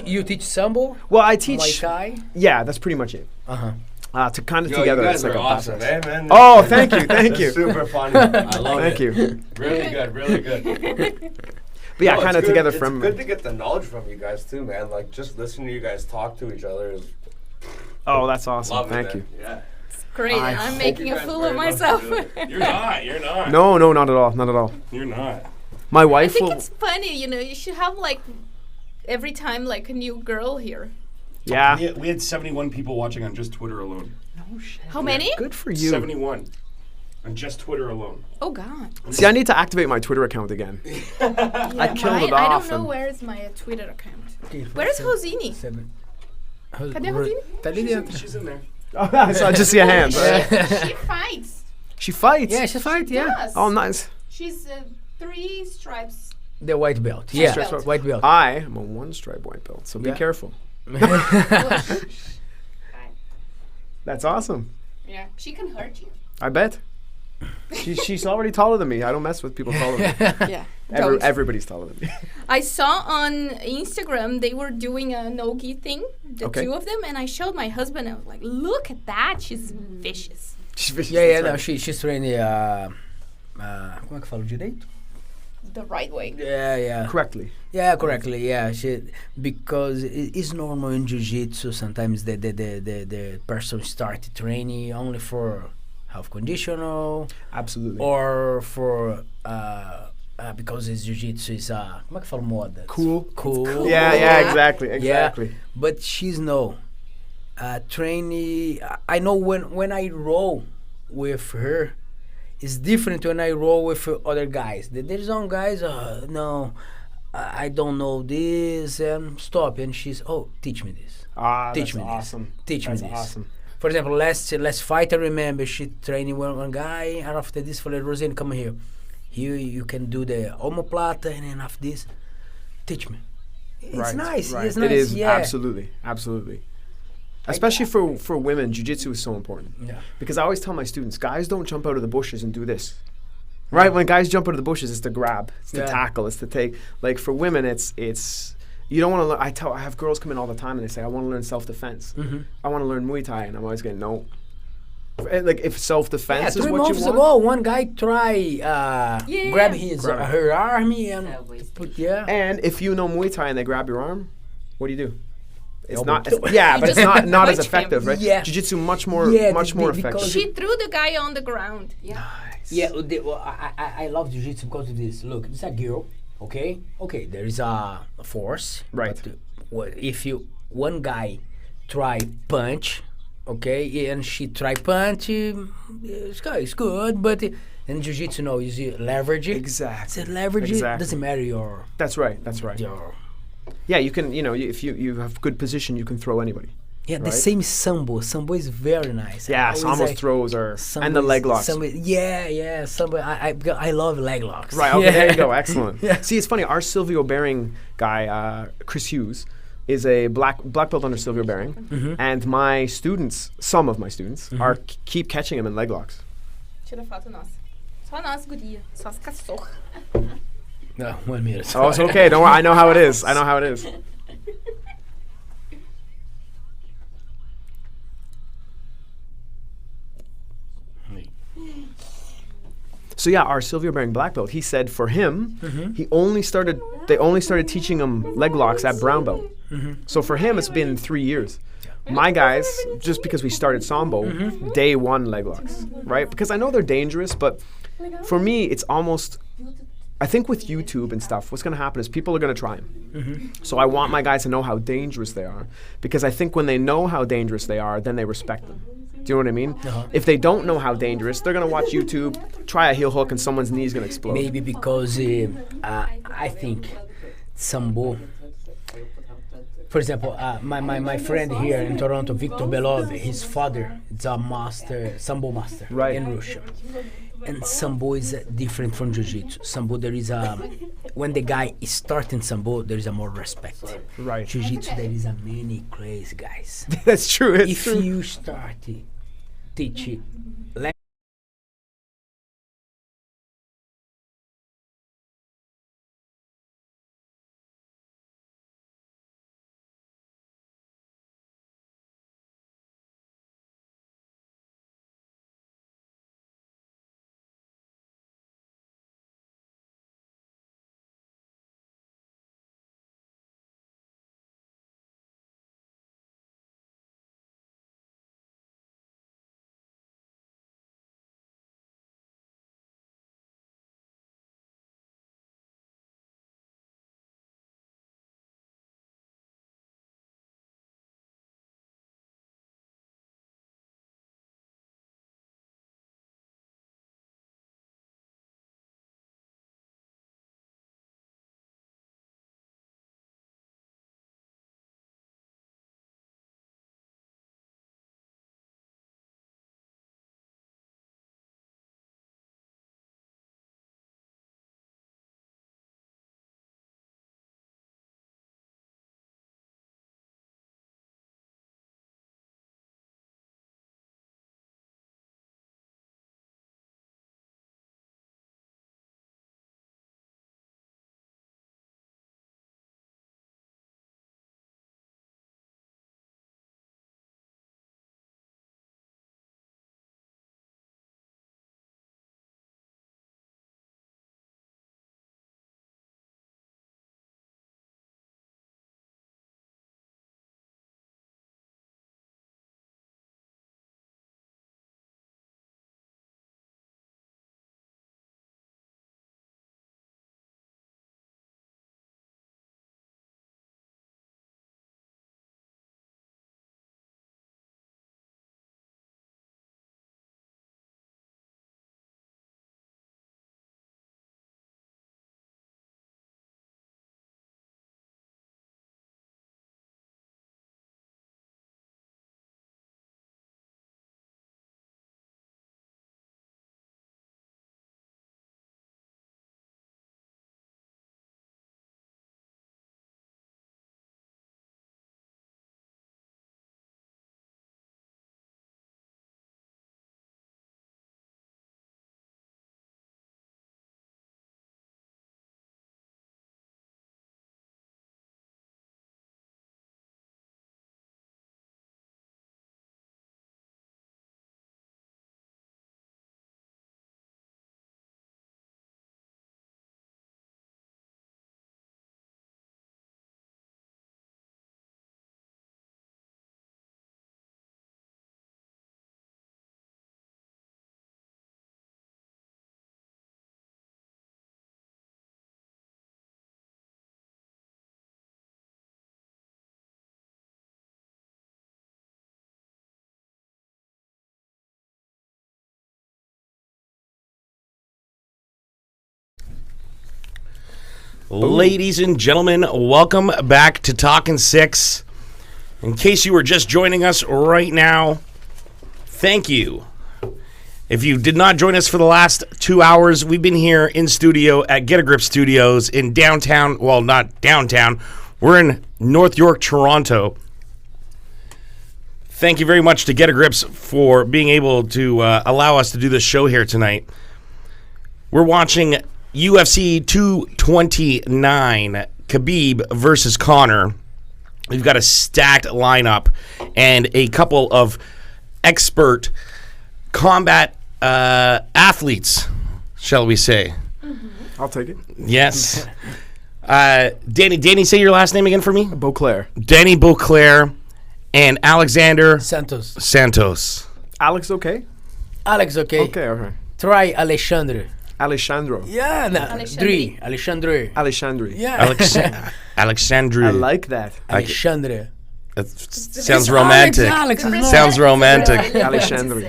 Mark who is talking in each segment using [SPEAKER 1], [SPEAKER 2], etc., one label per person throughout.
[SPEAKER 1] You teach sambo,
[SPEAKER 2] Well, I
[SPEAKER 1] Muay
[SPEAKER 2] teach.
[SPEAKER 1] Thai.
[SPEAKER 2] Yeah, that's pretty much it. To kind of together,
[SPEAKER 3] you
[SPEAKER 2] it's
[SPEAKER 3] guys
[SPEAKER 2] like
[SPEAKER 3] are
[SPEAKER 2] a
[SPEAKER 3] awesome,
[SPEAKER 2] process.
[SPEAKER 3] man.
[SPEAKER 2] Oh, thank you, thank you.
[SPEAKER 3] Super funny. I love
[SPEAKER 2] Thank
[SPEAKER 3] it.
[SPEAKER 2] you.
[SPEAKER 3] Really good, really good.
[SPEAKER 2] But yeah,
[SPEAKER 3] No,
[SPEAKER 2] kind
[SPEAKER 3] it's
[SPEAKER 2] of together
[SPEAKER 3] it's
[SPEAKER 2] from.
[SPEAKER 3] good to get the knowledge from you guys too, man. Like just listening to you guys talk to each other is
[SPEAKER 2] Oh, that's awesome.
[SPEAKER 3] lovely.
[SPEAKER 2] Thank
[SPEAKER 3] man.
[SPEAKER 2] you.
[SPEAKER 3] Yeah.
[SPEAKER 4] Great,
[SPEAKER 2] I
[SPEAKER 4] and I'm
[SPEAKER 2] hope
[SPEAKER 4] making
[SPEAKER 3] you
[SPEAKER 4] a
[SPEAKER 3] guys
[SPEAKER 4] fool
[SPEAKER 3] very
[SPEAKER 4] of
[SPEAKER 3] much
[SPEAKER 4] myself.
[SPEAKER 3] do it. You're not. You're not.
[SPEAKER 2] No, no, not at all, not at all.
[SPEAKER 3] You're not.
[SPEAKER 2] My
[SPEAKER 4] I
[SPEAKER 2] wife
[SPEAKER 4] think
[SPEAKER 2] will.
[SPEAKER 4] it's funny, you know, you should have like every time like a new girl here.
[SPEAKER 2] Yeah.
[SPEAKER 5] We had 71 people watching on just Twitter alone.
[SPEAKER 4] How many?
[SPEAKER 2] Good for you.
[SPEAKER 5] 71 on just Twitter alone.
[SPEAKER 4] Oh God.
[SPEAKER 2] See, I need to activate my Twitter account again. I killed it
[SPEAKER 4] I
[SPEAKER 2] off.
[SPEAKER 4] don't know
[SPEAKER 2] and-
[SPEAKER 4] where is my Twitter account. Where is Rosini? Cadê a Rosini?
[SPEAKER 1] Tá ali dentro.
[SPEAKER 5] She's in there.
[SPEAKER 2] Oh, so I just see a hand.
[SPEAKER 4] She fights.
[SPEAKER 2] She fights.
[SPEAKER 1] Yeah, she's fight. Yeah,
[SPEAKER 4] Yes.
[SPEAKER 2] Oh, nice.
[SPEAKER 4] She's 3 stripes.
[SPEAKER 1] the white belt. Yeah,
[SPEAKER 4] belt.
[SPEAKER 1] white belt.
[SPEAKER 2] I am a one-stripe white belt, so be
[SPEAKER 1] Yeah.
[SPEAKER 2] careful. That's awesome.
[SPEAKER 4] Yeah. She can hurt you.
[SPEAKER 2] I bet. She's already taller than me. I don't mess with people taller than me.
[SPEAKER 4] Yeah.
[SPEAKER 2] Everybody's taller than me.
[SPEAKER 4] I saw on Instagram they were doing a no-gi thing, the
[SPEAKER 2] Okay.
[SPEAKER 4] 2 of them, and I showed my husband. I was like, "Look at that! She's vicious."
[SPEAKER 2] She's vicious,
[SPEAKER 1] Yeah,
[SPEAKER 2] that's
[SPEAKER 1] no,
[SPEAKER 2] right.
[SPEAKER 1] she's training. Como é que fala direito?
[SPEAKER 4] The right way.
[SPEAKER 1] Yeah.
[SPEAKER 2] Correctly.
[SPEAKER 1] Yeah, correctly. Yeah, because it's normal in jiu-jitsu. Sometimes the person start training only for health conditional
[SPEAKER 2] Absolutely.
[SPEAKER 1] or for because it's jiu-jitsu is como é que fala moda?
[SPEAKER 2] Cool.
[SPEAKER 1] Cool.
[SPEAKER 2] Yeah,
[SPEAKER 4] Yeah.
[SPEAKER 2] exactly,
[SPEAKER 1] Yeah,
[SPEAKER 2] exactly.
[SPEAKER 1] but she's no training. I know when I roll with her, it's different when I roll with other guys. There's some guys, no, I don't know this, and stop. And she's, teach me this.
[SPEAKER 2] that's
[SPEAKER 1] Teach me this.
[SPEAKER 2] awesome.
[SPEAKER 1] Teach me
[SPEAKER 2] That's
[SPEAKER 1] this.
[SPEAKER 2] awesome.
[SPEAKER 1] For example, last fight I remember she training one guy, and after this for the Rosine, come here. Here you can do the omoplata, and then after this, teach me. It's
[SPEAKER 2] Right,
[SPEAKER 1] nice.
[SPEAKER 2] right.
[SPEAKER 1] It's nice.
[SPEAKER 2] It is
[SPEAKER 1] yeah.
[SPEAKER 2] absolutely, absolutely. Especially for women, jiu-jitsu is so important.
[SPEAKER 1] Yeah.
[SPEAKER 2] Because I always tell my students, guys don't jump out of the bushes and do this. Right? When guys jump out of the bushes, it's to grab, it's to
[SPEAKER 1] Yeah.
[SPEAKER 2] tackle, it's to take. Like for women, it's you don't want to learn. I have girls come in all the time and they say, I want to learn self-defense. I want to learn Muay Thai, and I'm always going, no. Like if self-defense is
[SPEAKER 1] 3
[SPEAKER 2] what
[SPEAKER 1] months
[SPEAKER 2] you want.
[SPEAKER 1] ago, one guy try grab his
[SPEAKER 2] Grab
[SPEAKER 1] her arm and put
[SPEAKER 2] And if you know Muay Thai and they grab your arm, what do you do? It's
[SPEAKER 1] Elbow.
[SPEAKER 2] not. Yeah, but it's not as
[SPEAKER 4] punch him.
[SPEAKER 2] effective, right?
[SPEAKER 1] Yeah.
[SPEAKER 2] Jiu-jitsu much more
[SPEAKER 1] because
[SPEAKER 2] effective.
[SPEAKER 4] She threw the guy on the ground. Yeah.
[SPEAKER 2] Nice.
[SPEAKER 1] Yeah, I love jiu-jitsu because of this. Look, it's a girl, okay? Okay, there is a force.
[SPEAKER 2] Right.
[SPEAKER 1] But if one guy try punch, okay, and she try punch, it's good, but in jiu-jitsu, no, you see leverage.
[SPEAKER 2] Exactly.
[SPEAKER 1] It's leverage.
[SPEAKER 2] Exactly.
[SPEAKER 1] Doesn't matter your
[SPEAKER 2] That's right. That's right. Yeah, you can. If you have good position, you can throw anybody.
[SPEAKER 1] Yeah, the
[SPEAKER 2] Right.
[SPEAKER 1] same sambo. Sambo is very nice.
[SPEAKER 2] Yeah,
[SPEAKER 1] I always
[SPEAKER 2] Sambo's
[SPEAKER 1] like-
[SPEAKER 2] throws are
[SPEAKER 1] Sambo
[SPEAKER 2] and the
[SPEAKER 1] is-
[SPEAKER 2] leg locks.
[SPEAKER 1] Sambo, yeah, sambo. I love leg locks.
[SPEAKER 2] Right. Okay.
[SPEAKER 1] Yeah.
[SPEAKER 2] There you go. Excellent.
[SPEAKER 1] Yeah.
[SPEAKER 2] See, it's funny. Our Silvio Bearing guy, Chris Hughes, is a black belt under Silvio Bearing, and my students, some of my students, are keep catching him in leg locks.
[SPEAKER 4] Tira foto nossa. Só nós, guria. Só as cachorras.
[SPEAKER 1] No, 1 minute.
[SPEAKER 2] Oh, it's okay. Don't worry. I know how it is. I know how it is. So yeah, our Silvio Bearing black belt, he said for him, they only started teaching him leg locks at brown belt. So for him, it's been 3 years. My guys, just because we started Sambo, day 1 leg locks, right? Because I know they're dangerous, but for me, it's almost, I think with YouTube and stuff, what's going to happen is people are going to try them. So I want my guys to know how dangerous they are, because I think when they know how dangerous they are, then they respect them. Do you know what I mean? If they don't know how dangerous, they're going to watch YouTube, try a heel hook, and someone's knee's going to explode.
[SPEAKER 1] Maybe because I think sambo. For example, my friend here in Toronto, Victor Belov, his father is a master, sambo master
[SPEAKER 2] Right.
[SPEAKER 1] in Russia. And sambo is different from jiu-jitsu. Sambo, there is when the guy is starting sambo, there is a more respect.
[SPEAKER 2] Right.
[SPEAKER 1] Jiu-jitsu, there is a many crazy guys.
[SPEAKER 2] That's true. It's
[SPEAKER 1] If
[SPEAKER 2] true.
[SPEAKER 1] you start teach
[SPEAKER 6] Ladies and gentlemen, welcome back to Talkin' Six. In case you were just joining us right now, thank you. If you did not join us for the last 2 hours, we've been here in studio at Get a Grip Studios in downtown, well, not downtown, we're in North York, Toronto. Thank you very much to Get a Grips for being able to allow us to do this show here tonight. We're watching UFC 229, Khabib versus Conor. We've got a stacked lineup and a couple of expert combat athletes, shall we say.
[SPEAKER 2] I'll take it.
[SPEAKER 6] Yes. Danny, say your last name again for me.
[SPEAKER 2] Beauclair.
[SPEAKER 6] Danny Beauclair and Alexander
[SPEAKER 1] Santos.
[SPEAKER 2] Alex, okay?
[SPEAKER 1] Alex, okay.
[SPEAKER 2] Okay.
[SPEAKER 1] Try Alexandre.
[SPEAKER 2] Alexandro.
[SPEAKER 1] Yeah, no. Alexandre. Yeah.
[SPEAKER 6] Alexandru.
[SPEAKER 2] I like that.
[SPEAKER 1] Alexandre.
[SPEAKER 6] That sounds romantic.
[SPEAKER 1] Alex.
[SPEAKER 6] Sounds romantic.
[SPEAKER 2] Alexandre.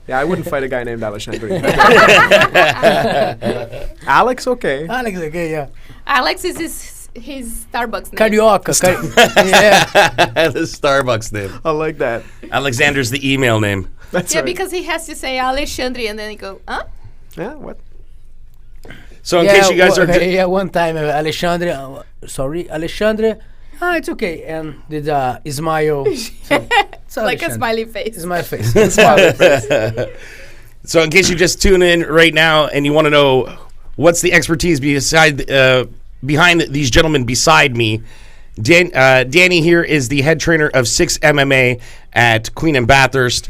[SPEAKER 2] Yeah, I wouldn't fight a guy named Alexandre. Alex, okay.
[SPEAKER 1] Alex, okay, yeah.
[SPEAKER 4] Alex is his Starbucks name.
[SPEAKER 1] Carioca. Yeah.
[SPEAKER 6] The Starbucks name.
[SPEAKER 2] I like that.
[SPEAKER 6] Alexander's the email name.
[SPEAKER 2] That's
[SPEAKER 4] Yeah,
[SPEAKER 2] right.
[SPEAKER 4] because he has to say Alexandre and then he go, huh?
[SPEAKER 2] Yeah, what?
[SPEAKER 6] So in case you guys are...
[SPEAKER 1] Yeah, one time, Alexandre, Alexandre, it's okay. And did Ismail. So
[SPEAKER 4] Like a
[SPEAKER 1] Alexandre.
[SPEAKER 4] smiley face.
[SPEAKER 1] It's my face.
[SPEAKER 6] So in case you just tune in right now and you want to know what's the expertise behind these gentlemen beside me, Danny here is the head trainer of 6 MMA at Queen and Bathurst.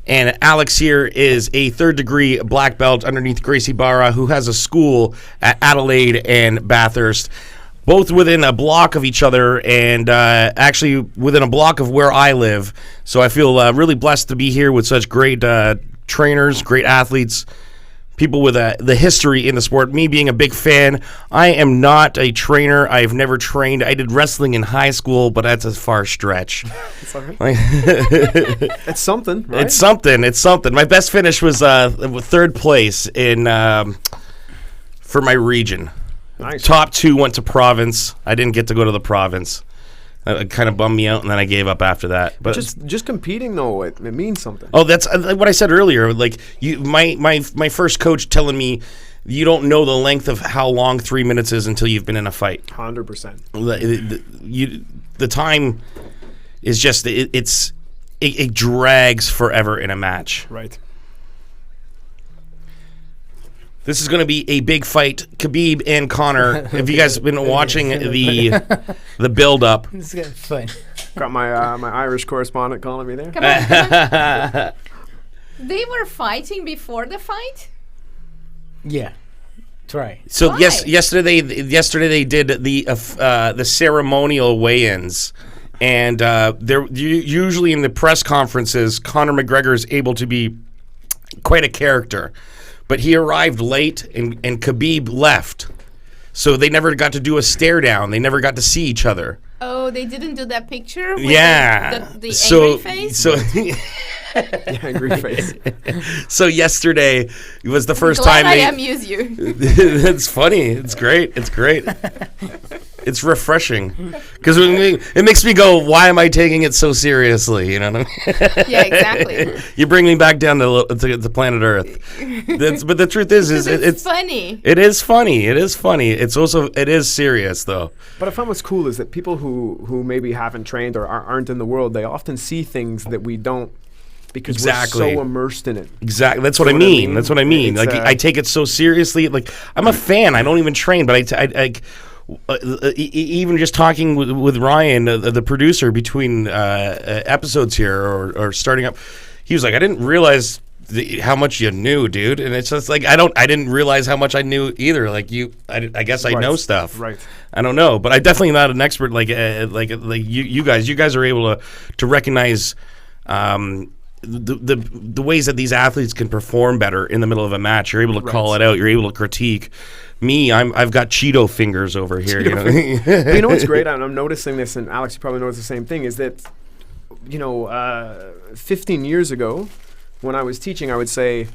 [SPEAKER 6] And Alex here is a third-degree black belt underneath Gracie Barra, who has a school at Adelaide and Bathurst, both within a block of each other and actually within a block of where I live. So I feel really blessed to be here with such great trainers, great athletes, people with the history in the sport. Me being a big fan, I am not a trainer. I've never trained. I did wrestling in high school, but that's a far stretch.
[SPEAKER 2] It's all right.
[SPEAKER 6] Like,
[SPEAKER 2] It's something, right?
[SPEAKER 6] It's something. My best finish was third place in for my region.
[SPEAKER 2] Nice.
[SPEAKER 6] Top 2 went to province. I didn't get to go to the province. It kind of bummed me out, and then I gave up after that. But
[SPEAKER 2] Just competing, though, it means something.
[SPEAKER 6] oh, that's what I said earlier. Like my first coach telling me, you don't know the length of how long 3 minutes is until you've been in a fight.
[SPEAKER 2] 100%.
[SPEAKER 6] The time is just it drags forever in a match.
[SPEAKER 2] Right.
[SPEAKER 6] This is going to be a big fight, Khabib and Conor. Have you guys been watching the build up?
[SPEAKER 1] It's gonna be fun.
[SPEAKER 2] Got my my Irish correspondent calling me there.
[SPEAKER 4] Come on. They were fighting before the fight?
[SPEAKER 1] Yeah. Try.
[SPEAKER 6] So
[SPEAKER 4] Why?
[SPEAKER 6] yesterday they did the ceremonial weigh-ins, and usually in the press conferences, Conor McGregor is able to be quite a character, but he arrived late and Khabib left, so they never got to do a stare down. They never got to see each other.
[SPEAKER 4] Oh, they didn't do that picture with
[SPEAKER 6] Yeah,
[SPEAKER 4] the
[SPEAKER 6] so
[SPEAKER 4] angry face?
[SPEAKER 6] so.
[SPEAKER 2] Yeah, angry face.
[SPEAKER 6] So yesterday was the first
[SPEAKER 4] Glad
[SPEAKER 6] time
[SPEAKER 4] I
[SPEAKER 6] they.
[SPEAKER 4] amuse you.
[SPEAKER 6] It's funny. It's great. It's refreshing because it makes me go, why am I taking it so seriously? You know what I mean?
[SPEAKER 4] Yeah, exactly.
[SPEAKER 6] You bring me back down to planet Earth. But the truth is
[SPEAKER 4] It's funny.
[SPEAKER 6] It is funny. It is funny. It is serious though.
[SPEAKER 2] But I found what's cool is that people who maybe haven't trained or aren't in the world, they often see things that we don't because
[SPEAKER 6] Exactly.
[SPEAKER 2] we're so immersed in it.
[SPEAKER 6] Exactly. That's what I
[SPEAKER 2] what I
[SPEAKER 6] mean.
[SPEAKER 2] mean?
[SPEAKER 6] That's what I mean.
[SPEAKER 2] It's,
[SPEAKER 6] Like I take it so seriously. Like I'm a fan. I don't even train, but even just talking with Ryan, the producer, between episodes here or starting up, he was like, I didn't realize how much you knew, dude. And it's just like I didn't realize how much I knew either. Like I guess I know stuff.
[SPEAKER 2] Right.
[SPEAKER 6] I don't know, but I definitely not an expert like you guys. You guys are able to recognize the ways that these athletes can perform better in the middle of a match. You're able to call it out. You're able to critique. Me, I've got Cheeto fingers over here. You know?
[SPEAKER 2] But you know what's great? I'm noticing this, and Alex, you probably notice the same thing, is that, 15 years ago, when I was teaching, I would say,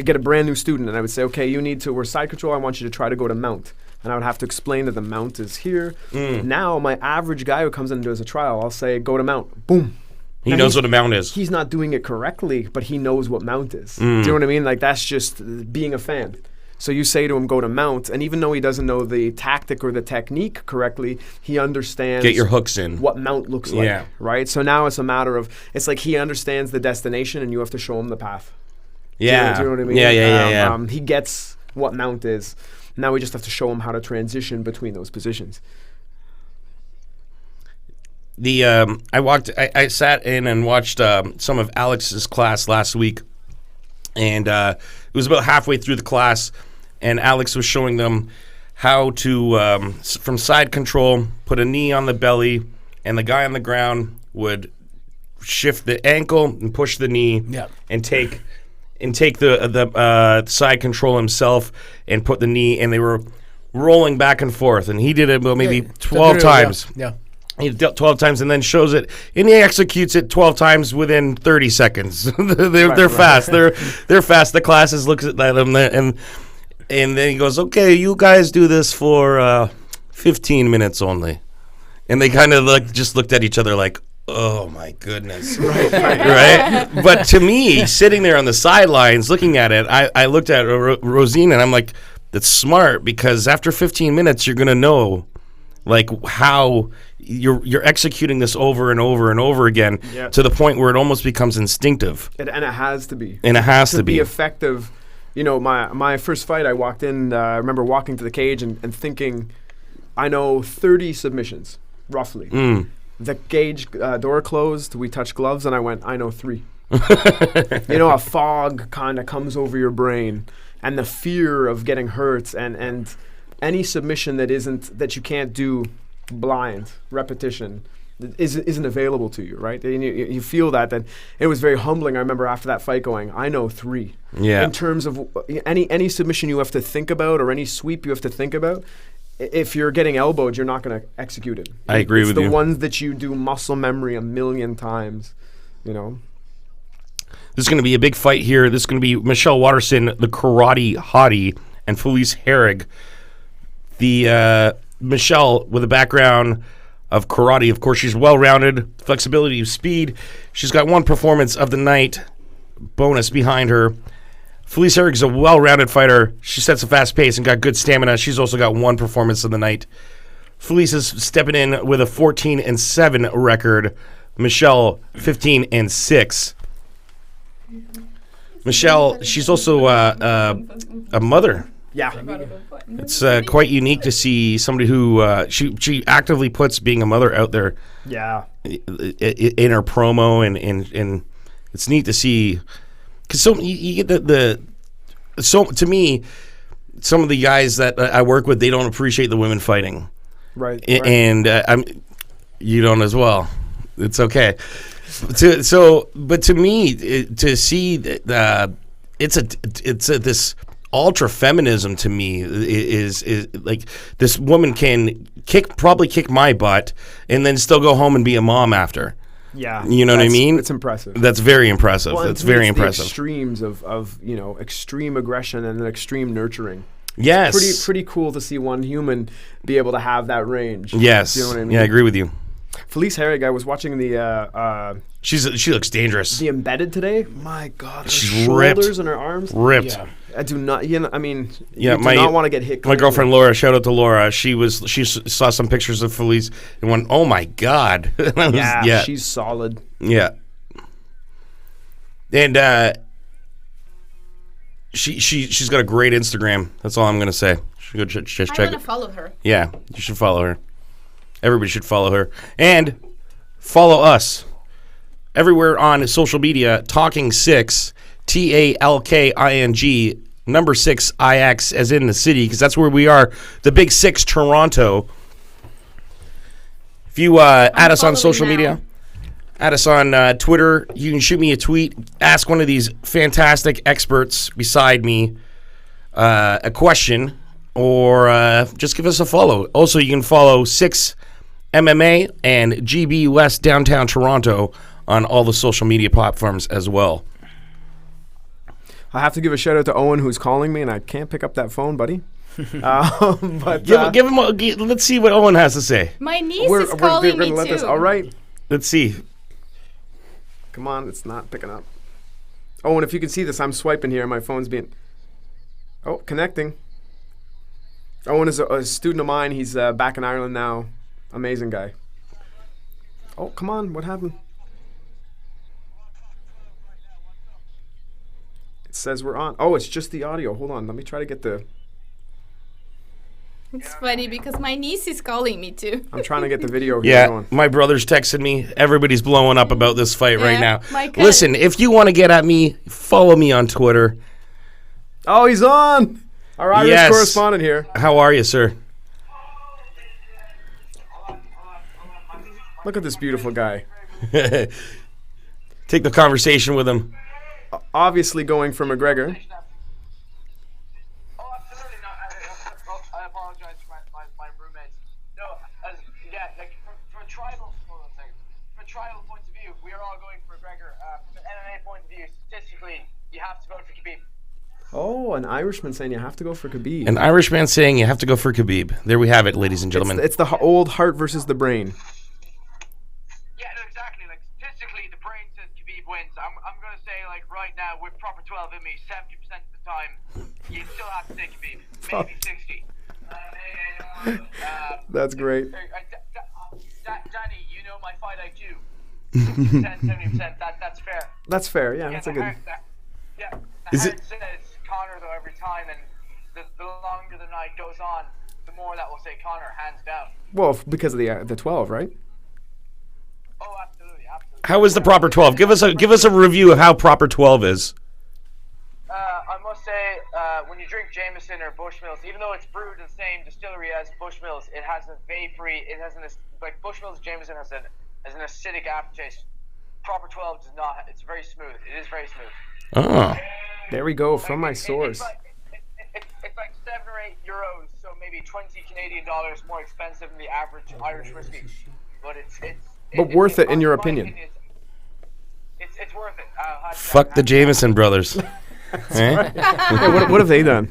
[SPEAKER 2] get a brand new student, and I would say, okay, we're side control, I want you to try to go to mount. and I would have to explain that the mount is here. Now, my average guy who comes in and does a trial, I'll say, go to mount. Boom.
[SPEAKER 6] He
[SPEAKER 2] Now,
[SPEAKER 6] knows what a mount is.
[SPEAKER 2] He's not doing it correctly, but he knows what mount is. Do you know what I mean? Like, that's just being a fan. So you say to him, go to mount, and even though he doesn't know the tactic or the technique correctly, he understands
[SPEAKER 6] Get your hooks in.
[SPEAKER 2] what mount looks like,
[SPEAKER 6] Yeah.
[SPEAKER 2] right? So now it's a matter of, it's like he understands the destination and you have to show him the path.
[SPEAKER 6] Yeah.
[SPEAKER 2] Do you know what I mean?
[SPEAKER 6] Yeah.
[SPEAKER 2] He gets what mount is. Now we just have to show him how to transition between those positions.
[SPEAKER 6] I sat in and watched some of Alex's class last week, and it was about halfway through the class, and Alex was showing them how to, from side control, put a knee on the belly, and the guy on the ground would shift the ankle and push the knee, and take the side control himself and put the knee, and they were rolling back and forth, and he did it about maybe 12 times.
[SPEAKER 1] Yeah.
[SPEAKER 6] He did it 12 times and then shows it, and he executes it 12 times within 30 seconds. they're fast. They're fast. The classes looks at them and then he goes, "Okay, you guys do this for 15 minutes only," and they kind of just looked at each other like, "Oh my goodness!" right? But to me, sitting there on the sidelines looking at it, I looked at Rosine and I'm like, "That's smart because after 15 minutes, you're gonna know." Like how you're executing this over and over and over again to the point where it almost becomes instinctive.
[SPEAKER 2] And it has to be.
[SPEAKER 6] And it has to be
[SPEAKER 2] effective. You know, my first fight, I walked in. I remember walking to the cage and thinking, I know 30 submissions roughly. The cage door closed. We touched gloves, and I went, I know 3. You know, a fog kind of comes over your brain, and the fear of getting hurt, and any submission that you can't do blind repetition isn't available to you, right? And you feel that it was very humbling. I remember after that fight going, I know 3.
[SPEAKER 6] Yeah.
[SPEAKER 2] In terms of any submission you have to think about or any sweep you have to think about, if you're getting elbowed, you're not going to execute it.
[SPEAKER 6] I agree with you.
[SPEAKER 2] It's the ones that you do muscle memory 1,000,000 times, you know.
[SPEAKER 6] This is going to be a big fight here. This is going to be Michelle Waterson, the karate hottie, and Felice Herrig. The Michelle with a background of karate. Of course, she's well-rounded, flexibility of speed. She's got 1 performance of the night bonus behind her. Felice Herrig is a well-rounded fighter. She sets a fast pace and got good stamina. She's also got 1 performance of the night. Felice is stepping in with a 14-7 record. Michelle 15-6. Michelle, she's also a mother.
[SPEAKER 2] Yeah.
[SPEAKER 6] It's quite unique to see somebody who she actively puts being a mother out there.
[SPEAKER 2] Yeah.
[SPEAKER 6] In her promo, and it's neat to see because you get so to me, some of the guys that I work with, they don't appreciate the women fighting,
[SPEAKER 2] right?
[SPEAKER 6] And you don't as well. It's okay. But to me, to see that it's this. Ultra feminism to me is like this woman can probably kick my butt and then still go home and be a mom after.
[SPEAKER 2] Yeah,
[SPEAKER 6] you know what I mean.
[SPEAKER 2] It's impressive.
[SPEAKER 6] That's very impressive.
[SPEAKER 2] Well,
[SPEAKER 6] that's very impressive.
[SPEAKER 2] The extremes of extreme aggression and then extreme nurturing.
[SPEAKER 6] Yes,
[SPEAKER 2] it's pretty cool to see one human be able to have that range.
[SPEAKER 6] Yes,
[SPEAKER 2] you know what I mean?
[SPEAKER 6] Yeah, I agree with you.
[SPEAKER 2] Felice Herrig, I was watching the.
[SPEAKER 6] She looks dangerous.
[SPEAKER 2] The embedded today. My God, her
[SPEAKER 6] she's
[SPEAKER 2] shoulders
[SPEAKER 6] ripped.
[SPEAKER 2] and her arms
[SPEAKER 6] Ripped.
[SPEAKER 2] Yeah. I do not. I mean,
[SPEAKER 6] yeah,
[SPEAKER 2] you do not want to get hit.
[SPEAKER 6] My girlfriend Laura. Shout out to Laura. She saw some pictures of Felice and went, "Oh my God!"
[SPEAKER 2] Yeah, she's solid.
[SPEAKER 6] Yeah, and she's got a great Instagram. That's all I'm gonna say. Should go check.
[SPEAKER 4] I'm gonna follow her.
[SPEAKER 6] Yeah, you should follow her. Everybody should follow her and follow us everywhere on social media. Talking 6. TALKING number 6 IX as in the city because that's where we are. The Big 6 Toronto. If you add us on social media, add us on Twitter. You can shoot me a tweet. Ask one of these fantastic experts beside me a question or just give us a follow. Also, you can follow 6 MMA and GB West Downtown Toronto on all the social media platforms as well.
[SPEAKER 2] I have to give a shout out to Owen who's calling me, and I can't pick up that phone, buddy. But
[SPEAKER 6] Give him. Let's see what Owen has to say.
[SPEAKER 4] My niece
[SPEAKER 2] we're
[SPEAKER 4] is calling
[SPEAKER 2] gonna
[SPEAKER 4] me
[SPEAKER 2] let
[SPEAKER 4] too.
[SPEAKER 2] this. All right.
[SPEAKER 6] Let's see.
[SPEAKER 2] Come on, it's not picking up. Oh, and if you can see this, I'm swiping here. My phone's being... Oh, connecting. Owen is a student of mine. He's back in Ireland now. Amazing guy. Oh, come on. What happened? It says we're on. Oh, it's just the audio. Hold on. Let me try to get the...
[SPEAKER 4] It's funny because my niece is calling me too.
[SPEAKER 2] I'm trying to get the video here
[SPEAKER 6] Yeah,
[SPEAKER 2] going.
[SPEAKER 6] my brother's texting me. Everybody's blowing up about this fight right now.
[SPEAKER 4] my cousin-
[SPEAKER 6] Listen, if you want to get at me, follow me on Twitter.
[SPEAKER 2] Oh, he's on! Our Irish
[SPEAKER 6] Yes.
[SPEAKER 2] correspondent here.
[SPEAKER 6] How are you, sir?
[SPEAKER 2] Look at this beautiful guy.
[SPEAKER 6] Take the conversation with him.
[SPEAKER 2] Obviously going for McGregor.
[SPEAKER 7] Oh, absolutely not. I apologize for my roommates. No, like from a tribal, hold on a second. From a tribal point of view, we are all going for McGregor. From an MMA point of view, statistically, you have to vote for Khabib.
[SPEAKER 2] Oh, an Irishman saying you have to go for Khabib.
[SPEAKER 6] An Irishman saying you have to go for Khabib. There we have it, ladies and gentlemen.
[SPEAKER 2] It's the old heart versus the brain.
[SPEAKER 7] Yeah, no, exactly. Like statistically, the brain says Khabib wins. I'm gonna say like right now with proper 12 in me, 70% of the time, you still have to say Khabib. Maybe 60.
[SPEAKER 2] That's great.
[SPEAKER 7] Danny, you know my fight IQ. 70%. That's fair.
[SPEAKER 2] That's fair. Yeah, that's a good.
[SPEAKER 6] Is
[SPEAKER 7] It
[SPEAKER 6] it-
[SPEAKER 7] says Conor though every time, and the longer the night goes on, the more that will say Conor, hands down.
[SPEAKER 2] Well, because of the 12, right?
[SPEAKER 7] Oh, absolutely.
[SPEAKER 6] How is the proper 12? Give us a review of how proper 12 is.
[SPEAKER 7] I must say, when you drink Jameson or Bushmills, even though it's brewed in the same distillery as Bushmills, it has a vapory. It has like Bushmills Jameson has an acidic aftertaste. Proper 12 does not. It's very smooth. It is very smooth.
[SPEAKER 6] Oh.
[SPEAKER 2] There we go, from my source.
[SPEAKER 7] It's like 7 or 8 euros, so maybe 20 Canadian dollars more expensive than the average Irish whiskey. But
[SPEAKER 2] But worth it, in your opinion.
[SPEAKER 7] It's worth it.
[SPEAKER 6] Fuck the Jameson brothers. Eh?
[SPEAKER 2] Hey, what have they done?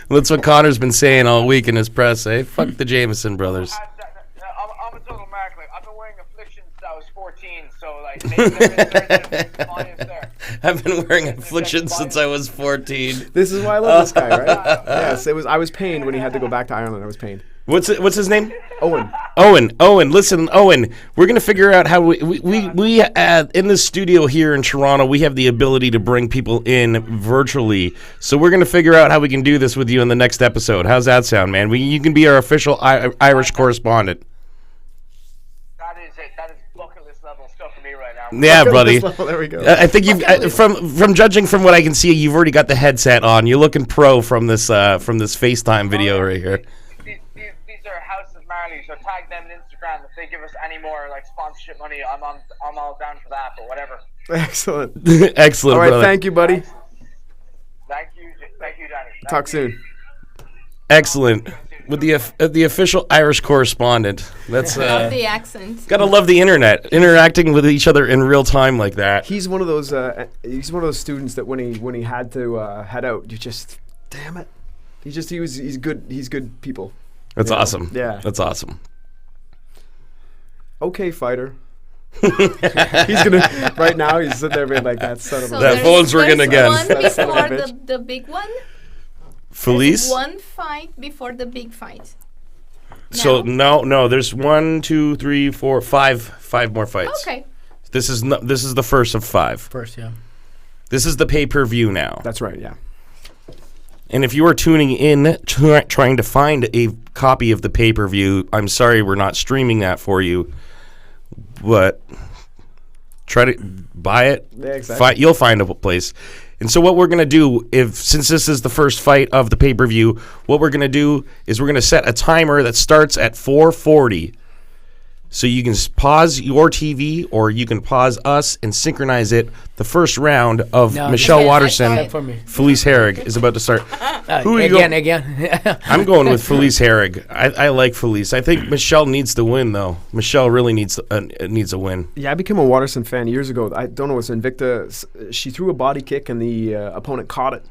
[SPEAKER 6] That's what Connor's been saying all week in his press, eh? Fuck the Jameson brothers.
[SPEAKER 7] I'm a total mark. Like, I've been wearing afflictions since I was 14, so like maybe there is bias there.
[SPEAKER 6] I've been wearing affliction since I was 14.
[SPEAKER 2] This is why I love this guy, right? Yes, it was. I was pained when he had to go back to Ireland. I was pained.
[SPEAKER 6] What's his name?
[SPEAKER 2] Owen.
[SPEAKER 6] Owen, listen, Owen, we're going to figure out how we in the studio here in Toronto, we have the ability to bring people in virtually. So we're going to figure out how we can do this with you in the next episode. How's that sound, man? You can be our official Irish correspondent.
[SPEAKER 7] That is it. That is bucket list level stuff for me right now.
[SPEAKER 6] Yeah, buddy.
[SPEAKER 2] There we go.
[SPEAKER 6] I think you've from judging from what I can see, you've already got the headset on. You're looking pro from this FaceTime video right here.
[SPEAKER 7] These are House of Marley, so tag them on Instagram if they give us any more like sponsorship money. I'm all down for that, but whatever.
[SPEAKER 2] Excellent.
[SPEAKER 6] Excellent,
[SPEAKER 2] All right,
[SPEAKER 6] brother.
[SPEAKER 2] thank you, buddy.
[SPEAKER 7] Thank you, Danny.
[SPEAKER 2] Talk soon.
[SPEAKER 6] Excellent. With the official Irish correspondent. That's
[SPEAKER 4] Love the accent.
[SPEAKER 6] gotta love the internet, interacting with each other in real time like that.
[SPEAKER 2] He's one of those. He's one of those students that when he had to head out, you just, damn it. He's good. He's good people.
[SPEAKER 6] That's
[SPEAKER 2] Yeah.
[SPEAKER 6] awesome.
[SPEAKER 2] Yeah.
[SPEAKER 6] That's awesome.
[SPEAKER 2] Okay, fighter. He's gonna right now. He's sitting there being like that son of
[SPEAKER 4] So
[SPEAKER 2] a.
[SPEAKER 6] That
[SPEAKER 4] there's-
[SPEAKER 6] phone's ringing
[SPEAKER 4] there's
[SPEAKER 6] again.
[SPEAKER 4] One
[SPEAKER 2] That son of a
[SPEAKER 4] before
[SPEAKER 2] bitch.
[SPEAKER 4] the big one.
[SPEAKER 6] Felice?
[SPEAKER 4] There's one fight before the big fight.
[SPEAKER 6] So
[SPEAKER 4] Now?
[SPEAKER 6] no, there's 1, 2, 3, 4, 5 more fights.
[SPEAKER 4] Okay.
[SPEAKER 6] This is the first of 5.
[SPEAKER 1] First, yeah.
[SPEAKER 6] This is the pay-per-view now.
[SPEAKER 2] That's right. Yeah.
[SPEAKER 6] And if you are tuning in trying to find a copy of the pay-per-view, I'm sorry we're not streaming that for you. But try to buy it.
[SPEAKER 2] Yeah, exactly.
[SPEAKER 6] You'll find a place. And so what we're going to do, since this is the first fight of the pay-per-view, what we're going to do is we're going to set a timer that starts at 4:40. So you can pause your TV or you can pause us and synchronize it. The first round of
[SPEAKER 1] No,
[SPEAKER 6] Michelle
[SPEAKER 4] yes, I
[SPEAKER 6] Waterson,
[SPEAKER 4] saw it.
[SPEAKER 1] For me.
[SPEAKER 6] Felice Herrig is about to start. Who are you
[SPEAKER 1] Again.
[SPEAKER 6] I'm going with Felice Herrig. I like Felice. I think Michelle needs to win, though. Michelle really needs a win.
[SPEAKER 2] Yeah, I became a Waterson fan years ago. I don't know, it was Invicta. She threw a body kick and the opponent caught it.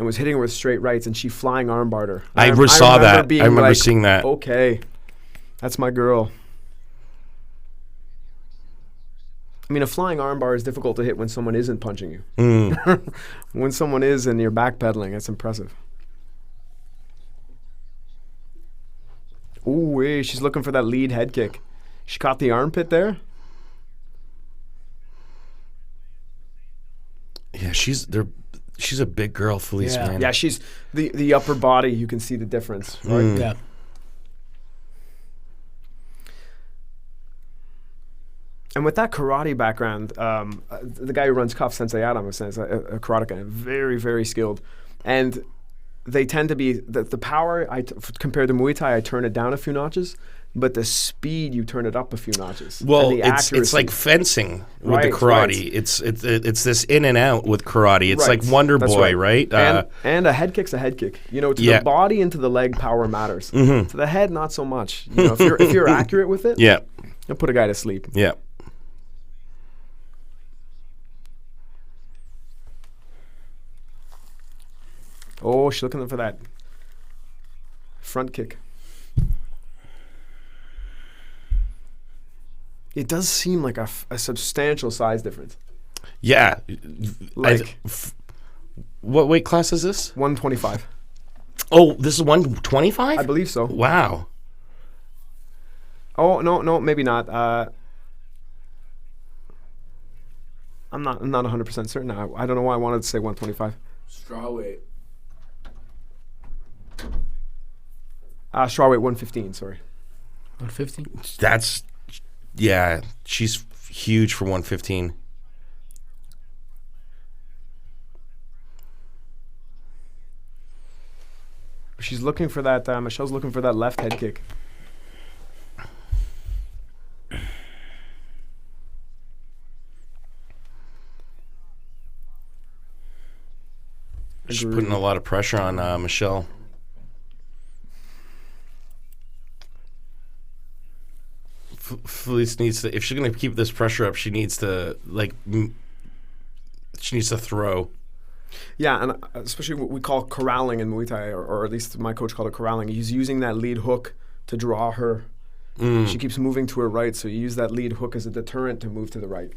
[SPEAKER 2] and was hitting her with straight rights, and she flying armbarred her.
[SPEAKER 6] I saw
[SPEAKER 2] remember
[SPEAKER 6] that.
[SPEAKER 2] being
[SPEAKER 6] I remember
[SPEAKER 2] like,
[SPEAKER 6] seeing that.
[SPEAKER 2] Okay, that's my girl. I mean, a flying armbar is difficult to hit when someone isn't punching you. When someone is and you're backpedaling, that's impressive. Ooh, she's looking for that lead head kick. She caught the armpit there.
[SPEAKER 6] Yeah, she's a big girl, Felice,
[SPEAKER 1] Yeah.
[SPEAKER 6] man.
[SPEAKER 2] Yeah, she's the upper body. You can see the difference, right?
[SPEAKER 1] Yeah.
[SPEAKER 2] And with that karate background, the guy who runs Cuff, Sensei Adam, is a karate guy, very, very skilled. And they tend to be, the power, compared to Muay Thai, I turn it down a few notches, but the speed, you turn it up a few notches.
[SPEAKER 6] Well,
[SPEAKER 2] and the
[SPEAKER 6] it's
[SPEAKER 2] accuracy.
[SPEAKER 6] like fencing with
[SPEAKER 2] Right,
[SPEAKER 6] the karate.
[SPEAKER 2] right.
[SPEAKER 6] It's this in and out with karate. It's
[SPEAKER 2] Right,
[SPEAKER 6] like Wonder
[SPEAKER 2] that's
[SPEAKER 6] Boy, right?
[SPEAKER 2] And a head kick's a head kick. You know, to
[SPEAKER 6] Yeah.
[SPEAKER 2] the body and to the leg, power matters. To the head, not so much. You know, if you're accurate with it,
[SPEAKER 6] Yeah,
[SPEAKER 2] you'll put a guy to sleep.
[SPEAKER 6] yeah.
[SPEAKER 2] Oh, she's looking for that front kick. It does seem like a substantial size difference.
[SPEAKER 6] Yeah.
[SPEAKER 2] Like
[SPEAKER 6] What weight class is this?
[SPEAKER 2] 125.
[SPEAKER 6] Oh, this is 125?
[SPEAKER 2] I believe so.
[SPEAKER 6] Wow.
[SPEAKER 2] Oh, no, maybe not. I'm not 100% certain. I don't know why I wanted to say 125.
[SPEAKER 3] Strawweight.
[SPEAKER 2] Strawweight 115, sorry.
[SPEAKER 1] 150.
[SPEAKER 6] That's, yeah, she's huge for 115.
[SPEAKER 2] She's looking for that, Michelle's looking for that left head kick.
[SPEAKER 6] She's putting a lot of pressure on Michelle. Felice needs to, if she's going to keep this pressure up, she needs to, she needs to throw.
[SPEAKER 2] Yeah, and especially what we call corralling in Muay Thai, or at least my coach called it corralling. He's using that lead hook to draw her. She keeps moving to her right, so you use that lead hook as a deterrent to move to the right.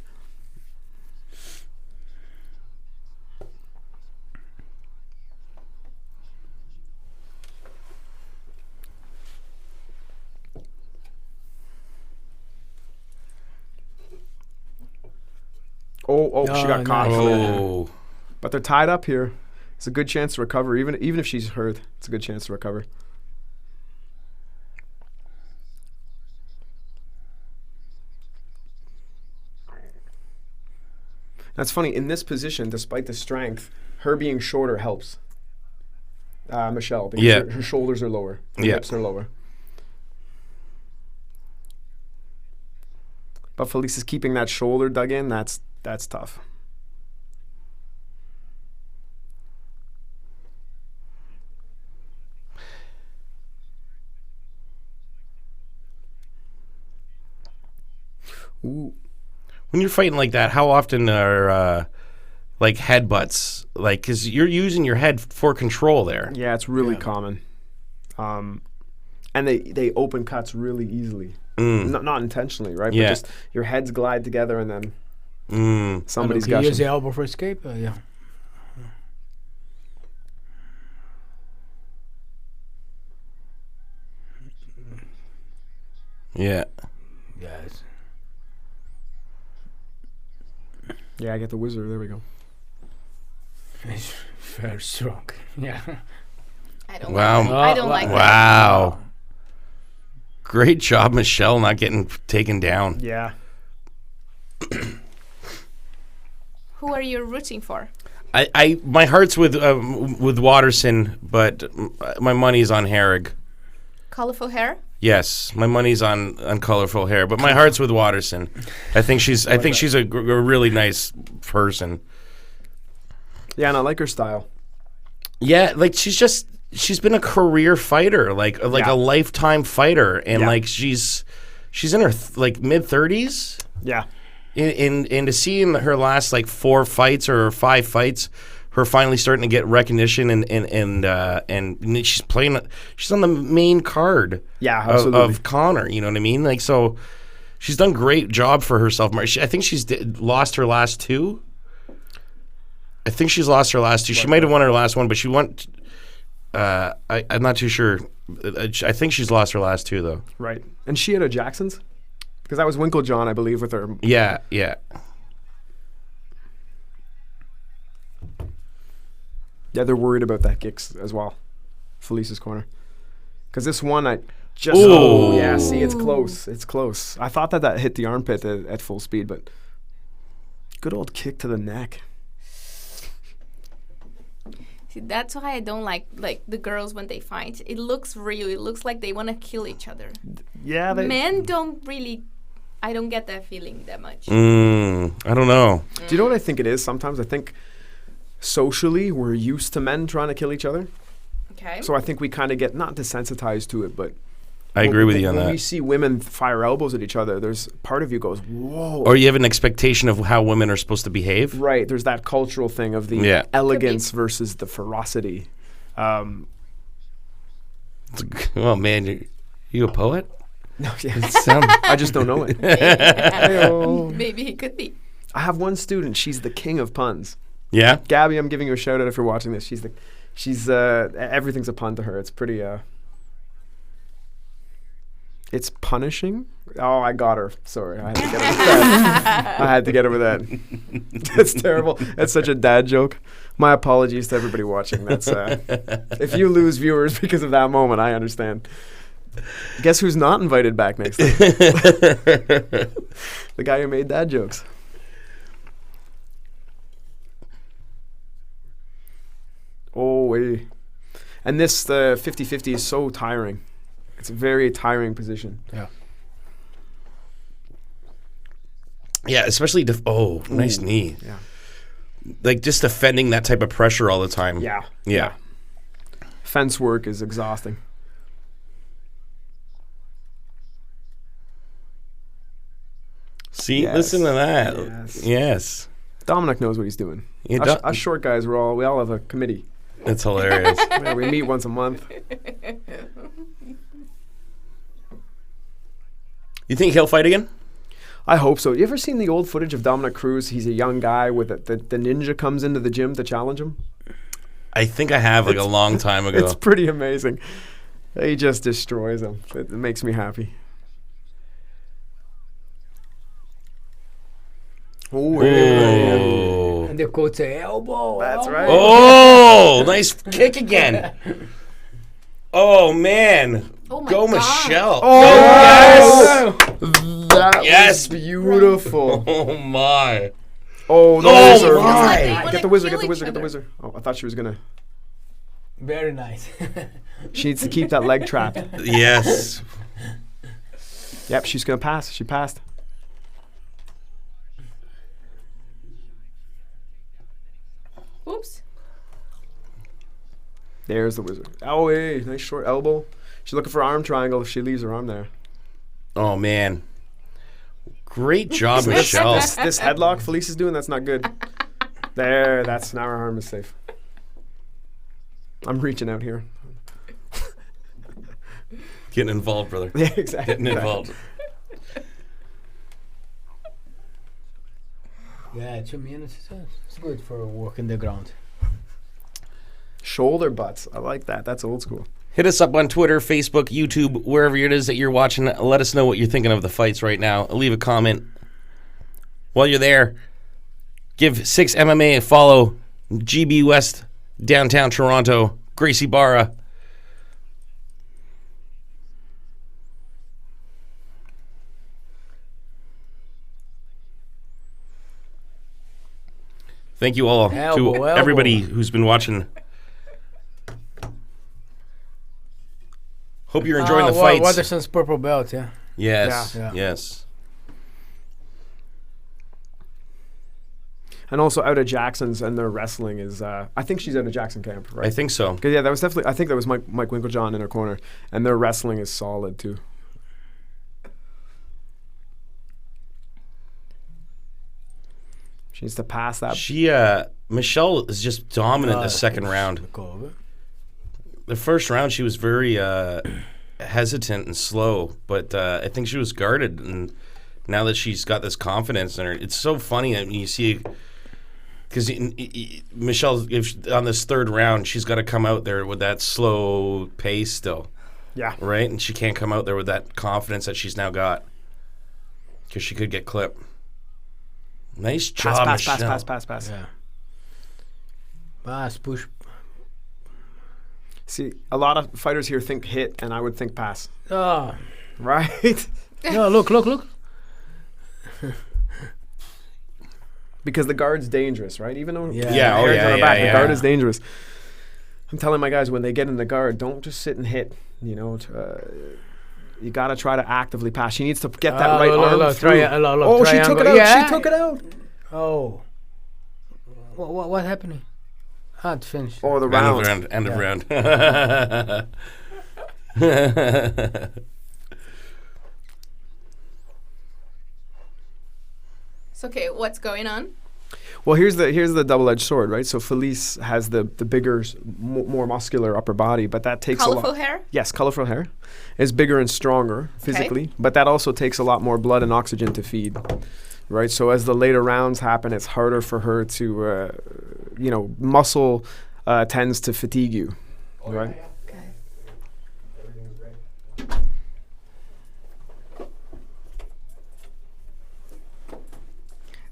[SPEAKER 2] Oh, she got caught.
[SPEAKER 6] Oh.
[SPEAKER 2] But they're tied up here. It's a good chance to recover. Even if she's hurt, it's a good chance to recover. That's funny. In this position, despite the strength, her being shorter helps. Michelle, because
[SPEAKER 6] Yeah.
[SPEAKER 2] her shoulders are lower. Her
[SPEAKER 6] Yeah.
[SPEAKER 2] hips are lower. But Felice is keeping that shoulder dug in. That's tough. Ooh.
[SPEAKER 6] When you're fighting like that, how often are like headbutts? Like, because you're using your head for control there.
[SPEAKER 2] Yeah, it's really common. And they open cuts really easily. Not intentionally, right?
[SPEAKER 6] Yeah.
[SPEAKER 2] But just your heads glide together and then somebody's
[SPEAKER 1] He
[SPEAKER 2] got
[SPEAKER 1] use the
[SPEAKER 2] you.
[SPEAKER 1] elbow for escape. Yeah.
[SPEAKER 6] Yeah.
[SPEAKER 1] Yes.
[SPEAKER 2] Yeah, I get the wizard. There we go.
[SPEAKER 1] It's very strong. Yeah.
[SPEAKER 4] I don't
[SPEAKER 6] Wow.
[SPEAKER 4] like that. I don't like that.
[SPEAKER 6] Wow. Great job, Michelle, not getting taken down.
[SPEAKER 2] Yeah.
[SPEAKER 4] Who are you rooting for?
[SPEAKER 6] I my heart's with Waterson, but my money's on Herrig.
[SPEAKER 4] Colorful hair?
[SPEAKER 6] Yes, my money's on colorful hair, but my heart's with Waterson. I think she's a really nice person.
[SPEAKER 2] Yeah, and I like her style.
[SPEAKER 6] Yeah, like she's been a career fighter, like
[SPEAKER 2] Yeah.
[SPEAKER 6] a lifetime fighter, and
[SPEAKER 2] Yeah.
[SPEAKER 6] like she's in her mid-30s.
[SPEAKER 2] Yeah.
[SPEAKER 6] And to see in her last like 4 fights or 5 fights, her finally starting to get recognition and she's playing. She's on the main card.
[SPEAKER 2] Yeah, absolutely.
[SPEAKER 6] Of Conor. You know what I mean? Like so, she's done great job for herself. I think she's lost her last two. I think she's lost her last two. She might have won her last one, but she won. I'm not too sure. I think she's lost her last two though.
[SPEAKER 2] Right, and she had a Jackson's because that was Winklejohn, I believe, with her.
[SPEAKER 6] Yeah.
[SPEAKER 2] Yeah, they're worried about that kicks as well. Felice's corner. Because this one, I just...
[SPEAKER 6] Ooh.
[SPEAKER 2] Oh, yeah, see, it's close. It's close. I thought that hit the armpit at full speed, but... Good old kick to the neck.
[SPEAKER 4] See, that's why I don't like the girls when they fight. It looks real. It looks like they want to kill each other.
[SPEAKER 2] Yeah, they...
[SPEAKER 4] Men don't really... I don't get that feeling that much.
[SPEAKER 6] I don't know.
[SPEAKER 2] Do you know what I think it is? Sometimes I think... Socially, we're used to men trying to kill each other.
[SPEAKER 4] Okay.
[SPEAKER 2] So I think we kind of get not desensitized to it, but
[SPEAKER 6] I agree with you on
[SPEAKER 2] when
[SPEAKER 6] that.
[SPEAKER 2] we see women fire elbows at each other, there's part of you goes, whoa.
[SPEAKER 6] Or you have an expectation of how women are supposed to behave.
[SPEAKER 2] Right. There's that cultural thing of the
[SPEAKER 6] Yeah.
[SPEAKER 2] elegance versus the ferocity.
[SPEAKER 6] Oh man, you a poet?
[SPEAKER 2] No, yeah. I just don't know it.
[SPEAKER 4] Maybe he could be.
[SPEAKER 2] I have one student. She's the king of puns.
[SPEAKER 6] Yeah.
[SPEAKER 2] Gabby, I'm giving you a shout out if you're watching this. She's everything's a pun to her. It's pretty it's punishing. Oh, I got her. Sorry, I had to get over that. That's terrible. That's such a dad joke. My apologies to everybody watching. That's if you lose viewers because of that moment, I understand. Guess who's not invited back next time? The guy who made dad jokes. Oh, wait. And this 50-50 is so tiring. It's a very tiring position.
[SPEAKER 1] Yeah.
[SPEAKER 6] Yeah, especially nice knee.
[SPEAKER 2] Yeah.
[SPEAKER 6] Like just defending that type of pressure all the time.
[SPEAKER 2] Yeah. Fence work is exhausting.
[SPEAKER 6] See,
[SPEAKER 2] Yes.
[SPEAKER 6] listen to that. Yes.
[SPEAKER 2] Dominic knows what he's doing.
[SPEAKER 6] Yeah,
[SPEAKER 2] Us short guys, we all have a committee.
[SPEAKER 6] That's hilarious.
[SPEAKER 2] Yeah, we meet once a month.
[SPEAKER 6] You think he'll fight again?
[SPEAKER 2] I hope so. You ever seen the old footage of Dominic Cruz? He's a young guy with the ninja comes into the gym to challenge him.
[SPEAKER 6] I think I have a long time ago.
[SPEAKER 2] It's pretty amazing. He just destroys him. It makes me happy. Oh,
[SPEAKER 1] And the coach say elbow.
[SPEAKER 2] That's right.
[SPEAKER 6] Oh, nice kick again. Oh, man.
[SPEAKER 4] Oh my
[SPEAKER 6] Go,
[SPEAKER 4] God.
[SPEAKER 6] Michelle.
[SPEAKER 2] Oh, that
[SPEAKER 6] Yes.
[SPEAKER 2] was beautiful.
[SPEAKER 6] Oh, my.
[SPEAKER 2] Oh, the
[SPEAKER 6] Oh,
[SPEAKER 2] wizard.
[SPEAKER 6] my.
[SPEAKER 2] Get the wizard, get the wizard, get the wizard. Oh, I thought she was going to.
[SPEAKER 1] Very nice.
[SPEAKER 2] She needs to keep that leg trapped.
[SPEAKER 6] Yes.
[SPEAKER 2] Yep, she's going to pass. She passed.
[SPEAKER 4] Oops.
[SPEAKER 2] There's the wizard. Oh, hey, nice short elbow. She's looking for arm triangle if she leaves her arm there.
[SPEAKER 6] Oh, man. Great job, Michelle.
[SPEAKER 2] This headlock Felice is doing, that's not good. There, now her arm is safe. I'm reaching out here.
[SPEAKER 6] Getting involved, brother.
[SPEAKER 2] Yeah, exactly.
[SPEAKER 6] Getting involved.
[SPEAKER 1] Yeah, 2 minutes. It's good for working the ground.
[SPEAKER 2] Shoulder butts. I like that. That's old school.
[SPEAKER 6] Hit us up on Twitter, Facebook, YouTube, wherever it is that you're watching. Let us know what you're thinking of the fights right now. Leave a comment. While you're there, give 6MMA a follow. GB West, downtown Toronto, Gracie Barra. Thank you all to everybody who's been watching. Hope you're enjoying the fights.
[SPEAKER 1] Waterson's purple belt, yeah.
[SPEAKER 6] Yes,
[SPEAKER 1] Yeah.
[SPEAKER 6] yes.
[SPEAKER 2] And also out of Jackson's, and their wrestling is, I think she's out of Jackson camp, right?
[SPEAKER 6] I think so.
[SPEAKER 2] 'Cause, yeah, that was definitely, I think that was Mike Winklejohn in her corner. And their wrestling is solid, too. She needs to pass that.
[SPEAKER 6] She Michelle is just dominant the second round. The first round, she was very hesitant and slow, but I think she was guarded. And now that she's got this confidence in her, it's so funny. I mean, you see, because Michelle, on this third round, she's got to come out there with that slow pace still.
[SPEAKER 2] Yeah.
[SPEAKER 6] Right? And she can't come out there with that confidence that she's now got, because she could get clipped. Nice job, Michelle.
[SPEAKER 2] Pass.
[SPEAKER 1] Yeah. Pass, push.
[SPEAKER 2] See, a lot of fighters here think hit, and I would think pass.
[SPEAKER 1] Oh.
[SPEAKER 2] Right?
[SPEAKER 1] No, look.
[SPEAKER 2] Because the guard's dangerous, right? Even though
[SPEAKER 1] Yeah.
[SPEAKER 2] the
[SPEAKER 6] Yeah, oh,
[SPEAKER 2] hair's
[SPEAKER 6] yeah,
[SPEAKER 2] on the
[SPEAKER 6] yeah,
[SPEAKER 2] back,
[SPEAKER 6] yeah.
[SPEAKER 2] the guard is dangerous. I'm telling my guys, when they get in the guard, don't just sit and hit. You know, you got to try to actively pass. She needs to get that right arm through. Oh, she took it out.
[SPEAKER 1] Yeah.
[SPEAKER 2] She took it out.
[SPEAKER 1] Oh. What happened? It's finished.
[SPEAKER 2] Oh, the round.
[SPEAKER 6] End of round.
[SPEAKER 4] So, okay, what's going on?
[SPEAKER 2] Well, here's the double-edged sword, right? So Felice has the bigger, more muscular upper body, but that takes
[SPEAKER 4] Colorful
[SPEAKER 2] a lot.
[SPEAKER 4] hair?
[SPEAKER 2] Yes, colorful hair is bigger and stronger physically, but that also takes a lot more blood and oxygen to feed, right? So as the later rounds happen, it's harder for her to, muscle tends to fatigue you, right?
[SPEAKER 4] Okay.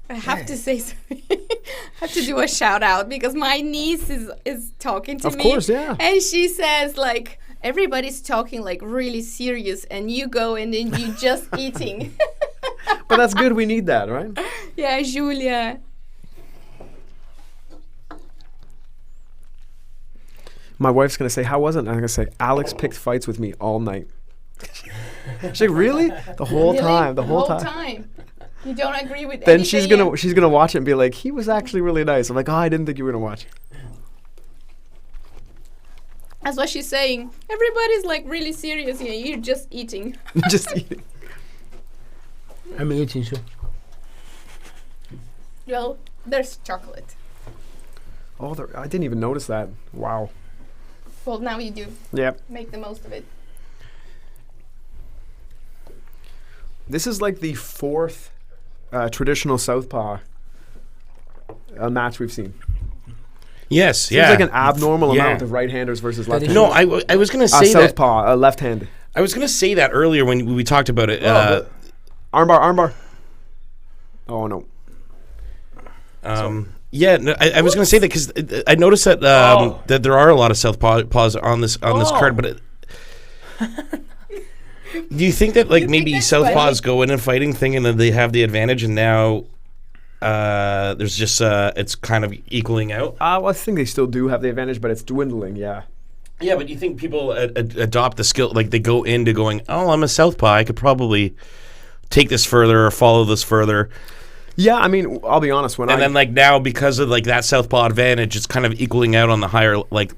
[SPEAKER 4] I have to say something. I have to do a shout out because my niece is talking to me.
[SPEAKER 2] Of course, yeah.
[SPEAKER 4] And she says like everybody's talking like really serious and you go and then you just eating.
[SPEAKER 2] But that's good. We need that, right?
[SPEAKER 4] Yeah, Julia.
[SPEAKER 2] My wife's going to say, how was it? And I'm going to say, Alex picked fights with me all night. She's like, really? The whole
[SPEAKER 4] Really?
[SPEAKER 2] time. The whole
[SPEAKER 4] time.
[SPEAKER 2] time.
[SPEAKER 4] You don't agree with
[SPEAKER 2] Then
[SPEAKER 4] anything.
[SPEAKER 2] she's gonna watch it and be like, he was actually really nice. I'm like, oh, I didn't think you were going to watch.
[SPEAKER 4] That's what she's saying. Everybody's like really serious here. You're just eating.
[SPEAKER 2] Just eating.
[SPEAKER 1] I'm eating too.
[SPEAKER 4] Well, there's chocolate.
[SPEAKER 2] Oh, I didn't even notice that. Wow.
[SPEAKER 4] Well, now you do.
[SPEAKER 2] Yep.
[SPEAKER 4] Make the most of it.
[SPEAKER 2] This is like the fourth traditional southpaw match we've seen.
[SPEAKER 6] Yes,
[SPEAKER 2] Seems
[SPEAKER 6] yeah.
[SPEAKER 2] like an abnormal
[SPEAKER 6] Yeah.
[SPEAKER 2] amount of right-handers versus left-handers.
[SPEAKER 6] No, I was going to say that.
[SPEAKER 2] Southpaw, left-handed.
[SPEAKER 6] I was going to say that earlier when we talked about it.
[SPEAKER 2] Armbar. Oh, no.
[SPEAKER 6] Yeah, no, I was going to say that because I noticed that that there are a lot of southpaws on this card, but do you think that like maybe southpaws go in and fighting thinking that they have the advantage, and now there's just it's kind of equaling out?
[SPEAKER 2] Well, I think they still do have the advantage, but it's dwindling. Yeah.
[SPEAKER 6] Yeah, but do you think people adopt the skill, like they go into going, oh, I'm a southpaw, I could probably take this further or follow this further?
[SPEAKER 2] Yeah, I mean, I'll be honest.
[SPEAKER 6] And then like now because of like that southpaw advantage, it's kind of equaling out on the higher, like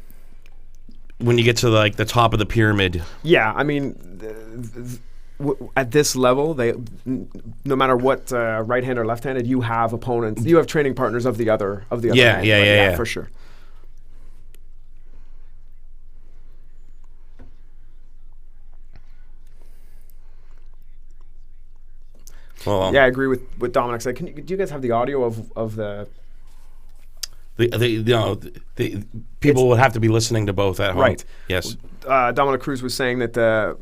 [SPEAKER 6] when you get to like the top of the pyramid.
[SPEAKER 2] Yeah, I mean, at this level, no matter what right-handed or left-handed, you have opponents. You have training partners of the other.
[SPEAKER 6] Yeah,
[SPEAKER 2] hand,
[SPEAKER 6] yeah,
[SPEAKER 2] for sure.
[SPEAKER 6] Well,
[SPEAKER 2] yeah, I agree with Dominic said. Do you guys have the audio of the?
[SPEAKER 6] The people would have to be listening to both at home.
[SPEAKER 2] Right.
[SPEAKER 6] Yes.
[SPEAKER 2] Dominic Cruz was saying that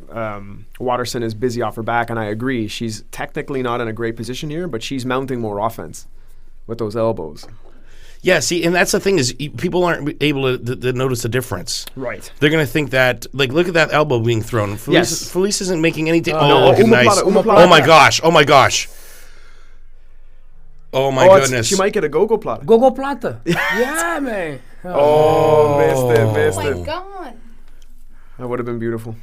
[SPEAKER 2] Waterson is busy off her back, and I agree. She's technically not in a great position here, but she's mounting more offense with those elbows.
[SPEAKER 6] Yeah, see, and that's the thing is people aren't able to notice the difference.
[SPEAKER 2] Right.
[SPEAKER 6] They're going to think that, like, look at that elbow being thrown. Felice isn't making any...
[SPEAKER 2] no,
[SPEAKER 6] looking nice.
[SPEAKER 2] omoplata.
[SPEAKER 6] Oh, my gosh. Oh, my gosh. Oh, my goodness.
[SPEAKER 2] She might get a go-go plata.
[SPEAKER 1] Go plata. Yeah, man.
[SPEAKER 2] Oh, missed
[SPEAKER 4] Oh
[SPEAKER 2] it.
[SPEAKER 4] my god.
[SPEAKER 2] That would have been beautiful.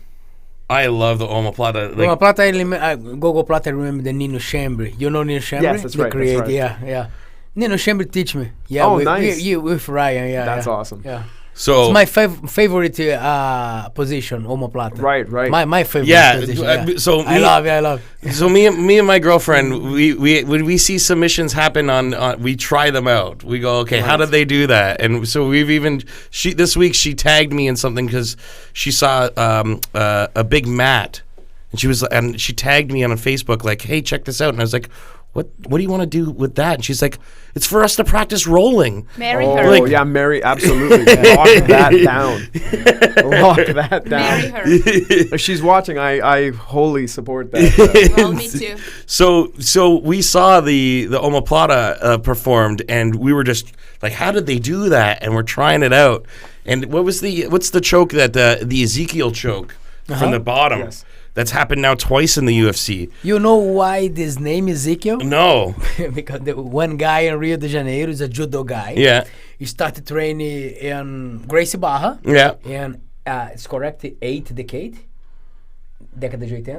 [SPEAKER 6] I love the omoplata.
[SPEAKER 1] Go plata, go plata. Remember the Nino Chambry? You know Nino Chambry?
[SPEAKER 2] Yes, that's right.
[SPEAKER 1] Yeah. Nino Chambry teach me. Yeah,
[SPEAKER 2] Oh, nice.
[SPEAKER 1] With Ryan. Yeah,
[SPEAKER 2] That's
[SPEAKER 1] yeah.
[SPEAKER 2] awesome.
[SPEAKER 1] Yeah.
[SPEAKER 6] So
[SPEAKER 1] It's my favorite position, omoplata.
[SPEAKER 2] Right.
[SPEAKER 1] My favorite
[SPEAKER 6] yeah.
[SPEAKER 1] position. Yeah.
[SPEAKER 6] So
[SPEAKER 1] I love it.
[SPEAKER 6] So me and my girlfriend, we when we see submissions happen on we try them out. We go, okay, how did they do that? And so we've even this week she tagged me in something because she saw a big mat, and she tagged me on Facebook like, hey, check this out. And I was like, what do you want to do with that? And she's like, it's for us to practice rolling.
[SPEAKER 4] Marry
[SPEAKER 2] Oh,
[SPEAKER 4] her.
[SPEAKER 2] yeah, Mary, absolutely. Lock that down. Lock that down.
[SPEAKER 4] Marry her.
[SPEAKER 2] If she's watching, I wholly support that.
[SPEAKER 4] Well, me too.
[SPEAKER 6] So we saw the omoplata performed, and we were just like, how did they do that? And we're trying it out. And what's the choke that the Ezekiel choke from the bottom?
[SPEAKER 2] Yes.
[SPEAKER 6] That's happened now twice in the UFC.
[SPEAKER 1] You know why this name Ezekiel?
[SPEAKER 6] No.
[SPEAKER 1] Because the one guy in Rio de Janeiro is a judo guy.
[SPEAKER 6] Yeah.
[SPEAKER 1] He started training in Gracie Barra.
[SPEAKER 6] Yeah.
[SPEAKER 1] And it's correct, 8th decade. Década de 80.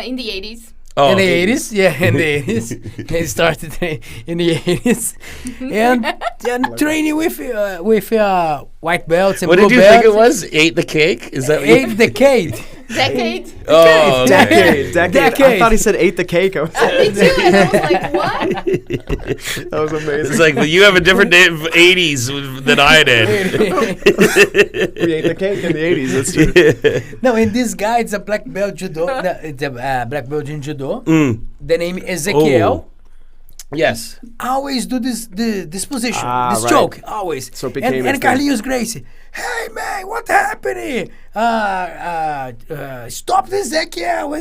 [SPEAKER 4] In the 80s.
[SPEAKER 6] Oh,
[SPEAKER 1] In the 80s, yeah, in the 80s. He started in the 80s. and training with white belts and
[SPEAKER 6] What
[SPEAKER 1] blue
[SPEAKER 6] did you
[SPEAKER 1] belts.
[SPEAKER 6] think it was? Ate the cake? Is that what you
[SPEAKER 1] 8th decade.
[SPEAKER 4] Decade.
[SPEAKER 6] Oh, okay.
[SPEAKER 2] Decade. I thought he said ate the cake. I was
[SPEAKER 4] Me too. And I was like, what?
[SPEAKER 2] that was amazing.
[SPEAKER 6] It's like, well, you have a different day of 80s than I did.
[SPEAKER 2] We ate the cake in the 80s. That's true.
[SPEAKER 1] No, and this guy, it's a black belt judo. It's a black belt in judo.
[SPEAKER 6] Mm.
[SPEAKER 1] The name Ezekiel.
[SPEAKER 6] Yes.
[SPEAKER 1] Always do this position, this
[SPEAKER 2] right.
[SPEAKER 1] choke, always.
[SPEAKER 2] So it became
[SPEAKER 1] and
[SPEAKER 2] his thing.
[SPEAKER 1] Carlinhos Gracie, hey man, what happening? Stop Ezekiel.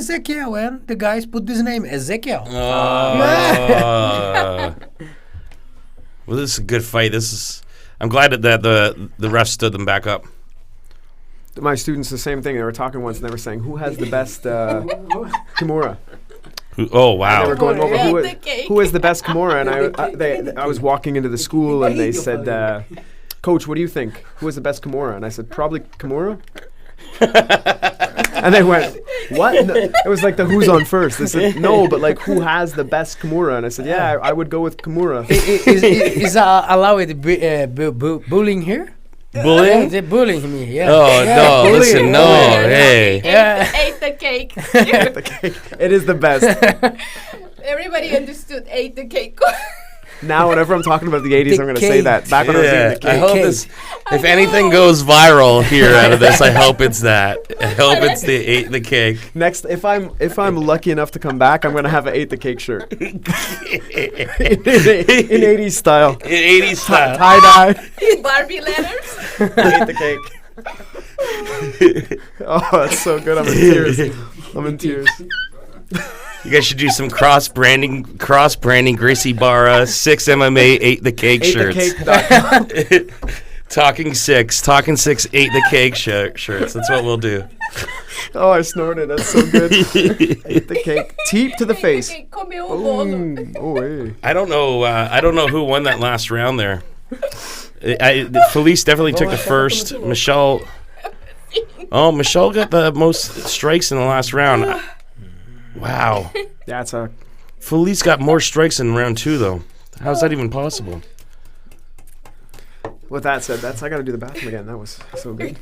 [SPEAKER 1] And the guys put this name Ezekiel.
[SPEAKER 6] Well, this is a good fight. I'm glad that the ref stood them back up.
[SPEAKER 2] My students, the same thing. They were talking once, and they were saying, "Who has the best Kimura?"
[SPEAKER 6] Oh wow.
[SPEAKER 2] They were going over
[SPEAKER 4] Ate
[SPEAKER 2] who
[SPEAKER 4] the cake.
[SPEAKER 2] is the best Kimura, and I was walking into the school, and they said, "Coach, what do you think? Who is the best Kimura?" And I said, "Probably Kimura." And they went, "What?" No, it was like the who's on first. They said, "No, but like who has the best Kimura?" And I said, "Yeah, I would go with Kimura."
[SPEAKER 1] Is allowed bullying here?
[SPEAKER 6] Bullying?
[SPEAKER 1] They're bullying me. Yeah.
[SPEAKER 6] Oh
[SPEAKER 1] Yeah,
[SPEAKER 6] no!
[SPEAKER 1] bullying.
[SPEAKER 6] Listen, no. Hey.
[SPEAKER 4] Ate the cake.
[SPEAKER 2] The cake. It is the best.
[SPEAKER 4] Everybody understood ate the cake.
[SPEAKER 2] Now, whenever I'm talking about the 80s, I'm going to say
[SPEAKER 1] cake.
[SPEAKER 2] that. Back when I was eating the
[SPEAKER 6] I
[SPEAKER 2] cake.
[SPEAKER 6] hope this. If anything goes viral here out of this, I hope it's that. I hope it's the ate the cake.
[SPEAKER 2] Next, if I'm lucky enough to come back, I'm going to have an ate the cake shirt in 80s style.
[SPEAKER 6] In 80s style.
[SPEAKER 2] Tie dye.
[SPEAKER 4] Barbie letters.
[SPEAKER 2] Ate the cake. Oh, that's so good. I'm in tears.
[SPEAKER 6] You guys should do some cross branding Gracie Barra 6 MMA ate the cake
[SPEAKER 2] Ate
[SPEAKER 6] shirts.
[SPEAKER 2] the cake.
[SPEAKER 6] Talking six ate the cake shirts. That's what we'll do.
[SPEAKER 2] Oh, I snorted. That's so good. Ate the cake. Teep to the face.
[SPEAKER 4] Comeu o bolo.
[SPEAKER 2] Oh, hey.
[SPEAKER 6] I don't know who won that last round there. Felice definitely took the first. Michelle got the most strikes in the last round. Wow.
[SPEAKER 2] That's a.
[SPEAKER 6] Felice got more strikes in round 2 though. How's that even possible?
[SPEAKER 2] With that said, I got to do the bathroom again. That was so good.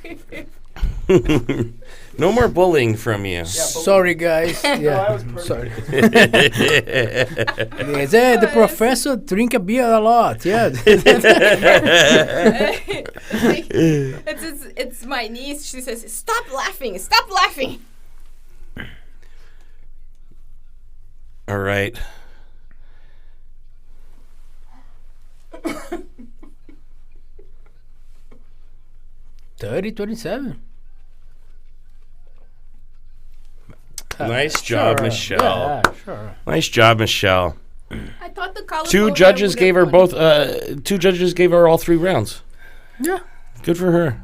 [SPEAKER 6] No more bullying from you.
[SPEAKER 1] Sorry, guys. Yeah, sorry. Yes, the professor drink a beer a lot. Yeah.
[SPEAKER 4] It's my niece. She says, "Stop laughing! Stop laughing!"
[SPEAKER 6] All right.
[SPEAKER 1] $30-27.
[SPEAKER 6] Nice job,
[SPEAKER 1] Sure.
[SPEAKER 6] Michelle.
[SPEAKER 1] Yeah, sure.
[SPEAKER 6] Nice job, Michelle.
[SPEAKER 4] I thought the college.
[SPEAKER 6] Two judges gave her both. 2 judges gave her all 3 rounds.
[SPEAKER 1] Yeah.
[SPEAKER 6] Good for her.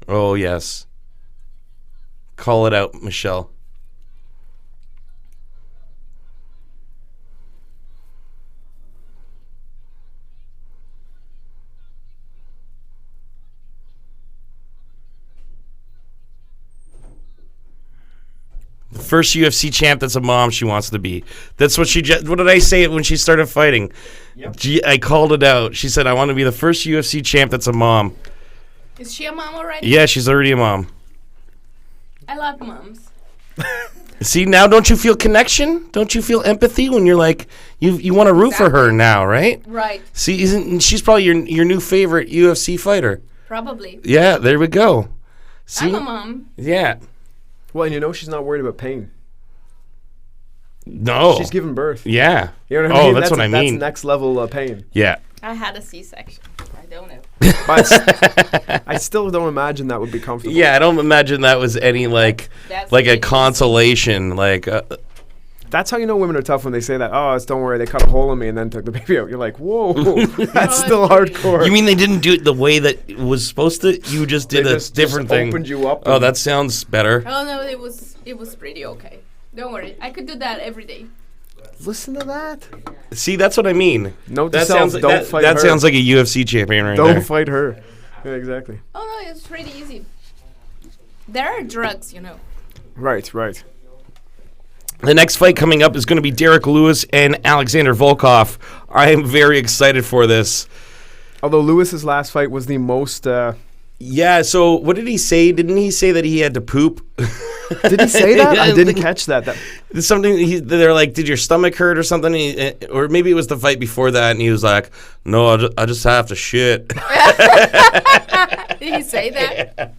[SPEAKER 6] Oh yes. Call it out, Michelle. first UFC champ that's a mom she wants to be. That's what what did I say when she started fighting?
[SPEAKER 2] Yep.
[SPEAKER 6] I called it out. She said, I want to be the first UFC champ that's a mom.
[SPEAKER 4] Is she a mom already?
[SPEAKER 6] Yeah, she's already a mom.
[SPEAKER 4] I love moms.
[SPEAKER 6] See, now don't you feel connection? Don't you feel empathy when you're like, you want to root for her now, right?
[SPEAKER 4] Right.
[SPEAKER 6] See, she's probably your new favorite UFC fighter.
[SPEAKER 4] Probably.
[SPEAKER 6] Yeah, there we go. See?
[SPEAKER 4] I'm a mom.
[SPEAKER 6] Yeah.
[SPEAKER 2] Well, and she's not worried about pain.
[SPEAKER 6] No.
[SPEAKER 2] She's giving birth.
[SPEAKER 6] Yeah.
[SPEAKER 2] You know what I mean?
[SPEAKER 6] That's what I mean.
[SPEAKER 2] That's next level pain.
[SPEAKER 6] Yeah.
[SPEAKER 4] I had a C-section. I don't know.
[SPEAKER 2] But I still don't imagine that would be comfortable.
[SPEAKER 6] Yeah, I don't imagine that was any like
[SPEAKER 4] That's
[SPEAKER 6] a
[SPEAKER 4] really
[SPEAKER 6] consolation. Like,
[SPEAKER 2] That's how you know women are tough when they say that. Oh, don't worry, they cut a hole in me and then took the baby out. You're like, whoa, that's still hardcore.
[SPEAKER 6] you mean they didn't do it the way that it was supposed to? You just did a different thing.
[SPEAKER 2] Opened you up.
[SPEAKER 6] Oh, that sounds better.
[SPEAKER 4] Oh no, it was pretty okay. Don't worry, I could do that every day.
[SPEAKER 2] Listen to that.
[SPEAKER 6] See, that's what I mean.
[SPEAKER 2] Note to
[SPEAKER 6] That
[SPEAKER 2] self,
[SPEAKER 6] sounds like,
[SPEAKER 2] don't fight
[SPEAKER 6] that
[SPEAKER 2] her.
[SPEAKER 6] sounds like a UFC champion right
[SPEAKER 2] Don't
[SPEAKER 6] there.
[SPEAKER 2] fight her. Yeah, exactly.
[SPEAKER 4] Oh no, it's pretty easy. There are drugs,
[SPEAKER 2] Right.
[SPEAKER 6] The next fight coming up is going to be Derek Lewis and Alexander Volkov. I am very excited for this.
[SPEAKER 2] Although Lewis's last fight was the most.
[SPEAKER 6] Yeah, so what did he say? Didn't he say that he had to poop?
[SPEAKER 2] Did he say that? I didn't catch that.
[SPEAKER 6] It's something they're like, did your stomach hurt or something? Or maybe it was the fight before that, and he was like, no, I just have to shit.
[SPEAKER 4] Did he say that?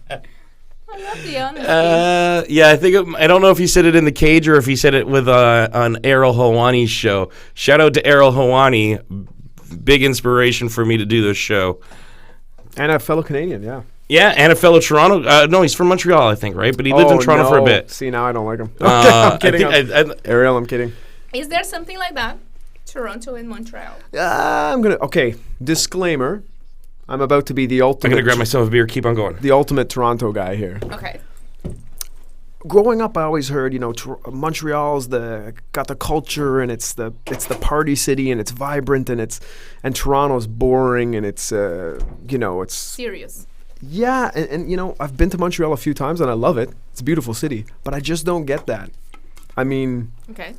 [SPEAKER 4] I love the honesty.
[SPEAKER 6] Yeah, I don't know if he said it in the cage or if he said it with on Errol Hawani's show. Shout out to Errol Hawani, big inspiration for me to do this show.
[SPEAKER 2] And a fellow Canadian, yeah.
[SPEAKER 6] Yeah, and a fellow Toronto. No, he's from Montreal, I think, right? But he lived in Toronto for a bit.
[SPEAKER 2] See, now I don't like him.
[SPEAKER 6] I'm
[SPEAKER 2] kidding. Ariel, I'm kidding.
[SPEAKER 4] Is there something like that? Toronto and Montreal.
[SPEAKER 2] Okay, disclaimer. I'm about to be the ultimate.
[SPEAKER 6] I'm going to grab myself a beer. Keep on going.
[SPEAKER 2] The ultimate Toronto guy here.
[SPEAKER 4] Okay.
[SPEAKER 2] Growing up, I always heard, Montreal's got the culture and it's the party city and it's vibrant and Toronto's boring and it's it's
[SPEAKER 4] Serious.
[SPEAKER 2] Yeah, and I've been to Montreal a few times and I love it. It's a beautiful city, but I just don't get that. I mean,
[SPEAKER 4] Okay.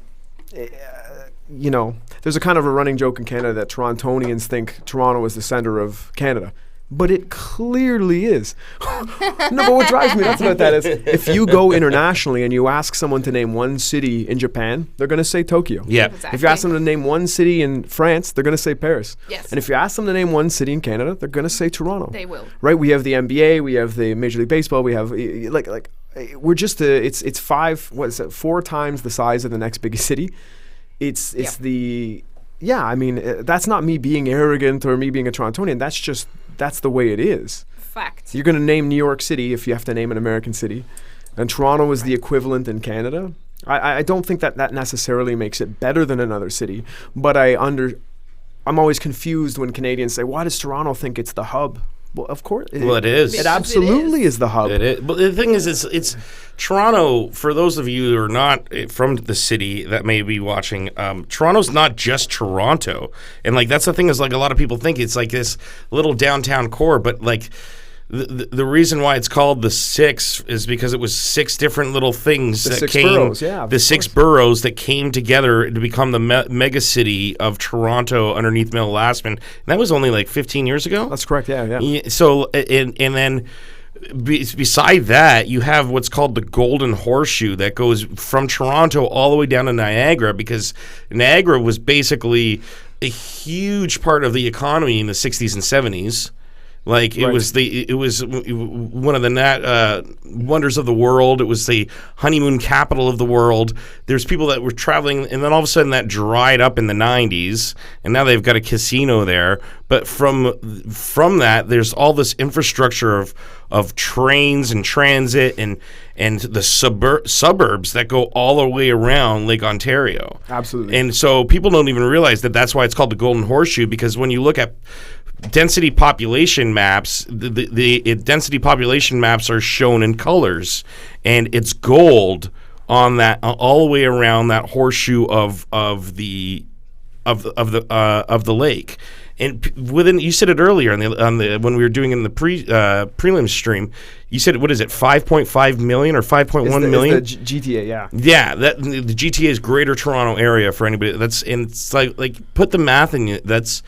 [SPEAKER 2] There's a kind of a running joke in Canada that Torontonians think Toronto is the center of Canada. But it clearly is. No, but what drives me nuts about that is if you go internationally and you ask someone to name one city in Japan, they're going to say Tokyo.
[SPEAKER 6] Yeah.
[SPEAKER 4] Exactly.
[SPEAKER 2] If you ask them to name one city in France, they're going to say Paris.
[SPEAKER 4] Yes.
[SPEAKER 2] And if you ask them to name one city in Canada, they're going to say Toronto.
[SPEAKER 4] They will.
[SPEAKER 2] Right? We have the NBA, we have the Major League Baseball, we have we're just it's 4 times the size of the next biggest city. It's that's not me being arrogant or me being a Torontonian. That's the way it is.
[SPEAKER 4] Fact.
[SPEAKER 2] You're going to name New York City if you have to name an American city. And Toronto is the equivalent in Canada. I don't think that necessarily makes it better than another city. But I'm always confused when Canadians say, why does Toronto think it's the hub? Well, of course.
[SPEAKER 6] It is.
[SPEAKER 2] It absolutely is the hub.
[SPEAKER 6] It is. But the thing is, it's Toronto. For those of you who are not from the city that may be watching, Toronto's not just Toronto, and that's the thing is a lot of people think it's like this little downtown core, but the reason why it's called the Six is because it was 6 different little things
[SPEAKER 2] The
[SPEAKER 6] that
[SPEAKER 2] 6
[SPEAKER 6] came.
[SPEAKER 2] boroughs, yeah, of
[SPEAKER 6] the 6
[SPEAKER 2] course.
[SPEAKER 6] boroughs that came together to become the mega city of Toronto underneath Mount Lastman. And that was only 15 years ago.
[SPEAKER 2] That's correct, yeah.
[SPEAKER 6] Yeah, so and then beside that, you have what's called the Golden Horseshoe that goes from Toronto all the way down to Niagara, because Niagara was basically a huge part of the economy in the 60s and 70s. It was one of the wonders of the world. It was the honeymoon capital of the world. There's people that were traveling, and then all of a sudden that dried up in the 90s, and now they've got a casino there. But from that, there's all this infrastructure of trains and transit and the suburbs that go all the way around Lake Ontario.
[SPEAKER 2] Absolutely.
[SPEAKER 6] And so people don't even realize that's why it's called the Golden Horseshoe, because when you look at density population maps, the density population maps are shown in colors, and it's gold on that all the way around that horseshoe of the lake. And within, you said it earlier on the when we were doing in the prelim stream, you said, what is it, 5.5 million or 5.1 million?
[SPEAKER 2] It's the GTA, yeah.
[SPEAKER 6] Yeah, that the GTA is Greater Toronto Area for anybody. That's, and it's like put the math in you. That's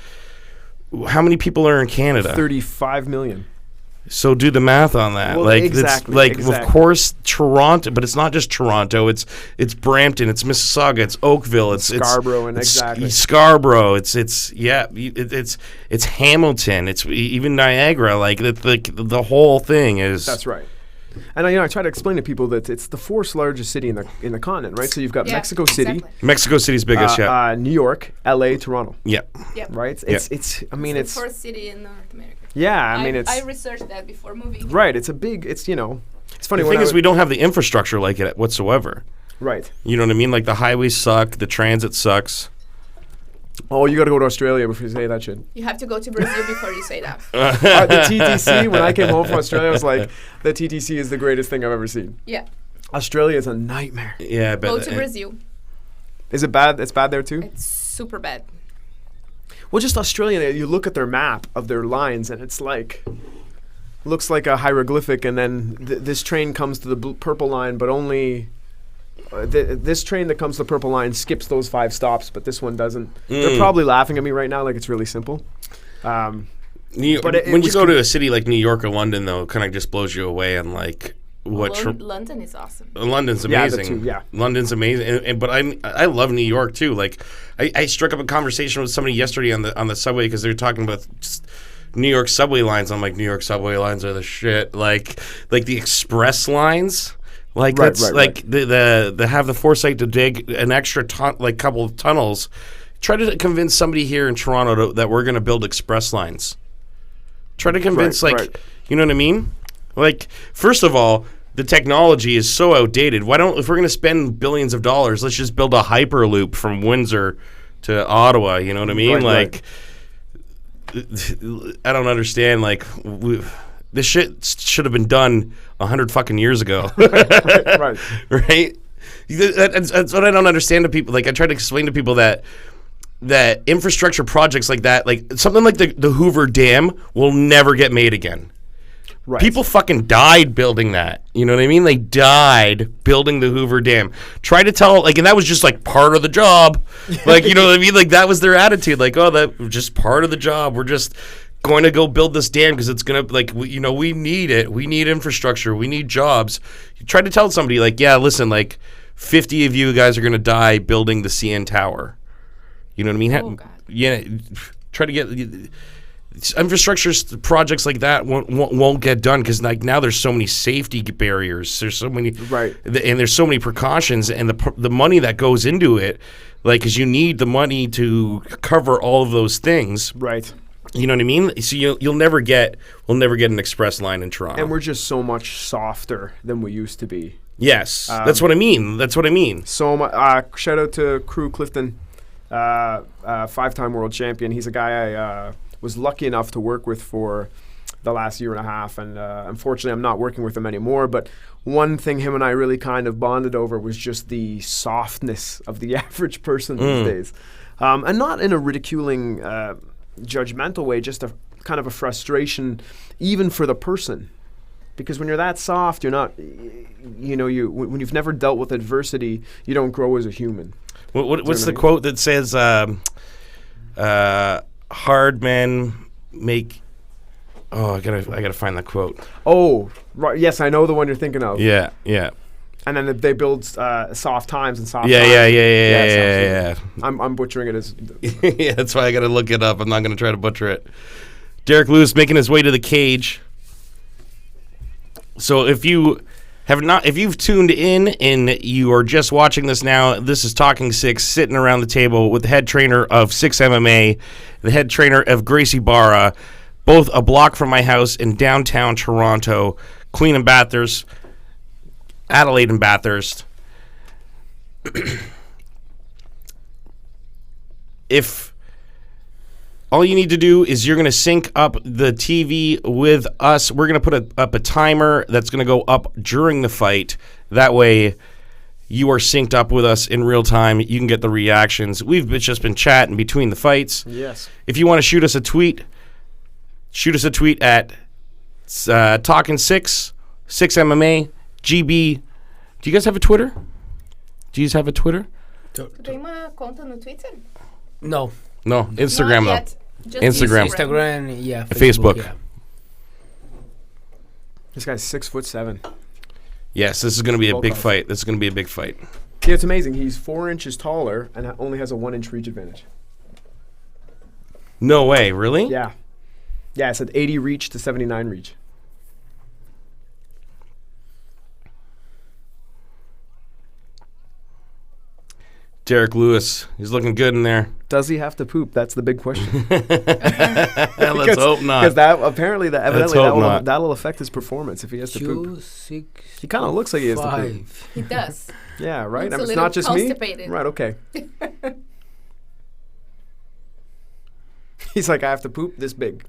[SPEAKER 6] how many people are in Canada?
[SPEAKER 2] 35 million.
[SPEAKER 6] So do the math on that.
[SPEAKER 2] Well,
[SPEAKER 6] like
[SPEAKER 2] exactly,
[SPEAKER 6] it's like
[SPEAKER 2] exactly.
[SPEAKER 6] Of course Toronto, but it's not just Toronto. It's Brampton, it's Mississauga, it's Oakville, it's
[SPEAKER 2] Scarborough, and
[SPEAKER 6] it's
[SPEAKER 2] exactly
[SPEAKER 6] Scarborough. It's Hamilton. It's even Niagara. Like the whole thing is.
[SPEAKER 2] That's right. And I try to explain to people that it's the fourth largest city in the continent, right? So you've got Mexico City,
[SPEAKER 4] exactly.
[SPEAKER 6] Mexico City's biggest,
[SPEAKER 2] New York, LA, Toronto.
[SPEAKER 6] Yeah.
[SPEAKER 4] Yep.
[SPEAKER 2] Right?
[SPEAKER 6] Yeah.
[SPEAKER 2] I mean,
[SPEAKER 4] the
[SPEAKER 2] it's
[SPEAKER 4] fourth city in North America.
[SPEAKER 2] yeah. I mean,
[SPEAKER 4] I researched that before moving.
[SPEAKER 2] right. It's a big. It's It's funny.
[SPEAKER 6] The thing is, we don't have the infrastructure like it whatsoever.
[SPEAKER 2] right.
[SPEAKER 6] You know what I mean? Like the highways suck, the transit sucks.
[SPEAKER 2] Oh, you got to go to Australia before you say that shit.
[SPEAKER 4] You have to go to Brazil before you say that.
[SPEAKER 2] The TTC. When I came home from Australia, I was like, the TTC is the greatest thing I've ever seen.
[SPEAKER 4] Yeah.
[SPEAKER 2] Australia is a nightmare.
[SPEAKER 6] Yeah, but
[SPEAKER 4] Go to Brazil.
[SPEAKER 2] Is it bad? It's bad there too.
[SPEAKER 4] It's super bad.
[SPEAKER 2] Well, just Australia. You look at their map of their lines, and it's like, looks like a hieroglyphic. And then this train comes to the purple line, but only this train that comes to the purple line skips those 5 stops, but this one doesn't. They're probably laughing at me right now, like it's really simple.
[SPEAKER 6] When
[SPEAKER 2] it
[SPEAKER 6] you go to a city like New York or London, though, it kind of just blows you away on like what
[SPEAKER 4] London is awesome.
[SPEAKER 6] London's
[SPEAKER 2] Yeah, the
[SPEAKER 6] amazing.
[SPEAKER 2] two, yeah.
[SPEAKER 6] London's amazing, but I love New York too. Like I struck up a conversation with somebody yesterday on the subway because they were talking about just New York subway lines. I'm like, New York subway lines are the shit. Like the express lines. Like
[SPEAKER 2] Right,
[SPEAKER 6] that's
[SPEAKER 2] right,
[SPEAKER 6] like the have the foresight to dig an extra couple of tunnels. Try to convince somebody here in Toronto that we're going to build express lines. Try to convince
[SPEAKER 2] Right.
[SPEAKER 6] you know what I mean? Like, first of all, the technology is so outdated. Why don't, if we're going to spend billions of dollars, let's just build a hyperloop from Windsor to Ottawa. You know what I mean?
[SPEAKER 2] Right,
[SPEAKER 6] I don't understand. Like, this shit should have been done 100 fucking years ago.
[SPEAKER 2] right.
[SPEAKER 6] Right? That's what I don't understand to people. Like, I try to explain to people that infrastructure projects like that, like something like the Hoover Dam, will never get made again.
[SPEAKER 2] Right.
[SPEAKER 6] People fucking died building that. You know what I mean? They died building the Hoover Dam. Try to tell, like, and that was just like part of the job. Like, you know what I mean? Like, that was their attitude. Like, oh, that was just part of the job. We're just going to go build this dam because it's going to, like, we need it. We need infrastructure. We need jobs. You try to tell somebody, like, yeah, listen, like, 50 of you guys are going to die building the CN Tower. You know what I mean?
[SPEAKER 4] Oh, God.
[SPEAKER 6] Yeah. Try to get infrastructure projects like that won't get done because like now there's so many safety barriers. There's so many and there's so many precautions and the money that goes into it, like, because you need the money to cover all of those things.
[SPEAKER 2] Right.
[SPEAKER 6] You know what I mean? So we'll never get an express line in Toronto.
[SPEAKER 2] And we're just so much softer than we used to be.
[SPEAKER 6] Yes, that's what I mean.
[SPEAKER 2] So much. Shout out to Crew Clifton, 5-time world champion. He's a guy I was lucky enough to work with for the last year and a half, and unfortunately I'm not working with him anymore, but one thing him and I really kind of bonded over was just the softness of the average person these days. And not in a ridiculing, judgmental way, just a kind of a frustration even for the person. Because when you're that soft, you're not, when you've never dealt with adversity, you don't grow as a human.
[SPEAKER 6] What's the quote that says, hard men make... Oh, I gotta find that quote.
[SPEAKER 2] Oh, right. Yes, I know the one you're thinking of.
[SPEAKER 6] Yeah.
[SPEAKER 2] And then they build soft times and soft times.
[SPEAKER 6] Yeah.
[SPEAKER 2] I'm butchering it as...
[SPEAKER 6] Yeah, that's why I gotta look it up. I'm not gonna try to butcher it. Derek Lewis making his way to the cage. So if you've tuned in and you are just watching this now, this is Talking Six, sitting around the table with the head trainer of 6 MMA, the head trainer of Gracie Barra, both a block from my house in downtown Toronto, Queen and Bathurst, Adelaide and Bathurst. If all you need to do is you're going to sync up the TV with us. We're going to put up a timer that's going to go up during the fight. That way you are synced up with us in real time. You can get the reactions. We've just been chatting between the fights.
[SPEAKER 2] Yes.
[SPEAKER 6] If you want to shoot us a tweet at Talking 6MMA, GB. Do you guys have a Twitter? Do you guys have a Twitter?
[SPEAKER 4] Tu tem uma conta no Twitter?
[SPEAKER 1] No.
[SPEAKER 6] No, Instagram
[SPEAKER 4] Not
[SPEAKER 6] though.
[SPEAKER 4] yet. Just
[SPEAKER 6] Instagram.
[SPEAKER 1] Instagram, yeah.
[SPEAKER 6] Facebook.
[SPEAKER 1] Yeah.
[SPEAKER 2] This guy's 6'7".
[SPEAKER 6] Yes, this is going to be a big
[SPEAKER 2] Volkov.
[SPEAKER 6] fight. This is going to be a big fight.
[SPEAKER 2] Yeah, it's amazing. He's 4 inches taller and only has a 1 inch reach advantage.
[SPEAKER 6] No way, really?
[SPEAKER 2] Yeah. Yeah, it said 80 reach to 79 reach.
[SPEAKER 6] Derek Lewis, he's looking good in there.
[SPEAKER 2] Does he have to poop? That's the big question.
[SPEAKER 6] Let's hope not.
[SPEAKER 2] Because that apparently, evidently,
[SPEAKER 6] hope not.
[SPEAKER 2] that'll affect his performance if he has to
[SPEAKER 1] 2,
[SPEAKER 2] poop.
[SPEAKER 1] 6.
[SPEAKER 2] He kind of looks like he has to poop.
[SPEAKER 1] 5.
[SPEAKER 4] He does.
[SPEAKER 2] Yeah, right.
[SPEAKER 4] Looks a
[SPEAKER 2] It's
[SPEAKER 4] little
[SPEAKER 2] not just me.
[SPEAKER 4] constipated.
[SPEAKER 2] Right. Okay. He's like, I have to poop this big.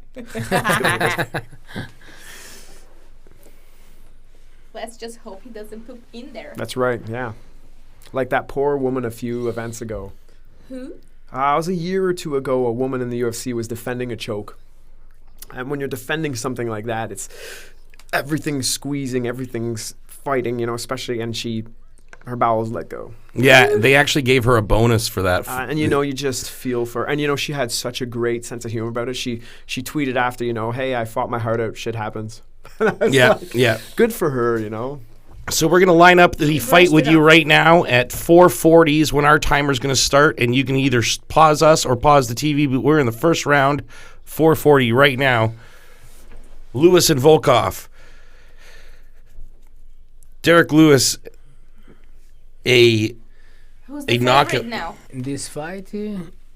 [SPEAKER 4] Let's just hope he doesn't poop in there.
[SPEAKER 2] That's right. Yeah. Like that poor woman a few events ago.
[SPEAKER 4] Who?
[SPEAKER 2] It was a year or two ago. A woman in the UFC was defending a choke, and when you're defending something like that, it's everything's squeezing, everything's fighting. Especially, and her bowels let go.
[SPEAKER 6] Yeah, they actually gave her a bonus for that.
[SPEAKER 2] And you just feel for, and she had such a great sense of humor about it. She tweeted after, hey, I fought my heart out. Shit happens.
[SPEAKER 6] Yeah, yeah.
[SPEAKER 2] Good for her,
[SPEAKER 6] So we're going to line up the fight with you right now at 4:40 is when our timer's going to start, and you can either pause us or pause the TV, but we're in the first round, 4:40 right now. Lewis and Volkov. Derek Lewis,
[SPEAKER 4] Who's
[SPEAKER 6] a
[SPEAKER 4] the
[SPEAKER 6] knockout.
[SPEAKER 4] favorite now?
[SPEAKER 1] In this fight,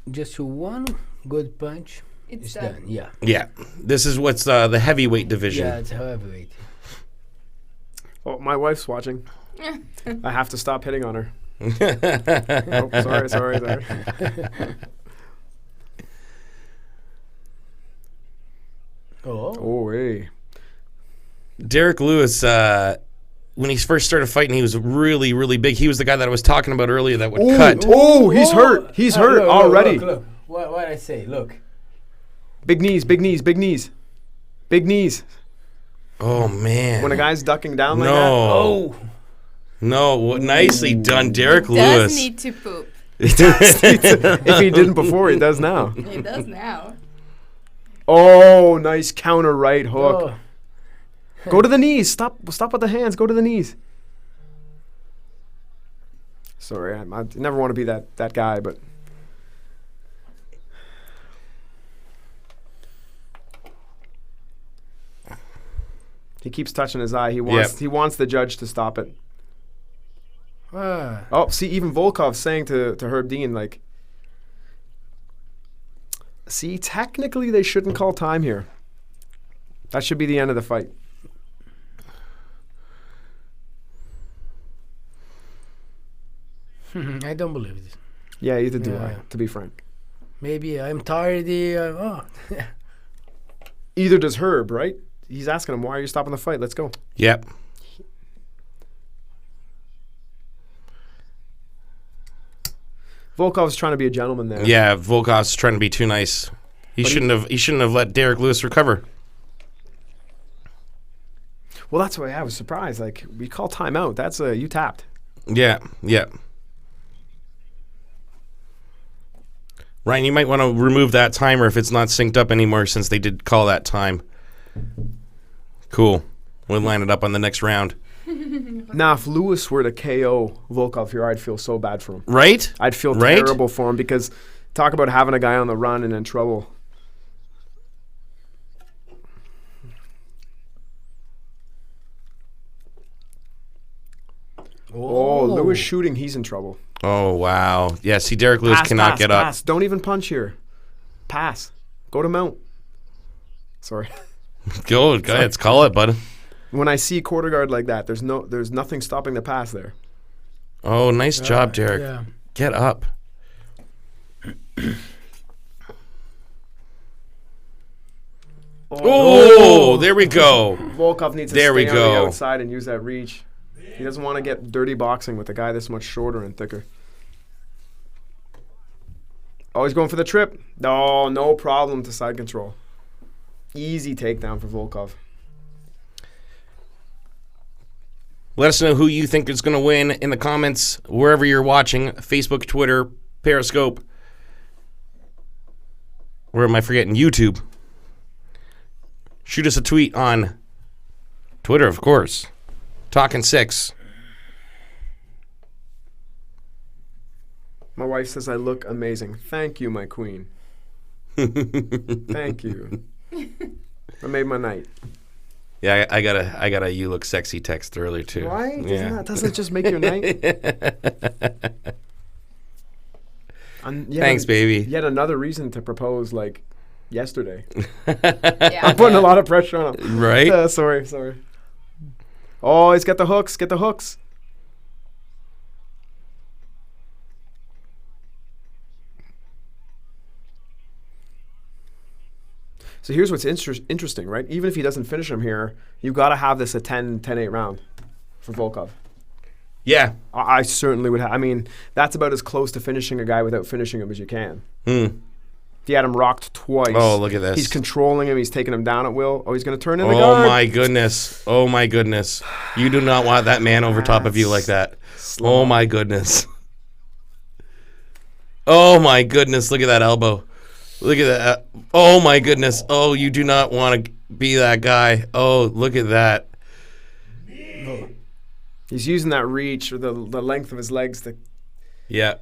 [SPEAKER 1] just one good punch.
[SPEAKER 4] It's
[SPEAKER 1] It's
[SPEAKER 4] done.
[SPEAKER 1] done. Yeah.
[SPEAKER 6] Yeah, this is what's the heavyweight division.
[SPEAKER 1] Yeah, it's heavyweight.
[SPEAKER 2] Oh, my wife's watching. I have to stop hitting on her. Oh, sorry. Oh, hey.
[SPEAKER 6] Derek Lewis, when he first started fighting, he was really, really big. He was the guy that I was talking about earlier that would cut.
[SPEAKER 2] Oh, he's hurt. He's hurt already.
[SPEAKER 1] Look. What I say? Look.
[SPEAKER 2] Big knees. Big knees.
[SPEAKER 6] Oh, man.
[SPEAKER 2] When a guy's ducking down like that.
[SPEAKER 6] No. No, nicely done, Derek Lewis.
[SPEAKER 4] Does need to poop.
[SPEAKER 2] If he didn't before, he does now.
[SPEAKER 4] He does now.
[SPEAKER 2] Oh, nice counter right hook.
[SPEAKER 1] Oh.
[SPEAKER 2] Go to the knees. Stop with the hands. Go to the knees. Sorry, I never want to be that guy, but he keeps touching his eye. He wants the judge to stop it.
[SPEAKER 1] Ah.
[SPEAKER 2] Oh, see, even Volkov saying to Herb Dean, like, see, technically they shouldn't call time here. That should be the end of the fight.
[SPEAKER 1] I don't believe this.
[SPEAKER 2] Yeah, either do
[SPEAKER 1] Yeah.
[SPEAKER 2] I, to be frank.
[SPEAKER 1] Maybe I'm tired.
[SPEAKER 2] Either does Herb, right? He's asking him, why are you stopping the fight? Let's go.
[SPEAKER 6] Yep.
[SPEAKER 2] Volkov's trying to be a gentleman there.
[SPEAKER 6] Yeah, Volkov's trying to be too nice. He shouldn't have let Derek Lewis recover.
[SPEAKER 2] Well, that's why I was surprised. Like, we call timeout. That's you tapped.
[SPEAKER 6] Yeah, yeah. Ryan, you might want to remove that timer if it's not synced up anymore since they did call that time. Cool. We'll line it up on the next round.
[SPEAKER 2] Now, if Lewis were to KO Volkov here, I'd feel so bad for him.
[SPEAKER 6] Right?
[SPEAKER 2] I'd feel
[SPEAKER 6] Right?
[SPEAKER 2] terrible for him because talk about having a guy on the run and in trouble. Oh, Lewis shooting, he's in trouble.
[SPEAKER 6] Oh, wow. Yeah, see, Derek Lewis cannot get up.
[SPEAKER 2] Pass. Don't even punch here. Pass. Go to mount. Sorry.
[SPEAKER 6] Go ahead, let's call it, bud.
[SPEAKER 2] When I see quarter guard like that, there's nothing stopping the pass there.
[SPEAKER 6] Oh, nice job, Derek.
[SPEAKER 1] Yeah.
[SPEAKER 6] Get up. Oh, there we go.
[SPEAKER 2] Volkov needs to
[SPEAKER 6] There we
[SPEAKER 2] stay on the
[SPEAKER 6] go.
[SPEAKER 2] outside and use that reach. He doesn't want to get dirty boxing with a guy this much shorter and thicker. Oh, he's going for the trip. No problem to side control. Easy takedown for Volkov.
[SPEAKER 6] Let us know who you think is going to win in the comments, wherever you're watching. Facebook, Twitter, Periscope. Where am I forgetting? YouTube. Shoot us a tweet on Twitter, of course. Talking 6.
[SPEAKER 2] My wife says I look amazing. Thank you, my queen. Thank you. I made my night.
[SPEAKER 6] Yeah, I got a you look sexy text earlier too.
[SPEAKER 2] Right?
[SPEAKER 6] Yeah.
[SPEAKER 2] Doesn't it just make your night?
[SPEAKER 6] Thanks, baby.
[SPEAKER 2] Yet another reason to propose like yesterday.
[SPEAKER 4] Yeah.
[SPEAKER 2] I'm putting a lot of pressure on him.
[SPEAKER 6] Right?
[SPEAKER 2] Sorry. Oh, he's got the hooks. Get the hooks. So here's what's interesting, right? Even if he doesn't finish him here, you've got to have this a 10-8 round for Volkov.
[SPEAKER 6] Yeah.
[SPEAKER 2] I certainly would have. I mean, that's about as close to finishing a guy without finishing him as you can. If you had him rocked twice.
[SPEAKER 6] Oh, look at this.
[SPEAKER 2] He's controlling him. He's taking him down at will. Oh, he's going to turn in the guard.
[SPEAKER 6] Oh, my goodness. You do not want that man over top of you like that.
[SPEAKER 2] Slow.
[SPEAKER 6] Oh, my goodness. Oh, my goodness. Look at that elbow. Look at that. Oh, my goodness. Oh, you do not want to be that guy. Oh, look at that.
[SPEAKER 2] He's using that reach or the length of his legs to
[SPEAKER 6] Yeah.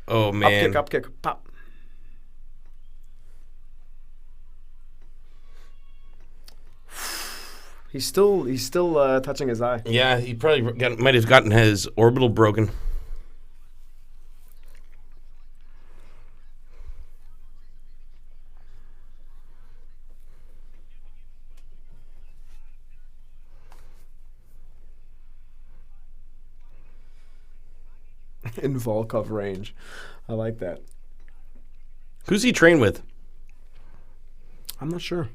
[SPEAKER 6] Oh, man.
[SPEAKER 2] up kick, pop. He's still touching his eye.
[SPEAKER 6] Yeah, he probably might have gotten his orbital broken.
[SPEAKER 2] In Volkov range. I like that.
[SPEAKER 6] Who's he trained with?
[SPEAKER 2] I'm not sure.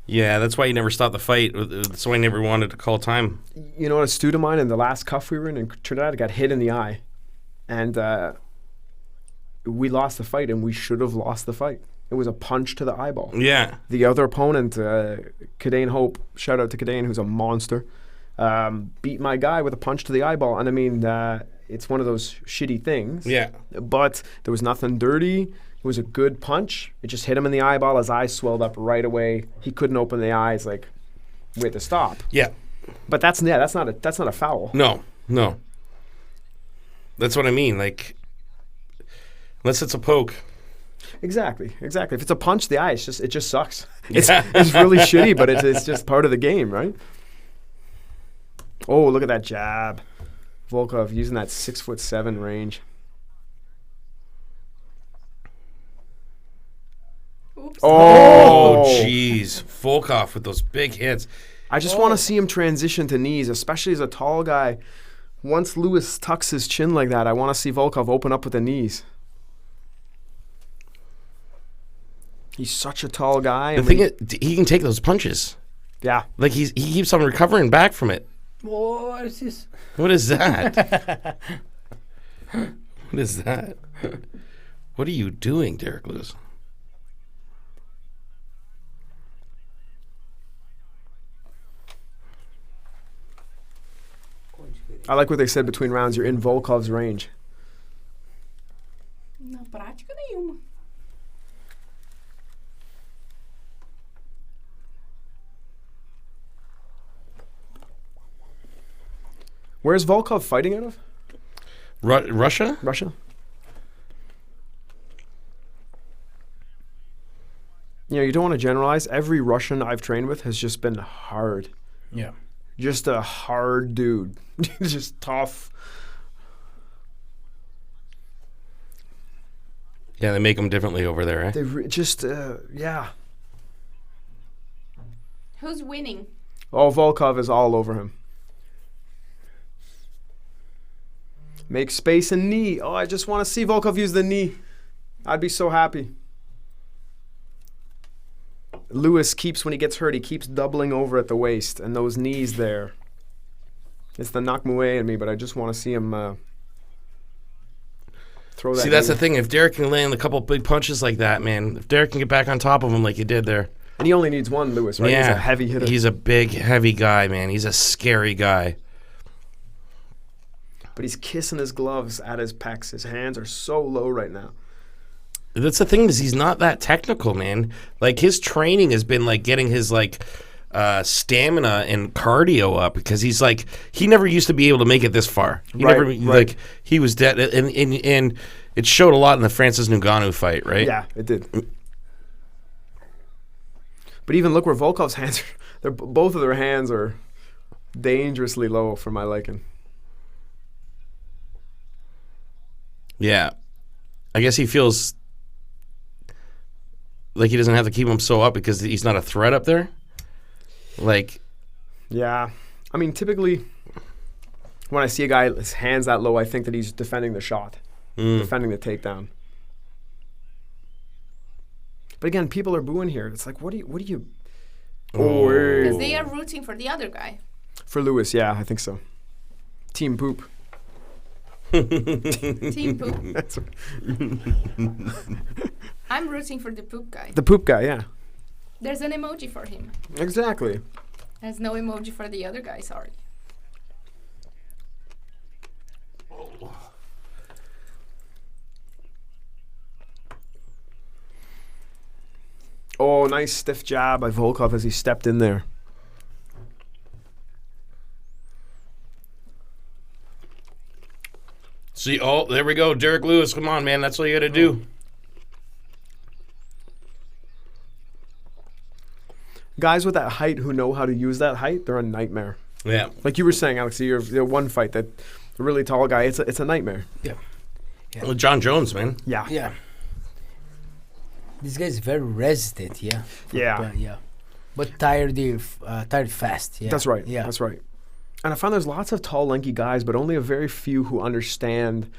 [SPEAKER 6] Yeah, that's why he never stopped the fight. That's why he never wanted to call time.
[SPEAKER 2] You know, a student of mine in the last cuff we were in Trinidad got hit in the eye. And we lost the fight, and we should have lost the fight. It was a punch to the eyeball.
[SPEAKER 6] Yeah.
[SPEAKER 2] The other opponent, Kadane Hope, shout out to Kadane, who's a monster, beat my guy with a punch to the eyeball. And I mean, it's one of those shitty things.
[SPEAKER 6] Yeah.
[SPEAKER 2] But there was nothing dirty. It was a good punch. It just hit him in the eyeball. His eyes swelled up right away. He couldn't open the eyes. Like, we had to stop.
[SPEAKER 6] Yeah.
[SPEAKER 2] But that's not a foul.
[SPEAKER 6] No. That's what I mean. Like, unless it's a poke.
[SPEAKER 2] Exactly. If it's a punch to the eye, it just sucks. It's really shitty, but it's just part of the game, right? Oh, look at that jab. Volkov using that 6'7" range.
[SPEAKER 4] Oops.
[SPEAKER 6] Oh, jeez. Volkov with those big hits.
[SPEAKER 2] I just want to see him transition to knees, especially as a tall guy. Once Lewis tucks his chin like that, I want to see Volkov open up with the knees. He's such a tall guy.
[SPEAKER 6] The thing is, he can take those punches.
[SPEAKER 2] Yeah.
[SPEAKER 6] Like, he keeps on recovering back from it.
[SPEAKER 1] What is this?
[SPEAKER 6] What is that? What is that? What are you doing, Derek Lewis?
[SPEAKER 2] I like what they said between rounds. You're in Volkov's range.
[SPEAKER 4] Na prática nenhuma.
[SPEAKER 2] Where's Volkov fighting out of?
[SPEAKER 6] Russia?
[SPEAKER 2] Russia. You know, you don't want to generalize. Every Russian I've trained with has just been hard.
[SPEAKER 1] Yeah.
[SPEAKER 2] Just a hard dude. Just tough.
[SPEAKER 6] Yeah, they make them differently over there, eh?
[SPEAKER 2] They yeah.
[SPEAKER 4] Who's winning?
[SPEAKER 2] Oh, Volkov is all over him. Make space and knee. Oh, I just want to see Volkov use the knee. I'd be so happy. Lewis keeps, when he gets hurt, he keeps doubling over at the waist, and those knees there. It's the Nakmue in me, but I just want to see him throw that.
[SPEAKER 6] See, that's
[SPEAKER 2] knee.
[SPEAKER 6] the thing. If Derek can land a couple big punches like that, man, if Derek can get back on top of him like he did there.
[SPEAKER 2] And he only needs one, Lewis, right?
[SPEAKER 6] Yeah.
[SPEAKER 2] He's a heavy hitter.
[SPEAKER 6] He's a big, heavy guy, man. He's a scary guy.
[SPEAKER 2] But he's kissing his gloves at his pecs. His hands are so low right now.
[SPEAKER 6] That's the thing, is he's not that technical, man. Like, his training has been like getting his like stamina and cardio up, because he's like, he never used to be able to make it this far. He
[SPEAKER 2] Right,
[SPEAKER 6] never
[SPEAKER 2] right.
[SPEAKER 6] like, he was dead, and it showed a lot in the Francis Ngannou fight, right?
[SPEAKER 2] Yeah, it did. But even look where Volkov's hands are. Both of their hands are dangerously low for my liking.
[SPEAKER 6] Yeah. I guess he feels like he doesn't have to keep him so up because he's not a threat up there. Like,
[SPEAKER 2] Yeah. I mean, typically, when I see a guy with his hands that low, I think that he's defending the shot, defending the takedown. But again, people are booing here. It's like, what do you?
[SPEAKER 4] Because they are rooting for the other guy.
[SPEAKER 2] For Lewis, yeah, I think so. Team poop.
[SPEAKER 4] Team poop.
[SPEAKER 2] That's
[SPEAKER 4] I'm rooting for the poop guy.
[SPEAKER 2] the poop guy, yeah.
[SPEAKER 4] There's an emoji for him.
[SPEAKER 2] Exactly.
[SPEAKER 4] There's no emoji for the other guy, sorry.
[SPEAKER 2] Oh, nice stiff jab by Volkov as he stepped in there.
[SPEAKER 6] see, oh, there we go. Derek Lewis, come on, man. That's what you got to do.
[SPEAKER 2] Guys with that height who know how to use that height, they're a nightmare.
[SPEAKER 6] Yeah.
[SPEAKER 2] Like you were saying, Alex, you're one fight that a really tall guy, it's a nightmare.
[SPEAKER 1] Yeah.
[SPEAKER 6] Well, John Jones, man.
[SPEAKER 2] Yeah.
[SPEAKER 1] Yeah. This guy is very resistant, yeah.
[SPEAKER 2] Yeah.
[SPEAKER 1] Yeah. But tired fast, yeah.
[SPEAKER 2] That's right.
[SPEAKER 1] Yeah.
[SPEAKER 2] That's right. And I found there's lots of tall, lanky guys, but only a very few who understand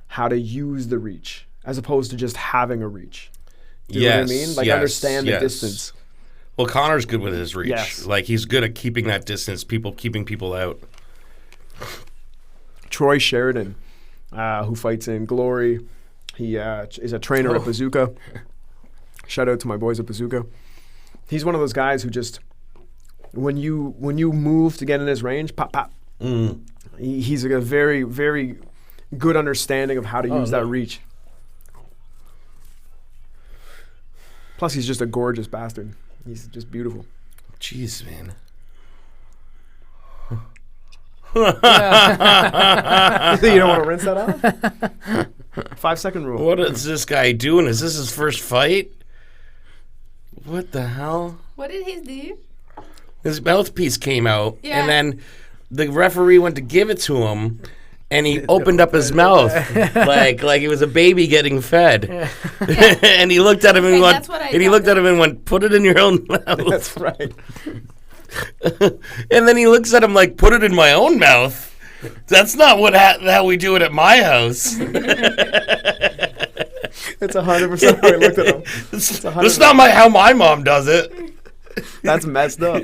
[SPEAKER 2] how to use the reach as opposed to just having a reach. Do you know what I mean? Like understand the distance.
[SPEAKER 6] Well, Conor's good with his reach.
[SPEAKER 2] Yes.
[SPEAKER 6] Like, he's good at keeping that distance, keeping people out.
[SPEAKER 2] Troy Sheridan, who fights in Glory, he is a trainer at Bazooka. Shout out to my boys at Bazooka. He's one of those guys who just, when you move to get in his range, pop, pop. He's a very, very good understanding of how to use that reach. Plus, he's just a gorgeous bastard. He's just beautiful.
[SPEAKER 6] Jeez, man.
[SPEAKER 2] You don't want to rinse that off? 5-second rule.
[SPEAKER 6] What is this guy doing? Is this his first fight? What the hell?
[SPEAKER 4] What did he do?
[SPEAKER 6] His mouthpiece came out,
[SPEAKER 4] Yeah.
[SPEAKER 6] and then the referee went to give it to him, and he opened up his mouth like he was a baby getting fed. And he looked at him and
[SPEAKER 4] Okay,
[SPEAKER 6] went,
[SPEAKER 4] that's what I
[SPEAKER 6] and he
[SPEAKER 4] thought.
[SPEAKER 6] looked at him and went, "Put it in your own mouth."
[SPEAKER 2] That's right.
[SPEAKER 6] And then he looks at him like, "Put it in my own mouth." That's not how we do it at my house.
[SPEAKER 2] It's 100% how I looked at him.
[SPEAKER 6] That's not how my mom does it.
[SPEAKER 2] That's messed up.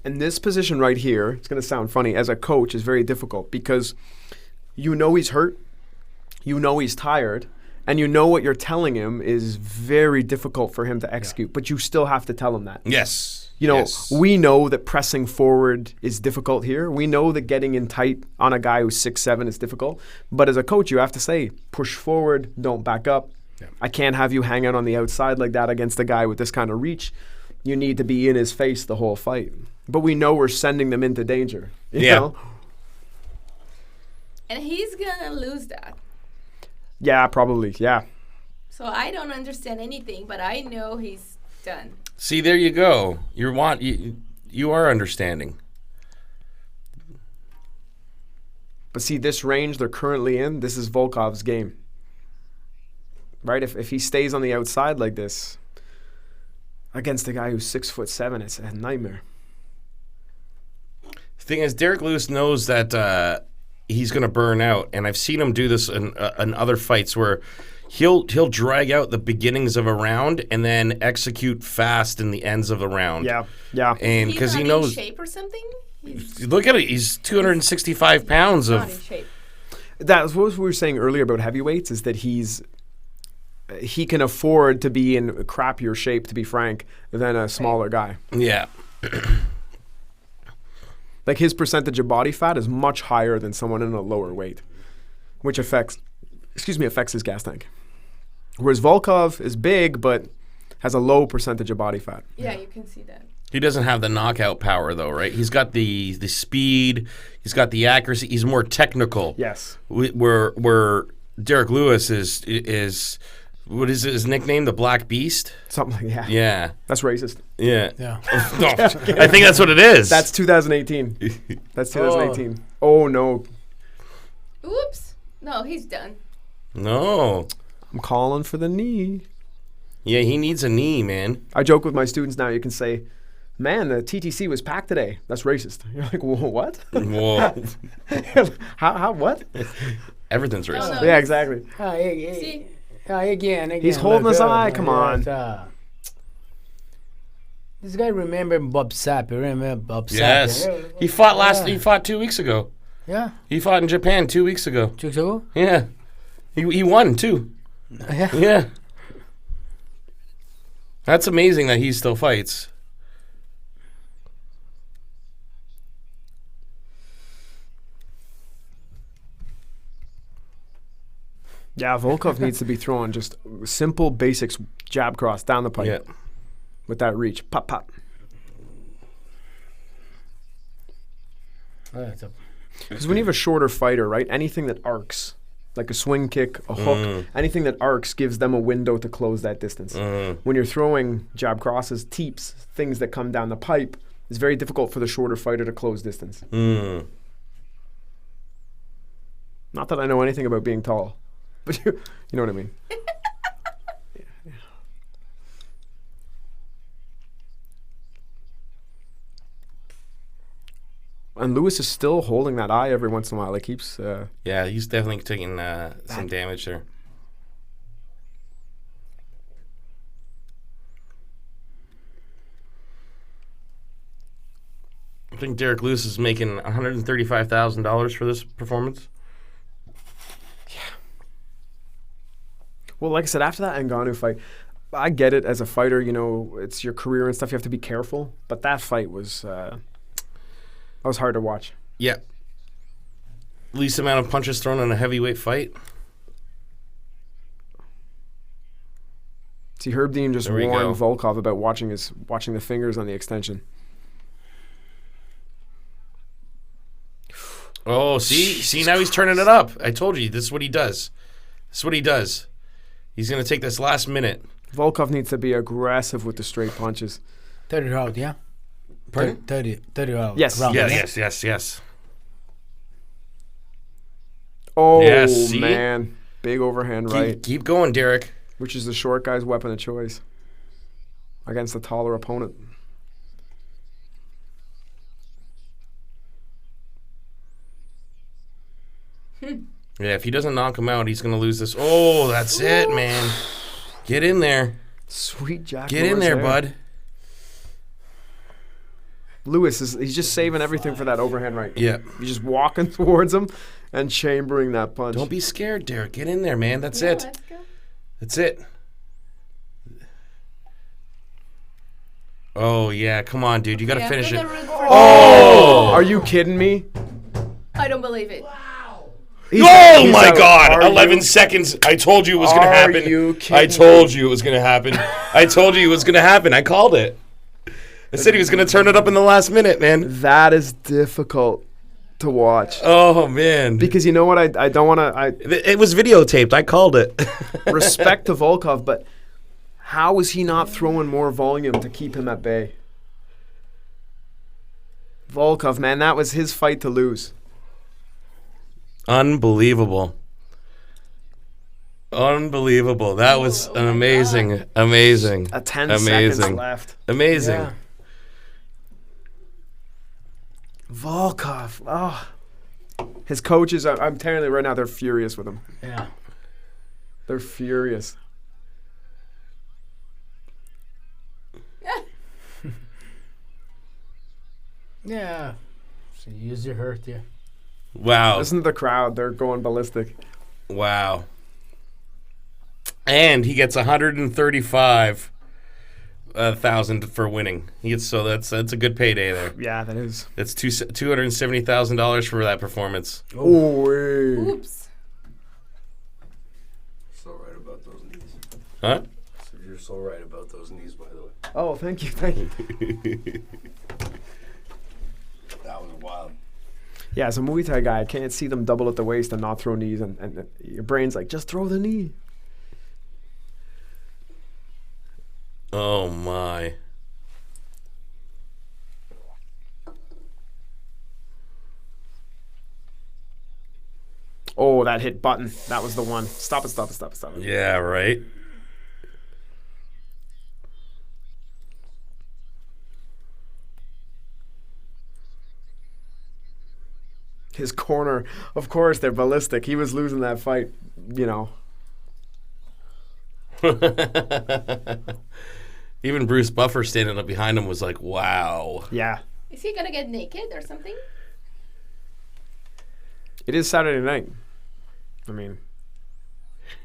[SPEAKER 2] And this position right here, it's going to sound funny, as a coach is very difficult because you know he's hurt, you know he's tired, and you know what you're telling him is very difficult for him to execute, but you still have to tell him that.
[SPEAKER 6] Yes.
[SPEAKER 2] You know,
[SPEAKER 6] Yes.
[SPEAKER 2] we know that pressing forward is difficult here. We know that getting in tight on a guy who's 6'7" is difficult. But as a coach, you have to say, push forward, don't back up.
[SPEAKER 6] Yeah.
[SPEAKER 2] I can't have you hang out on the outside like that against a guy with this kind of reach. You need to be in his face the whole fight. But we know we're sending them into danger. You
[SPEAKER 6] Yeah.
[SPEAKER 2] know?
[SPEAKER 4] And he's gonna lose that.
[SPEAKER 2] Yeah, probably. Yeah.
[SPEAKER 4] So I don't understand anything, but I know he's done.
[SPEAKER 6] See, there you go. You are understanding.
[SPEAKER 2] But see, this range they're currently in, this is Volkov's game. right? If he stays on the outside like this against a guy who's 6'7", it's a nightmare.
[SPEAKER 6] Thing is, Derek Lewis knows that he's going to burn out, and I've seen him do this in other fights where he'll drag out the beginnings of a round and then execute fast in the ends of the round.
[SPEAKER 2] Yeah.
[SPEAKER 6] And because he knows,
[SPEAKER 4] in shape or something.
[SPEAKER 6] look at it, he's 265 pounds
[SPEAKER 4] Not in
[SPEAKER 6] of.
[SPEAKER 4] shape.
[SPEAKER 2] That's what we were saying earlier about heavyweights, is that he can afford to be in crappier shape, to be frank, than a smaller guy.
[SPEAKER 6] Yeah.
[SPEAKER 2] Like his percentage of body fat is much higher than someone in a lower weight, which affects his gas tank. Whereas Volkov is big but has a low percentage of body fat.
[SPEAKER 4] Yeah, you can see that.
[SPEAKER 6] He doesn't have the knockout power though, right? He's got the speed, he's got the accuracy. He's more technical.
[SPEAKER 2] Yes.
[SPEAKER 6] Where Derek Lewis is what is his nickname? The Black Beast?
[SPEAKER 2] Something like that.
[SPEAKER 6] Yeah.
[SPEAKER 2] That's racist.
[SPEAKER 6] Yeah.
[SPEAKER 1] Yeah.
[SPEAKER 6] No, I think that's what it is.
[SPEAKER 2] That's 2018. That's 2018. Oh no.
[SPEAKER 4] Oops. No, he's done.
[SPEAKER 6] No.
[SPEAKER 2] I'm calling for the knee.
[SPEAKER 6] Yeah, he needs a knee, man.
[SPEAKER 2] I joke with my students now. You can say, man, the TTC was packed today. That's racist. You're like, whoa, what?
[SPEAKER 6] Whoa.
[SPEAKER 2] How what?
[SPEAKER 6] Everything's racist.
[SPEAKER 4] no.
[SPEAKER 2] Yeah, exactly.
[SPEAKER 4] See?
[SPEAKER 1] Again.
[SPEAKER 2] He's holding his eye. Come on.
[SPEAKER 1] This guy remember Bob Sapp. You remember Bob Sapp?
[SPEAKER 6] Yes. He fought he fought 2 weeks ago.
[SPEAKER 1] Yeah.
[SPEAKER 6] He fought in Japan 2 weeks ago.
[SPEAKER 1] 2 weeks ago?
[SPEAKER 6] Yeah. He won too.
[SPEAKER 1] Yeah.
[SPEAKER 6] Yeah. That's amazing that he still fights.
[SPEAKER 2] Yeah, Volkov needs to be throwing just simple basics, jab cross down the pipe
[SPEAKER 6] Yeah.
[SPEAKER 2] with that reach. Pop, pop. Because when you have a shorter fighter, right, anything that arcs, like a swing kick, a hook, anything that arcs gives them a window to close that distance. When you're throwing jab crosses, teeps, things that come down the pipe, it's very difficult for the shorter fighter to close distance. Not that I know anything about being tall, but you know what I mean. Yeah. And Lewis is still holding that eye every once in a while. He keeps...
[SPEAKER 6] Yeah, he's definitely taking some damage there. I think Derek Lewis is making $135,000 for this performance.
[SPEAKER 2] Well, like I said, after that Ngannou fight, I get it as a fighter, you know, it's your career and stuff. You have to be careful. But that fight was hard to watch.
[SPEAKER 6] Yeah. Least amount of punches thrown in a heavyweight fight.
[SPEAKER 2] See, Herb Dean just
[SPEAKER 6] There we
[SPEAKER 2] warned
[SPEAKER 6] go.
[SPEAKER 2] Volkov about watching the fingers on the extension.
[SPEAKER 6] Oh, see, now he's turning it up. I told you, this is what he does. He's going to take this last minute.
[SPEAKER 2] Volkov needs to be aggressive with the straight punches.
[SPEAKER 1] 30 round, yeah?
[SPEAKER 6] Pardon?
[SPEAKER 1] 30 round.
[SPEAKER 2] Yes.
[SPEAKER 1] round, yeah?
[SPEAKER 6] Yes.
[SPEAKER 2] Oh,
[SPEAKER 6] Yes, see?
[SPEAKER 2] man. Big overhand right,
[SPEAKER 6] Keep going, Derek.
[SPEAKER 2] which is the short guy's weapon of choice against a taller opponent.
[SPEAKER 6] Yeah, if he doesn't knock him out, he's going to lose this. Oh, that's it, man. Get in there.
[SPEAKER 2] Sweet Jack
[SPEAKER 6] Get in
[SPEAKER 2] Norris
[SPEAKER 6] there, bud.
[SPEAKER 2] Lewis, he's just saving everything for that overhand right.
[SPEAKER 6] Yeah.
[SPEAKER 2] He's just walking towards him and chambering that punch.
[SPEAKER 6] Don't be scared, Derek. Get in there, man. That's
[SPEAKER 4] Yeah,
[SPEAKER 6] it.
[SPEAKER 4] let's go.
[SPEAKER 6] That's it. Oh, yeah. Come on, dude. You got to
[SPEAKER 4] Yeah,
[SPEAKER 6] finish
[SPEAKER 4] for
[SPEAKER 6] it.
[SPEAKER 4] the root for-
[SPEAKER 2] Oh! Are you kidding me?
[SPEAKER 4] I don't believe it.
[SPEAKER 6] Oh,
[SPEAKER 2] He's
[SPEAKER 6] my
[SPEAKER 2] out.
[SPEAKER 6] God.
[SPEAKER 2] Are
[SPEAKER 6] 11
[SPEAKER 2] you-
[SPEAKER 6] seconds. I told you it was going to
[SPEAKER 2] Are
[SPEAKER 6] happen.
[SPEAKER 2] you kidding
[SPEAKER 6] I told you it was going to happen. I told you it was going to happen. I called it. I said he was going to turn it up in the last minute, man.
[SPEAKER 2] That is difficult to watch.
[SPEAKER 6] Oh, man.
[SPEAKER 2] Because you know what? I don't want to...
[SPEAKER 6] It was videotaped. I called it.
[SPEAKER 2] Respect to Volkov, but how is he not throwing more volume to keep him at bay? Volkov, man, that was his fight to lose.
[SPEAKER 6] Unbelievable. Unbelievable. That was an amazing.
[SPEAKER 2] 10 seconds
[SPEAKER 6] amazing.
[SPEAKER 2] left.
[SPEAKER 6] Amazing.
[SPEAKER 1] Yeah.
[SPEAKER 2] Volkov. Oh. His coaches, I'm telling you right now, they're furious with him.
[SPEAKER 1] Yeah.
[SPEAKER 2] They're furious.
[SPEAKER 1] Yeah. So you use your hurt, yeah.
[SPEAKER 6] Wow.
[SPEAKER 2] Listen to the crowd. They're going ballistic.
[SPEAKER 6] Wow. And he gets 135,000 for winning. That's a good payday there.
[SPEAKER 2] Yeah, that is.
[SPEAKER 6] That's $270,000 for that performance.
[SPEAKER 2] Oh,
[SPEAKER 4] Oops.
[SPEAKER 3] So right about those knees.
[SPEAKER 6] Huh?
[SPEAKER 3] So you're so right about those knees, by the way.
[SPEAKER 2] Oh, thank you, thank you.
[SPEAKER 3] That was wild.
[SPEAKER 2] Yeah, as a Muay Thai guy, I can't see them double at the waist and not throw knees, and your brain's like, just throw the knee.
[SPEAKER 6] Oh, my.
[SPEAKER 2] Oh, that hit button. That was the one. Stop it, stop it, stop it, stop it.
[SPEAKER 6] Yeah, right?
[SPEAKER 2] His corner, of course, they're ballistic. He was losing that fight, you know.
[SPEAKER 6] Even Bruce Buffer standing up behind him was like, wow.
[SPEAKER 2] Yeah.
[SPEAKER 4] Is he gonna get naked or something?
[SPEAKER 2] It is Saturday night. I mean,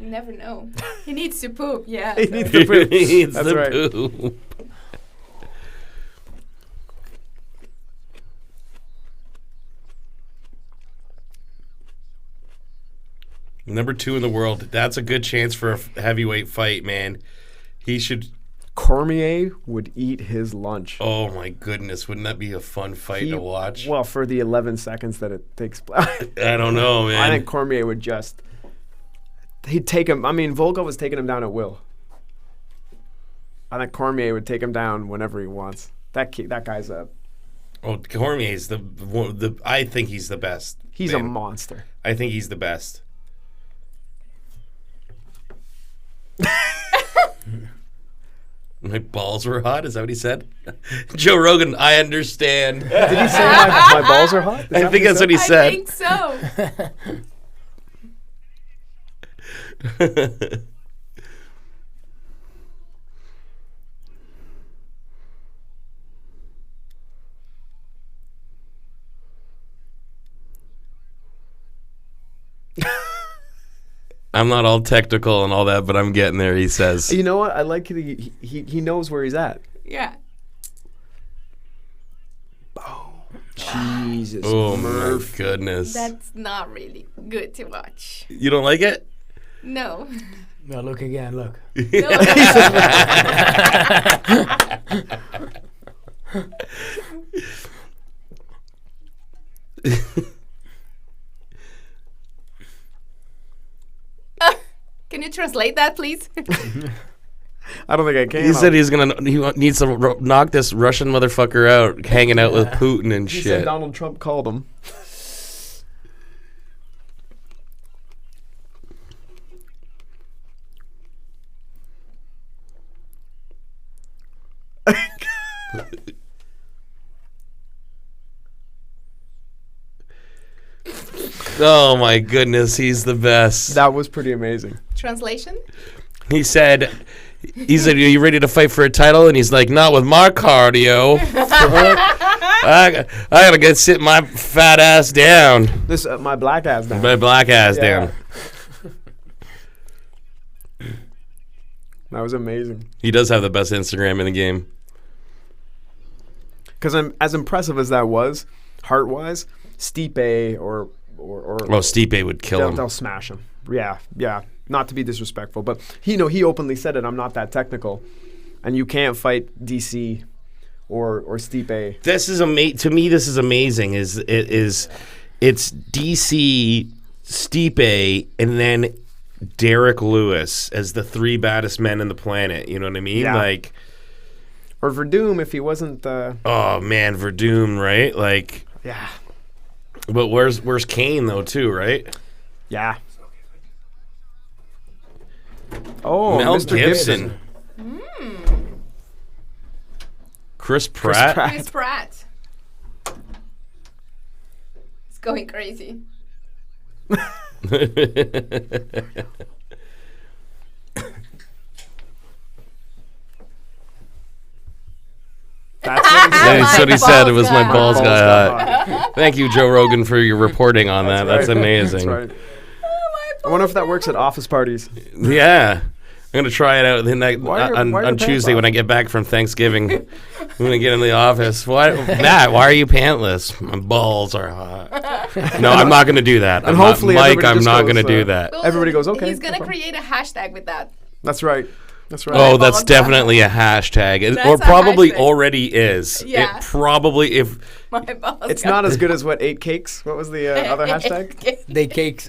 [SPEAKER 4] You never know. He needs to poop. Yeah.
[SPEAKER 2] he needs to poop.
[SPEAKER 6] He needs
[SPEAKER 2] That's
[SPEAKER 6] the
[SPEAKER 2] right.
[SPEAKER 6] poop. Number 2 in the world. That's a good chance for a heavyweight fight, man. He should.
[SPEAKER 2] Cormier would eat his lunch.
[SPEAKER 6] Oh my goodness, wouldn't that be a fun fight to watch?
[SPEAKER 2] Well, for the 11 seconds that it takes.
[SPEAKER 6] I don't know, man.
[SPEAKER 2] I think Cormier would just. He'd take him. I mean, Volkov was taking him down at will. I think Cormier would take him down whenever he wants. That guy's a.
[SPEAKER 6] Oh, Cormier's the. I think he's the best.
[SPEAKER 2] He's a
[SPEAKER 6] man.
[SPEAKER 2] monster.
[SPEAKER 6] I think he's the best. My balls were hot. Is that what he said? Joe Rogan, I understand.
[SPEAKER 2] Did he say my balls are hot?
[SPEAKER 6] I think that's what he
[SPEAKER 4] I
[SPEAKER 6] said.
[SPEAKER 4] think so.
[SPEAKER 6] I'm not all technical and all that, but I'm getting there, he says.
[SPEAKER 2] You know what? I like he knows where he's at.
[SPEAKER 4] Yeah.
[SPEAKER 2] Jesus.
[SPEAKER 6] Oh,
[SPEAKER 2] Murph.
[SPEAKER 6] my goodness.
[SPEAKER 4] That's not really good to watch.
[SPEAKER 6] You don't like it?
[SPEAKER 4] No.
[SPEAKER 1] No, look again, look.
[SPEAKER 4] No. Can you translate that, please?
[SPEAKER 2] I don't think I can.
[SPEAKER 6] He said he needs to knock this Russian motherfucker out, hanging out with Putin and
[SPEAKER 2] He
[SPEAKER 6] shit.
[SPEAKER 2] said Donald Trump called him.
[SPEAKER 6] Oh my goodness, he's the best.
[SPEAKER 2] That was pretty amazing.
[SPEAKER 4] Translation?
[SPEAKER 6] He said, "Are you ready to fight for a title?" And he's like, "Not with my cardio. I gotta get sit my fat ass down,
[SPEAKER 2] This my black ass down.
[SPEAKER 6] my black ass
[SPEAKER 2] Yeah.
[SPEAKER 6] down."
[SPEAKER 2] That was amazing.
[SPEAKER 6] He does have the best Instagram in the game.
[SPEAKER 2] Because I'm as impressive as that was, heart wise, Stipe or
[SPEAKER 6] Oh, Stipe would kill him.
[SPEAKER 2] they'll smash him. Yeah. Not to be disrespectful, but he openly said it. I'm not that technical, and you can't fight DC or Stipe.
[SPEAKER 6] This is to me. This is amazing. It's DC, Stipe, and then Derek Lewis as the 3 baddest men in the planet. You know what I mean?
[SPEAKER 2] Yeah.
[SPEAKER 6] Like,
[SPEAKER 2] Or Verdum if he wasn't.
[SPEAKER 6] oh man, Verdum, right? Like,
[SPEAKER 2] Yeah.
[SPEAKER 6] but where's Kane though too, right?
[SPEAKER 2] Yeah. Oh,
[SPEAKER 6] Mel
[SPEAKER 2] Mr.
[SPEAKER 6] Gibson. Chris Pratt.
[SPEAKER 4] Chris Pratt. It's going crazy.
[SPEAKER 2] That's what he said.
[SPEAKER 6] That's what he said. It was my balls
[SPEAKER 2] Balls
[SPEAKER 6] got
[SPEAKER 2] got
[SPEAKER 6] hot. Thank you, Joe Rogan, for your reporting on that. That's amazing.
[SPEAKER 2] That's right. I wonder if that works at office parties.
[SPEAKER 6] Yeah. I'm going to try it out
[SPEAKER 2] Why are your
[SPEAKER 6] on
[SPEAKER 2] pants
[SPEAKER 6] Tuesday
[SPEAKER 2] off?
[SPEAKER 6] when I get back from Thanksgiving. I'm going to get in the office. Matt, why are you pantless? My balls are hot. No, I'm not going to do that.
[SPEAKER 2] And hopefully
[SPEAKER 6] Mike,
[SPEAKER 2] everybody
[SPEAKER 6] I'm
[SPEAKER 2] just
[SPEAKER 6] not
[SPEAKER 2] goes,
[SPEAKER 6] going to do that.
[SPEAKER 2] Everybody goes, okay.
[SPEAKER 4] He's gonna
[SPEAKER 2] no problem.
[SPEAKER 4] create a hashtag with that.
[SPEAKER 2] That's right. That's right.
[SPEAKER 6] Oh, that's
[SPEAKER 4] balls
[SPEAKER 6] definitely a hashtag.
[SPEAKER 4] That's
[SPEAKER 6] Or
[SPEAKER 4] a
[SPEAKER 6] probably
[SPEAKER 4] hashtag.
[SPEAKER 6] already is.
[SPEAKER 4] Yeah.
[SPEAKER 6] It probably, if...
[SPEAKER 4] My balls.
[SPEAKER 2] It's
[SPEAKER 4] got-
[SPEAKER 2] not as good as what 8 cakes. What was the other hashtag?
[SPEAKER 1] They cakes.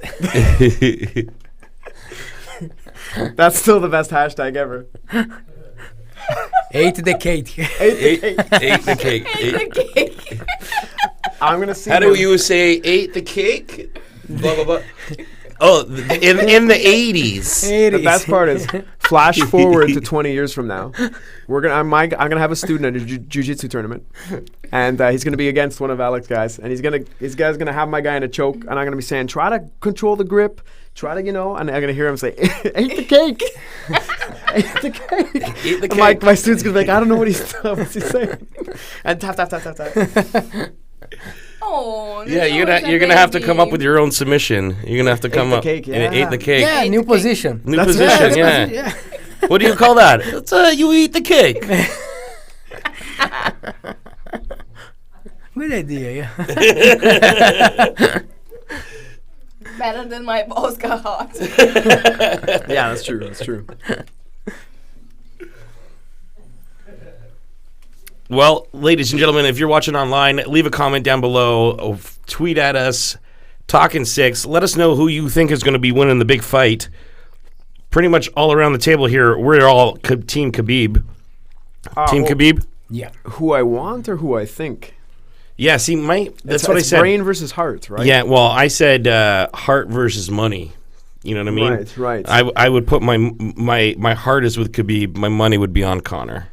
[SPEAKER 2] That's still the best hashtag ever.
[SPEAKER 1] Ate the cake.
[SPEAKER 6] ate the cake.
[SPEAKER 4] Ate the cake.
[SPEAKER 2] I'm gonna see.
[SPEAKER 6] How do
[SPEAKER 2] him.
[SPEAKER 6] you say ate the cake? Blah, blah, blah. Oh, in the 80s.
[SPEAKER 2] The best part is flash forward to 20 years from now. I'm gonna have a student at a jiu-jitsu tournament, and he's gonna be against one of Alex's guys, and his guy's gonna have my guy in a choke, and I'm gonna be saying, try to control the grip, try to, and I'm gonna hear him say, "Ate the cake, ate the cake."
[SPEAKER 6] Eat the
[SPEAKER 2] And
[SPEAKER 6] cake.
[SPEAKER 2] my student's gonna be like, I don't know what's he saying, and tap tap tap tap tap.
[SPEAKER 4] Oh,
[SPEAKER 6] Yeah, you're gonna have to come up with your own submission. You're gonna have to come
[SPEAKER 2] the
[SPEAKER 6] up
[SPEAKER 2] cake,
[SPEAKER 6] and
[SPEAKER 2] yeah.
[SPEAKER 6] ate the cake.
[SPEAKER 1] Yeah, new position.
[SPEAKER 6] New
[SPEAKER 2] That's
[SPEAKER 6] position,
[SPEAKER 2] right.
[SPEAKER 6] yeah. What do you call that? It's you eat the cake.
[SPEAKER 1] Good idea, yeah.
[SPEAKER 4] better than my balls got hot.
[SPEAKER 2] Yeah, that's true. That's true.
[SPEAKER 6] Well, ladies and gentlemen, if you're watching online, leave a comment down below. Tweet at us, Talking Six. Let us know who you think is going to be winning the big fight. Pretty much all around the table here, we're all Team Khabib. Team
[SPEAKER 2] well,
[SPEAKER 6] Khabib?
[SPEAKER 1] Yeah.
[SPEAKER 2] Who I want or who I think?
[SPEAKER 6] Yeah, see, that's what I
[SPEAKER 2] It's
[SPEAKER 6] said.
[SPEAKER 2] brain versus heart, right?
[SPEAKER 6] Yeah, well, I said heart versus money. You know what I mean?
[SPEAKER 2] Right, right.
[SPEAKER 6] I would put my heart is with Khabib. My money would be on Conor.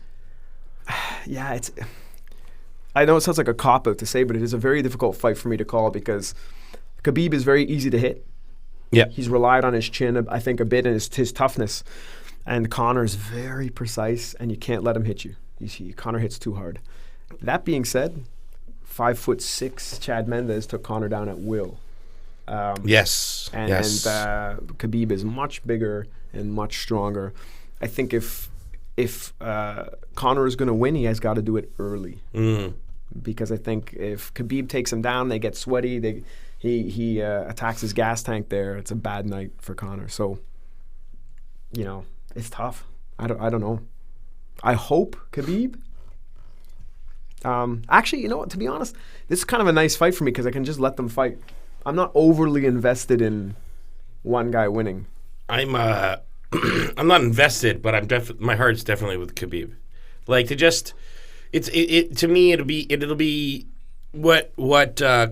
[SPEAKER 2] Yeah, I know it sounds like a cop-out to say, but it is a very difficult fight for me to call because Khabib is very easy to hit.
[SPEAKER 6] Yeah.
[SPEAKER 2] He's relied on his chin, I think, a bit, and his toughness. And Conor's very precise, and you can't let him hit you. Conor hits too hard. That being said, 5'6" Chad Mendes took Conor down at will.
[SPEAKER 6] Yes.
[SPEAKER 2] And Khabib is much bigger and much stronger. I think if Conor is going to win, he has got to do it early. Because I think if Khabib takes him down, they get sweaty. He attacks his gas tank there. It's a bad night for Conor. So, it's tough. I don't know. I hope Khabib. Actually, you know what? To be honest, this is kind of a nice fight for me because I can just let them fight. I'm not overly invested in one guy winning.
[SPEAKER 6] I'm not invested, but my heart's definitely with Khabib. Like to me it'll be what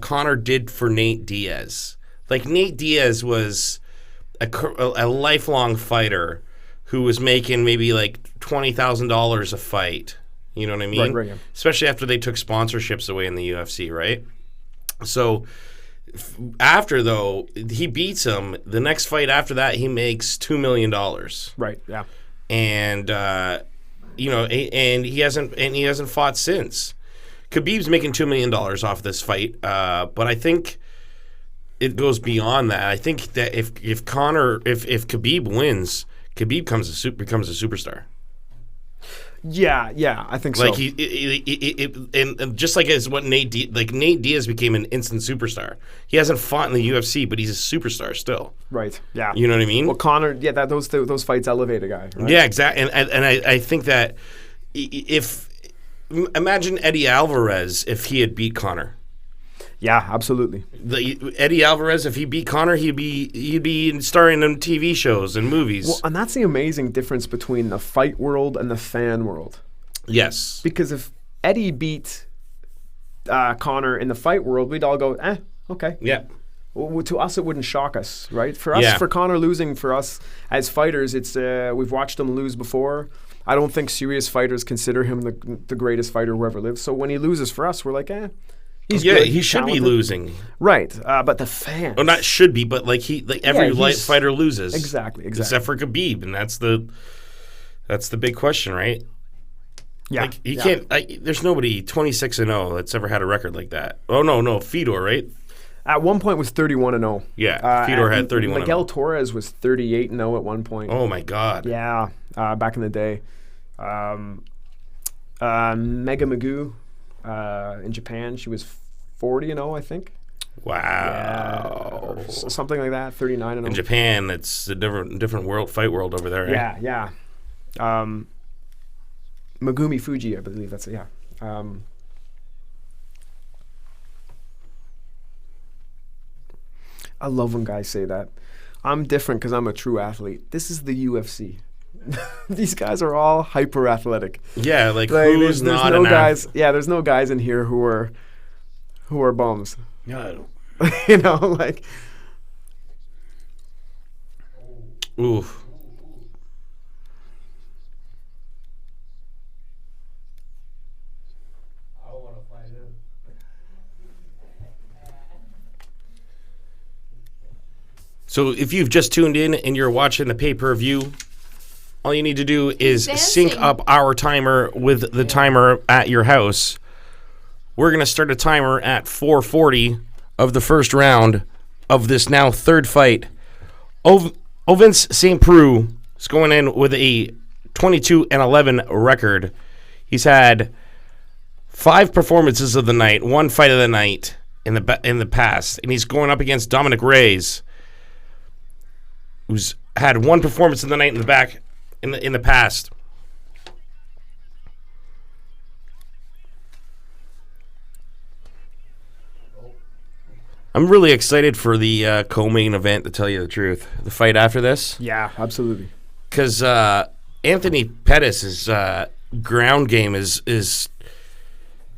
[SPEAKER 6] Conor did for Nate Diaz. Like Nate Diaz was a lifelong fighter who was making maybe like $20,000 a fight. You know what I mean?
[SPEAKER 2] Right, yeah.
[SPEAKER 6] Especially after they took sponsorships away in the UFC, right? So after though he beats him, the next fight after that he makes $2 million.
[SPEAKER 2] Right. Yeah.
[SPEAKER 6] And and he hasn't fought since. Khabib's making $2 million off this fight, but I think it goes beyond that. I think that if Khabib wins, Khabib becomes a superstar.
[SPEAKER 2] Yeah, I think
[SPEAKER 6] Like
[SPEAKER 2] so.
[SPEAKER 6] and just like as what Nate Diaz became an instant superstar. He hasn't fought in the UFC, but he's a superstar still.
[SPEAKER 2] Right. Yeah.
[SPEAKER 6] You know what I mean?
[SPEAKER 2] Well, Conor, yeah, those fights elevate a guy. Right?
[SPEAKER 6] Yeah, exactly. And I think that imagine Eddie Alvarez if he had beat Conor.
[SPEAKER 2] Yeah, absolutely.
[SPEAKER 6] Eddie Alvarez, if he beat Conor, he'd be starring in TV shows and movies.
[SPEAKER 2] Well, and that's the amazing difference between the fight world and the fan world.
[SPEAKER 6] Yes.
[SPEAKER 2] Because if Eddie beat Conor in the fight world, we'd all go, okay.
[SPEAKER 6] Yeah.
[SPEAKER 2] To us, it wouldn't shock us, right? For us,
[SPEAKER 6] Yeah.
[SPEAKER 2] for Conor losing, for us as fighters, it's we've watched him lose before. I don't think serious fighters consider him the greatest fighter who ever lived. So when he loses for us, we're like, he's
[SPEAKER 6] Yeah,
[SPEAKER 2] good,
[SPEAKER 6] he
[SPEAKER 2] he's
[SPEAKER 6] should be
[SPEAKER 2] talented.
[SPEAKER 6] losing.
[SPEAKER 2] Right, but the fans.
[SPEAKER 6] Well, not should be, but like every
[SPEAKER 2] Yeah,
[SPEAKER 6] light
[SPEAKER 2] he's-
[SPEAKER 6] fighter loses.
[SPEAKER 2] Exactly.
[SPEAKER 6] Except for Khabib, and that's the big question, right?
[SPEAKER 2] Yeah,
[SPEAKER 6] Like he can't. There's nobody 26-0 that's ever had a record like that. Oh no, Fedor, right?
[SPEAKER 2] At one point was 31-0.
[SPEAKER 6] Yeah, Fedor
[SPEAKER 2] and
[SPEAKER 6] had 31.
[SPEAKER 2] Miguel Torres was 38-0 at one point.
[SPEAKER 6] Oh my God.
[SPEAKER 2] Yeah, back in the day. Mega Magoo in Japan, she was 40-0, I think.
[SPEAKER 6] Wow.
[SPEAKER 2] Something like that, 39-0.
[SPEAKER 6] In Japan, it's a different fight world over there. Right?
[SPEAKER 2] Yeah. Megumi Fuji, I believe that's it. Yeah. I love when guys say that. I'm different because I'm a true athlete. This is the UFC. These guys are all hyper athletic.
[SPEAKER 6] Yeah, like
[SPEAKER 2] Like,
[SPEAKER 6] who's
[SPEAKER 2] there's
[SPEAKER 6] not
[SPEAKER 2] no
[SPEAKER 6] an
[SPEAKER 2] guys. Yeah, there's no guys in here who are bums.
[SPEAKER 1] No.
[SPEAKER 2] You know, like
[SPEAKER 6] Oof. So if you've just tuned in and you're watching the pay-per-view, all you need to do is sync
[SPEAKER 4] dancing.
[SPEAKER 6] up our timer with the timer at your house. We're going to start a timer at 4:40 of the first round of this now third fight. Ovens St. Preux is going in with a 22-11 record. He's had 5 performances of the night, 1 fight of the night in the past, and he's going up against Dominic Reyes, who's had 1 performance of the night in the past. I'm really excited for the co-main event, to tell you the truth. The fight after this.
[SPEAKER 2] yeah, absolutely.
[SPEAKER 6] Because Anthony Pettis' ground game is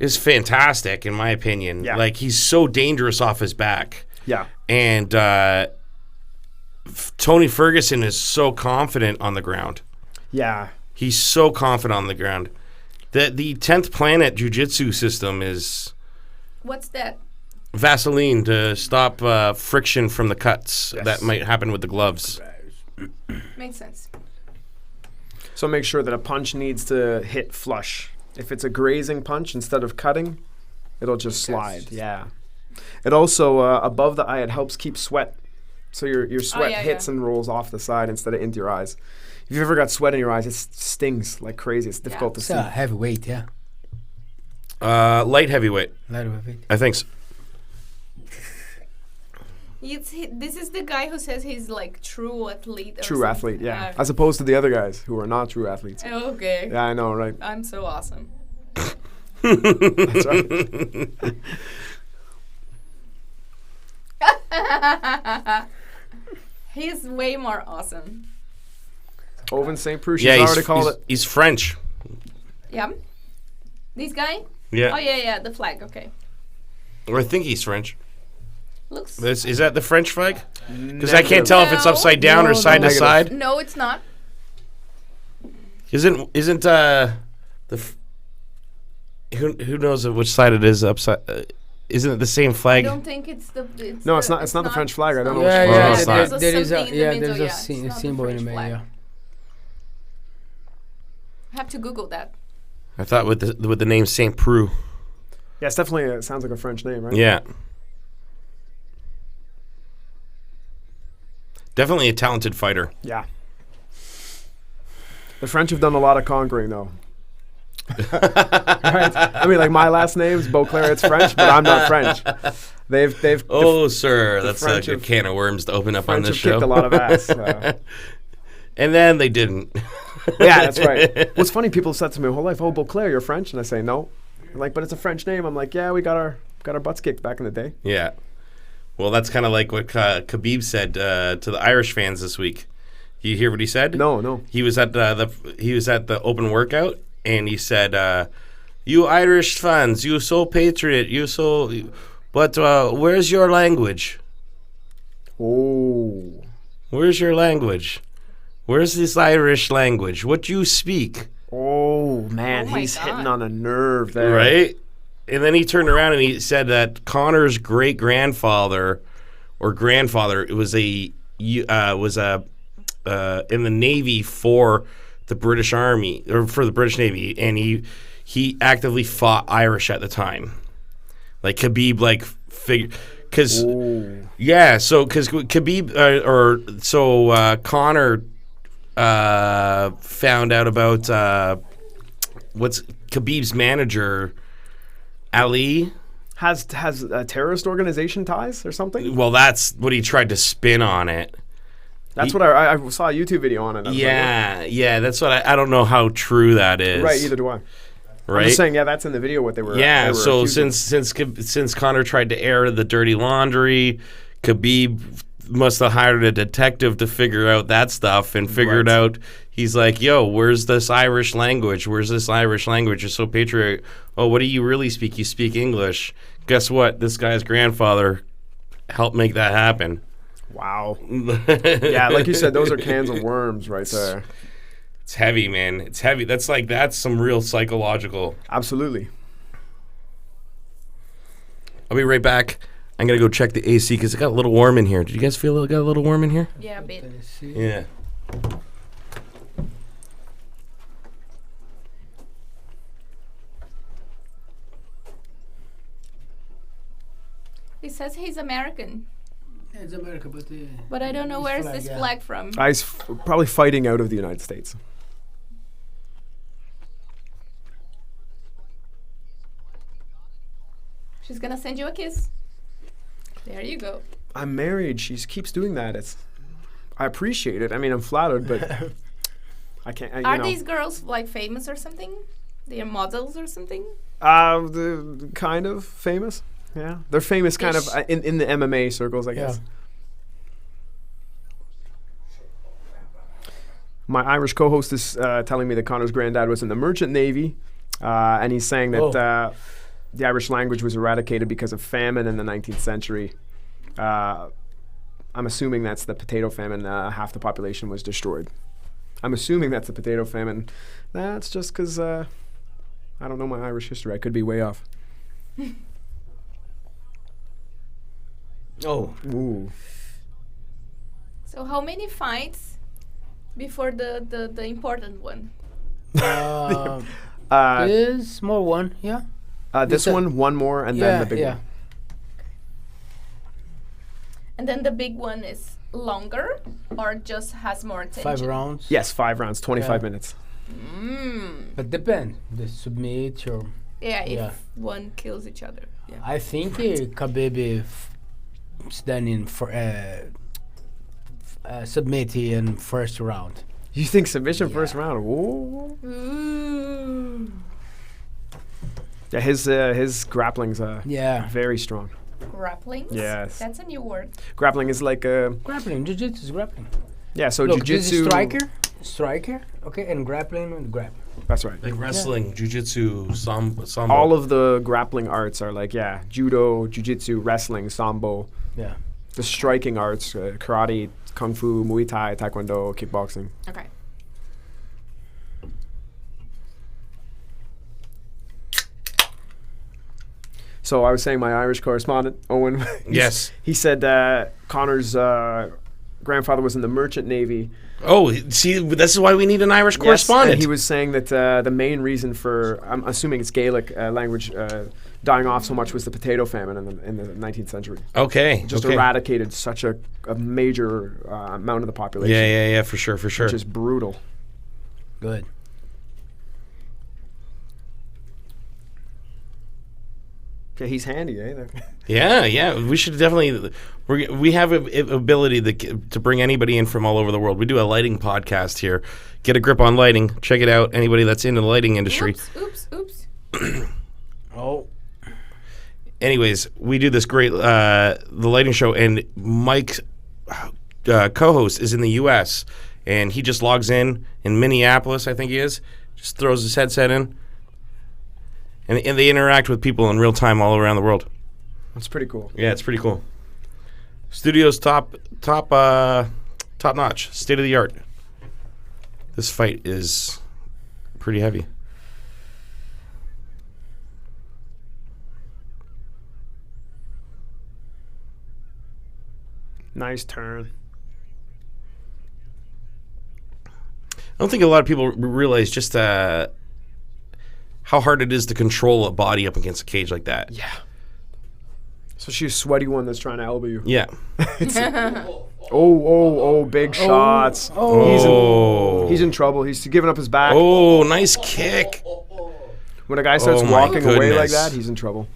[SPEAKER 6] fantastic, in my opinion.
[SPEAKER 2] Yeah.
[SPEAKER 6] Like, he's so dangerous off his back.
[SPEAKER 2] Yeah.
[SPEAKER 6] And Tony Ferguson is so confident on the ground.
[SPEAKER 2] Yeah.
[SPEAKER 6] He's so confident on the ground. The 10th Planet Jiu-Jitsu system is
[SPEAKER 4] What's that?
[SPEAKER 6] Vaseline to stop friction from the cuts
[SPEAKER 2] Yes.
[SPEAKER 6] that might happen with the gloves.
[SPEAKER 4] Makes sense.
[SPEAKER 2] So make sure that a punch needs to hit flush. If it's a grazing punch instead of cutting, it'll just slide. Yeah. It also above the eye, it helps keep sweat. So your sweat
[SPEAKER 4] yeah,
[SPEAKER 2] hits
[SPEAKER 4] yeah.
[SPEAKER 2] and rolls off the side instead of into your eyes. If you've ever got sweat in your eyes, it stings like crazy. It's difficult to
[SPEAKER 1] It's
[SPEAKER 2] see.
[SPEAKER 1] a heavyweight, yeah.
[SPEAKER 6] Light heavyweight,
[SPEAKER 1] Light heavyweight.
[SPEAKER 6] I think. So.
[SPEAKER 4] This is the guy who says he's like true athlete. Or
[SPEAKER 2] True
[SPEAKER 4] something.
[SPEAKER 2] athlete, yeah.
[SPEAKER 4] Ah,
[SPEAKER 2] As opposed to the other guys who are not true athletes.
[SPEAKER 4] okay.
[SPEAKER 2] Yeah, I know, right?
[SPEAKER 4] I'm so awesome.
[SPEAKER 2] That's right.
[SPEAKER 4] He's way more awesome.
[SPEAKER 2] Oven St. Preux, she's
[SPEAKER 6] Yeah,
[SPEAKER 2] already called it.
[SPEAKER 6] he's French.
[SPEAKER 4] Yeah. This guy?
[SPEAKER 6] Yeah,
[SPEAKER 4] Oh yeah, the flag. Okay.
[SPEAKER 6] or I think he's French.
[SPEAKER 4] Looks.
[SPEAKER 6] Is that the French flag? Because I can't tell if it's
[SPEAKER 4] No.
[SPEAKER 6] upside down or
[SPEAKER 1] No,
[SPEAKER 6] side to
[SPEAKER 2] negative.
[SPEAKER 6] side.
[SPEAKER 4] No, it's not.
[SPEAKER 6] Isn't who knows which side it is upside? Isn't it the same
[SPEAKER 4] I
[SPEAKER 6] flag?
[SPEAKER 4] don't think it's the. It's
[SPEAKER 2] No,
[SPEAKER 4] the,
[SPEAKER 2] it's not- it's not the French flag. I don't know
[SPEAKER 6] which
[SPEAKER 1] Yeah,
[SPEAKER 6] flag.
[SPEAKER 1] yeah.
[SPEAKER 6] Oh, it's not.
[SPEAKER 1] There is a
[SPEAKER 4] something in the middle,
[SPEAKER 1] there's a
[SPEAKER 4] it's not the
[SPEAKER 1] symbol in the
[SPEAKER 4] French
[SPEAKER 1] middle.
[SPEAKER 4] flag.
[SPEAKER 1] Yeah.
[SPEAKER 4] I have to Google that.
[SPEAKER 6] I thought with the name St. Preux.
[SPEAKER 2] Yeah, it's definitely, it sounds like a French name, right?
[SPEAKER 6] Yeah. Definitely a talented fighter.
[SPEAKER 2] Yeah. The French have done a lot of conquering, though. Right? I mean, like, my last name's Beauclair, it's French, but I'm not French. They've
[SPEAKER 6] Oh, sir, that's a
[SPEAKER 2] French
[SPEAKER 6] good
[SPEAKER 2] have-
[SPEAKER 6] can of worms to open up on
[SPEAKER 2] French
[SPEAKER 6] this
[SPEAKER 2] have
[SPEAKER 6] show.
[SPEAKER 2] kicked a lot of ass.
[SPEAKER 6] And then they didn't.
[SPEAKER 2] Yeah, that's right. What's funny, people said to me my whole life, "Oh, Beauclair, you're French," and I say no. They're like, but it's a French name. I'm like, yeah, we got our butts kicked back in the day.
[SPEAKER 6] Yeah. Well, that's kind of like what Khabib said to the Irish fans this week. You hear what he said?
[SPEAKER 2] No.
[SPEAKER 6] He was at the open workout, and he said, "You Irish fans, you so patriot, you so, but where's your language?
[SPEAKER 2] Oh.
[SPEAKER 6] Where's your language? Where's this Irish language? What you speak?
[SPEAKER 2] Oh, man.
[SPEAKER 4] Oh my
[SPEAKER 2] He's
[SPEAKER 4] God.
[SPEAKER 2] hitting on a nerve there.
[SPEAKER 6] Right? And then he turned around and he said that Conor's great-grandfather or grandfather was in the Navy for the British Army or for the British Navy, and he actively fought Irish at the time. Like Khabib, like because yeah, so because Khabib Conor found out about what's Khabib's manager Ali.
[SPEAKER 2] Has a terrorist organization ties or something?
[SPEAKER 6] Well, that's what he tried to spin on it.
[SPEAKER 2] That's what I saw a YouTube video on it. I was
[SPEAKER 6] Yeah, that's what I don't know how true that is.
[SPEAKER 2] like, right, either do I.
[SPEAKER 6] Right?
[SPEAKER 2] I'm just saying, yeah, that's in the video what they were.
[SPEAKER 6] Yeah,
[SPEAKER 2] they were
[SPEAKER 6] so
[SPEAKER 2] accusing.
[SPEAKER 6] since Conor tried to air the dirty laundry, Khabib must have hired a detective to figure out that stuff and figured out. He's like, yo, where's this Irish language? Where's this Irish language? You're so patriotic. Oh, what do you really speak? You speak English. Guess what? This guy's grandfather helped make that happen.
[SPEAKER 2] Wow. Yeah, like you said, those are cans of worms right there.
[SPEAKER 6] It's heavy, man. It's heavy. That's some real psychological.
[SPEAKER 2] Absolutely.
[SPEAKER 6] I'll be right back. I'm going to go check the AC because it got a little warm in here. Did you guys feel it got a little warm in here?
[SPEAKER 4] Yeah, a bit.
[SPEAKER 6] Yeah.
[SPEAKER 4] He says he's American,
[SPEAKER 1] Yeah, it's America,
[SPEAKER 4] but I don't know where's this flag from.
[SPEAKER 2] He's probably fighting out of the United States.
[SPEAKER 4] She's gonna send you a kiss. There you go.
[SPEAKER 2] I'm married. She keeps doing that. I appreciate it. I mean, I'm flattered, but I can't.
[SPEAKER 4] Are these girls like famous or something? They are models or something?
[SPEAKER 2] The kind of famous? Yeah, they're famous kind of
[SPEAKER 4] Ish.
[SPEAKER 2] in the MMA circles, I guess. My Irish co-host is telling me that Conor's granddad was in the Merchant Navy, and he's saying that the Irish language was eradicated because of famine in the 19th century. I'm assuming that's the potato famine. Half the population was destroyed. I'm assuming that's the potato famine. That's just because I don't know my Irish history. I could be way off.
[SPEAKER 1] Oh.
[SPEAKER 2] Ooh.
[SPEAKER 4] So how many fights before the important one?
[SPEAKER 1] This small one, yeah.
[SPEAKER 2] This one more, and then the big one.
[SPEAKER 4] And then the big one is longer or just has more attention?
[SPEAKER 1] 5 rounds.
[SPEAKER 2] Yes, 5 rounds, 25 minutes.
[SPEAKER 1] But depend. The submit or
[SPEAKER 4] If one kills each other. Yeah.
[SPEAKER 1] I think Khabib standing for submit in first round.
[SPEAKER 2] You think submission first round? Whoa.
[SPEAKER 4] Ooh.
[SPEAKER 2] Yeah, his grappling's very strong.
[SPEAKER 4] Grappling?
[SPEAKER 2] Yes.
[SPEAKER 4] That's a new word.
[SPEAKER 2] Grappling is like
[SPEAKER 1] Grappling, jiu-jitsu is grappling.
[SPEAKER 2] yeah. So
[SPEAKER 1] Look, this
[SPEAKER 2] jiu-jitsu.
[SPEAKER 1] is striker, okay, and grappling and grab.
[SPEAKER 2] That's right.
[SPEAKER 6] Like wrestling, jiu-jitsu, sambo.
[SPEAKER 2] All of the grappling arts are like judo, jiu-jitsu, wrestling, sambo.
[SPEAKER 1] Yeah.
[SPEAKER 2] The striking arts, karate, kung fu, muay thai, taekwondo, kickboxing.
[SPEAKER 4] Okay.
[SPEAKER 2] So I was saying my Irish correspondent, Owen.
[SPEAKER 6] Yes.
[SPEAKER 2] He said Conor's grandfather was in the Merchant Navy.
[SPEAKER 6] Oh, see, this is why we need an Irish
[SPEAKER 2] Yes,
[SPEAKER 6] correspondent.
[SPEAKER 2] and he was saying that the main reason for, I'm assuming it's Gaelic language, dying off so much was the potato famine in the 19th century.
[SPEAKER 6] Okay.
[SPEAKER 2] Just eradicated such a major amount of the population.
[SPEAKER 6] Yeah, for sure.
[SPEAKER 2] Which is brutal.
[SPEAKER 1] Good.
[SPEAKER 2] Okay, he's handy, eh?
[SPEAKER 6] Yeah. We should definitely. We have an ability to bring anybody in from all over the world. We do a lighting podcast here. Get a grip on lighting. Check it out. Anybody that's in the lighting industry.
[SPEAKER 4] Oops.
[SPEAKER 1] Oh.
[SPEAKER 6] Anyways, we do this great the lighting show, and Mike's co-host is in the U.S. and he just logs in Minneapolis, I think he is. Just throws his headset in, and they interact with people in real time all around the world.
[SPEAKER 2] That's pretty cool.
[SPEAKER 6] Yeah, it's pretty cool. Studio's top notch, state of the art. This fight is pretty heavy.
[SPEAKER 2] Nice turn.
[SPEAKER 6] I don't think a lot of people realize just how hard it is to control a body up against a cage like that.
[SPEAKER 2] Yeah. Especially a sweaty one that's trying to elbow you.
[SPEAKER 6] Yeah.
[SPEAKER 2] Big shots. He's in trouble. He's giving up his back.
[SPEAKER 6] Oh, nice kick.
[SPEAKER 2] When a guy starts
[SPEAKER 6] Oh, my
[SPEAKER 2] walking away like
[SPEAKER 6] goodness.
[SPEAKER 2] that, he's in trouble.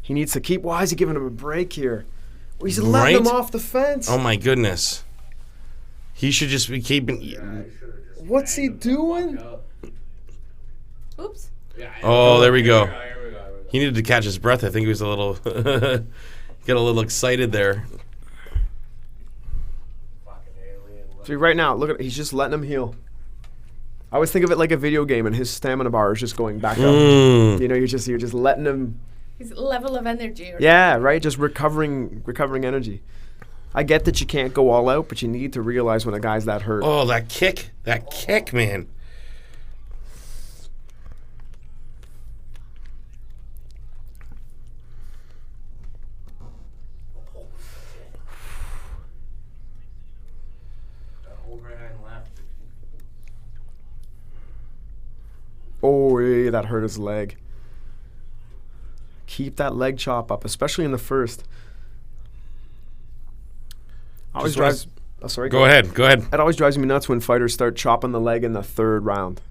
[SPEAKER 2] He needs to keep. Why is he giving him a break here? He's letting him
[SPEAKER 6] Right?
[SPEAKER 2] off the fence.
[SPEAKER 6] Oh my goodness. He should just be keeping.
[SPEAKER 2] What's he doing?
[SPEAKER 4] Oops.
[SPEAKER 6] Oh, there we go. He needed to catch his breath. I think he was a little got a little excited there.
[SPEAKER 2] See, right now, look at he's just letting him heal. I always think of it like a video game, and his stamina bar is just going back up. You know, you're just letting him.
[SPEAKER 4] His level of energy. Or
[SPEAKER 2] Yeah, right. Just recovering energy. I get that you can't go all out, but you need to realize when a guy's that hurt.
[SPEAKER 6] Oh, that kick, man.
[SPEAKER 2] Oh, yeah, that hurt his leg. Keep that leg chop up, especially in the first. Always drives. Oh, sorry.
[SPEAKER 6] Go ahead.
[SPEAKER 2] It always drives me nuts when fighters start chopping the leg in the third round.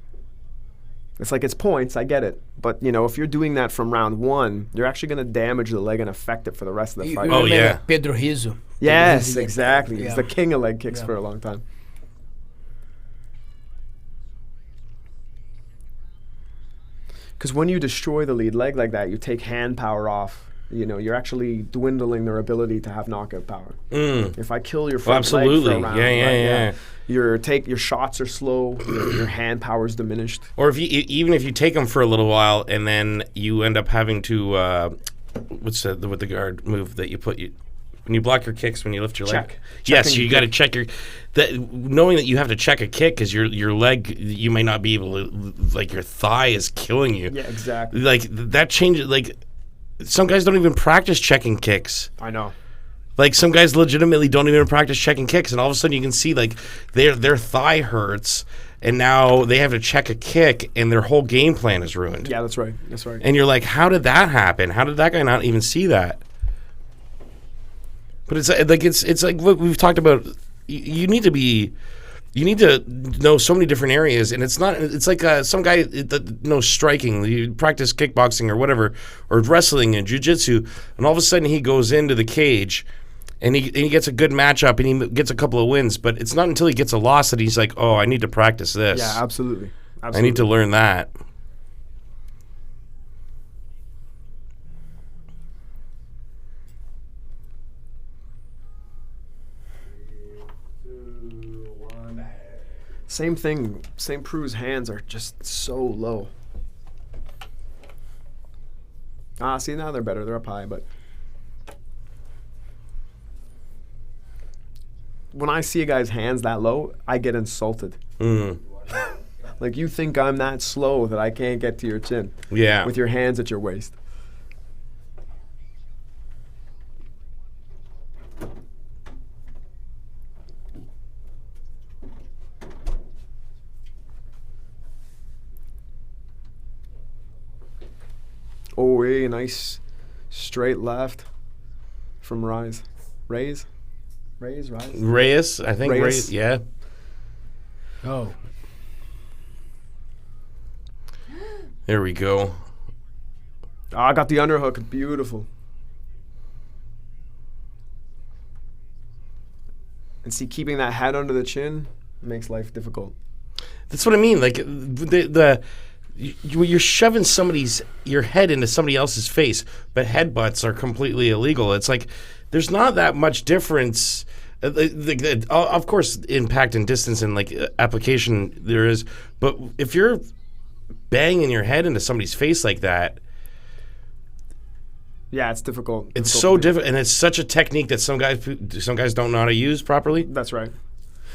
[SPEAKER 2] It's like it's points, I get it. But, you know, if you're doing that from round one, you're actually going to damage the leg and affect it for the rest of the fight.
[SPEAKER 6] Oh,
[SPEAKER 1] remember
[SPEAKER 6] yeah.
[SPEAKER 1] Pedro Rizzo.
[SPEAKER 2] Yes,
[SPEAKER 1] Pedro Rizzo.
[SPEAKER 2] exactly. He's
[SPEAKER 1] Yeah.
[SPEAKER 2] the king of leg kicks
[SPEAKER 1] Yeah.
[SPEAKER 2] for a long time. Because when you destroy the lead leg like that, you take hand power off. You know, you're actually dwindling their ability to have knockout power. If I kill your front leg for
[SPEAKER 6] absolutely.
[SPEAKER 2] a round,
[SPEAKER 6] Yeah.
[SPEAKER 2] your shots are slow. Your hand power is diminished.
[SPEAKER 6] Or if you even if you take them for a little while and then you end up having to what's with the guard move that you put when you block your kicks when you lift your leg.
[SPEAKER 2] Check.
[SPEAKER 6] Yes,
[SPEAKER 2] Checking
[SPEAKER 6] you got to check knowing that you have to check a kick because your leg you may not be able to, like, your thigh is killing you.
[SPEAKER 2] Yeah, exactly.
[SPEAKER 6] Like that changes. Like some guys don't even practice checking kicks.
[SPEAKER 2] I know.
[SPEAKER 6] Like some guys legitimately don't even practice checking kicks, and all of a sudden you can see like their thigh hurts, and now they have to check a kick, and their whole game plan is ruined.
[SPEAKER 2] Yeah, that's right. That's right.
[SPEAKER 6] And you're like, how did that happen? How did that guy not even see that? But it's like what we've talked about. You need to know so many different areas, and it's like some guy that knows striking. You practice kickboxing or whatever, or wrestling and jiu-jitsu, and all of a sudden he goes into the cage, and he gets a good matchup, and he gets a couple of wins. But it's not until he gets a loss that he's like, oh, I need to practice this.
[SPEAKER 2] Yeah, absolutely.
[SPEAKER 6] I need to learn that.
[SPEAKER 2] Same thing. St. Preux's hands are just so low. See, now they're better. They're up high, but when I see a guy's hands that low, I get insulted. Like, you think I'm that slow that I can't get to your chin
[SPEAKER 6] Yeah.
[SPEAKER 2] with your hands at your waist. Oh, a nice straight left from Reyes. Reyes?
[SPEAKER 6] I think
[SPEAKER 2] Reyes.
[SPEAKER 6] Reyes. Yeah.
[SPEAKER 1] Oh.
[SPEAKER 6] There we go.
[SPEAKER 2] I got the underhook. Beautiful. And see, keeping that head under the chin makes life difficult.
[SPEAKER 6] That's what I mean. Like you're shoving your head into somebody else's face, but headbutts are completely illegal. It's like there's not that much difference. Of course, impact and distance and like application there is, but if you're banging your head into somebody's face like that,
[SPEAKER 2] Yeah, it's difficult.
[SPEAKER 6] It's
[SPEAKER 2] difficult
[SPEAKER 6] so
[SPEAKER 2] to do.
[SPEAKER 6] different, and it's such a technique that some guys don't know how to use properly.
[SPEAKER 2] That's right.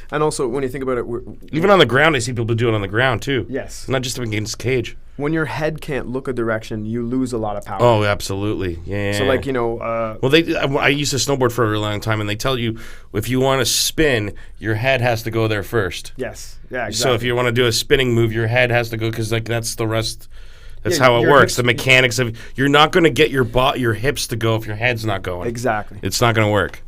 [SPEAKER 2] And also, when you think about it,
[SPEAKER 6] Even on the ground, I see people do it on the ground too.
[SPEAKER 2] yes,
[SPEAKER 6] Not just against cage.
[SPEAKER 2] when your head can't look a direction, you lose a lot of power.
[SPEAKER 6] Oh, absolutely. Yeah.
[SPEAKER 2] So, like,
[SPEAKER 6] Well, I used to snowboard for a really long time, and they tell you if you want to spin, your head has to go there first.
[SPEAKER 2] yes, yeah, exactly.
[SPEAKER 6] So if you want to do a spinning move, your head has to go because like that's the rest. That's
[SPEAKER 2] Yeah,
[SPEAKER 6] how it
[SPEAKER 2] your
[SPEAKER 6] works.
[SPEAKER 2] hips-
[SPEAKER 6] The mechanics of you're not going to get your hips to go if your head's not going.
[SPEAKER 2] Exactly.
[SPEAKER 6] It's not going to work.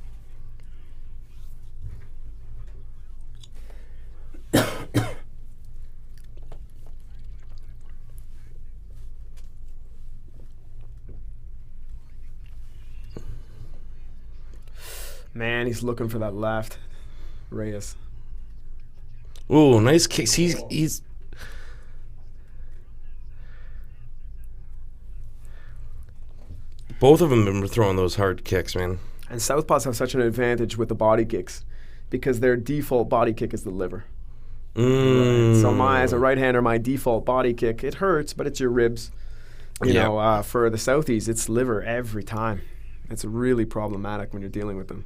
[SPEAKER 2] Man, he's looking for that left. Reyes.
[SPEAKER 6] Ooh, nice kicks. He's. Both of them have been throwing those hard kicks, man.
[SPEAKER 2] And Southpaws have such an advantage with the body kicks because their default body kick is the liver. So as a right-hander, my default body kick, it hurts, but it's your ribs. You
[SPEAKER 6] Yeah.
[SPEAKER 2] know, for the Southies, it's liver every time. It's really problematic when you're dealing with them.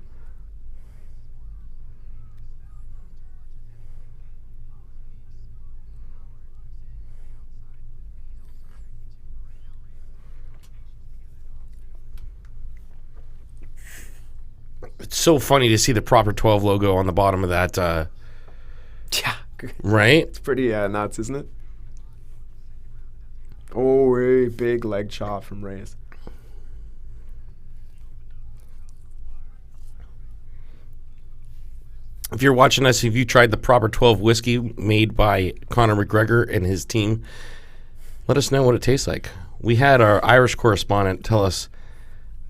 [SPEAKER 6] It's so funny to see the proper 12 logo on the bottom of that.
[SPEAKER 2] Yeah.
[SPEAKER 6] Right?
[SPEAKER 2] It's pretty nuts, isn't it? Oh, a big leg chop from Reyes.
[SPEAKER 6] If you're watching us, if you tried the proper 12 whiskey made by Conor McGregor and his team, let us know what it tastes like. We had our Irish correspondent tell us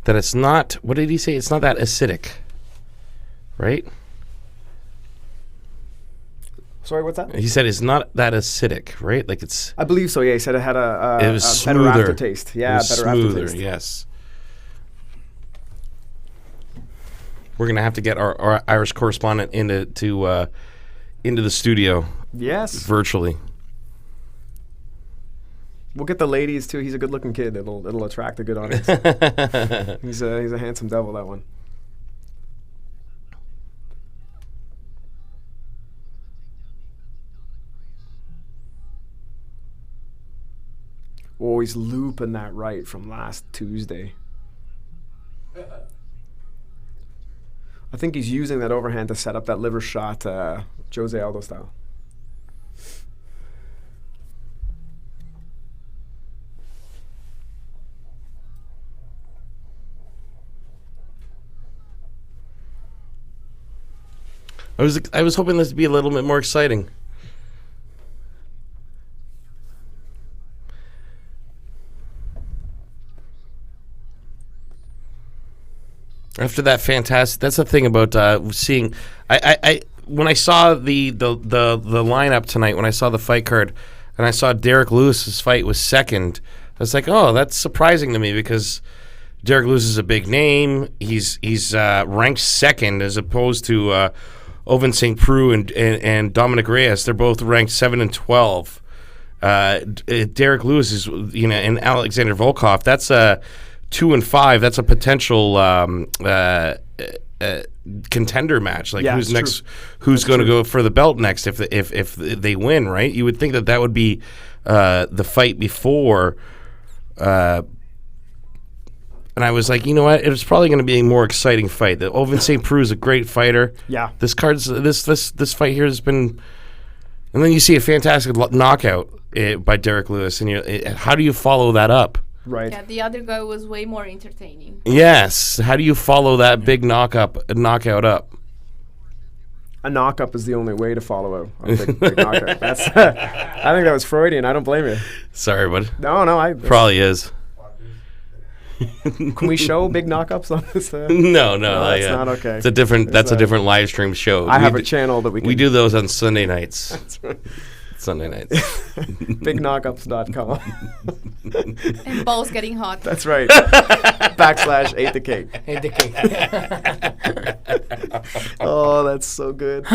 [SPEAKER 6] that it's not, what did he say? It's not that acidic, right?
[SPEAKER 2] Sorry, what's that?
[SPEAKER 6] He said it's not that acidic, right? Like it's,
[SPEAKER 2] I believe so, yeah. He said it had
[SPEAKER 6] it was
[SPEAKER 2] a
[SPEAKER 6] smoother.
[SPEAKER 2] better aftertaste. Yeah,
[SPEAKER 6] It was
[SPEAKER 2] better
[SPEAKER 6] smoother,
[SPEAKER 2] aftertaste.
[SPEAKER 6] yes. We're going to have to get our Irish correspondent into the studio
[SPEAKER 2] Yes.
[SPEAKER 6] virtually.
[SPEAKER 2] We'll get the ladies, too. He's a good-looking kid. It'll attract a good audience. He's a handsome devil, that one. Oh, he's looping that right from last Tuesday. I think he's using that overhand to set up that liver shot, Jose Aldo style.
[SPEAKER 6] I was hoping this to be a little bit more exciting. After that fantastic, that's the thing about seeing. I when I saw the lineup tonight, when I saw the fight card, and I saw Derek Lewis's fight was second, I was like, oh, that's surprising to me because Derek Lewis is a big name. He's ranked second as opposed to Oven St. Preux and Dominic Reyes. They're both ranked 7 and 12. Derek Lewis is and Alexander Volkov. That's 2 and 5. That's a potential contender match. Like
[SPEAKER 2] Yeah,
[SPEAKER 6] who's
[SPEAKER 2] it's
[SPEAKER 6] next?
[SPEAKER 2] true.
[SPEAKER 6] Who's going to go for the belt next? If they win, right? You would think that would be the fight before. And I was like, you know what? It's probably going to be a more exciting fight. The Oven St. Preux is a great fighter.
[SPEAKER 2] Yeah.
[SPEAKER 6] This fight here has been, and then you see a fantastic knockout by Derek Lewis, and how do you follow that up?
[SPEAKER 2] Right.
[SPEAKER 4] Yeah, the other guy was way more entertaining.
[SPEAKER 6] Yes. How do you follow that big knockout up?
[SPEAKER 2] A knock-up is the only way to follow a big knockout. That's I think that was Freudian. I don't blame you.
[SPEAKER 6] Sorry, bud.
[SPEAKER 2] No,
[SPEAKER 6] Probably is.
[SPEAKER 2] Can we show big knock-ups on this?
[SPEAKER 6] No,
[SPEAKER 2] that's not okay.
[SPEAKER 6] It's a different. That's a different live stream show.
[SPEAKER 2] I have a channel that we can...
[SPEAKER 6] We do those on Sunday nights. Sunday nights.
[SPEAKER 2] Bigknockups.com.
[SPEAKER 4] And balls getting hot.
[SPEAKER 2] That's right. / ate the cake.
[SPEAKER 1] Ate the cake.
[SPEAKER 2] Oh, that's so good.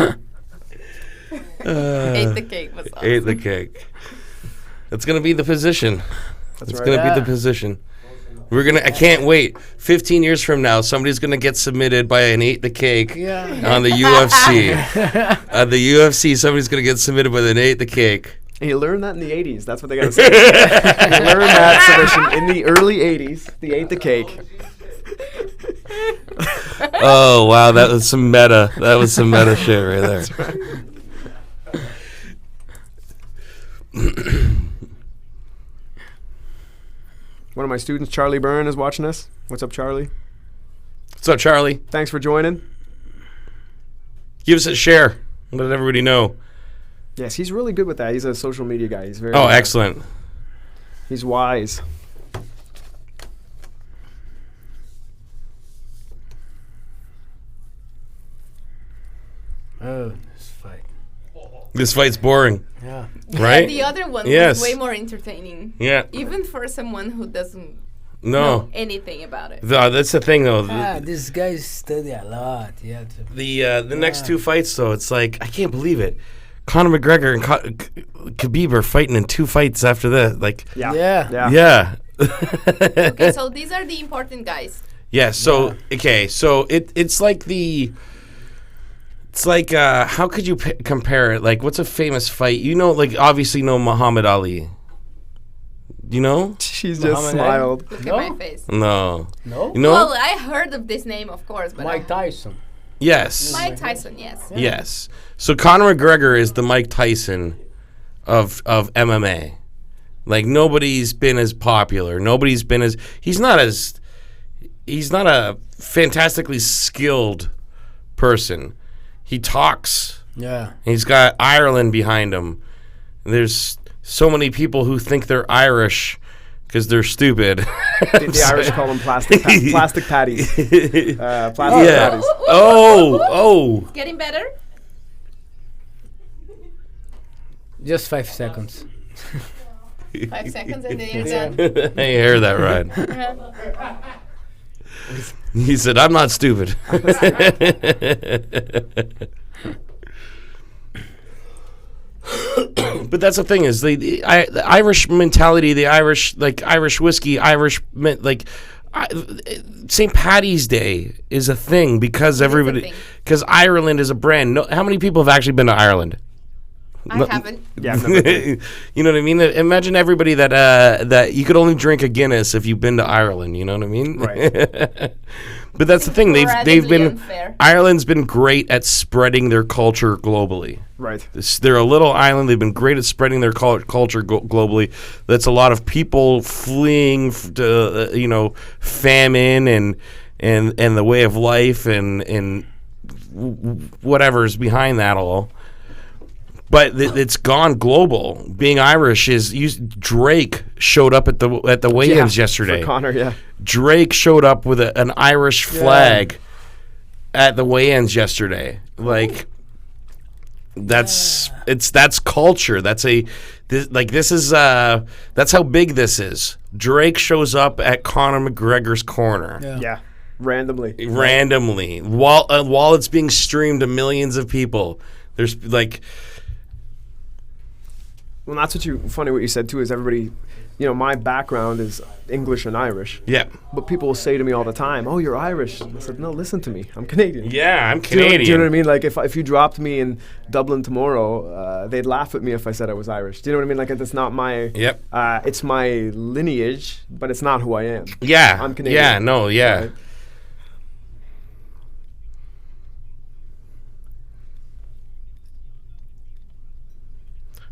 [SPEAKER 4] Ate the cake was awesome.
[SPEAKER 6] Ate the cake. That's gonna be the position.
[SPEAKER 2] That's
[SPEAKER 6] It's
[SPEAKER 2] right.
[SPEAKER 6] gonna
[SPEAKER 1] Yeah.
[SPEAKER 6] be the position. I can't wait. 15 years from now, somebody's gonna get submitted by an Ate the Cake on the UFC. On the UFC, somebody's gonna get submitted by an Ate the Cake.
[SPEAKER 2] And you learned that in the 80s. That's what they got to say. You learned that submission in the early 80s. They ate the cake.
[SPEAKER 6] Oh, wow. That was some meta. That was some meta shit right there.
[SPEAKER 2] One of my students, Charlie Byrne, is watching us. What's up, Charlie?
[SPEAKER 6] What's up, Charlie?
[SPEAKER 2] Thanks for joining.
[SPEAKER 6] Give us a share. Let everybody know.
[SPEAKER 2] Yes, he's really good with that. He's a social media guy. He's very.
[SPEAKER 6] Oh, excellent.
[SPEAKER 2] He's wise.
[SPEAKER 1] Oh, this fight.
[SPEAKER 6] This fight's boring,
[SPEAKER 1] Yeah.
[SPEAKER 6] right?
[SPEAKER 4] The other one
[SPEAKER 6] Yes.
[SPEAKER 4] was way more entertaining.
[SPEAKER 6] Yeah.
[SPEAKER 4] Even for someone who doesn't
[SPEAKER 6] No.
[SPEAKER 4] know anything about it.
[SPEAKER 6] That's the thing, though.
[SPEAKER 1] This guy study a lot. Yeah.
[SPEAKER 6] The next two fights, though, it's like, I can't believe it. Conor McGregor and Khabib are fighting in 2 fights after that. Like,
[SPEAKER 2] Yeah.
[SPEAKER 1] Yeah.
[SPEAKER 6] yeah.
[SPEAKER 4] Okay, so these are the important guys.
[SPEAKER 6] Yeah, so, okay, so it's like how could you compare it? Like, what's a famous fight? You know, like, obviously know Muhammad Ali. You know?
[SPEAKER 2] She's
[SPEAKER 1] Muhammad
[SPEAKER 2] just
[SPEAKER 1] Ali.
[SPEAKER 2] smiled.
[SPEAKER 4] Look
[SPEAKER 1] No?
[SPEAKER 4] at my face.
[SPEAKER 6] No.
[SPEAKER 1] No?
[SPEAKER 6] You know?
[SPEAKER 4] Well, I heard of this name, of course, but
[SPEAKER 1] Mike Tyson.
[SPEAKER 6] Yes.
[SPEAKER 4] Mike Tyson, yes.
[SPEAKER 6] Yes. So Conor McGregor is the Mike Tyson of MMA. Like, nobody's been as popular. Nobody's been as he's not a fantastically skilled person. He talks.
[SPEAKER 1] Yeah.
[SPEAKER 6] He's got Ireland behind him. There's so many people who think they're Irish because they're stupid.
[SPEAKER 2] The Irish call them plastic patties. Plastic
[SPEAKER 6] Yeah.
[SPEAKER 2] patties.
[SPEAKER 6] Oh.
[SPEAKER 4] Getting better?
[SPEAKER 1] Just 5 seconds.
[SPEAKER 4] 5 seconds and then you're done.
[SPEAKER 6] I hear that right. He said, "I'm not stupid." But that's the thing is the Irish mentality, the Irish Irish whiskey, St. Patty's Day is a thing because everybody because Ireland is a brand. No, how many people have actually been to Ireland?
[SPEAKER 4] I haven't.
[SPEAKER 2] Yeah, I've never been.
[SPEAKER 6] You know what I mean? Imagine everybody that you could only drink a Guinness if you've been to Ireland. You know what I mean?
[SPEAKER 2] Right.
[SPEAKER 6] But that's the thing. They've
[SPEAKER 4] Incredibly
[SPEAKER 6] been
[SPEAKER 4] unfair.
[SPEAKER 6] Ireland's been great at spreading their culture globally.
[SPEAKER 2] Right.
[SPEAKER 6] They're a little island. They've been great at spreading their culture globally. That's a lot of people fleeing to famine and the way of life and whatever's behind that all. But it's gone global. Being Irish Drake showed up at the weigh-ins yesterday.
[SPEAKER 2] For Conor, yeah.
[SPEAKER 6] Drake showed up with an Irish flag at the weigh-ins yesterday. Like that's culture. That's how big this is. Drake shows up at Conor McGregor's corner.
[SPEAKER 2] Yeah. Randomly.
[SPEAKER 6] While it's being streamed to millions of people. There's like.
[SPEAKER 2] Well, that's funny what you said too is everybody, my background is English and Irish.
[SPEAKER 6] Yeah.
[SPEAKER 2] But people will say to me all the time, "Oh, you're Irish." I said, "No, listen to me. I'm Canadian."
[SPEAKER 6] Yeah, I'm
[SPEAKER 2] Do you
[SPEAKER 6] Canadian.
[SPEAKER 2] know what I mean? Like if you dropped me in Dublin tomorrow, they'd laugh at me if I said I was Irish. Do you know what I mean? Like it's not my.
[SPEAKER 6] Yep.
[SPEAKER 2] It's my lineage, but it's not who I am.
[SPEAKER 6] Yeah.
[SPEAKER 2] I'm Canadian.
[SPEAKER 6] Yeah. No. Yeah.
[SPEAKER 2] Right?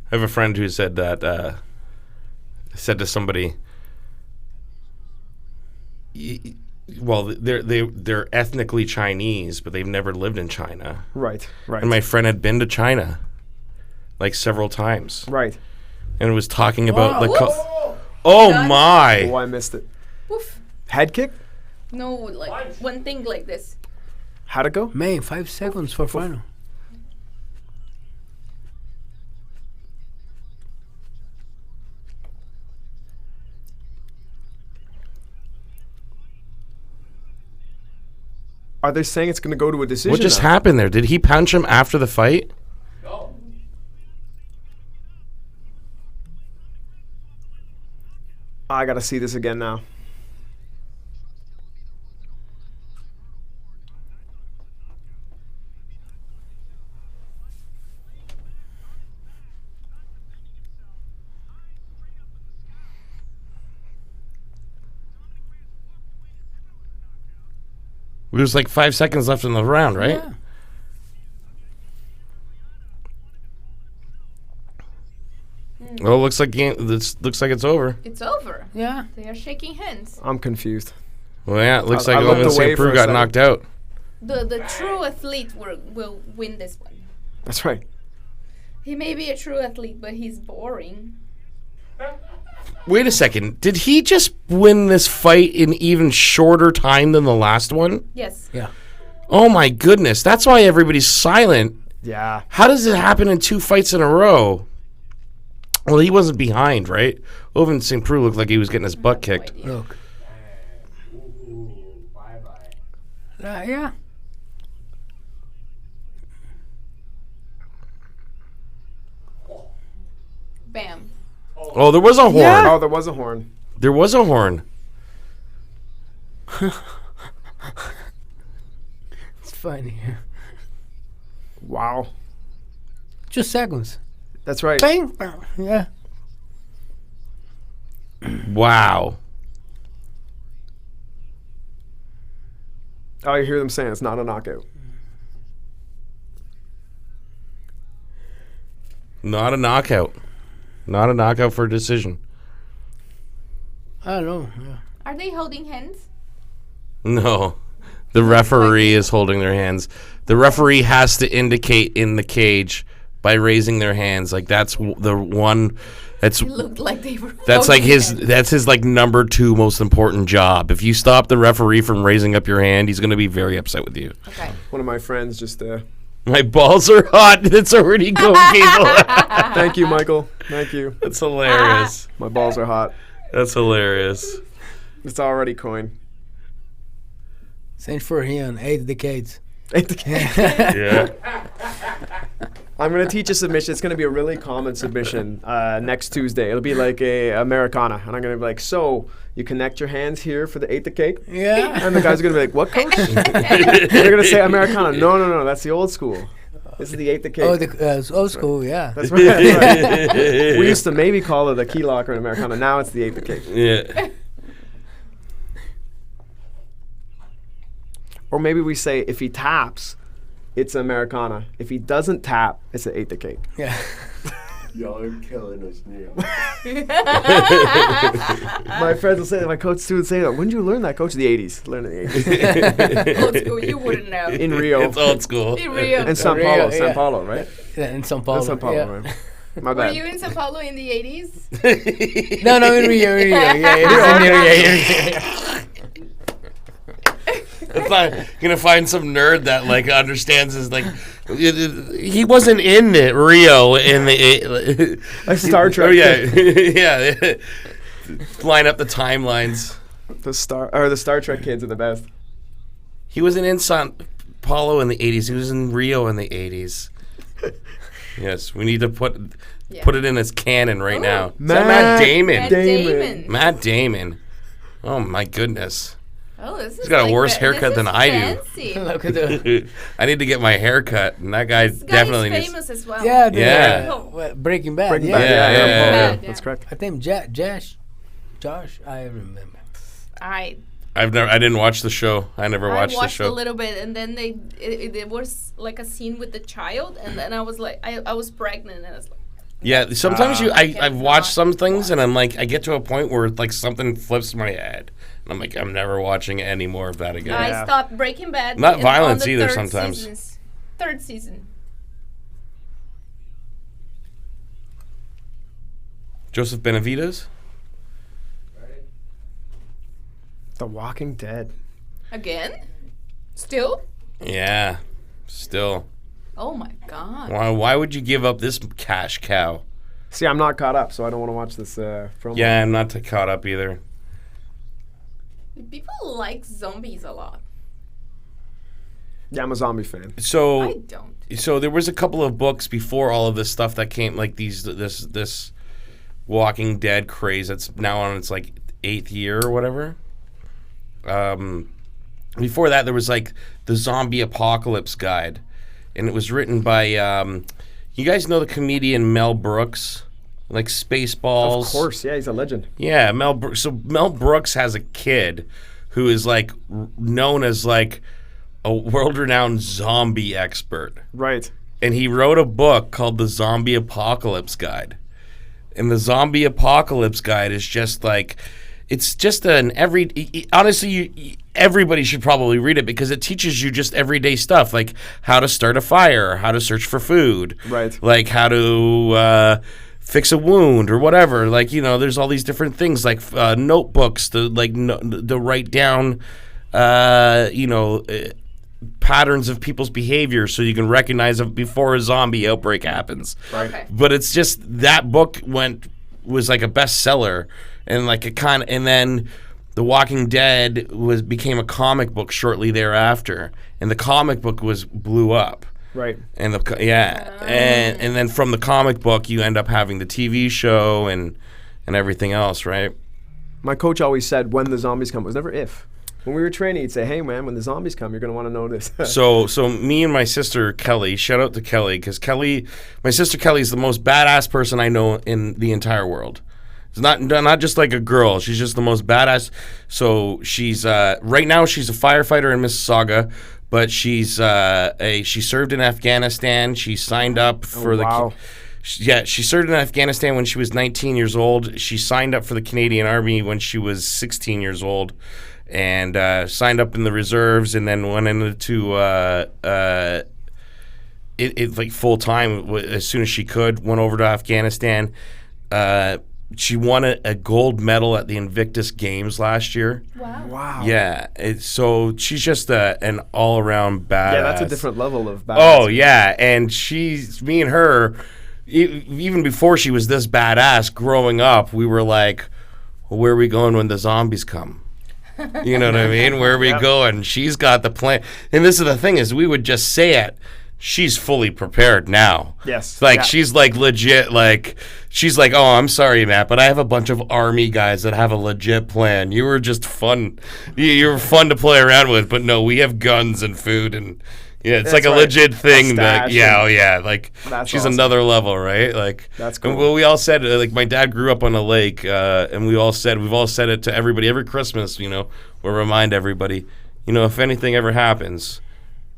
[SPEAKER 6] I have a friend who said that. Said to somebody. Well, they're ethnically Chinese, but they've never lived in China.
[SPEAKER 2] Right.
[SPEAKER 6] And my friend had been to China, like several times,
[SPEAKER 2] Right.
[SPEAKER 6] and was talking about the.
[SPEAKER 4] Whoops.
[SPEAKER 6] Oh
[SPEAKER 4] God.
[SPEAKER 6] my!
[SPEAKER 2] Oh, I missed it.
[SPEAKER 4] Oof.
[SPEAKER 2] Head kick?
[SPEAKER 4] No, like one thing like this.
[SPEAKER 2] How'd it go?
[SPEAKER 1] Man, 5 seconds for final.
[SPEAKER 2] Are they saying it's going to go to a decision?
[SPEAKER 6] What just
[SPEAKER 2] now?
[SPEAKER 6] happened there? Did he punch him after the fight?
[SPEAKER 2] I got to see this again now.
[SPEAKER 6] There's like 5 seconds left in the round, right?
[SPEAKER 1] Yeah.
[SPEAKER 6] Well, looks like it's over.
[SPEAKER 4] It's over.
[SPEAKER 1] Yeah.
[SPEAKER 4] They are shaking hands.
[SPEAKER 2] I'm confused.
[SPEAKER 6] Well, yeah, it looks
[SPEAKER 2] I
[SPEAKER 6] like
[SPEAKER 2] looked
[SPEAKER 6] Owen
[SPEAKER 2] away
[SPEAKER 6] St.
[SPEAKER 2] for
[SPEAKER 6] Preux
[SPEAKER 2] a
[SPEAKER 6] got
[SPEAKER 2] second.
[SPEAKER 6] knocked out.
[SPEAKER 4] The true athlete will win this one.
[SPEAKER 2] That's right.
[SPEAKER 4] He may be a true athlete, but he's boring.
[SPEAKER 6] Wait a second. Did he just win this fight in even shorter time than the last one?
[SPEAKER 4] Yes.
[SPEAKER 1] Yeah.
[SPEAKER 6] Oh my goodness. That's why everybody's silent.
[SPEAKER 2] Yeah.
[SPEAKER 6] How does it happen in 2 fights in a row? Well, he wasn't behind, right? Owen St. Preux looked like he was getting his butt kicked.
[SPEAKER 1] Look. Yeah.
[SPEAKER 4] Bam.
[SPEAKER 6] Oh, there was a horn.
[SPEAKER 2] Oh, there was a horn.
[SPEAKER 6] There was a horn.
[SPEAKER 1] It's funny.
[SPEAKER 2] Wow.
[SPEAKER 1] 2 seconds.
[SPEAKER 2] That's right.
[SPEAKER 1] Bang. Bang. Yeah.
[SPEAKER 6] Wow.
[SPEAKER 2] Oh, you hear them saying it's not a knockout.
[SPEAKER 6] Not a knockout. Not a knockout for a decision.
[SPEAKER 1] I don't know. Yeah.
[SPEAKER 4] Are they holding hands?
[SPEAKER 6] No. The referee is holding their hands. The referee has to indicate in the cage by raising their hands. Like that's the one that's
[SPEAKER 4] It looked like they were.
[SPEAKER 6] that's like
[SPEAKER 4] holding
[SPEAKER 6] his
[SPEAKER 4] hands.
[SPEAKER 6] that's his like number 2 most important job. If you stop the referee from raising up your hand, he's going to be very upset with you.
[SPEAKER 4] Okay.
[SPEAKER 2] One of my friends just.
[SPEAKER 6] My balls are hot. It's already going, people.
[SPEAKER 2] Thank you, Michael. Thank you.
[SPEAKER 6] That's hilarious.
[SPEAKER 2] My balls are hot.
[SPEAKER 6] That's hilarious.
[SPEAKER 2] It's already coin.
[SPEAKER 1] Same for him. 8 decades.
[SPEAKER 6] Yeah.
[SPEAKER 2] I'm gonna teach a submission. It's gonna be a really common submission next Tuesday. It'll be like a Americana, and I'm gonna be like, so you connect your hands here for the 8th cake,
[SPEAKER 1] Yeah.
[SPEAKER 2] and the guys are gonna be like, what, coach? They're gonna say Americana. No, that's the old school. This is the 8th cake.
[SPEAKER 1] Oh, the old school. Yeah.
[SPEAKER 2] That's right. That's right. We used to maybe call it a key locker in Americana. Now it's the 8th cake.
[SPEAKER 6] Yeah.
[SPEAKER 2] Or maybe we say if he taps, it's Americana. If he doesn't tap, it's an 8th cake.
[SPEAKER 1] Yeah.
[SPEAKER 3] Y'all are killing us now.
[SPEAKER 2] My friends will say that. My coach too would say that. When did you learn that, coach? The 80s. Learn in the 80s.
[SPEAKER 4] Old school. You wouldn't know.
[SPEAKER 2] In Rio.
[SPEAKER 6] It's old school.
[SPEAKER 4] In Rio.
[SPEAKER 2] And Sao
[SPEAKER 1] Rio,
[SPEAKER 2] Paulo.
[SPEAKER 1] yeah.
[SPEAKER 2] Sao Paulo, right?
[SPEAKER 1] Yeah, in São Paulo.
[SPEAKER 2] That's Sao Paulo,
[SPEAKER 1] Yeah.
[SPEAKER 2] right? My
[SPEAKER 4] Were
[SPEAKER 2] bad.
[SPEAKER 4] you in Sao Paulo in the 80s?
[SPEAKER 1] No, in Rio. Yeah, yeah.
[SPEAKER 6] It's not gonna find some nerd that like understands his like he wasn't in it, Rio in the
[SPEAKER 2] Like Star Trek.
[SPEAKER 6] Oh yeah, yeah. Line up the timelines.
[SPEAKER 2] The Star Trek kids are the best.
[SPEAKER 6] He wasn't in Sao Paulo in the 80s. He was in Rio in the 80s. Yes, we need to put it in as canon right now. Is that Matt Damon?
[SPEAKER 4] Matt Damon.
[SPEAKER 6] Matt Damon. Oh my goodness.
[SPEAKER 4] Oh, this is
[SPEAKER 6] He's got a
[SPEAKER 4] like
[SPEAKER 6] worse
[SPEAKER 4] this
[SPEAKER 6] haircut
[SPEAKER 4] is
[SPEAKER 6] than I do.
[SPEAKER 4] fancy.
[SPEAKER 1] Look at the.
[SPEAKER 6] I need to get my hair cut, and that guy
[SPEAKER 4] This guy
[SPEAKER 6] definitely
[SPEAKER 4] is
[SPEAKER 6] needs.
[SPEAKER 4] famous as well.
[SPEAKER 1] Yeah.
[SPEAKER 6] Yeah.
[SPEAKER 1] Breaking Bad.
[SPEAKER 2] Breaking
[SPEAKER 1] yeah.
[SPEAKER 2] Bad.
[SPEAKER 6] Yeah,
[SPEAKER 2] Yeah,
[SPEAKER 6] yeah.
[SPEAKER 2] That's correct.
[SPEAKER 1] I think Josh. I remember.
[SPEAKER 4] I
[SPEAKER 6] I didn't watch the show. I never watched the
[SPEAKER 4] watched
[SPEAKER 6] show.
[SPEAKER 4] a little bit, and then there was like a scene with the child, and then I was like, I was pregnant, and I was like,
[SPEAKER 6] Yeah, sometimes I've
[SPEAKER 4] cannot
[SPEAKER 6] watched some things
[SPEAKER 4] watch.
[SPEAKER 6] and I'm like, I get to a point where like something flips my head. And I'm like, I'm never watching any more of that again.
[SPEAKER 4] I stopped Breaking Bad.
[SPEAKER 6] Not
[SPEAKER 4] on
[SPEAKER 6] violence
[SPEAKER 4] the
[SPEAKER 6] either
[SPEAKER 4] third
[SPEAKER 6] sometimes.
[SPEAKER 4] Third season.
[SPEAKER 6] Joseph Benavides?
[SPEAKER 2] The Walking Dead.
[SPEAKER 4] Again? Still?
[SPEAKER 6] Yeah, still.
[SPEAKER 4] Oh my god.
[SPEAKER 6] Why would you give up this cash cow?
[SPEAKER 2] See, I'm not caught up, so I don't want to watch this promo.
[SPEAKER 6] Yeah, I'm not caught up either.
[SPEAKER 4] People like zombies a lot.
[SPEAKER 2] Yeah, I'm a zombie fan.
[SPEAKER 4] I
[SPEAKER 6] So
[SPEAKER 4] don't.
[SPEAKER 6] there was a couple of books before all of this stuff that came, like this Walking Dead craze that's now on its like 8th year or whatever. Before that, there was like the Zombie Apocalypse Guide, and it was written by you guys know the comedian Mel Brooks, like Spaceballs.
[SPEAKER 2] Of course, yeah, he's a legend.
[SPEAKER 6] Yeah, Mel Brooks. So Mel Brooks has a kid who is like known as like a world-renowned zombie expert.
[SPEAKER 2] Right.
[SPEAKER 6] And he wrote a book called The Zombie Apocalypse Guide. And the Zombie Apocalypse Guide is just like, it's just honestly, everybody should probably read it because it teaches you just everyday stuff, like how to start a fire, how to search for food,
[SPEAKER 2] Right.
[SPEAKER 6] like how to fix a wound or whatever. Like, you know, there's all these different things, like notebooks to to write down, patterns of people's behavior so you can recognize it before a zombie outbreak happens.
[SPEAKER 2] Right.
[SPEAKER 4] Okay.
[SPEAKER 6] But it's just that book was like a bestseller, and like and then The Walking Dead became a comic book shortly thereafter, and the comic book blew up.
[SPEAKER 2] Right.
[SPEAKER 6] And and then from the comic book you end up having the TV show and everything else, right?
[SPEAKER 2] My coach always said when the zombies come. It was never if. When we were training, he'd say, hey, man, when the zombies come, you're going to want to know this.
[SPEAKER 6] So me and my sister Kelly, shout out to Kelly, because my sister Kelly is the most badass person I know in the entire world. It's not just like a girl. She's just the most badass. So she's right now she's a firefighter in Mississauga, but she served in Afghanistan. She signed up for
[SPEAKER 2] wow.
[SPEAKER 6] she served in Afghanistan when she was 19 years old. She signed up for the Canadian Army when she was 16 years old. And signed up in the reserves, and then went into it like full time as soon as she could. Went over to Afghanistan. She won a gold medal at the Invictus Games last year.
[SPEAKER 2] Wow.
[SPEAKER 6] Yeah, so she's just an all around badass.
[SPEAKER 2] Yeah, that's a different level of badass.
[SPEAKER 6] Oh yeah, and me and her, even before she was this badass, growing up, we were like, well, where are we going when the zombies come? You know what I mean? Where are we going? She's got the plan. And this is the thing is we would just say it. She's fully prepared now.
[SPEAKER 2] Yes.
[SPEAKER 6] Like
[SPEAKER 2] Yeah.
[SPEAKER 6] she's like legit, like she's like, oh, I'm sorry, Matt, but I have a bunch of army guys that have a legit plan. You were just fun. You were fun to play around with, but no, we have guns and food and yeah, it's
[SPEAKER 2] That's
[SPEAKER 6] like a
[SPEAKER 2] right.
[SPEAKER 6] legit thing.
[SPEAKER 2] Stash
[SPEAKER 6] Like
[SPEAKER 2] That's
[SPEAKER 6] she's
[SPEAKER 2] awesome.
[SPEAKER 6] another level, right? Like
[SPEAKER 2] That's
[SPEAKER 6] and
[SPEAKER 2] cool.
[SPEAKER 6] well, we all said like my dad grew up on a lake, and we've all said it to everybody every Christmas. You know, we'll remind everybody. You know, if anything ever happens,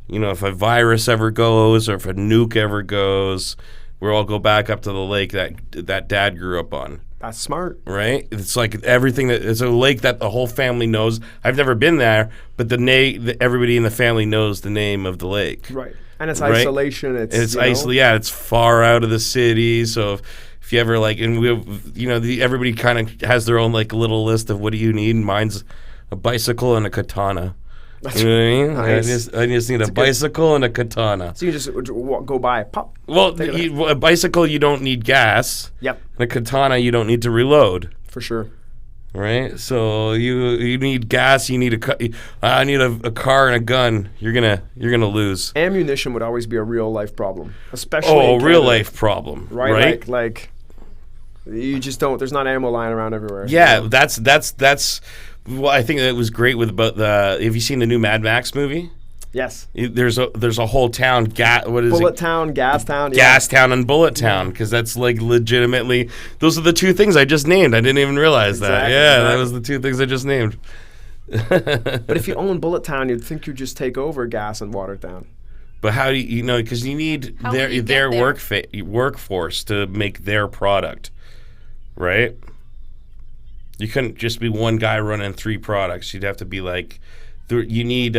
[SPEAKER 6] you know, if a virus ever goes or if a nuke ever goes, we'll all go back up to the lake that Dad grew up on.
[SPEAKER 2] That's smart.
[SPEAKER 6] Right? It's like everything it's a lake that the whole family knows. I've never been there, but everybody in the family knows the name of the lake.
[SPEAKER 2] Right. And it's
[SPEAKER 6] Right?
[SPEAKER 2] isolation. It's
[SPEAKER 6] Yeah, it's far out of the city. So if you ever like, and everybody kind of has their own like little list of what do you need. Mine's a bicycle and a katana. You know what I mean?
[SPEAKER 2] Nice.
[SPEAKER 6] I just need a bicycle and a katana.
[SPEAKER 2] So you just go by, pop.
[SPEAKER 6] Well,
[SPEAKER 2] Take it
[SPEAKER 6] a bicycle you don't need gas.
[SPEAKER 2] Yep.
[SPEAKER 6] And a katana you don't need to reload.
[SPEAKER 2] For sure.
[SPEAKER 6] Right, so you need gas. You need I need a car and a gun. You're gonna lose.
[SPEAKER 2] Ammunition would always be a real life problem, especially in
[SPEAKER 6] Real
[SPEAKER 2] Canada.
[SPEAKER 6] life problem,
[SPEAKER 2] Right?
[SPEAKER 6] right?
[SPEAKER 2] Like you just don't. There's not ammo lying around everywhere.
[SPEAKER 6] Yeah, that's. Well, I think that was great with about the. Have you seen the new Mad Max movie?
[SPEAKER 2] Yes.
[SPEAKER 6] There's a whole town. What is
[SPEAKER 2] Bullet
[SPEAKER 6] it?
[SPEAKER 2] Town, Gas Town.
[SPEAKER 6] Gas Town and Bullet Town, because that's like legitimately. Those are the two things I just named. I didn't even realize that.
[SPEAKER 2] Exactly,
[SPEAKER 6] Yeah, that
[SPEAKER 2] exactly.
[SPEAKER 6] was the two things I just named.
[SPEAKER 2] But if you own Bullet Town, you'd think you'd just take over Gas and Water Town.
[SPEAKER 6] But how do you know? Because you need
[SPEAKER 4] How will you
[SPEAKER 6] their
[SPEAKER 4] get there?
[SPEAKER 6] workforce to make their product, right? You couldn't just be one guy running 3 products. You'd have to be like, you need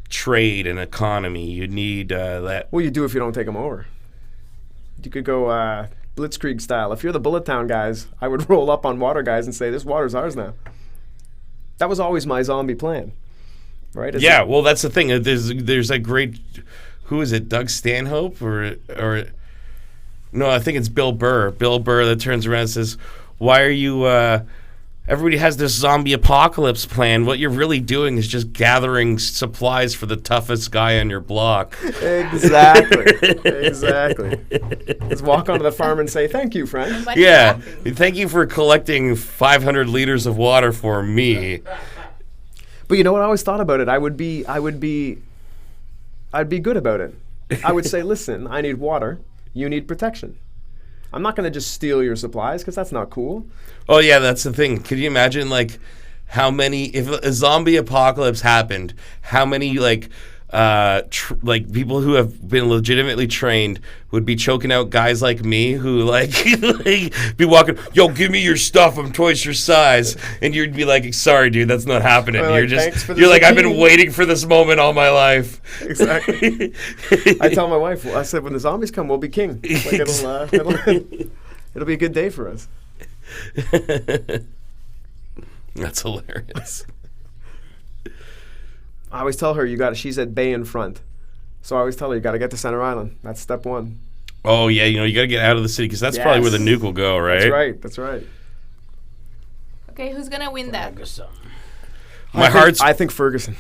[SPEAKER 6] trade and economy. You need that.
[SPEAKER 2] Well, you do if you don't take them over. You could go Blitzkrieg style. If you're the Bullet Town guys, I would roll up on Water guys and say, "This water's ours now." That was always my zombie plan, right?
[SPEAKER 6] Yeah, well, that's the thing. There's a great, who is it? Doug Stanhope or no? I think it's Bill Burr. Bill Burr that turns around and says, "Why are you?" Everybody has this zombie apocalypse plan. What you're really doing is just gathering supplies for the toughest guy on your block.
[SPEAKER 2] Exactly. Exactly. Let's walk onto the farm and say, "Thank you, friend."
[SPEAKER 4] Everybody's
[SPEAKER 6] Yeah.
[SPEAKER 4] laughing.
[SPEAKER 6] Thank you for collecting 500 liters of water for me.
[SPEAKER 2] But you know what I always thought about it? I'd be good about it. I would say, "Listen, I need water. You need protection. I'm not going to just steal your supplies because that's not cool."
[SPEAKER 6] Oh, yeah, that's the thing. Could you imagine, like, how many, if a zombie apocalypse happened, how many, like, like people who have been legitimately trained would be choking out guys like me who like, like be walking, yo, give me your stuff, I'm twice your size, and you'd be like, sorry dude, that's not happening.
[SPEAKER 2] Well,
[SPEAKER 6] You're
[SPEAKER 2] like, thanks for
[SPEAKER 6] just
[SPEAKER 2] the
[SPEAKER 6] you're like, I've been
[SPEAKER 2] zucchini.
[SPEAKER 6] waiting for this moment all my life.
[SPEAKER 2] Exactly. I tell my wife, I said, when the zombies come, we'll be king. Like, it'll be a good day for us.
[SPEAKER 6] That's hilarious.
[SPEAKER 2] I always tell her she's at bay in front. So I always tell her you got to get to Center Island. That's step one.
[SPEAKER 6] Oh yeah, you got to get out of the city because that's probably where the nuke will go, right?
[SPEAKER 2] That's right.
[SPEAKER 4] Okay, who's gonna win that?
[SPEAKER 2] I think Ferguson.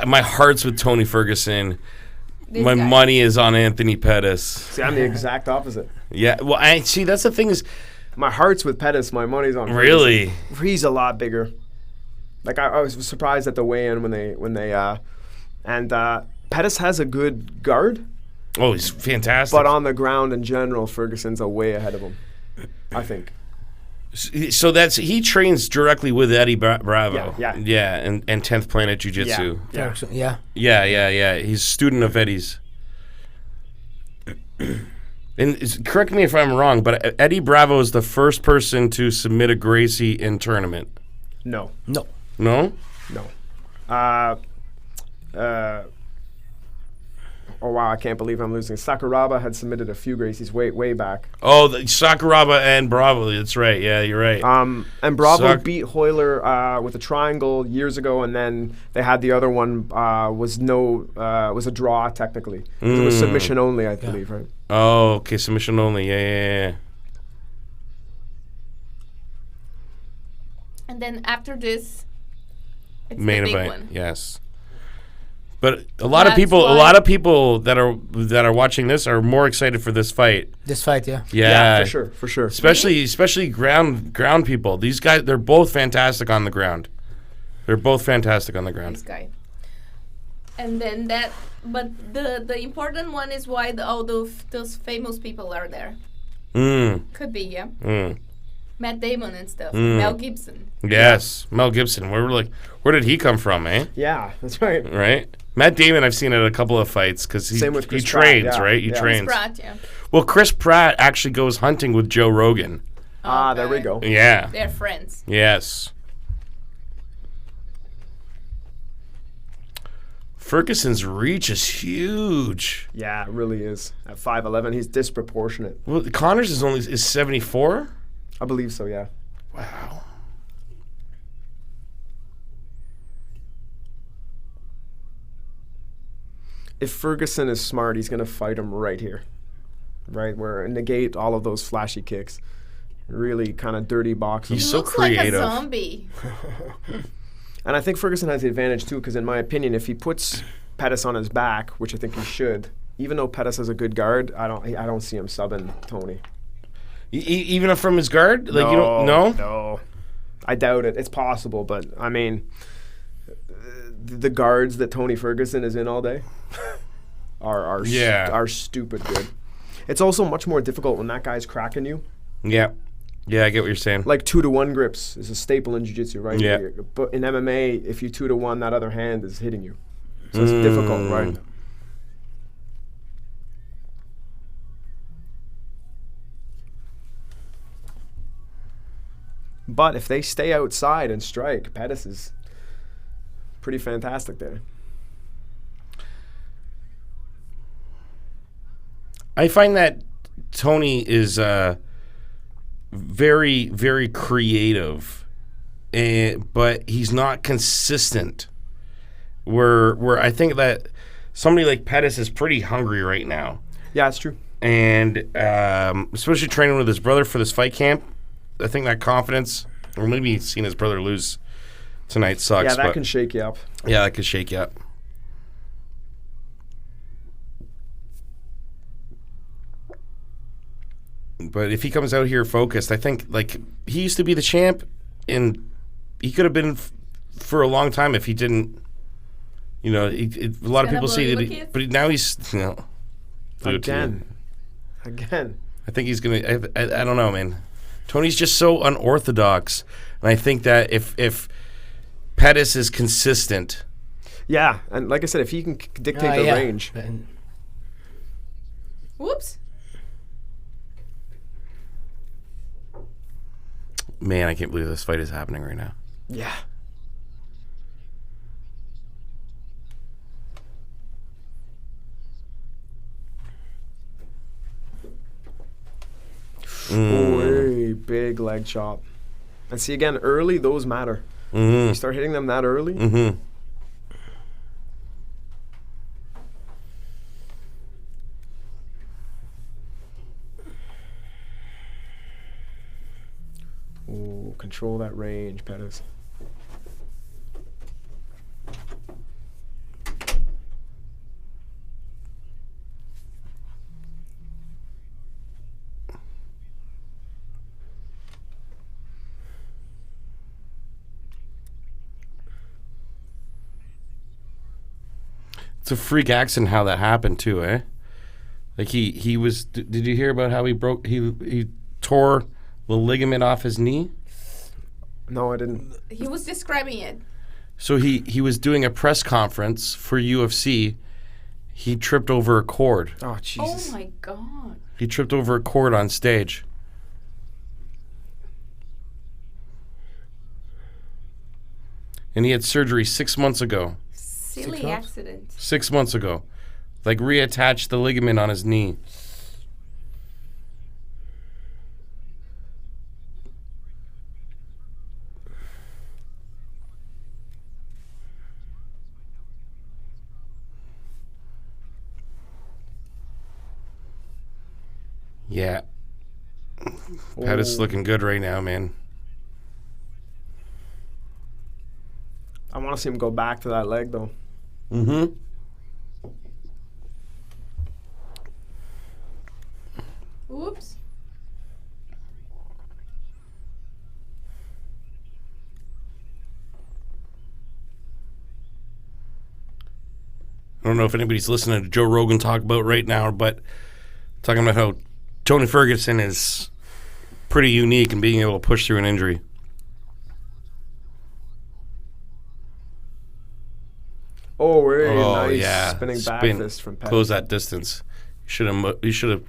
[SPEAKER 6] My heart's with Tony Ferguson.
[SPEAKER 4] This
[SPEAKER 6] My
[SPEAKER 4] guy.
[SPEAKER 6] money is on Anthony Pettis.
[SPEAKER 2] See, I'm the exact opposite.
[SPEAKER 6] Yeah, well, I see. That's the thing is,
[SPEAKER 2] My heart's with Pettis. My money's on Ferguson.
[SPEAKER 6] really,
[SPEAKER 2] He's a lot bigger. Like I was surprised at the weigh-in when they Pettis has a good guard,
[SPEAKER 6] oh, he's fantastic.
[SPEAKER 2] but on the ground in general, Ferguson's a way ahead of him. I think.
[SPEAKER 6] So he trains directly with Eddie Bravo.
[SPEAKER 2] Yeah.
[SPEAKER 6] and 10th Planet Jiu Jitsu.
[SPEAKER 2] Yeah.
[SPEAKER 1] Yeah.
[SPEAKER 6] He's a student of Eddie's. And correct me if I'm wrong, but Eddie Bravo is the first person to submit a Gracie in tournament.
[SPEAKER 2] No.
[SPEAKER 1] No.
[SPEAKER 6] No?
[SPEAKER 2] Oh wow! I can't believe I'm losing. Sakuraba had submitted a few Gracies way back.
[SPEAKER 6] Oh, Sakuraba and Bravo. That's right. Yeah, you're right.
[SPEAKER 2] And Bravo beat Hoyler with a triangle years ago, and then they had the other one was a draw technically. It was submission only, I believe, right?
[SPEAKER 6] Oh, okay, submission only. Yeah.
[SPEAKER 4] And then after this, it's
[SPEAKER 6] Main
[SPEAKER 4] the big
[SPEAKER 6] event.
[SPEAKER 4] one.
[SPEAKER 6] Yes. But a lot of
[SPEAKER 4] That's
[SPEAKER 6] people
[SPEAKER 4] why-
[SPEAKER 6] that are watching this are more excited for this fight.
[SPEAKER 1] This fight, yeah.
[SPEAKER 6] Yeah,
[SPEAKER 2] for sure.
[SPEAKER 6] Especially ground people. These guys, they're both fantastic on the ground.
[SPEAKER 4] This guy. And then but the important one is why all those famous people are there. Could be, yeah. Matt Damon and stuff. Mel Gibson.
[SPEAKER 6] Yes, Mel Gibson. Where did he come from, eh?
[SPEAKER 2] Yeah, that's right.
[SPEAKER 6] Right. Matt Damon, I've seen at a couple of fights because
[SPEAKER 2] Same with Chris
[SPEAKER 6] he trains,
[SPEAKER 2] Pratt, yeah.
[SPEAKER 6] right? He
[SPEAKER 2] Yeah.
[SPEAKER 6] trains.
[SPEAKER 4] Pratt, yeah.
[SPEAKER 6] Well, Chris Pratt actually goes hunting with Joe Rogan.
[SPEAKER 2] There we go.
[SPEAKER 6] Yeah.
[SPEAKER 4] They're friends.
[SPEAKER 6] Yes. Ferguson's reach is huge.
[SPEAKER 2] Yeah, it really is. At 5'11", he's disproportionate.
[SPEAKER 6] Well, Connor's is 74.
[SPEAKER 2] I believe so. Yeah.
[SPEAKER 6] Wow.
[SPEAKER 2] If Ferguson is smart, he's gonna fight him right here, right where negate all of those flashy kicks. Really kind of dirty boxing.
[SPEAKER 6] He's
[SPEAKER 4] He
[SPEAKER 6] so
[SPEAKER 4] looks like a
[SPEAKER 6] creative.
[SPEAKER 4] zombie.
[SPEAKER 2] And I think Ferguson has the advantage too, because in my opinion, if he puts Pettis on his back, which I think he should, even though Pettis has a good guard, I don't see him subbing Tony.
[SPEAKER 6] Even from his guard? Like you don't know?
[SPEAKER 2] No. I doubt it. It's possible, but I mean, the guards that Tony Ferguson is in all day are stupid good. It's also much more difficult when that guy's cracking you.
[SPEAKER 6] Yeah. Yeah, I get what you're saying.
[SPEAKER 2] Like 2-to-1 grips is a staple in jiu-jitsu, right?
[SPEAKER 6] Yeah.
[SPEAKER 2] But in MMA, if you 2-to-1, that other hand is hitting you. So it's difficult, right? But if they stay outside and strike, Pettis is pretty fantastic there.
[SPEAKER 6] I find that Tony is very, very creative, but he's not consistent. Where I think that somebody like Pettis is pretty hungry right now.
[SPEAKER 2] Yeah, it's true.
[SPEAKER 6] And especially training with his brother for this fight camp, I think that confidence, or maybe seeing his brother lose tonight sucks.
[SPEAKER 2] Yeah, that
[SPEAKER 6] but
[SPEAKER 2] can shake you up.
[SPEAKER 6] Yeah, that could shake you up. But if he comes out here focused, I think like he used to be the champ, and he could have been for a long time if he didn't. You know, a lot of people say that, but now he's
[SPEAKER 2] Again.
[SPEAKER 6] I think he's gonna. I don't know, man. Tony's just so unorthodox, and I think that if Pettis is consistent,
[SPEAKER 2] Yeah, and like I said, if he can dictate the
[SPEAKER 1] yeah.
[SPEAKER 2] range.
[SPEAKER 1] And
[SPEAKER 4] Whoops.
[SPEAKER 6] Man, I can't believe this fight is happening right now.
[SPEAKER 2] Yeah. Way big leg chop. And see, again, early, those matter. You start hitting them that early. Ooh, control that range, Pettis.
[SPEAKER 6] It's a freak accident how that happened too, eh? Like he was. Did you hear about how he tore the ligament off his knee?
[SPEAKER 2] No, I didn't.
[SPEAKER 4] He was describing it.
[SPEAKER 6] So he was doing a press conference for UFC. He tripped over a cord.
[SPEAKER 2] Oh, Jesus.
[SPEAKER 4] Oh my God.
[SPEAKER 6] He tripped over a cord on stage. And he had surgery 6 months ago.
[SPEAKER 4] Silly accident.
[SPEAKER 6] 6 months ago. Like reattached the ligament on his knee. Yeah. Pettis looking good right now, man.
[SPEAKER 2] I want to see him go back to that leg, though.
[SPEAKER 6] Mm-hmm.
[SPEAKER 4] Whoops.
[SPEAKER 6] I don't know if anybody's listening to Joe Rogan talk about right now, but talking about how Tony Ferguson is pretty unique in being able to push through an injury.
[SPEAKER 2] Oh, very
[SPEAKER 6] Oh
[SPEAKER 2] nice
[SPEAKER 6] yeah,
[SPEAKER 2] spinning back
[SPEAKER 6] Spin.
[SPEAKER 2] fist from Pettis.
[SPEAKER 6] Close that distance. You should have.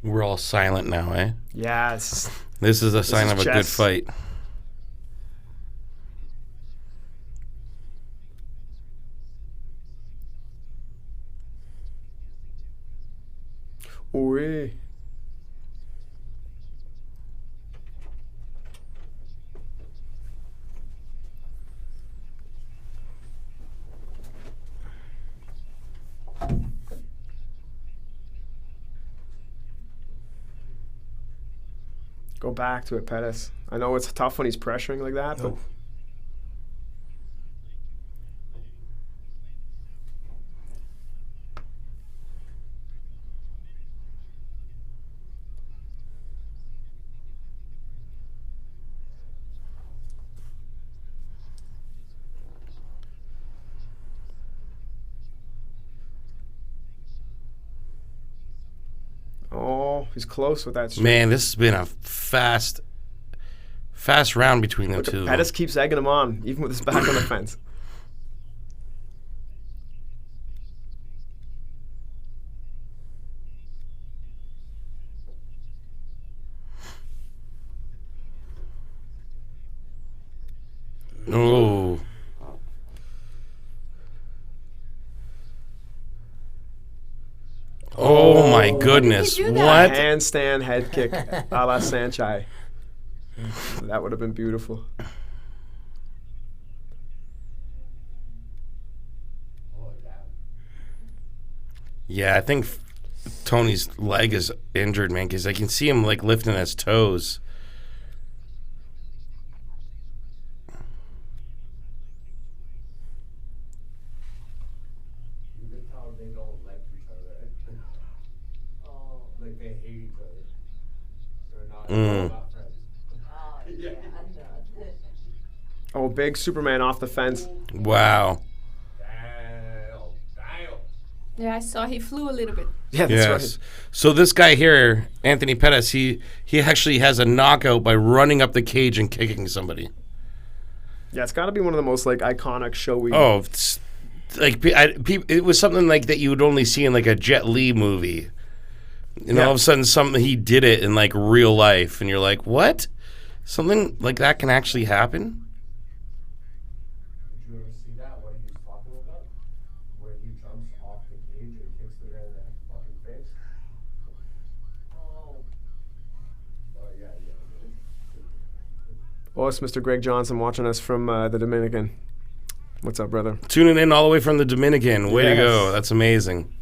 [SPEAKER 6] We're all silent now, eh?
[SPEAKER 2] Yes.
[SPEAKER 6] This is a sign
[SPEAKER 2] is
[SPEAKER 6] of a good
[SPEAKER 2] chess.
[SPEAKER 6] fight.
[SPEAKER 2] Ooh. Go back to it, Pettis. I know it's tough when he's pressuring like that, but oh, he's close with that strike.
[SPEAKER 6] Man, this has been a fast round between them
[SPEAKER 2] Look,
[SPEAKER 6] two.
[SPEAKER 2] Pettis keeps egging him on, even with his back on the fence.
[SPEAKER 6] Oh. Oh my goodness.
[SPEAKER 4] do that?
[SPEAKER 6] What?
[SPEAKER 2] Handstand head kick a la Sanchai. That would have been beautiful.
[SPEAKER 6] Yeah, I think Tony's leg is injured, man, because I can see him like lifting his toes.
[SPEAKER 3] You can tell they don't like each other. Like they hate each other. They're not friends.
[SPEAKER 2] Oh, big Superman off the fence.
[SPEAKER 6] Wow.
[SPEAKER 4] Yeah, I saw he flew a little bit.
[SPEAKER 2] Yeah, that's
[SPEAKER 6] Yes. So this guy here, Anthony Pettis, he actually has a knockout by running up the cage and kicking somebody.
[SPEAKER 2] Yeah, it's got to be one of the most like iconic showy.
[SPEAKER 6] Oh, it's like it was something like that you would only see in like a Jet Li movie. And all of a sudden, he did it in like real life, and you're like, what? Something like that can actually happen?
[SPEAKER 3] Did you ever see that? What he was talking about? Where he jumps off the cage and kicks the guy in the fucking face? Oh, yeah.
[SPEAKER 2] Oh, it's Mr. Greg Johnson watching us from the Dominican. What's up, brother?
[SPEAKER 6] Tuning in all the way from the Dominican. Way to go. That's amazing.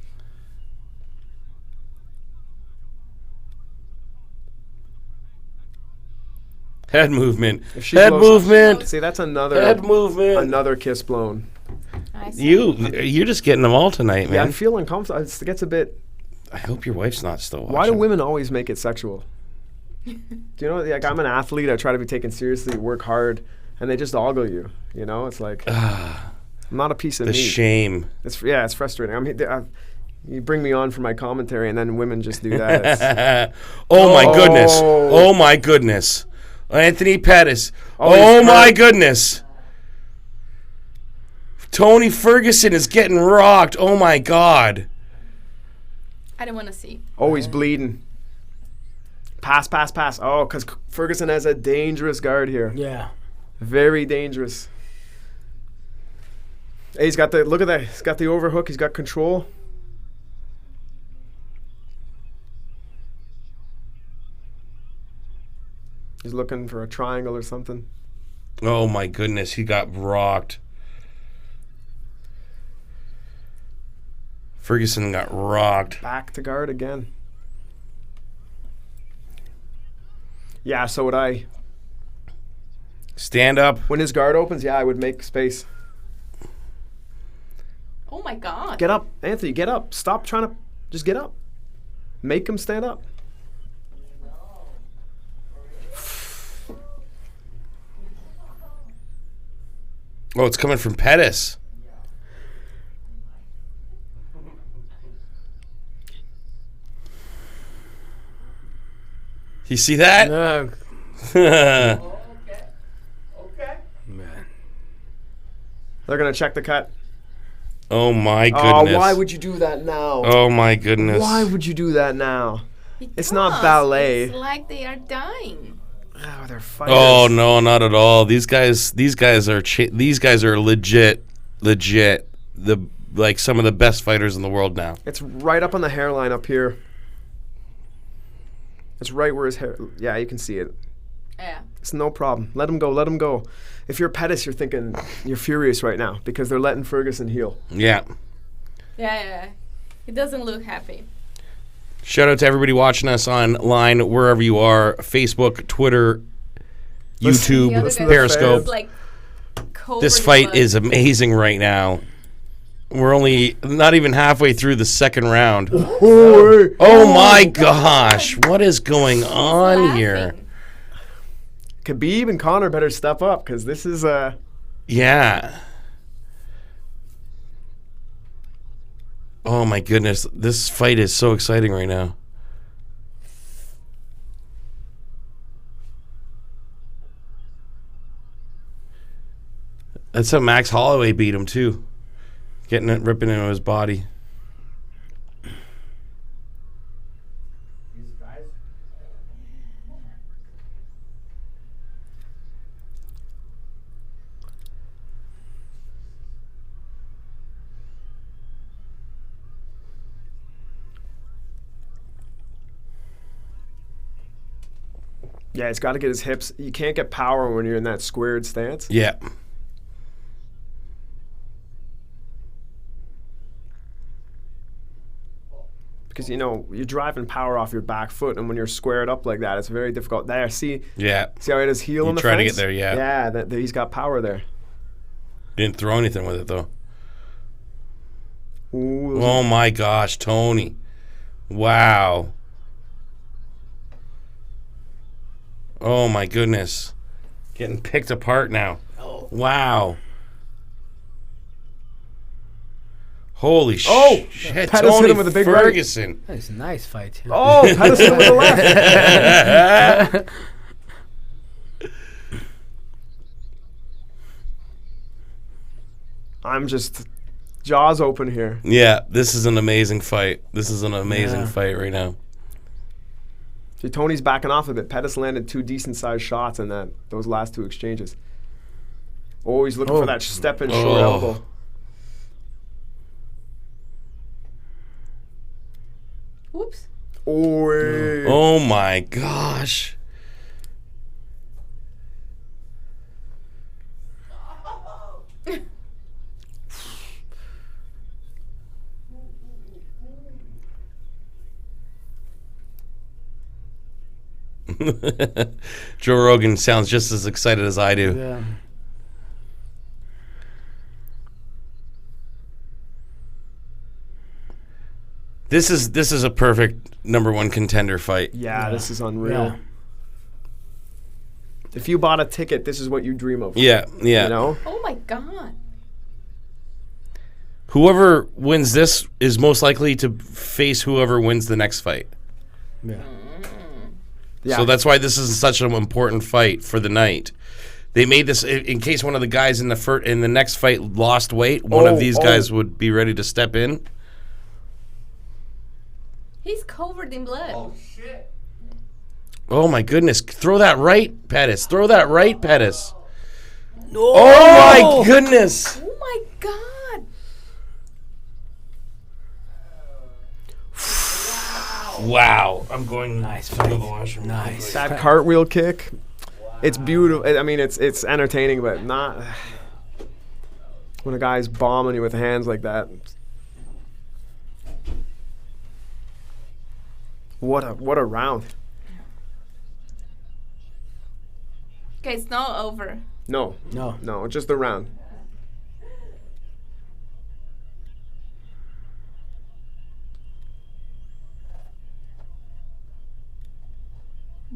[SPEAKER 6] Head movement.
[SPEAKER 2] If she
[SPEAKER 6] Head
[SPEAKER 2] blows-
[SPEAKER 6] movement.
[SPEAKER 2] See, that's another
[SPEAKER 6] Head movement.
[SPEAKER 2] another kiss blown.
[SPEAKER 4] I see.
[SPEAKER 6] You're just getting them all tonight,
[SPEAKER 2] Yeah, I
[SPEAKER 6] man.
[SPEAKER 2] feel uncomfortable. It gets a bit.
[SPEAKER 6] I hope your wife's not still watching.
[SPEAKER 2] Why do women always make it sexual? Do you know? Like, I'm an athlete. I try to be taken seriously, work hard, and they just ogle you. You know, it's like I'm not a piece of
[SPEAKER 6] The
[SPEAKER 2] meat.
[SPEAKER 6] shame.
[SPEAKER 2] It's frustrating. I mean, you bring me on for my commentary, and then women just do that. It's-
[SPEAKER 6] Oh my goodness.
[SPEAKER 2] Oh.
[SPEAKER 6] Oh my goodness. Anthony Pettis.
[SPEAKER 2] Oh,
[SPEAKER 6] Oh
[SPEAKER 2] he's
[SPEAKER 6] my
[SPEAKER 2] hurt.
[SPEAKER 6] goodness. Tony Ferguson is getting rocked. Oh my God.
[SPEAKER 4] I don't want to see.
[SPEAKER 2] Oh, he's bleeding. Pass. Oh, because Ferguson has a dangerous guard here.
[SPEAKER 1] Yeah.
[SPEAKER 2] Very dangerous. Hey, he's got the look at that. He's got the overhook. He's got control. He's looking for a triangle or something.
[SPEAKER 6] Oh my goodness. He got rocked. Ferguson got rocked.
[SPEAKER 2] Back to guard again. Yeah, so would I.
[SPEAKER 6] Stand up.
[SPEAKER 2] When his guard opens, yeah, I would make space.
[SPEAKER 4] Oh my God.
[SPEAKER 2] Get up, Anthony, get up. Stop trying to. Just get up. Make him stand up.
[SPEAKER 6] Oh, it's coming from Pettis. You see that?
[SPEAKER 1] No.
[SPEAKER 3] Okay.
[SPEAKER 1] Man.
[SPEAKER 2] They're gonna check the cut.
[SPEAKER 6] Oh my
[SPEAKER 2] Oh,
[SPEAKER 6] goodness.
[SPEAKER 2] why would you do that now?
[SPEAKER 6] Oh my goodness.
[SPEAKER 2] Why would you do that now? It's not
[SPEAKER 4] Because
[SPEAKER 2] ballet.
[SPEAKER 4] It's like they are dying.
[SPEAKER 2] Oh, they're fighters.
[SPEAKER 6] Oh no, not at all. These guys are legit. The like some of the best fighters in the world now.
[SPEAKER 2] It's right up on the hairline up here. It's right where his hair. Yeah, you can see it.
[SPEAKER 4] Yeah.
[SPEAKER 2] It's no problem. Let him go. Let him go. If you're Pettis, you're thinking you're furious right now because they're letting Ferguson heal.
[SPEAKER 6] Yeah.
[SPEAKER 4] Yeah. He doesn't look happy.
[SPEAKER 6] Shout out to everybody watching us online wherever you are: Facebook, Twitter,
[SPEAKER 2] Listen-
[SPEAKER 4] The other
[SPEAKER 6] YouTube,
[SPEAKER 4] guy
[SPEAKER 6] Periscope.
[SPEAKER 4] is like covered
[SPEAKER 6] This
[SPEAKER 4] in
[SPEAKER 6] fight
[SPEAKER 4] blood.
[SPEAKER 6] is amazing right now. We're only not even halfway through the second round. Oh my gosh, what is going on here?
[SPEAKER 4] laughing.
[SPEAKER 2] Khabib and Conor better step up because this is
[SPEAKER 6] Yeah. Oh my goodness, this fight is so exciting right now. That's how Max Holloway beat him too. Getting it, ripping into his body.
[SPEAKER 3] These guys.
[SPEAKER 2] yeah. He's got to get his hips. You can't get power when you're in that squared stance.
[SPEAKER 6] Yeah.
[SPEAKER 2] Because you're driving power off your back foot, and when you're squared up like that, it's very difficult. There, see
[SPEAKER 6] Yeah.
[SPEAKER 2] how he had his heel
[SPEAKER 6] You
[SPEAKER 2] on the
[SPEAKER 6] try to
[SPEAKER 2] fence?
[SPEAKER 6] get there, yeah.
[SPEAKER 2] Yeah, that he's got power there.
[SPEAKER 6] Didn't throw anything with it though.
[SPEAKER 2] Ooh,
[SPEAKER 6] Oh my gosh, Tony. Wow. Oh my goodness. Getting picked apart now. Wow. Holy
[SPEAKER 2] Oh,
[SPEAKER 6] shit.
[SPEAKER 2] Pettis hit
[SPEAKER 6] Tony
[SPEAKER 2] him with a big right.
[SPEAKER 6] Ferguson.
[SPEAKER 1] That's a nice fight.
[SPEAKER 2] Oh, Pettis hit him with the left. I'm just jaws open here.
[SPEAKER 6] Yeah, this is an amazing fight. This is an amazing fight right now.
[SPEAKER 2] See, Tony's backing off a bit. Pettis landed 2 decent-sized shots in those last 2 exchanges. Oh, he's looking for that step-in short elbow.
[SPEAKER 4] Oops.
[SPEAKER 6] Oh my gosh. Joe Rogan sounds just as excited as I do.
[SPEAKER 1] Yeah.
[SPEAKER 6] This is a perfect #1 contender fight.
[SPEAKER 2] Yeah, this is unreal.
[SPEAKER 1] Yeah.
[SPEAKER 2] If you bought a ticket, this is what you dream of.
[SPEAKER 6] Yeah.
[SPEAKER 2] You know?
[SPEAKER 4] Oh my god.
[SPEAKER 6] Whoever wins this is most likely to face whoever wins the next fight.
[SPEAKER 1] Yeah.
[SPEAKER 2] Yeah.
[SPEAKER 6] So that's why this is such an important fight for the night. They made this in case one of the guys in the next fight lost weight. One of these guys would be ready to step in.
[SPEAKER 4] He's covered in blood.
[SPEAKER 3] Oh shit!
[SPEAKER 6] Oh my goodness! Throw that right, Pettis. Throw that right, Pettis.
[SPEAKER 1] No.
[SPEAKER 6] Oh my goodness!
[SPEAKER 4] Oh my god.
[SPEAKER 6] Wow! I'm going
[SPEAKER 1] Nice
[SPEAKER 6] to the
[SPEAKER 1] fight.
[SPEAKER 6] washroom.
[SPEAKER 1] Nice.
[SPEAKER 2] That cartwheel kick, it's beautiful. I mean, it's entertaining, but not when a guy's bombing you with hands like that. What a round.
[SPEAKER 4] Okay, it's not over.
[SPEAKER 2] No, just the round.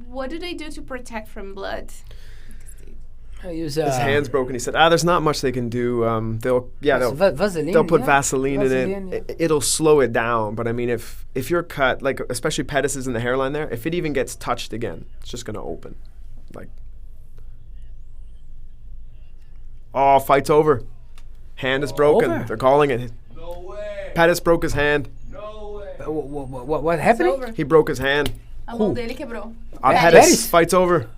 [SPEAKER 4] What do they do to protect from blood?
[SPEAKER 1] I use
[SPEAKER 2] His hand's broken. He said, there's not much they can do. They'll
[SPEAKER 1] Vaseline.
[SPEAKER 2] they'll put
[SPEAKER 1] yeah.
[SPEAKER 2] Vaseline in
[SPEAKER 1] Vaseline,
[SPEAKER 2] it. It'll slow it down. But I mean, if you're cut, like especially Pettis is in the hairline there, if it even gets touched again, it's just gonna open. Like, oh, fight's over. Hand is broken.
[SPEAKER 1] Over?
[SPEAKER 2] They're calling it.
[SPEAKER 3] No way!
[SPEAKER 2] Pettis broke his hand.
[SPEAKER 3] No way!
[SPEAKER 1] What
[SPEAKER 4] It's
[SPEAKER 1] happened?
[SPEAKER 4] over.
[SPEAKER 2] He broke his hand.
[SPEAKER 4] A mão dele quebrou.
[SPEAKER 2] Pettis, fight's over.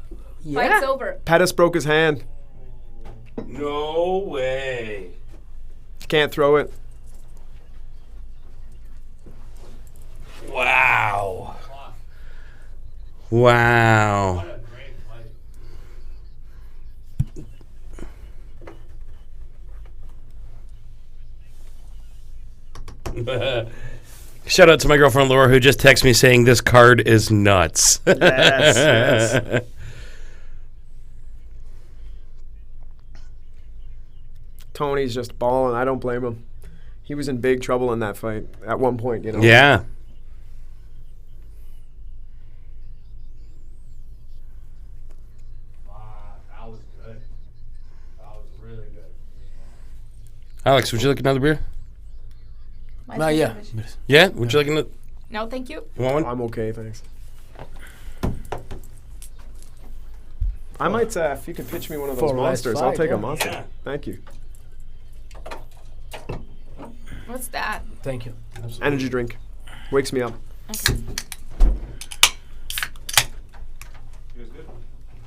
[SPEAKER 4] Fight's over.
[SPEAKER 2] Pettis broke his hand.
[SPEAKER 6] No way!
[SPEAKER 2] Can't throw it.
[SPEAKER 6] Wow! Wow!
[SPEAKER 3] What a great fight.
[SPEAKER 6] Shout out to my girlfriend Laura, who just texted me saying this card is nuts.
[SPEAKER 2] Yes. Tony's just balling. I don't blame him. He was in big trouble in that fight at one point, you know.
[SPEAKER 6] Yeah.
[SPEAKER 3] Wow, that was good. That was really good.
[SPEAKER 6] Alex, would you like another beer?
[SPEAKER 4] My
[SPEAKER 1] Yeah.
[SPEAKER 4] favorite.
[SPEAKER 6] Yeah? Would you like another?
[SPEAKER 4] No, thank you.
[SPEAKER 6] You want one?
[SPEAKER 2] I'm okay, thanks. I might, if you could pitch me one of those
[SPEAKER 1] For a last
[SPEAKER 2] monsters, I'll
[SPEAKER 1] fight,
[SPEAKER 2] take
[SPEAKER 1] yeah.
[SPEAKER 2] a monster.
[SPEAKER 6] Yeah.
[SPEAKER 2] Thank you.
[SPEAKER 4] What's that?
[SPEAKER 1] Thank you.
[SPEAKER 2] Energy drink. Wakes me up.
[SPEAKER 4] Okay.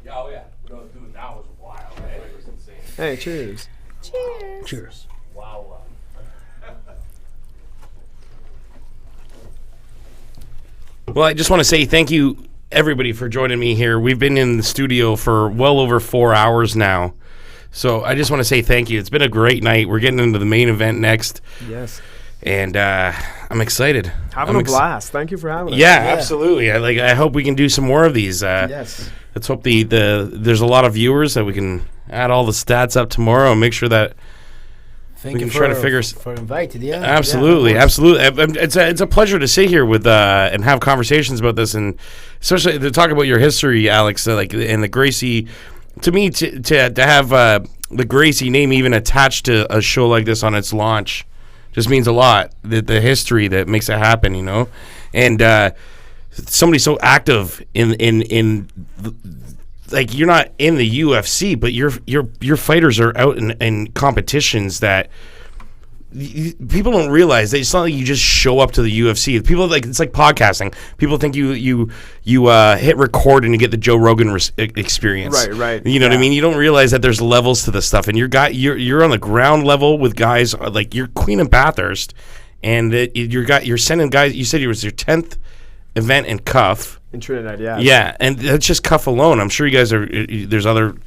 [SPEAKER 3] Yeah, oh yeah. No, dude, that was wild. Man. It was insane.
[SPEAKER 2] Hey, cheers.
[SPEAKER 4] Cheers.
[SPEAKER 1] Cheers.
[SPEAKER 3] Wow.
[SPEAKER 6] Well, I just want to say thank you, everybody, for joining me here. We've been in the studio for well over 4 hours now. So I just want to say thank you. It's been a great night. We're getting into the main event next.
[SPEAKER 2] Yes.
[SPEAKER 6] And I'm excited.
[SPEAKER 2] Having a blast. Thank you for having us.
[SPEAKER 6] Yeah, absolutely. I hope we can do some more of these.
[SPEAKER 2] Yes.
[SPEAKER 6] Let's hope there's a lot of viewers that we can add all the stats up tomorrow and make sure that
[SPEAKER 1] Thank
[SPEAKER 6] we
[SPEAKER 1] you
[SPEAKER 6] can try to figure
[SPEAKER 1] for invited. Yeah.
[SPEAKER 6] absolutely,
[SPEAKER 1] Yeah, of course.
[SPEAKER 6] absolutely. It's a pleasure to sit here with and have conversations about this, and especially to talk about your history, Alex. And the Gracie. To me, to have the Gracie name even attached to a show like this on its launch, just means a lot. The history that makes it happen, you know, and somebody so active in like you're not in the UFC, but your fighters are out in competitions that. People don't realize that it's not like you just show up to the UFC. People like it's like podcasting. People think you hit record and you get the Joe Rogan experience.
[SPEAKER 2] Right.
[SPEAKER 6] You know what I mean? You don't realize that there's levels to this stuff, and you're on the ground level with guys like you're Queen of Bathurst, and you're sending guys. You said it was your 10th event in Cuff
[SPEAKER 2] in Trinidad. Yeah.
[SPEAKER 6] Yeah, and that's just Cuff alone. I'm sure you guys are. There's other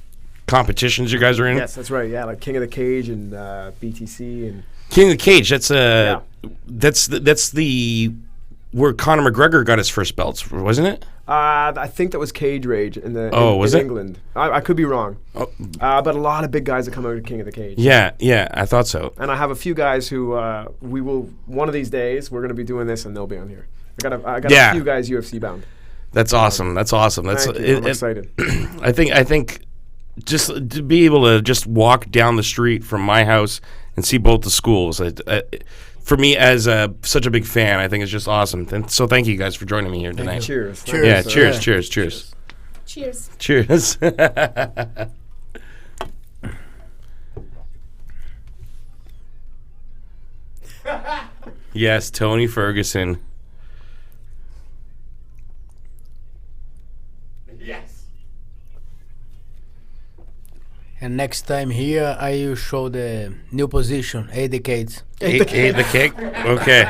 [SPEAKER 6] competitions you guys are in.
[SPEAKER 2] Yes, that's right. Yeah, like King of the Cage and BTC and.
[SPEAKER 6] King of the Cage. That's the where Conor McGregor got his first belts, wasn't it?
[SPEAKER 2] I think that was Cage Rage in England. I could be wrong.
[SPEAKER 6] Oh.
[SPEAKER 2] But a lot of big guys that come out of King of the Cage.
[SPEAKER 6] Yeah, I thought so.
[SPEAKER 2] And I have a few guys who we will one of these days we're going to be doing this and they'll be on here. I got a few guys UFC bound.
[SPEAKER 6] That's awesome. That's awesome. That's
[SPEAKER 2] Thank you. I'm excited.
[SPEAKER 6] I think just to be able to just walk down the street from my house and see both the schools. For me, as such a big fan, I think it's just awesome. And so thank you guys for joining me here tonight.
[SPEAKER 2] Cheers.
[SPEAKER 6] Yeah, cheers. Cheers. Yes, Tony Ferguson.
[SPEAKER 3] Yes.
[SPEAKER 1] And next time here, I will show the new position, 8 decades.
[SPEAKER 6] Eight the kick? Okay.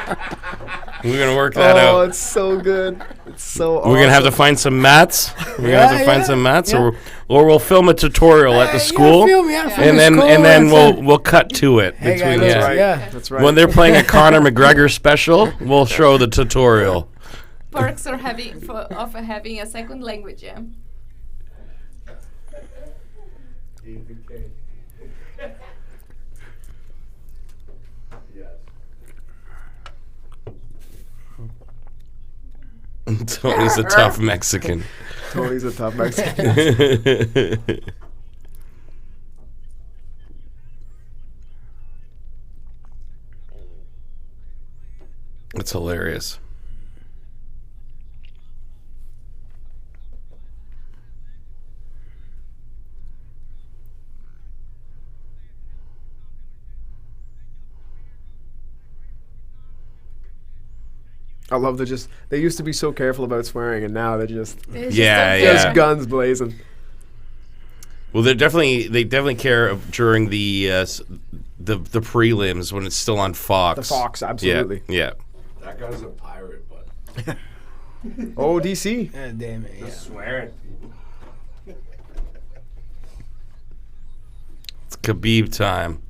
[SPEAKER 6] We're going to work that out.
[SPEAKER 2] Oh, it's so good. It's so awesome.
[SPEAKER 6] We're going to have to find some mats. We're going to have to find some mats, or we'll film a tutorial at the school. And then we'll cut to it
[SPEAKER 1] Hey,
[SPEAKER 6] between
[SPEAKER 1] guys,
[SPEAKER 6] the
[SPEAKER 1] yeah.
[SPEAKER 2] That's right.
[SPEAKER 6] When they're playing a Conor McGregor special, we'll show the tutorial.
[SPEAKER 4] Perks are having a second language, yeah.
[SPEAKER 6] Tony's a tough Mexican.
[SPEAKER 2] Tony's a tough Mexican.
[SPEAKER 6] It's hilarious.
[SPEAKER 2] I love they used to be so careful about swearing, and now they're just
[SPEAKER 6] Yeah.
[SPEAKER 2] guns blazing.
[SPEAKER 6] Well, they definitely care during the prelims when it's still on Fox.
[SPEAKER 2] The Fox, absolutely.
[SPEAKER 6] Yeah.
[SPEAKER 3] That guy's a pirate, but
[SPEAKER 2] Oh, DC.
[SPEAKER 1] Yeah, damn it.
[SPEAKER 3] just swearing.
[SPEAKER 6] It's Khabib time.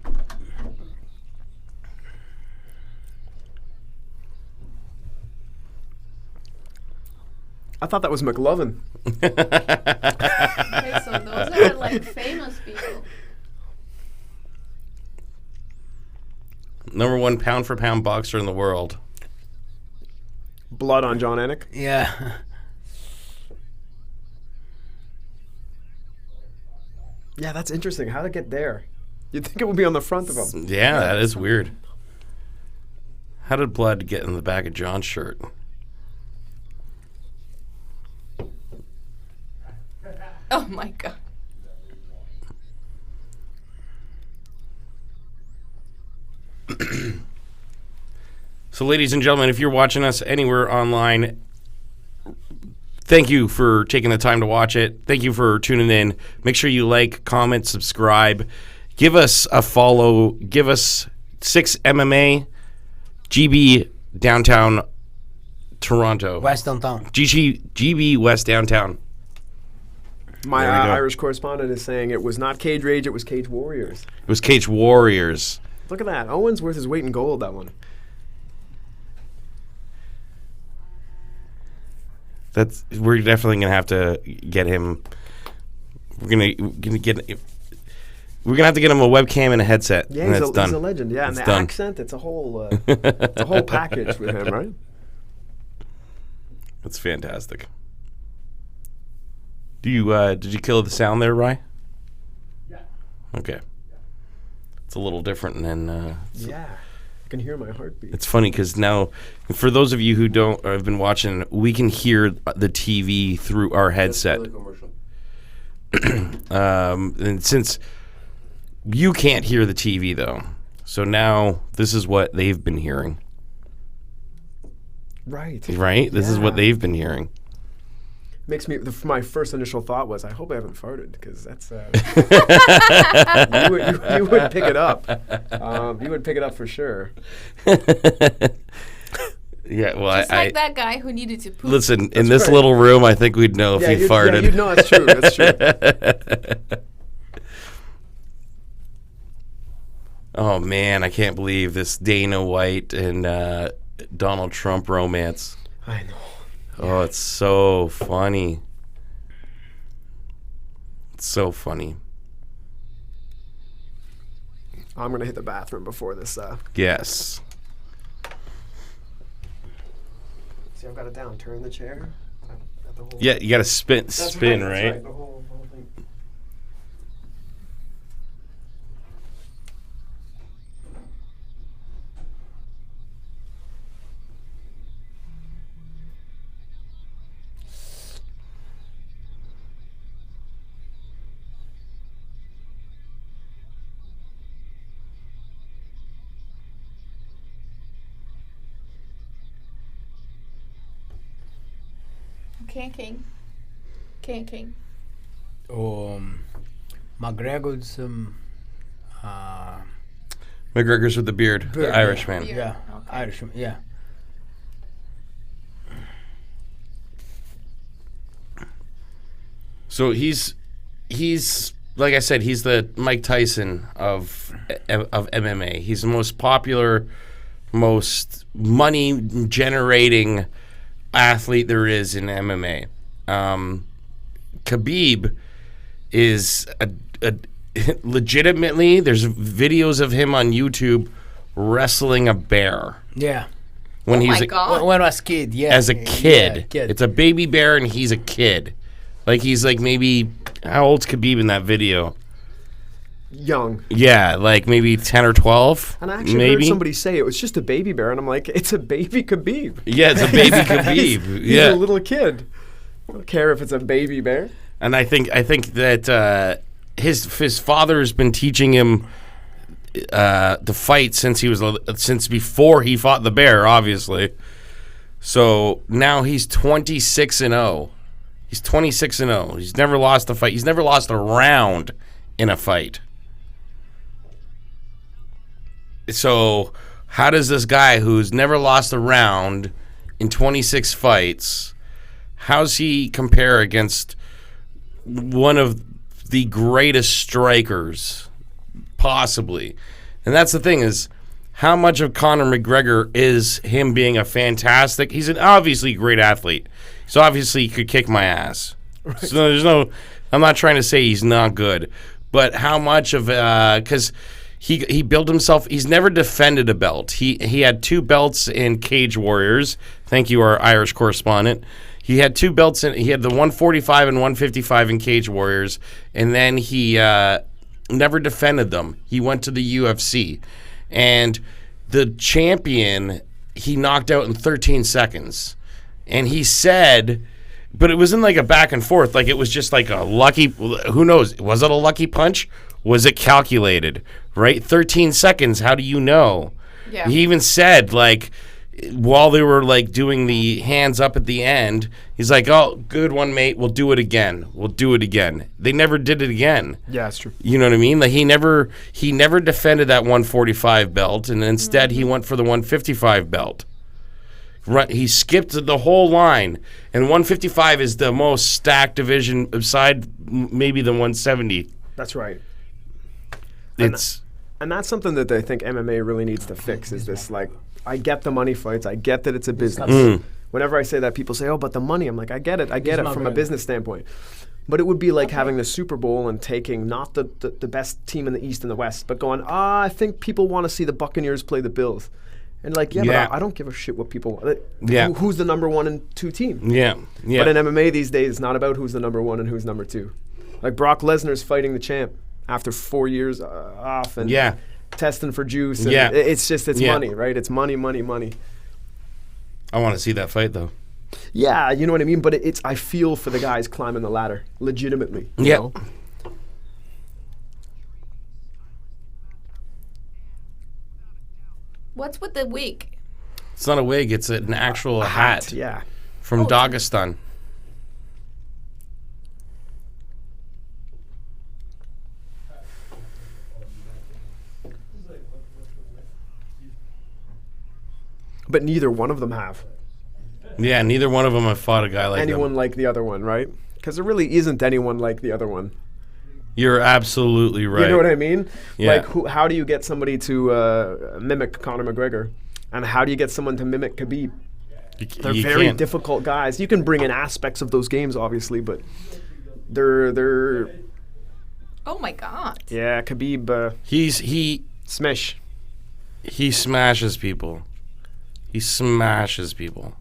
[SPEAKER 2] I thought that was McLovin.
[SPEAKER 4] Okay, so those are like famous people.
[SPEAKER 6] Number 1 pound for pound boxer in the world.
[SPEAKER 2] Blood on John Anik.
[SPEAKER 1] Yeah.
[SPEAKER 2] Yeah, that's interesting. How to get there? You'd think it would be on the front of him.
[SPEAKER 6] Yeah, that is weird. How did blood get in the back of John's shirt?
[SPEAKER 4] Oh my god.
[SPEAKER 6] So, ladies and gentlemen, if you're watching us anywhere online, thank you for taking the time to watch it. Thank you for tuning in. Make sure you like, comment, subscribe. Give us a follow. Give us 6 MMA, GB Downtown Toronto.
[SPEAKER 1] West downtown.
[SPEAKER 6] GB West Downtown.
[SPEAKER 2] My
[SPEAKER 6] There we go.
[SPEAKER 2] Irish correspondent is saying it was not Cage Rage, it was Cage Warriors.
[SPEAKER 6] It was Cage Warriors.
[SPEAKER 2] Look at that. Owen's worth his weight in gold, that one.
[SPEAKER 6] We're definitely gonna have to get him. We're gonna have to get him a webcam and a headset.
[SPEAKER 2] Yeah,
[SPEAKER 6] and
[SPEAKER 2] he's
[SPEAKER 6] that's done.
[SPEAKER 2] a legend. Yeah, and
[SPEAKER 6] It's
[SPEAKER 2] the
[SPEAKER 6] done.
[SPEAKER 2] accent, it's a whole package with him, right?
[SPEAKER 6] That's fantastic. Did you kill the sound there, Rye?
[SPEAKER 3] Yeah.
[SPEAKER 6] Okay. It's a little different than
[SPEAKER 2] Yeah. I can hear my heartbeat.
[SPEAKER 6] It's funny because now, for those of you who don't or have been watching, we can hear the TV through our headset. And since you can't hear the TV though, so now this is what they've been hearing.
[SPEAKER 2] Right.
[SPEAKER 6] Right? This is what
[SPEAKER 2] Yeah.
[SPEAKER 6] they've been hearing.
[SPEAKER 2] Makes me. My first initial thought was, I hope I haven't farted because that's. You would pick it up. You would pick it up for sure.
[SPEAKER 6] Yeah, well,
[SPEAKER 4] Just like that guy who needed to poop.
[SPEAKER 6] listen, in this
[SPEAKER 2] right.
[SPEAKER 6] little room, I think we'd know if you farted.
[SPEAKER 2] Yeah, you'd know that's true. That's true.
[SPEAKER 6] Oh man, I can't believe this Dana White and Donald Trump romance.
[SPEAKER 2] I know.
[SPEAKER 6] Oh, it's so funny. It's so funny.
[SPEAKER 2] I'm gonna hit the bathroom before this.
[SPEAKER 6] Yes.
[SPEAKER 2] See, I've got it down. Turn the chair. Got the whole-
[SPEAKER 6] Yeah, you got to spin,
[SPEAKER 2] That's
[SPEAKER 6] spin,
[SPEAKER 2] that's
[SPEAKER 6] right?
[SPEAKER 2] The whole thing.
[SPEAKER 4] King.
[SPEAKER 1] McGregor's
[SPEAKER 6] McGregor's with the beard,
[SPEAKER 1] Beard,
[SPEAKER 6] the Irishman.
[SPEAKER 4] Beard.
[SPEAKER 1] yeah,
[SPEAKER 4] Okay.
[SPEAKER 1] Irishman, yeah.
[SPEAKER 6] So he's like I said, he's the Mike Tyson of MMA. He's the most popular, most money generating athlete there is in MMA. Khabib is a legitimately, there's videos of him on YouTube wrestling a bear
[SPEAKER 1] Yeah.
[SPEAKER 6] when
[SPEAKER 4] Oh
[SPEAKER 6] he's
[SPEAKER 4] my God.
[SPEAKER 1] When I was kid, yeah.
[SPEAKER 6] as a kid.
[SPEAKER 1] Yeah,
[SPEAKER 6] It's a baby bear and he's a kid. Like he's like maybe, how old's Khabib in that video?
[SPEAKER 2] Young.
[SPEAKER 6] Yeah, like maybe 10 or 12.
[SPEAKER 2] And I actually
[SPEAKER 6] maybe.
[SPEAKER 2] heard somebody say it was just a baby bear, and I'm like, it's a baby Khabib.
[SPEAKER 6] Yeah, it's a baby Khabib.
[SPEAKER 2] He's
[SPEAKER 6] Yeah,
[SPEAKER 2] a little kid. I don't care if it's a baby bear.
[SPEAKER 6] and I think that his father has been teaching him to fight since before he fought the bear, obviously. So now he's 26-0. He's 26-0. He's never lost a fight. He's never lost a round in a fight. So how does this guy who's never lost a round in 26 fights, how's he compare against one of the greatest strikers possibly? And that's the thing is, how much of Conor McGregor is him being a fantastic, he's an obviously great athlete. So obviously he could kick my ass. Right. So I'm not trying to say he's not good, but how much of, because he built himself, he's never defended a belt. He had 2 belts in Cage Warriors. Thank you, our Irish correspondent. He had 2 belts, he had the 145 and 155 in Cage Warriors, and then he never defended them. He went to the UFC. And the champion, he knocked out in 13 seconds. And he said, but it wasn't like a back and forth. Like it was just like a lucky, who knows? Was it a lucky punch? Was it calculated? Right? 13 seconds. How do you know?
[SPEAKER 4] Yeah.
[SPEAKER 6] He even said, like, while they were like doing the hands up at the end, he's like, "Oh, good one, mate. We'll do it again. We'll do it again." They never did it again.
[SPEAKER 2] Yeah, it's true.
[SPEAKER 6] You know what I mean? Like he never defended that 145 belt, and instead he went for the 155 belt. Right? He skipped the whole line, and 155 is the most stacked division beside maybe the 170.
[SPEAKER 2] That's right.
[SPEAKER 6] It's
[SPEAKER 2] And that's something that I think MMA really needs to fix is this, like, I get the money fights. I get that it's a business. Whenever I say that, people say, oh, but the money. I'm like, I get it. I get it from a business standpoint. But it would be like having the Super Bowl and taking not the best team in the East and the West, but going, I think people want to see the Buccaneers play the Bills. And like, but I don't give a shit what people want. Who's the number 1 and 2 team?
[SPEAKER 6] Yeah.
[SPEAKER 2] But in MMA these days, it's not about who's the number 1 and who's number 2. Like Brock Lesnar's fighting the champ after 4 years off. And testing for juice. And
[SPEAKER 6] Yeah.
[SPEAKER 2] it's just
[SPEAKER 6] Yeah.
[SPEAKER 2] money, right? It's money, money, money.
[SPEAKER 6] I want to see that fight though.
[SPEAKER 2] Yeah, you know what I mean. But I feel for the guys climbing the ladder, legitimately. You
[SPEAKER 6] Yeah.
[SPEAKER 2] know?
[SPEAKER 4] What's with the wig?
[SPEAKER 6] It's not a wig. It's an actual hat
[SPEAKER 2] Yeah.
[SPEAKER 6] from
[SPEAKER 4] Oh,
[SPEAKER 6] Dagestan.
[SPEAKER 2] But neither one of them have
[SPEAKER 6] Yeah, neither one of them have fought a guy like
[SPEAKER 2] anyone
[SPEAKER 6] them.
[SPEAKER 2] like the other one, right? Because there really isn't anyone like the other one.
[SPEAKER 6] You're absolutely right.
[SPEAKER 2] You know what I mean?
[SPEAKER 6] Yeah.
[SPEAKER 2] Like, how do you get somebody to mimic Conor McGregor? And how do you get someone to mimic Khabib? They're
[SPEAKER 6] You
[SPEAKER 2] very
[SPEAKER 6] can't.
[SPEAKER 2] difficult guys. You can bring in aspects of those games, obviously, but they're
[SPEAKER 4] Oh my god.
[SPEAKER 2] yeah, Khabib
[SPEAKER 6] He
[SPEAKER 2] smash.
[SPEAKER 6] smashes people. He smashes people.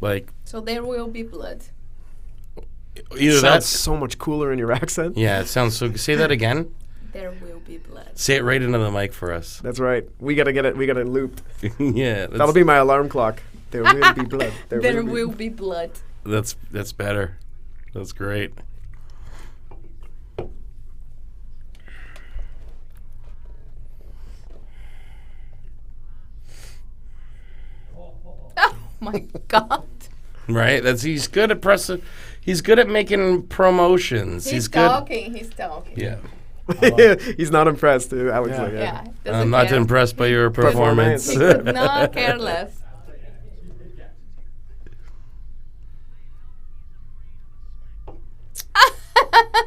[SPEAKER 6] Like
[SPEAKER 4] So there will be blood.
[SPEAKER 6] either
[SPEAKER 2] Sounds
[SPEAKER 6] that's
[SPEAKER 2] so much cooler in your accent.
[SPEAKER 6] yeah. It sounds so. Say that again.
[SPEAKER 4] There will be blood.
[SPEAKER 6] Say it right into the mic for us.
[SPEAKER 2] That's right. We gotta get it. We gotta looped.
[SPEAKER 6] Yeah,
[SPEAKER 2] That'll be my alarm clock. There will be blood.
[SPEAKER 4] There will be blood.
[SPEAKER 6] that's better. That's great.
[SPEAKER 4] Oh my god.
[SPEAKER 6] Right? He's good at pressing. He's good at making promotions.
[SPEAKER 4] He's
[SPEAKER 6] good.
[SPEAKER 4] talking. He's talking.
[SPEAKER 6] Yeah.
[SPEAKER 2] He's not impressed, Alex.
[SPEAKER 3] Yeah.
[SPEAKER 2] Like,
[SPEAKER 4] Yeah. doesn't
[SPEAKER 6] I'm not
[SPEAKER 4] care.
[SPEAKER 6] impressed by your performance.
[SPEAKER 4] He could not care less.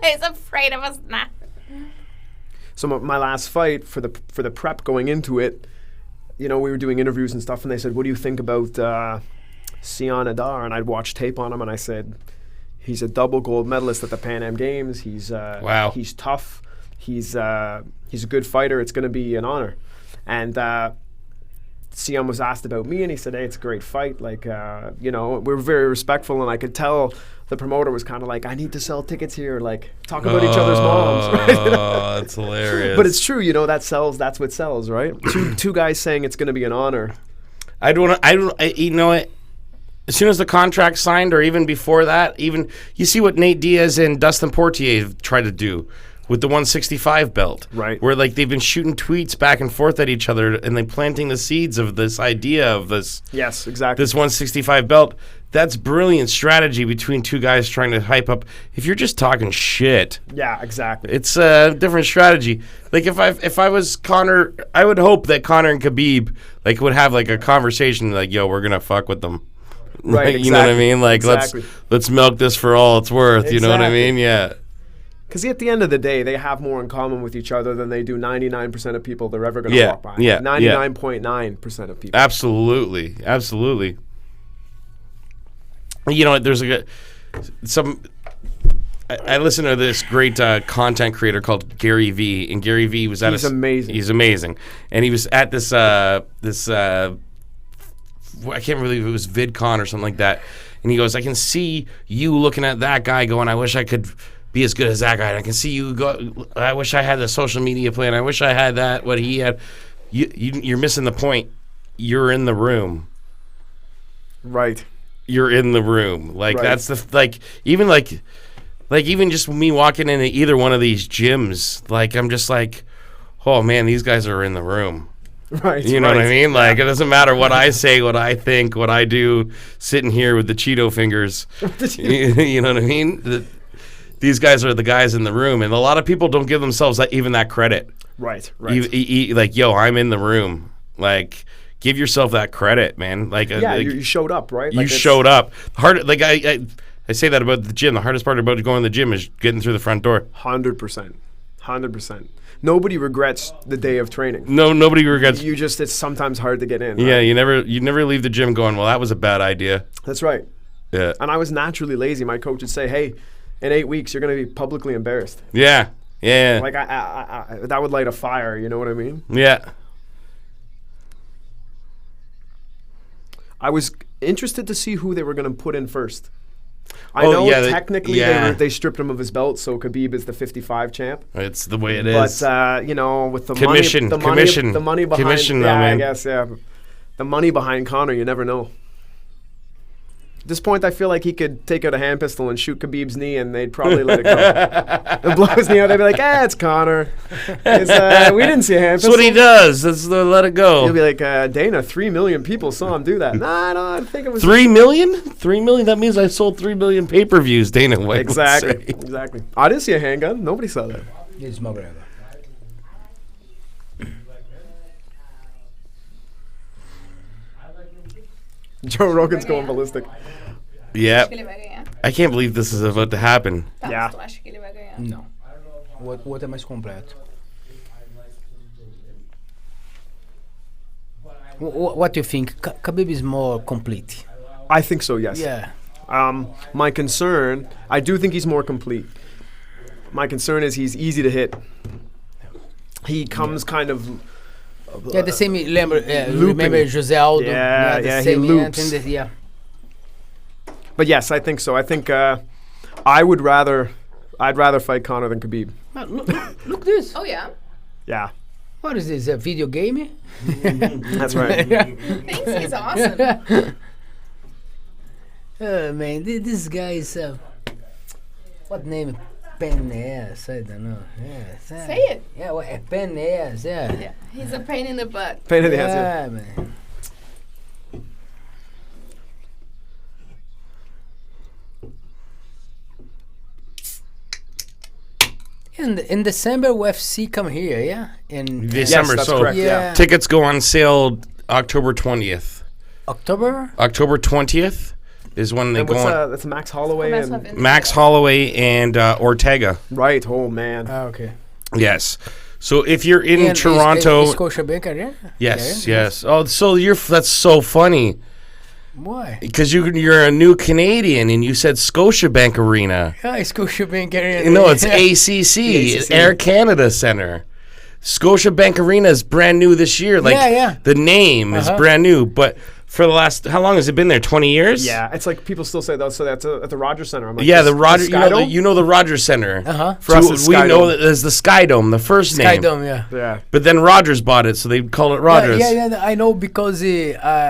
[SPEAKER 4] He's afraid of us now.
[SPEAKER 2] So my last fight for the prep going into it, you know, we were doing interviews and stuff, and they said, "What do you think about Sian Adar?" And I'd watched tape on him, and I said, "He's a double gold medalist at the Pan Am Games. He's
[SPEAKER 6] Wow.
[SPEAKER 2] He's tough. He's a good fighter. It's going to be an honor." And Sian was asked about me, and he said, "Hey, it's a great fight. Like, you know, we're very respectful." And I could tell the promoter was kind of like, "I need to sell tickets here. Like, talk about each other's moms." Right?
[SPEAKER 6] Oh, that's hilarious.
[SPEAKER 2] But it's true, you know, that sells. That's what sells, right? Two guys saying it's going to be an honor.
[SPEAKER 6] You know what? As soon as the contract signed, or even before that, even you see what Nate Diaz and Dustin Poirier tried to do with the 165 belt,
[SPEAKER 2] Right.
[SPEAKER 6] Where like they've been shooting tweets back and forth at each other, and they planting the seeds of this idea of this
[SPEAKER 2] Yes, exactly.
[SPEAKER 6] 165 belt. That's brilliant strategy between two guys trying to hype up. If you're just talking shit,
[SPEAKER 2] Yeah, exactly.
[SPEAKER 6] it's a different strategy. Like if I was Conor, I would hope that Conor and Khabib like would have like a conversation like, "Yo, we're gonna fuck with them."
[SPEAKER 2] Right,
[SPEAKER 6] You know what I
[SPEAKER 2] exactly,
[SPEAKER 6] mean? Like
[SPEAKER 2] exactly.
[SPEAKER 6] let's milk this for all it's worth. You know what I
[SPEAKER 2] Exactly.
[SPEAKER 6] mean? Yeah.
[SPEAKER 2] Because at the end of the day, they have more in common with each other than they do 99% of people they're ever going to
[SPEAKER 6] Yeah,
[SPEAKER 2] walk by.
[SPEAKER 6] yeah,
[SPEAKER 2] 99.9% of people.
[SPEAKER 6] Absolutely. Absolutely. You know, there's I listen to this great content creator called Gary Vee, and Gary Vee was at
[SPEAKER 2] He's amazing.
[SPEAKER 6] He's amazing, and he was at this I can't believe it was VidCon or something like that, and he goes, "I can see you looking at that guy going, I wish I could be as good as that guy. And I can see you go, I wish I had the social media plan. I wish I had that, what he had." You're missing the point. You're in the room.
[SPEAKER 2] Right.
[SPEAKER 6] You're in the room. Like
[SPEAKER 2] Right.
[SPEAKER 6] that's even just me walking into either one of these gyms, like I'm just like, oh man, these guys are in the room.
[SPEAKER 2] Right.
[SPEAKER 6] You know what I
[SPEAKER 2] right.
[SPEAKER 6] mean? Like it doesn't matter what I say, what I think, what I do, sitting here with the Cheeto fingers. You know what I mean? These guys are the guys in the room, and a lot of people don't give themselves even that credit.
[SPEAKER 2] Right. Right.
[SPEAKER 6] Like, yo, I'm in the room. Like, give yourself that credit, man. Like,
[SPEAKER 2] yeah,
[SPEAKER 6] like,
[SPEAKER 2] you showed up, right?
[SPEAKER 6] you
[SPEAKER 2] Like,
[SPEAKER 6] showed up. Hard. Like I say that about the gym. The hardest part about going to the gym is getting through the front door.
[SPEAKER 2] 100%. 100%. Nobody regrets the day of training.
[SPEAKER 6] No, nobody regrets.
[SPEAKER 2] You just, it's sometimes hard to get in.
[SPEAKER 6] Yeah,
[SPEAKER 2] right?
[SPEAKER 6] you never leave the gym going, well, that was a bad idea.
[SPEAKER 2] That's right.
[SPEAKER 6] Yeah.
[SPEAKER 2] And I was naturally lazy. My coach would say, "Hey, in 8 weeks, you're going to be publicly embarrassed."
[SPEAKER 6] Yeah. Yeah.
[SPEAKER 2] Like, I that would light a fire, you know what I mean?
[SPEAKER 6] Yeah.
[SPEAKER 2] I was interested to see who they were going to put in first. I know
[SPEAKER 6] yeah,
[SPEAKER 2] technically
[SPEAKER 6] yeah.
[SPEAKER 2] they stripped him of his belt, so Khabib is the 55 champ.
[SPEAKER 6] It's the way it
[SPEAKER 2] But
[SPEAKER 6] is.
[SPEAKER 2] you know, with the
[SPEAKER 6] Commission,
[SPEAKER 2] money,
[SPEAKER 6] commission.
[SPEAKER 2] the money behind,
[SPEAKER 6] Commission, though,
[SPEAKER 2] yeah, I
[SPEAKER 6] man.
[SPEAKER 2] guess, yeah, the money behind Conor, you never know. At this point, I feel like he could take out a hand pistol and shoot Khabib's knee, and they'd probably let it go. And blow his knee out. They'd be like, it's Conor. We didn't see a hand
[SPEAKER 6] That's
[SPEAKER 2] pistol.
[SPEAKER 6] what he does. That's the let it go.
[SPEAKER 2] He'll be like, Dana, 3 million people saw him do that. Nah, no, I think it was
[SPEAKER 6] 3 million? 3 million? That means I sold 3 million pay-per-views, Dana White would
[SPEAKER 2] Exactly,
[SPEAKER 6] say.
[SPEAKER 2] exactly. I didn't see a handgun. Nobody saw that.
[SPEAKER 1] It's McGregor.
[SPEAKER 2] Joe Rogan's going ballistic.
[SPEAKER 6] Yeah.
[SPEAKER 4] Acho que ele vai ganhar.
[SPEAKER 6] I can't believe this is about to happen.
[SPEAKER 4] Tá,
[SPEAKER 2] Yeah.
[SPEAKER 4] mas tu acha que ele vai ganhar?
[SPEAKER 1] Não. O outro é mais completo. What do you think? Khabib is more complete.
[SPEAKER 2] I think so, yes.
[SPEAKER 1] Yeah.
[SPEAKER 2] My concern, I do think he's more complete. My concern is he's easy to hit. He comes kind of...
[SPEAKER 1] Yeah, the same. Remember
[SPEAKER 2] Looping.
[SPEAKER 1] Jose Aldo?
[SPEAKER 2] Yeah,
[SPEAKER 1] the
[SPEAKER 2] yeah, he
[SPEAKER 1] same,
[SPEAKER 2] loops.
[SPEAKER 1] Yeah.
[SPEAKER 2] But yes, I think so. I think I'd rather fight Conor than Khabib.
[SPEAKER 1] Look this.
[SPEAKER 4] Oh, yeah.
[SPEAKER 2] Yeah,
[SPEAKER 1] What is this? A video game?
[SPEAKER 2] that's right.
[SPEAKER 4] Thanks, he's awesome.
[SPEAKER 1] Oh man, this guy is what name? Penez, I don't know. Yeah,
[SPEAKER 4] Say it.
[SPEAKER 1] Yeah, well, Penez, yeah.
[SPEAKER 4] Yeah, he's a pain in the butt.
[SPEAKER 2] Pain in the ass. Yeah.
[SPEAKER 1] Yeah, man. In December, UFC come here, yeah? In
[SPEAKER 6] December,
[SPEAKER 2] that's
[SPEAKER 6] so
[SPEAKER 2] correct,
[SPEAKER 1] yeah.
[SPEAKER 6] tickets go on sale October 20th.
[SPEAKER 1] October?
[SPEAKER 6] October 20th is when they
[SPEAKER 2] And
[SPEAKER 6] go
[SPEAKER 2] what's
[SPEAKER 6] on.
[SPEAKER 2] that's Max Holloway
[SPEAKER 4] That's
[SPEAKER 2] and
[SPEAKER 4] what
[SPEAKER 6] Max Holloway and Ortega.
[SPEAKER 2] right. Oh man,
[SPEAKER 1] Ah, okay.
[SPEAKER 6] Yes. So if you're in
[SPEAKER 1] And
[SPEAKER 6] Toronto,
[SPEAKER 1] is Scotiabank Arena?
[SPEAKER 6] yes,
[SPEAKER 1] Yeah,
[SPEAKER 6] yes. Oh, so that's so funny
[SPEAKER 1] Why?
[SPEAKER 6] because you're a new Canadian and you said Scotiabank Arena.
[SPEAKER 1] Yeah, Scotiabank Arena.
[SPEAKER 6] No, it's ACC,
[SPEAKER 2] ACC.
[SPEAKER 6] Air Canada Center. Scotiabank Arena is brand new this year. Like
[SPEAKER 1] Yeah.
[SPEAKER 6] the name is brand new, but for the last, how long has it been there? 20 years?
[SPEAKER 2] yeah. It's like people still say that. So that's at the Rogers Center. I'm like,
[SPEAKER 6] Yeah,
[SPEAKER 2] this-
[SPEAKER 6] the Rogers.
[SPEAKER 2] Sky Dome?
[SPEAKER 6] You know the Rogers Center.
[SPEAKER 2] For us, it's
[SPEAKER 6] we
[SPEAKER 2] Sky
[SPEAKER 6] know
[SPEAKER 2] Dome.
[SPEAKER 6] that there's the Sky Dome, the first
[SPEAKER 1] Sky
[SPEAKER 6] name.
[SPEAKER 1] Dome, yeah.
[SPEAKER 2] Yeah.
[SPEAKER 6] But then Rogers bought it, so they call it Rogers.
[SPEAKER 1] Yeah, I know because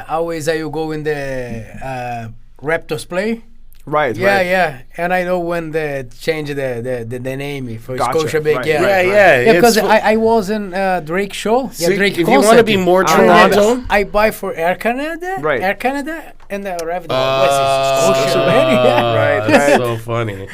[SPEAKER 1] always I will go in the Raptors play.
[SPEAKER 2] Right.
[SPEAKER 1] Yeah,
[SPEAKER 2] right.
[SPEAKER 1] yeah, and I know when they change the name for
[SPEAKER 2] Gotcha.
[SPEAKER 1] Scotiabank.
[SPEAKER 2] Right,
[SPEAKER 1] Yeah,
[SPEAKER 2] right,
[SPEAKER 6] Yeah,
[SPEAKER 1] because
[SPEAKER 6] it's-
[SPEAKER 1] I was in Drake show.
[SPEAKER 6] So
[SPEAKER 1] Yeah, Drake
[SPEAKER 6] if you want to
[SPEAKER 1] concert.
[SPEAKER 6] be more
[SPEAKER 2] Ah,
[SPEAKER 6] Toronto,
[SPEAKER 1] I buy for Air Canada.
[SPEAKER 2] Right.
[SPEAKER 1] Air Canada, and I arrived.
[SPEAKER 6] Oh,
[SPEAKER 1] Scotiabank. Yeah.
[SPEAKER 2] Right,
[SPEAKER 6] That's
[SPEAKER 2] right.
[SPEAKER 6] so funny.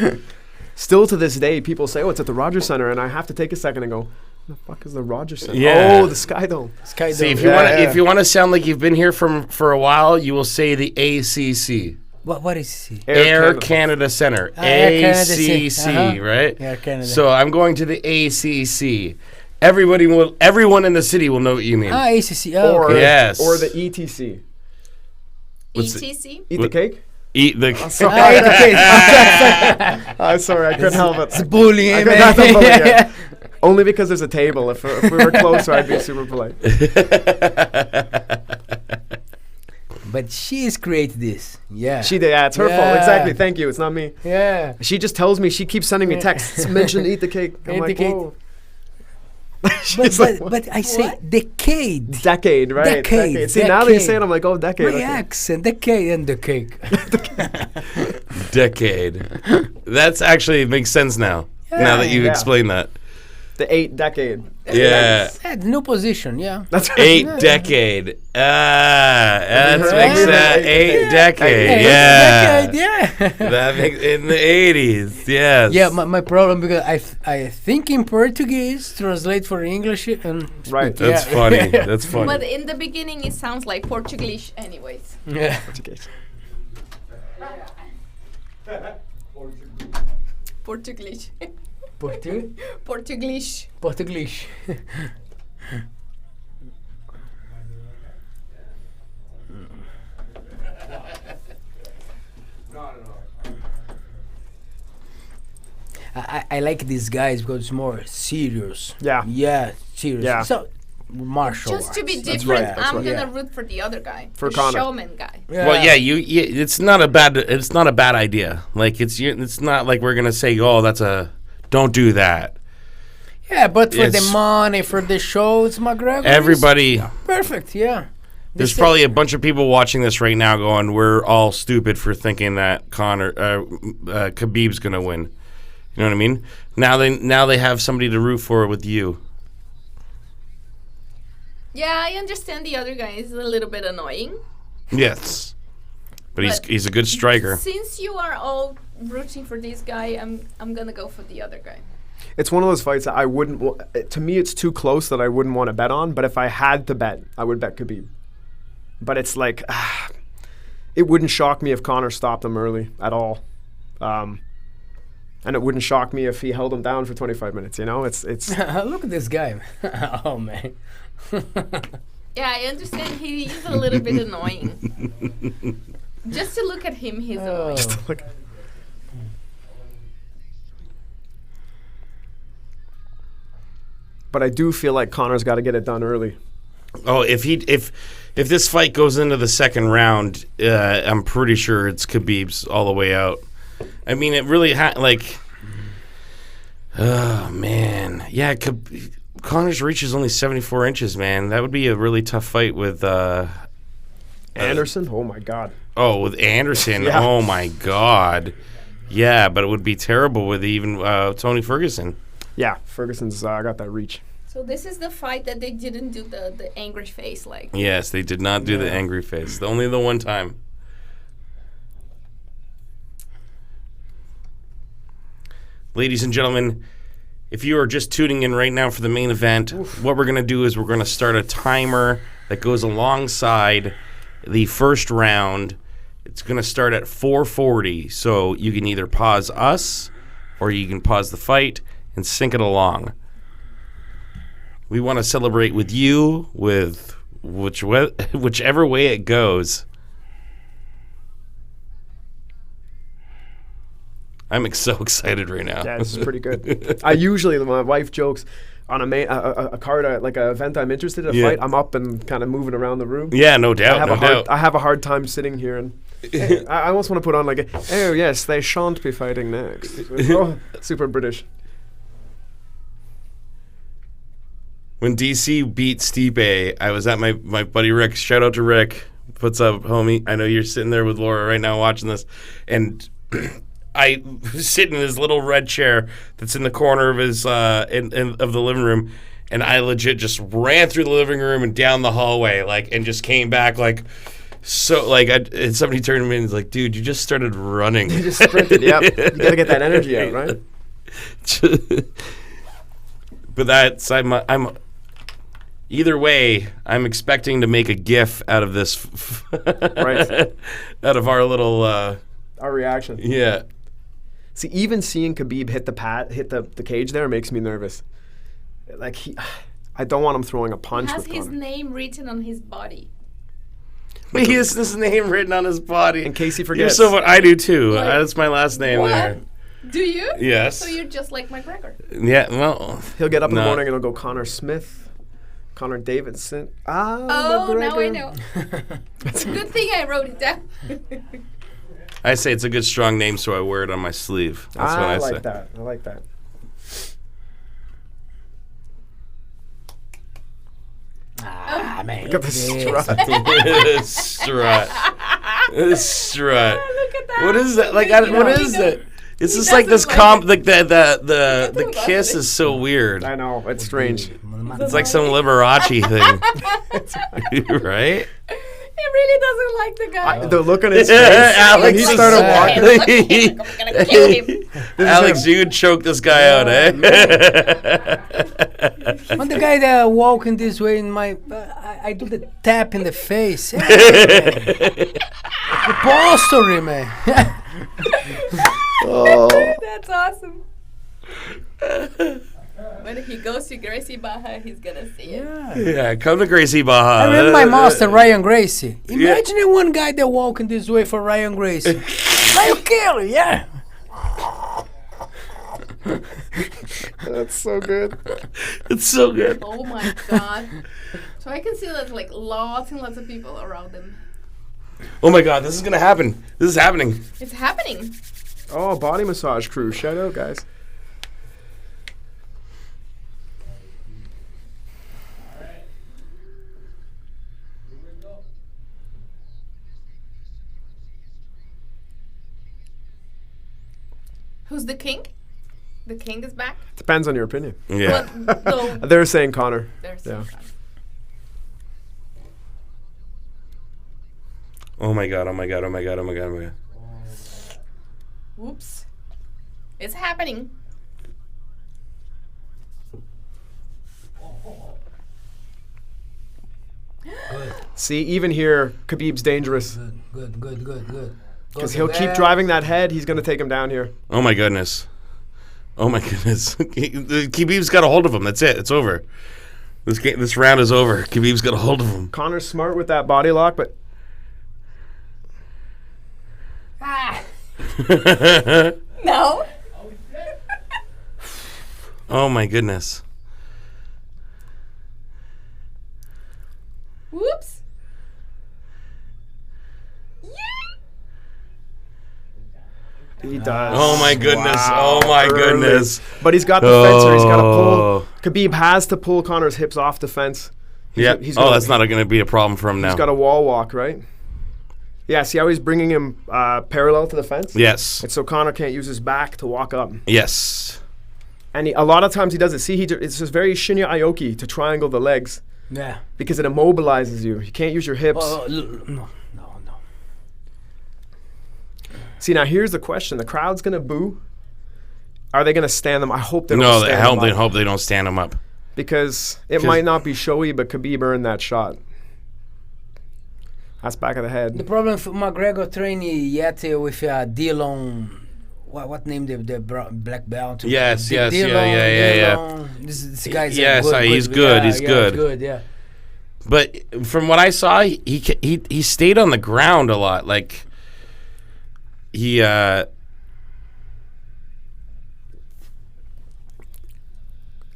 [SPEAKER 2] Still to this day, people say, "Oh, it's at the Rogers Center," and I have to take a second and go, "The fuck is the Rogers Center?"
[SPEAKER 6] Yeah.
[SPEAKER 2] Oh, the Sky Dome.
[SPEAKER 1] Sky
[SPEAKER 6] See,
[SPEAKER 1] Dome.
[SPEAKER 6] if you
[SPEAKER 2] Yeah,
[SPEAKER 6] want to,
[SPEAKER 2] yeah.
[SPEAKER 6] if you want to sound like you've been here for a while, you will say the ACC,
[SPEAKER 1] What is he?
[SPEAKER 6] Air Canada Center,
[SPEAKER 1] Air Canada
[SPEAKER 6] ACC,
[SPEAKER 1] Center.
[SPEAKER 6] right?
[SPEAKER 1] Air Canada.
[SPEAKER 6] So I'm going to the ACC. Everyone in the city will know what you mean.
[SPEAKER 1] ACC. Oh,
[SPEAKER 2] Or
[SPEAKER 1] okay.
[SPEAKER 6] Yes.
[SPEAKER 2] or the ETC.
[SPEAKER 6] What's the-
[SPEAKER 4] ETC.
[SPEAKER 2] Eat the cake.
[SPEAKER 6] Eat the.
[SPEAKER 1] Okay.
[SPEAKER 2] I'm sorry, I couldn't help
[SPEAKER 1] It's
[SPEAKER 2] it.
[SPEAKER 1] bullying,
[SPEAKER 2] I
[SPEAKER 1] man.
[SPEAKER 2] couldn't help it, yeah. Only because there's a table. If we were closer, I'd be super polite.
[SPEAKER 1] But she's created this. Yeah.
[SPEAKER 2] She did. Yeah, it's her fault.
[SPEAKER 1] Yeah.
[SPEAKER 2] Exactly. Thank you. It's not me.
[SPEAKER 1] Yeah.
[SPEAKER 2] She just tells me. She keeps sending me texts. Mention eat the cake. I'm
[SPEAKER 1] Eat
[SPEAKER 2] like,
[SPEAKER 1] the cake.
[SPEAKER 2] whoa.
[SPEAKER 1] But,
[SPEAKER 2] She's like,
[SPEAKER 1] but I say decade.
[SPEAKER 2] decade, right?
[SPEAKER 1] Decade,
[SPEAKER 2] See, now that you
[SPEAKER 1] decade.
[SPEAKER 2] say it, I'm like, oh, decade.
[SPEAKER 1] My
[SPEAKER 2] okay.
[SPEAKER 1] accent, decade and the cake.
[SPEAKER 6] Decade. That's actually makes sense now. Now that you
[SPEAKER 2] Yeah.
[SPEAKER 6] explain that.
[SPEAKER 2] The 8 decade.
[SPEAKER 6] Yeah.
[SPEAKER 1] Yeah, new position, yeah.
[SPEAKER 2] That's right.
[SPEAKER 6] 8 decade. That
[SPEAKER 2] heard
[SPEAKER 6] makes
[SPEAKER 2] of
[SPEAKER 6] that
[SPEAKER 2] it?
[SPEAKER 6] 8 decade.
[SPEAKER 1] Hey,
[SPEAKER 6] Yeah.
[SPEAKER 1] decade, yeah.
[SPEAKER 6] That makes in the 80s. Yes.
[SPEAKER 1] Yeah, my problem because I think in Portuguese, translate for English and
[SPEAKER 2] Right.
[SPEAKER 6] That's
[SPEAKER 1] yeah.
[SPEAKER 6] funny. That's funny.
[SPEAKER 4] But in the beginning, it sounds like Portuguese, anyways.
[SPEAKER 1] Yeah.
[SPEAKER 4] Portuguese.
[SPEAKER 1] Portuguese.
[SPEAKER 4] Portuguese.
[SPEAKER 1] Portuguese. I like these guys because it's more serious.
[SPEAKER 2] Yeah.
[SPEAKER 1] Yeah, serious.
[SPEAKER 2] Yeah.
[SPEAKER 1] So martial
[SPEAKER 4] Just to be
[SPEAKER 1] arts.
[SPEAKER 4] different,
[SPEAKER 2] right, that's
[SPEAKER 4] I'm
[SPEAKER 2] right.
[SPEAKER 4] gonna
[SPEAKER 1] Yeah.
[SPEAKER 4] root for the other guy.
[SPEAKER 2] For
[SPEAKER 4] the
[SPEAKER 2] Conor.
[SPEAKER 4] showman guy.
[SPEAKER 6] Well, yeah, it's not a bad idea. Like it's not like we're gonna say, oh, don't do that.
[SPEAKER 1] Yeah, but for the money, for the show, it's McGregor.
[SPEAKER 6] Everybody.
[SPEAKER 1] Perfect, yeah.
[SPEAKER 6] There's probably a bunch of people watching this right now going, we're all stupid for thinking that Khabib's going to win. You know what I mean? Now they have somebody to root for with you.
[SPEAKER 4] Yeah, I understand the other guy is a little bit annoying.
[SPEAKER 6] Yes. But he's a good striker.
[SPEAKER 4] Since you are all rooting for this guy, I'm going to go for the other guy.
[SPEAKER 2] It's one of those fights that I wouldn't. To me, it's too close that I wouldn't want to bet on. But if I had to bet, I would bet Khabib. But it's like, it wouldn't shock me if Conor stopped him early at all, and it wouldn't shock me if he held him down for 25 minutes. You know, it's.
[SPEAKER 1] Look at this guy. Oh man.
[SPEAKER 4] Yeah, I understand he's a little bit annoying. Just to look at him, he's annoying.
[SPEAKER 2] But I do feel like Conor's got to get it done early.
[SPEAKER 6] Oh, if this fight goes into the second round, I'm pretty sure it's Khabib's all the way out. I mean, it really oh man, yeah. Conor's reach is only 74 inches, man. That would be a really tough fight with
[SPEAKER 2] Anderson. Oh my God.
[SPEAKER 6] Oh, with Anderson.
[SPEAKER 2] Yeah.
[SPEAKER 6] Oh my God. Yeah, but it would be terrible with even Tony Ferguson.
[SPEAKER 2] Yeah, Ferguson's got that reach.
[SPEAKER 4] So this is the fight that they didn't do the angry face like.
[SPEAKER 6] Yes, they did not do the angry face. Only the one time. Ladies and gentlemen, if you are just tuning in right now for the main event, what we're going to do is we're going to start a timer that goes alongside the first round. It's going to start at 4:40, so you can either pause us or you can pause the fight and sync it along. We want to celebrate with you with whichever way it goes. I'm so excited right now.
[SPEAKER 2] Yeah, this is pretty good. I usually, my wife jokes, on a card, like an event I'm interested in, a fight, I'm up and kind of moving around the room.
[SPEAKER 6] Yeah, no doubt,
[SPEAKER 2] I have a hard time sitting here and I almost want to put on like, oh yes, they shan't be fighting next. Oh, super British.
[SPEAKER 6] When DC beat Stipe, I was at my buddy Rick. Shout out to Rick. What's up, homie? I know you're sitting there with Laura right now watching this. And I was sitting in his little red chair that's in the corner of his of the living room. And I legit just ran through the living room and down the hallway, and just came back and somebody turned to me and was like, dude, you just started running.
[SPEAKER 2] You just sprinted, yep. You got to get that energy out, right?
[SPEAKER 6] But that's, I'm either way, I'm expecting to make a GIF out of this,
[SPEAKER 2] right?
[SPEAKER 6] Out of our little,
[SPEAKER 2] our reaction.
[SPEAKER 6] Yeah.
[SPEAKER 2] See, even seeing Khabib hit the cage there makes me nervous. I don't want him throwing a punch.
[SPEAKER 4] He has
[SPEAKER 2] with
[SPEAKER 4] his
[SPEAKER 2] Conor.
[SPEAKER 4] name written on his body.
[SPEAKER 6] He has his name written on his body.
[SPEAKER 2] In case he forgets.
[SPEAKER 6] You're so I do too. That's my last name there.
[SPEAKER 4] Do you?
[SPEAKER 6] Yes.
[SPEAKER 4] So you're just like McGregor.
[SPEAKER 6] Yeah, well.
[SPEAKER 2] He'll get up in the morning and he'll go Connor Smith, Connor Davidson.
[SPEAKER 4] Oh,
[SPEAKER 2] McGregor.
[SPEAKER 4] now I know. Good thing I wrote it down.
[SPEAKER 6] I say it's a good strong name, so I wear it on my sleeve. That's what I say.
[SPEAKER 2] I like that.
[SPEAKER 1] Ah, man.
[SPEAKER 2] Look at the strut.
[SPEAKER 6] Strut. Strut.
[SPEAKER 4] Oh, look at that.
[SPEAKER 6] What is that? What is it? It's just like this the kiss is so weird.
[SPEAKER 2] I know, it's strange.
[SPEAKER 6] It's like some Liberace thing. Right?
[SPEAKER 4] He really doesn't like the guy.
[SPEAKER 2] The look on his face
[SPEAKER 6] Alex
[SPEAKER 2] when he started walking.
[SPEAKER 4] I'm gonna kill him.
[SPEAKER 6] Alex, you would choke this guy out, eh?
[SPEAKER 1] When the guy that walking this way in my, I do the tap in the face. Hey, Repository, man.
[SPEAKER 4] That's awesome. When he goes to Gracie Baja, he's gonna see it.
[SPEAKER 6] Yeah, come to Gracie Baja.
[SPEAKER 1] I remember my master, Ryan Gracie. Imagine one guy that walking this way for Ryan Gracie. Ryan Kelly, yeah.
[SPEAKER 2] That's so good.
[SPEAKER 6] It's so good.
[SPEAKER 4] Oh my god. So I can see there's lots and lots of people around him.
[SPEAKER 6] Oh my God, this is gonna happen. This is happening.
[SPEAKER 4] It's happening.
[SPEAKER 2] Oh, body massage crew. Shout out, guys.
[SPEAKER 4] Who's the king? The king is back.
[SPEAKER 2] Depends on your opinion.
[SPEAKER 6] Yeah.
[SPEAKER 4] But, no,
[SPEAKER 2] They're saying Conor.
[SPEAKER 4] there's
[SPEAKER 2] Yeah.
[SPEAKER 6] Oh my God. Oh my God. Oh my God. Oh my God. Oh my God.
[SPEAKER 4] Whoops. It's happening.
[SPEAKER 2] See, even here, Khabib's dangerous.
[SPEAKER 1] Good.
[SPEAKER 2] Because he'll keep driving that head. He's going to take him down here.
[SPEAKER 6] Oh my goodness. Oh my goodness. Khabib's got a hold of him. That's it. It's over. This round is over. Khabib's got a hold of him.
[SPEAKER 2] Conor's smart with that body lock, but
[SPEAKER 4] Ah. No.
[SPEAKER 6] Oh my goodness.
[SPEAKER 4] Whoops.
[SPEAKER 2] he does.
[SPEAKER 6] Oh my goodness.
[SPEAKER 2] Wow,
[SPEAKER 6] Oh my
[SPEAKER 2] early.
[SPEAKER 6] goodness.
[SPEAKER 2] But he's got the fencer. He's got to
[SPEAKER 6] Oh.
[SPEAKER 2] pull. Khabib has to pull Conor's hips off the fence.
[SPEAKER 6] Yeah.
[SPEAKER 2] he's
[SPEAKER 6] Oh,
[SPEAKER 2] gonna-
[SPEAKER 6] that's not going to be a problem for him now.
[SPEAKER 2] He's got a wall walk, right? Yeah, see how he's bringing him parallel to the fence?
[SPEAKER 6] Yes.
[SPEAKER 2] And so Conor can't use his back to walk up.
[SPEAKER 6] Yes.
[SPEAKER 2] And a lot of times he does it. See, it's just very Shinya Aoki to triangle the legs
[SPEAKER 1] Yeah.
[SPEAKER 2] because it immobilizes you. You can't use your hips.
[SPEAKER 1] No.
[SPEAKER 2] See, now here's the question. The crowd's going to boo. Are they going to stand them? I hope they don't
[SPEAKER 6] No,
[SPEAKER 2] stand
[SPEAKER 6] I hope
[SPEAKER 2] them
[SPEAKER 6] they
[SPEAKER 2] up.
[SPEAKER 6] hope they don't stand him up.
[SPEAKER 2] Because it might not be showy, but Khabib earned that shot. That's back of the
[SPEAKER 1] The
[SPEAKER 2] head.
[SPEAKER 1] problem for McGregor training yet with Dillon. What name the black belt?
[SPEAKER 6] Yes, yes, yeah,
[SPEAKER 1] Dillon,
[SPEAKER 6] yeah, yeah, yeah.
[SPEAKER 1] Dillon. This guy's
[SPEAKER 6] Yes, he's good,
[SPEAKER 1] Yeah,
[SPEAKER 6] he's
[SPEAKER 1] yeah,
[SPEAKER 6] good.
[SPEAKER 1] He's good, yeah.
[SPEAKER 6] But from what I saw, he stayed on the ground a lot. Like he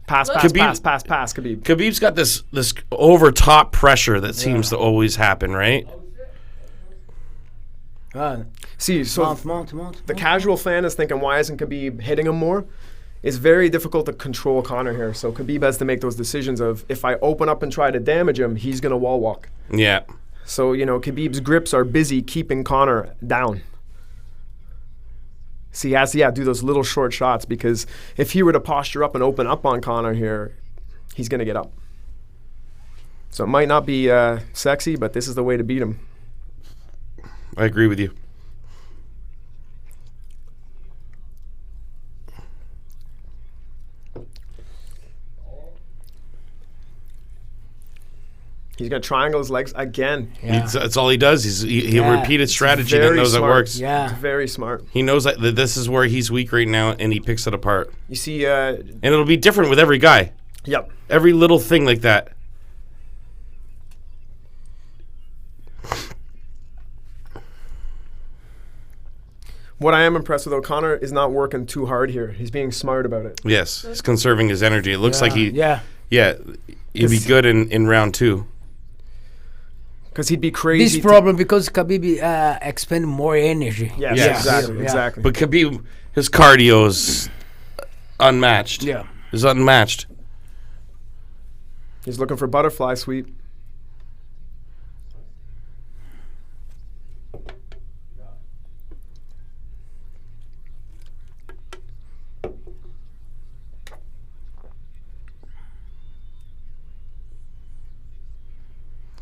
[SPEAKER 2] Pass, Khabib.
[SPEAKER 6] Khabib's got this over top pressure that seems to always happen, right?
[SPEAKER 2] See, so
[SPEAKER 1] Mount.
[SPEAKER 2] the casual fan is thinking, why isn't Khabib hitting him more? It's very difficult to control Conor here. So Khabib has to make those decisions of, if I open up and try to damage him, he's going to wall walk.
[SPEAKER 6] Yeah.
[SPEAKER 2] So, Khabib's grips are busy keeping Conor down. So he has to do those little short shots, because if he were to posture up and open up on Conor here, he's going to get up. So it might not be sexy, but this is the way to beat him.
[SPEAKER 6] I agree with you.
[SPEAKER 2] He's going to triangle his legs again.
[SPEAKER 1] Yeah.
[SPEAKER 6] That's all he does. He'll
[SPEAKER 1] Yeah.
[SPEAKER 6] repeat his
[SPEAKER 2] It's
[SPEAKER 6] strategy that
[SPEAKER 2] very
[SPEAKER 6] knows
[SPEAKER 2] smart.
[SPEAKER 6] it works.
[SPEAKER 1] Yeah.
[SPEAKER 2] It's very smart.
[SPEAKER 6] He knows that this is where he's weak right now, and he picks it apart.
[SPEAKER 2] You see,
[SPEAKER 6] And it'll be different with every guy.
[SPEAKER 2] yep.
[SPEAKER 6] Every little thing like that.
[SPEAKER 2] What I am impressed with, Conor is not working too hard here. He's being smart about it.
[SPEAKER 6] Yes, he's conserving his energy. It looks like
[SPEAKER 1] Yeah.
[SPEAKER 6] he'll be good in round 2.
[SPEAKER 2] Because he'd be crazy.
[SPEAKER 1] This problem because Khabib expend more energy.
[SPEAKER 2] Yes,
[SPEAKER 6] Yes.
[SPEAKER 2] exactly,
[SPEAKER 1] Yeah.
[SPEAKER 2] exactly.
[SPEAKER 6] But Khabib, his cardio's unmatched.
[SPEAKER 1] Yeah.
[SPEAKER 6] Is unmatched.
[SPEAKER 2] He's looking for butterfly sweep.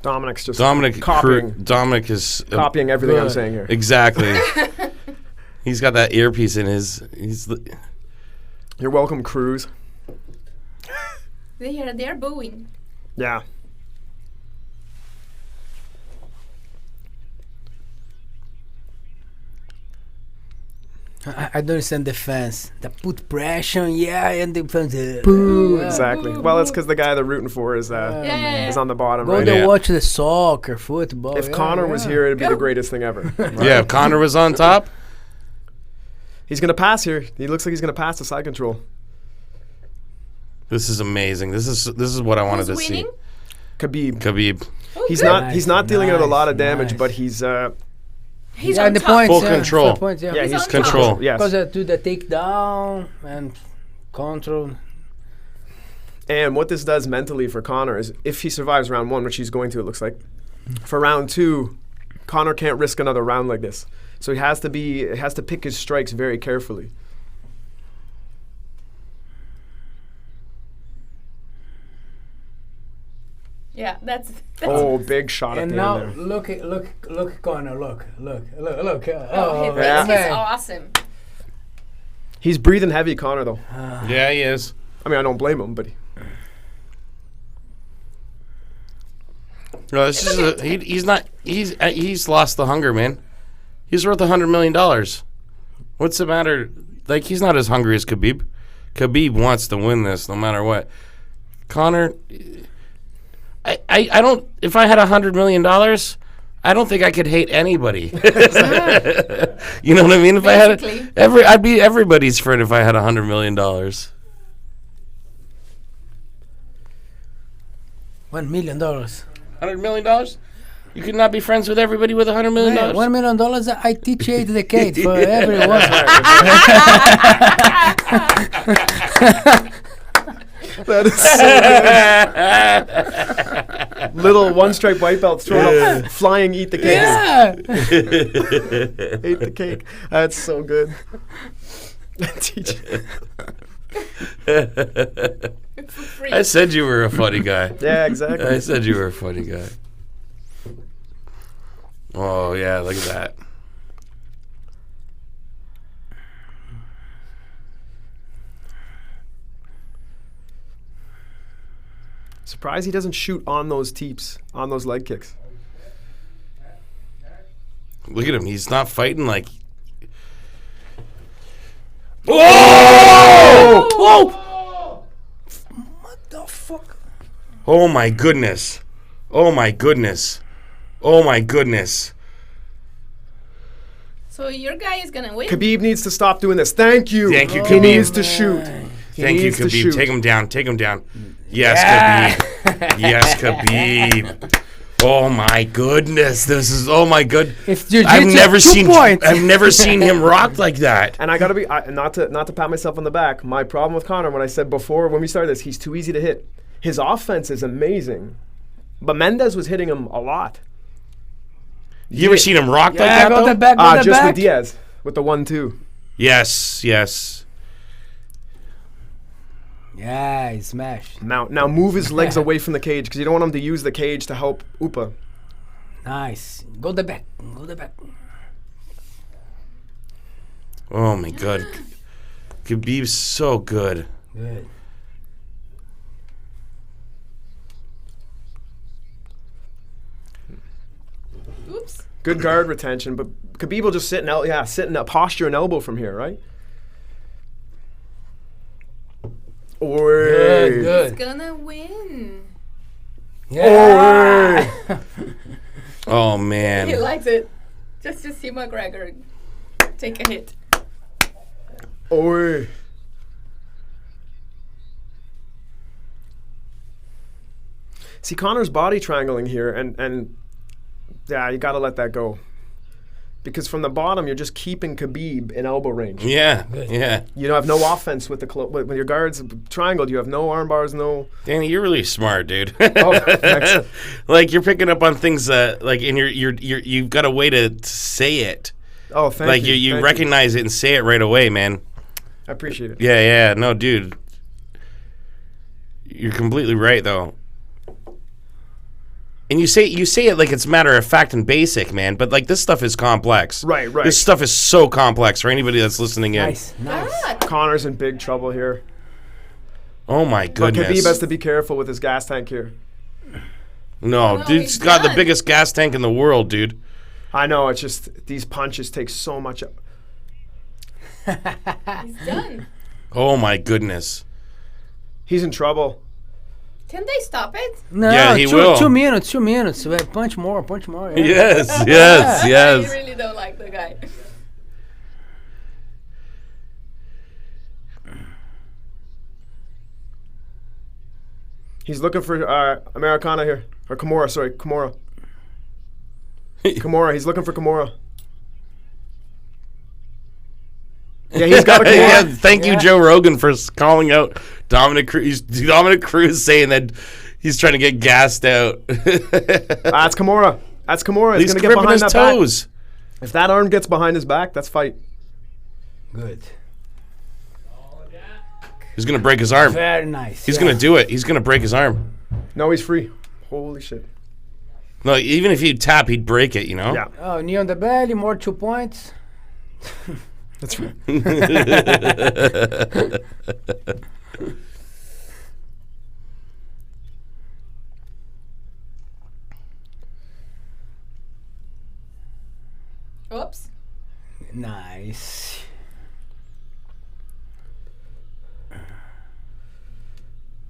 [SPEAKER 2] Dominic's just
[SPEAKER 6] Dominic is
[SPEAKER 2] copying everything I'm
[SPEAKER 1] Good.
[SPEAKER 2] saying here.
[SPEAKER 6] exactly. He's got that earpiece in his.
[SPEAKER 2] You're welcome, Cruz.
[SPEAKER 4] They're booing.
[SPEAKER 2] Yeah.
[SPEAKER 1] I don't understand the fans. They put pressure, and the fans.
[SPEAKER 2] Exactly. Well, it's because the guy they're rooting for is
[SPEAKER 4] Yeah.
[SPEAKER 2] is on the bottom
[SPEAKER 1] Go
[SPEAKER 2] right.
[SPEAKER 1] there,
[SPEAKER 6] Yeah.
[SPEAKER 1] watch the soccer, football.
[SPEAKER 2] If Conor was here, it'd be the greatest thing ever.
[SPEAKER 6] Yeah, if Conor was on top.
[SPEAKER 2] He's gonna pass here. He looks like he's gonna pass the side control.
[SPEAKER 6] This is amazing. This is what I wanted
[SPEAKER 4] Who's
[SPEAKER 6] to
[SPEAKER 4] winning?
[SPEAKER 6] see.
[SPEAKER 2] Khabib.
[SPEAKER 6] Khabib.
[SPEAKER 4] Oh,
[SPEAKER 2] He's
[SPEAKER 4] good.
[SPEAKER 2] not he's not dealing out a lot of
[SPEAKER 1] Nice,
[SPEAKER 2] damage,
[SPEAKER 1] nice.
[SPEAKER 2] but he's
[SPEAKER 4] He's
[SPEAKER 1] yeah,
[SPEAKER 4] on
[SPEAKER 1] the
[SPEAKER 4] top.
[SPEAKER 1] points,
[SPEAKER 6] Full
[SPEAKER 1] yeah,
[SPEAKER 6] control.
[SPEAKER 1] full points, yeah.
[SPEAKER 2] yeah,
[SPEAKER 4] He's
[SPEAKER 2] he's
[SPEAKER 4] on
[SPEAKER 6] Control.
[SPEAKER 4] top.
[SPEAKER 2] Yes.
[SPEAKER 1] Because do the takedown and control.
[SPEAKER 2] And what this does mentally for Conor is if he survives round 1, which he's going to, it looks like, for round 2, Conor can't risk another round like this. So he has to pick his strikes very carefully.
[SPEAKER 4] Yeah, that's
[SPEAKER 2] Oh, big shot at
[SPEAKER 1] And
[SPEAKER 2] the
[SPEAKER 1] now
[SPEAKER 2] end there.
[SPEAKER 1] look, Conor, look.
[SPEAKER 4] oh, his
[SPEAKER 1] Oh,
[SPEAKER 2] yeah.
[SPEAKER 4] face is
[SPEAKER 1] man.
[SPEAKER 4] awesome.
[SPEAKER 2] He's breathing heavy, Conor, though.
[SPEAKER 6] Yeah, he is.
[SPEAKER 2] I mean, I don't blame him, but
[SPEAKER 6] No, this is he's lost the hunger, man. He's worth $100 million. What's the matter? Like, he's not as hungry as Khabib. Khabib wants to win this no matter what. Conor, I don't. If I had $100 million, I don't think I could hate anybody. You know what I mean? If
[SPEAKER 4] Basically.
[SPEAKER 6] I'd be everybody's friend if I had $100 million.
[SPEAKER 1] $1 million.
[SPEAKER 6] $100 million? You could not be friends with everybody with $100 million.
[SPEAKER 1] Man, $1 million. I teach 8 decades for everyone.
[SPEAKER 2] that is so good. Little one-stripe white belts throwing up, flying, eat the cake.
[SPEAKER 1] Yeah.
[SPEAKER 2] Ate the cake. That's so good. Teach.
[SPEAKER 4] For free.
[SPEAKER 6] I said you were a funny guy.
[SPEAKER 2] Yeah, exactly.
[SPEAKER 6] I said you were a funny guy. Oh, yeah, look at that.
[SPEAKER 2] Surprised he doesn't shoot on those teeps, on those leg kicks.
[SPEAKER 6] Look at him. He's not fighting like. Oh! Oh!
[SPEAKER 1] What the fuck?
[SPEAKER 6] Oh my goodness. Oh my goodness. Oh my goodness.
[SPEAKER 4] So your guy is gonna win.
[SPEAKER 2] Khabib needs to stop doing this. Thank you.
[SPEAKER 6] Thank you,
[SPEAKER 2] He
[SPEAKER 6] Khabib.
[SPEAKER 2] needs to shoot. He
[SPEAKER 6] Thank you,
[SPEAKER 2] needs to
[SPEAKER 6] Khabib.
[SPEAKER 2] shoot.
[SPEAKER 6] Take him down. Take him down. Yes,
[SPEAKER 1] Yeah.
[SPEAKER 6] Khabib. Yes, Khabib. Oh my goodness. This is oh my good.
[SPEAKER 1] If jiu-jitsu,
[SPEAKER 6] I've never
[SPEAKER 1] 2
[SPEAKER 6] seen
[SPEAKER 1] points.
[SPEAKER 6] I've never seen him rocked like that.
[SPEAKER 2] And I gotta be not to pat myself on the back. My problem with Conor, when I said before when we started this, he's too easy to hit. His offense is amazing, but Mendez was hitting him a lot.
[SPEAKER 6] You ever seen him rocked like
[SPEAKER 1] Yeah,
[SPEAKER 6] that
[SPEAKER 1] go
[SPEAKER 6] though?
[SPEAKER 1] the back, go the
[SPEAKER 2] Just
[SPEAKER 1] back.
[SPEAKER 2] with Diaz with the 1-2.
[SPEAKER 6] Yes, yes.
[SPEAKER 1] Yeah, he smashed.
[SPEAKER 2] Now move his legs away from the cage because you don't want him to use the cage to help Upa.
[SPEAKER 1] Nice. Go the back. Go the back.
[SPEAKER 6] Oh my god. Khabib's so good.
[SPEAKER 1] Good.
[SPEAKER 4] Oops.
[SPEAKER 2] Good guard retention, but Khabib will just sit in a posture and elbow from here, right?
[SPEAKER 1] Good,
[SPEAKER 4] He's
[SPEAKER 1] good.
[SPEAKER 4] gonna win.
[SPEAKER 1] Yeah.
[SPEAKER 6] Oh
[SPEAKER 4] He
[SPEAKER 6] man.
[SPEAKER 4] likes it. Just to see McGregor take a hit.
[SPEAKER 2] Oh. See, Conor's body triangling here, and yeah, you got to let that go. Because from the bottom, you're just keeping Khabib in elbow range.
[SPEAKER 6] Yeah. Yeah.
[SPEAKER 2] You have no offense with the when your guard's triangled. You have no arm bars, no.
[SPEAKER 6] Danny, you're really smart, dude.
[SPEAKER 2] Oh, thanks.
[SPEAKER 6] Like you're picking up on things like and you've got a way to say it.
[SPEAKER 2] Oh, thank
[SPEAKER 6] Like
[SPEAKER 2] you.
[SPEAKER 6] you
[SPEAKER 2] Thank
[SPEAKER 6] recognize it and say it right away, man.
[SPEAKER 2] I appreciate it.
[SPEAKER 6] Yeah, yeah. No, dude. You're completely right though. And you say it like it's matter of fact and basic, man. But like this stuff is complex.
[SPEAKER 2] Right.
[SPEAKER 6] This stuff is so complex for anybody that's listening in.
[SPEAKER 1] Nice, nice.
[SPEAKER 4] Ah,
[SPEAKER 2] Conor's in big trouble here.
[SPEAKER 6] Oh my
[SPEAKER 2] But
[SPEAKER 6] goodness.
[SPEAKER 2] Khabib has to be careful with his gas tank here.
[SPEAKER 6] No,
[SPEAKER 4] No,
[SPEAKER 6] dude's
[SPEAKER 4] he's
[SPEAKER 6] got the
[SPEAKER 4] done.
[SPEAKER 6] biggest gas tank in the world, dude.
[SPEAKER 2] I know, it's just these punches take so much.
[SPEAKER 4] he's done.
[SPEAKER 6] Oh my goodness.
[SPEAKER 2] He's in trouble.
[SPEAKER 4] Can they stop it?
[SPEAKER 1] No,
[SPEAKER 6] Yeah, he
[SPEAKER 1] 2
[SPEAKER 6] will.
[SPEAKER 1] 2 minutes. 2 minutes. Wait, punch more. Yeah.
[SPEAKER 6] Yes, yes,
[SPEAKER 4] I
[SPEAKER 6] yes.
[SPEAKER 4] really don't like the guy.
[SPEAKER 2] He's looking for Americana here. Or Kimura, sorry. Kimura. Kimura. He's looking for Kimura. Yeah, he's got a Kimura.
[SPEAKER 6] Yeah, thank you, Joe Rogan, for calling out Dominic Cruz. Dominic Cruz saying that he's trying to get gassed out.
[SPEAKER 2] That's Kimura. That's Kimura. He's
[SPEAKER 6] He's
[SPEAKER 2] going to get
[SPEAKER 6] gripping
[SPEAKER 2] behind
[SPEAKER 6] his
[SPEAKER 2] that
[SPEAKER 6] toes.
[SPEAKER 2] back. If that arm gets behind his back, that's fight.
[SPEAKER 1] Good.
[SPEAKER 6] He's going to break his arm.
[SPEAKER 1] Very nice.
[SPEAKER 6] He's going to do it. He's going to break his arm.
[SPEAKER 2] No, he's free. Holy shit.
[SPEAKER 6] No, even if he'd tap, he'd break it, you know?
[SPEAKER 2] Yeah.
[SPEAKER 1] Oh, knee on the belly, more 2 points.
[SPEAKER 2] That's right.
[SPEAKER 4] Oops.
[SPEAKER 1] Nice.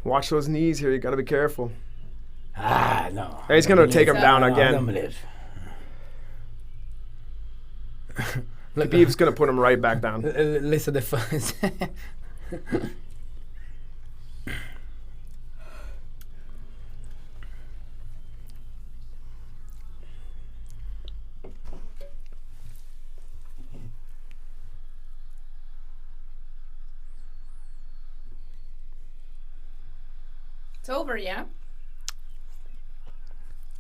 [SPEAKER 2] Watch those knees here. You got to be careful.
[SPEAKER 1] Ah, no.
[SPEAKER 2] Hey, he's going to take him down again.
[SPEAKER 1] Dominate.
[SPEAKER 2] Khabib's going to put him right back down.
[SPEAKER 1] Listen to the fans.
[SPEAKER 4] It's over, yeah?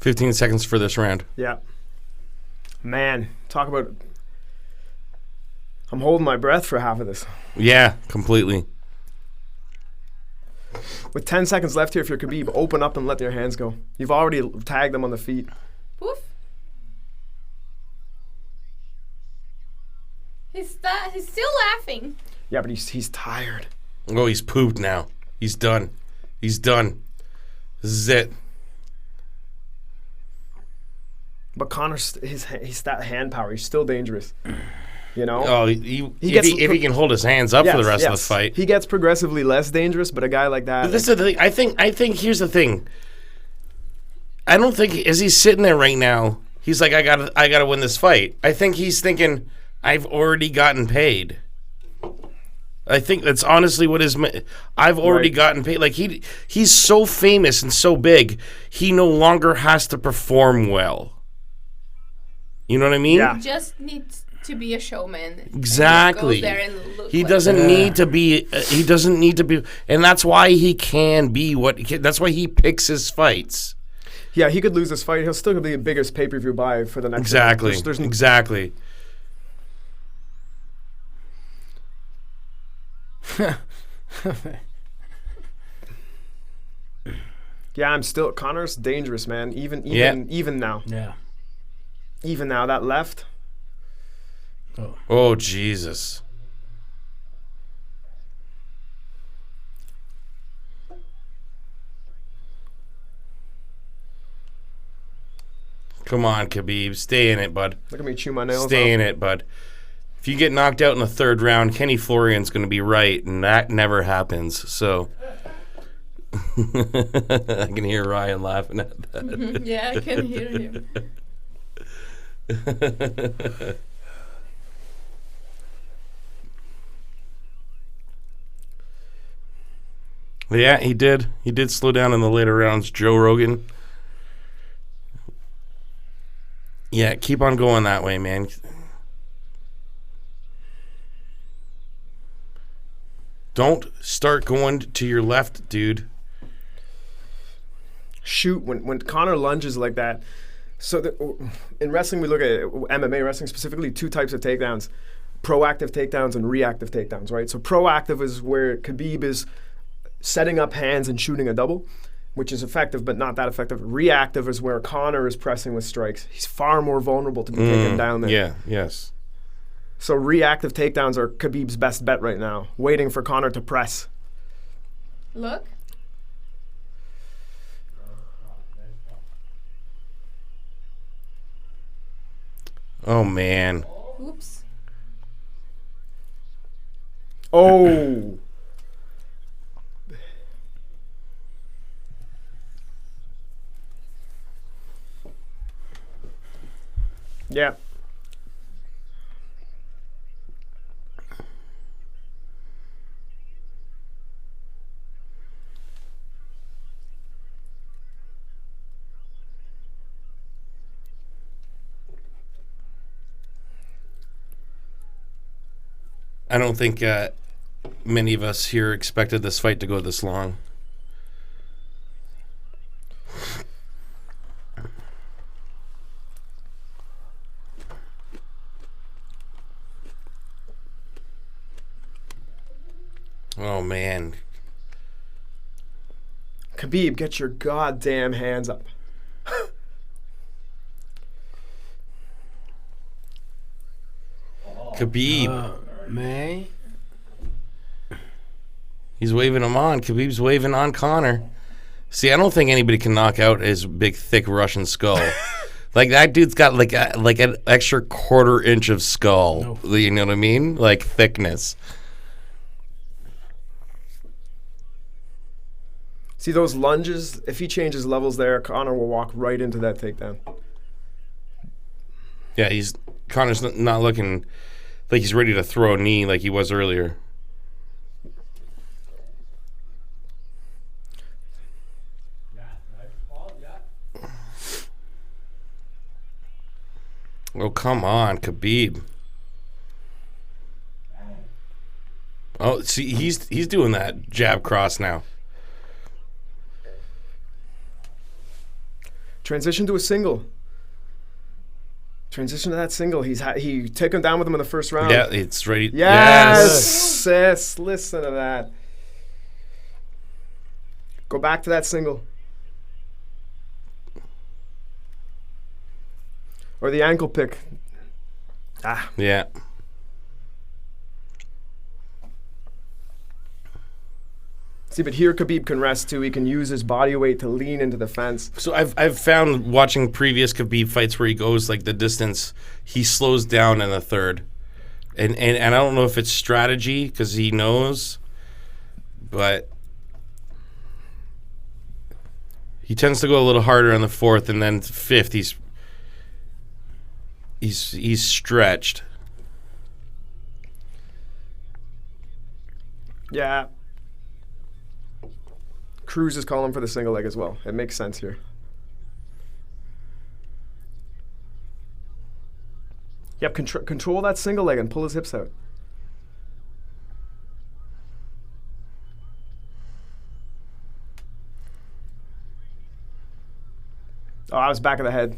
[SPEAKER 6] 15 seconds for this round.
[SPEAKER 2] Yeah. Man, talk about... I'm holding my breath for half of this.
[SPEAKER 6] Yeah, completely.
[SPEAKER 2] With 10 seconds left here, if you're Khabib, open up and let your hands go. You've already tagged them on the feet.
[SPEAKER 4] Poof. He's still laughing.
[SPEAKER 2] Yeah, but he's tired.
[SPEAKER 6] Oh, he's pooped now. He's done. He's done. This is it.
[SPEAKER 2] But Conor's he's that hand power. He's still dangerous. You know?
[SPEAKER 6] Oh, if he can hold his hands up for the rest of the fight.
[SPEAKER 2] He gets progressively less dangerous, but a guy like that...
[SPEAKER 6] But this is the thing. I think here's the thing. I don't think as he's sitting there right now, he's like, I gotta win this fight. I think he's thinking, I've already gotten paid. I think that's honestly what I've already gotten paid. Like he's so famous and so big, he no longer has to perform well. You know what I mean?
[SPEAKER 2] Yeah.
[SPEAKER 4] He just needs to be a showman.
[SPEAKER 6] Exactly. He doesn't need to be. He doesn't need to be, and that's why he can be that's why he picks his fights.
[SPEAKER 2] Yeah, he could lose this fight. He'll still be the biggest pay-per-view buy for the next.
[SPEAKER 6] Exactly.
[SPEAKER 2] There's
[SPEAKER 6] exactly.
[SPEAKER 2] Yeah, I'm still... Conor's dangerous, man. Even now.
[SPEAKER 1] Yeah.
[SPEAKER 2] Even now, that left...
[SPEAKER 6] Oh, Jesus. Come on, Khabib. Stay in it, bud.
[SPEAKER 2] Look at me chew my nails
[SPEAKER 6] Stay
[SPEAKER 2] off.
[SPEAKER 6] in it, bud. If you get knocked out in the third round, Kenny Florian's going to be right, and that never happens. So I can hear Ryan laughing at that.
[SPEAKER 4] Yeah, I can hear him.
[SPEAKER 6] Yeah, he did. He did slow down in the later rounds. Joe Rogan. Yeah, keep on going that way, man. Don't start going to your left, dude.
[SPEAKER 2] Shoot, when Conor lunges like that. So in wrestling, we look at MMA wrestling specifically, two types of takedowns: proactive takedowns and reactive takedowns, right? So proactive is where Khabib is setting up hands and shooting a double, which is effective but not that effective. Reactive is where Conor is pressing with strikes. He's far more vulnerable to be taken down there.
[SPEAKER 6] Yeah, yes.
[SPEAKER 2] So reactive takedowns are Khabib's best bet right now, waiting for Conor to press.
[SPEAKER 4] Look.
[SPEAKER 6] Oh, man.
[SPEAKER 4] Oops.
[SPEAKER 2] Oh! Yeah.
[SPEAKER 6] I don't think many of us here expected this fight to go this long. Oh, man.
[SPEAKER 2] Khabib, get your goddamn hands up.
[SPEAKER 6] Khabib.
[SPEAKER 1] Man.
[SPEAKER 6] He's waving him on. Khabib's waving on Conor. See, I don't think anybody can knock out his big, thick Russian skull. Like, that dude's got like an extra quarter-inch of skull. No. You know what I mean? Like, thickness.
[SPEAKER 2] See those lunges? If he changes levels there, Conor will walk right into that takedown.
[SPEAKER 6] Yeah, Conor's not looking like he's ready to throw a knee like he was earlier. Oh, come on, Khabib. Oh, see, he's doing that jab cross now.
[SPEAKER 2] Transition to a single. Transition to that single. He took him down with him in the first round.
[SPEAKER 6] Yeah, it's ready.
[SPEAKER 2] Yes. Yes. Listen to that. Go back to that single. Or the ankle pick. Ah.
[SPEAKER 6] Yeah.
[SPEAKER 2] See, but here Khabib can rest too. He can use his body weight to lean into the fence.
[SPEAKER 6] So I've found watching previous Khabib fights where he goes like the distance, he slows down in the third, and I don't know if it's strategy because he knows, but he tends to go a little harder in the fourth, and then fifth he's stretched.
[SPEAKER 2] Yeah. Cruz is calling for the single leg as well. It makes sense here. Yep, control that single leg and pull his hips out. Oh, I was back of the head.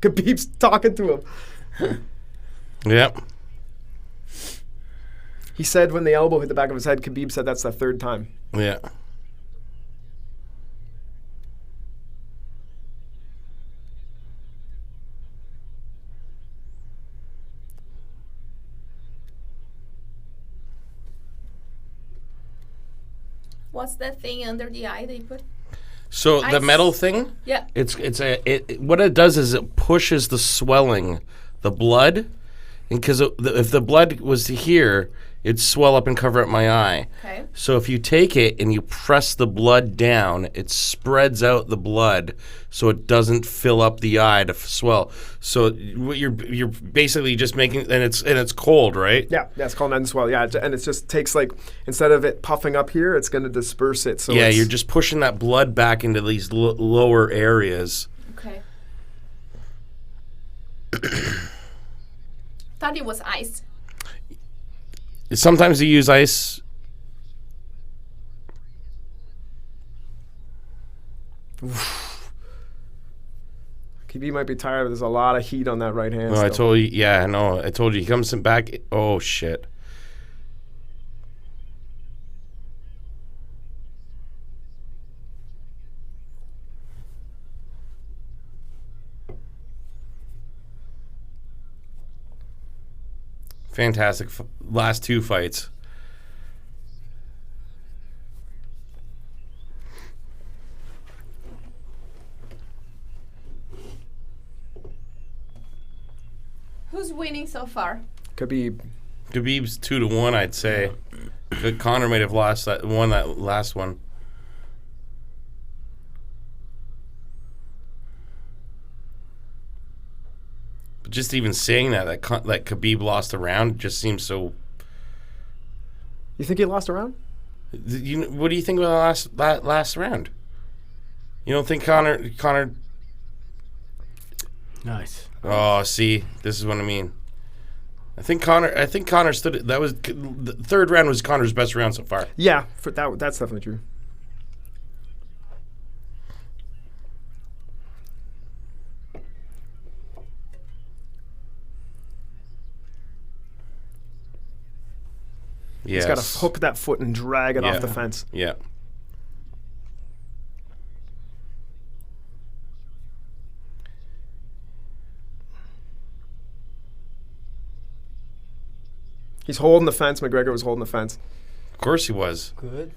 [SPEAKER 2] Khabib's talking to him.
[SPEAKER 6] Yep.
[SPEAKER 2] He said when the elbow hit the back of his head, Khabib said that's the third time.
[SPEAKER 6] Yeah.
[SPEAKER 4] What's that thing under the eye they put?
[SPEAKER 6] So the metal thing,
[SPEAKER 4] Yeah.
[SPEAKER 6] What it does is it pushes the swelling, the blood, and because if the blood was here, it'd swell up and cover up my eye.
[SPEAKER 4] Okay.
[SPEAKER 6] So if you take it and you press the blood down, it spreads out the blood so it doesn't fill up the eye to swell. So what you're basically just making, and it's cold, right?
[SPEAKER 2] Yeah, it's called end swell. Yeah, and it just takes like, instead of it puffing up here, it's going to disperse it. So
[SPEAKER 6] yeah, you're just pushing that blood back into these lower areas.
[SPEAKER 4] Okay. Thought it was ice.
[SPEAKER 6] Sometimes you use ice.
[SPEAKER 2] Khabib might be tired, but there's a lot of heat on that right hand.
[SPEAKER 6] No, I
[SPEAKER 2] still.
[SPEAKER 6] told you. Yeah, no, I told you. He comes back. Oh shit. Fantastic last two fights.
[SPEAKER 4] Who's winning so far?
[SPEAKER 2] Khabib.
[SPEAKER 6] Khabib's 2-1, I'd say. But Conor might have won that last one. But just even saying that Khabib lost a round just seems so.
[SPEAKER 2] You think he lost a round?
[SPEAKER 6] What do you think about that last round? You don't think Conor?
[SPEAKER 1] Nice.
[SPEAKER 6] Oh, see, this is what I mean. I think Conor stood it. That was the third round was Conor's best round so far.
[SPEAKER 2] Yeah, that's definitely true.
[SPEAKER 6] Yes.
[SPEAKER 2] He's got to hook that foot and drag it
[SPEAKER 6] Yeah.
[SPEAKER 2] off the fence.
[SPEAKER 6] Yeah.
[SPEAKER 2] He's holding the fence. McGregor was holding the fence.
[SPEAKER 6] Of course he was.
[SPEAKER 1] Good.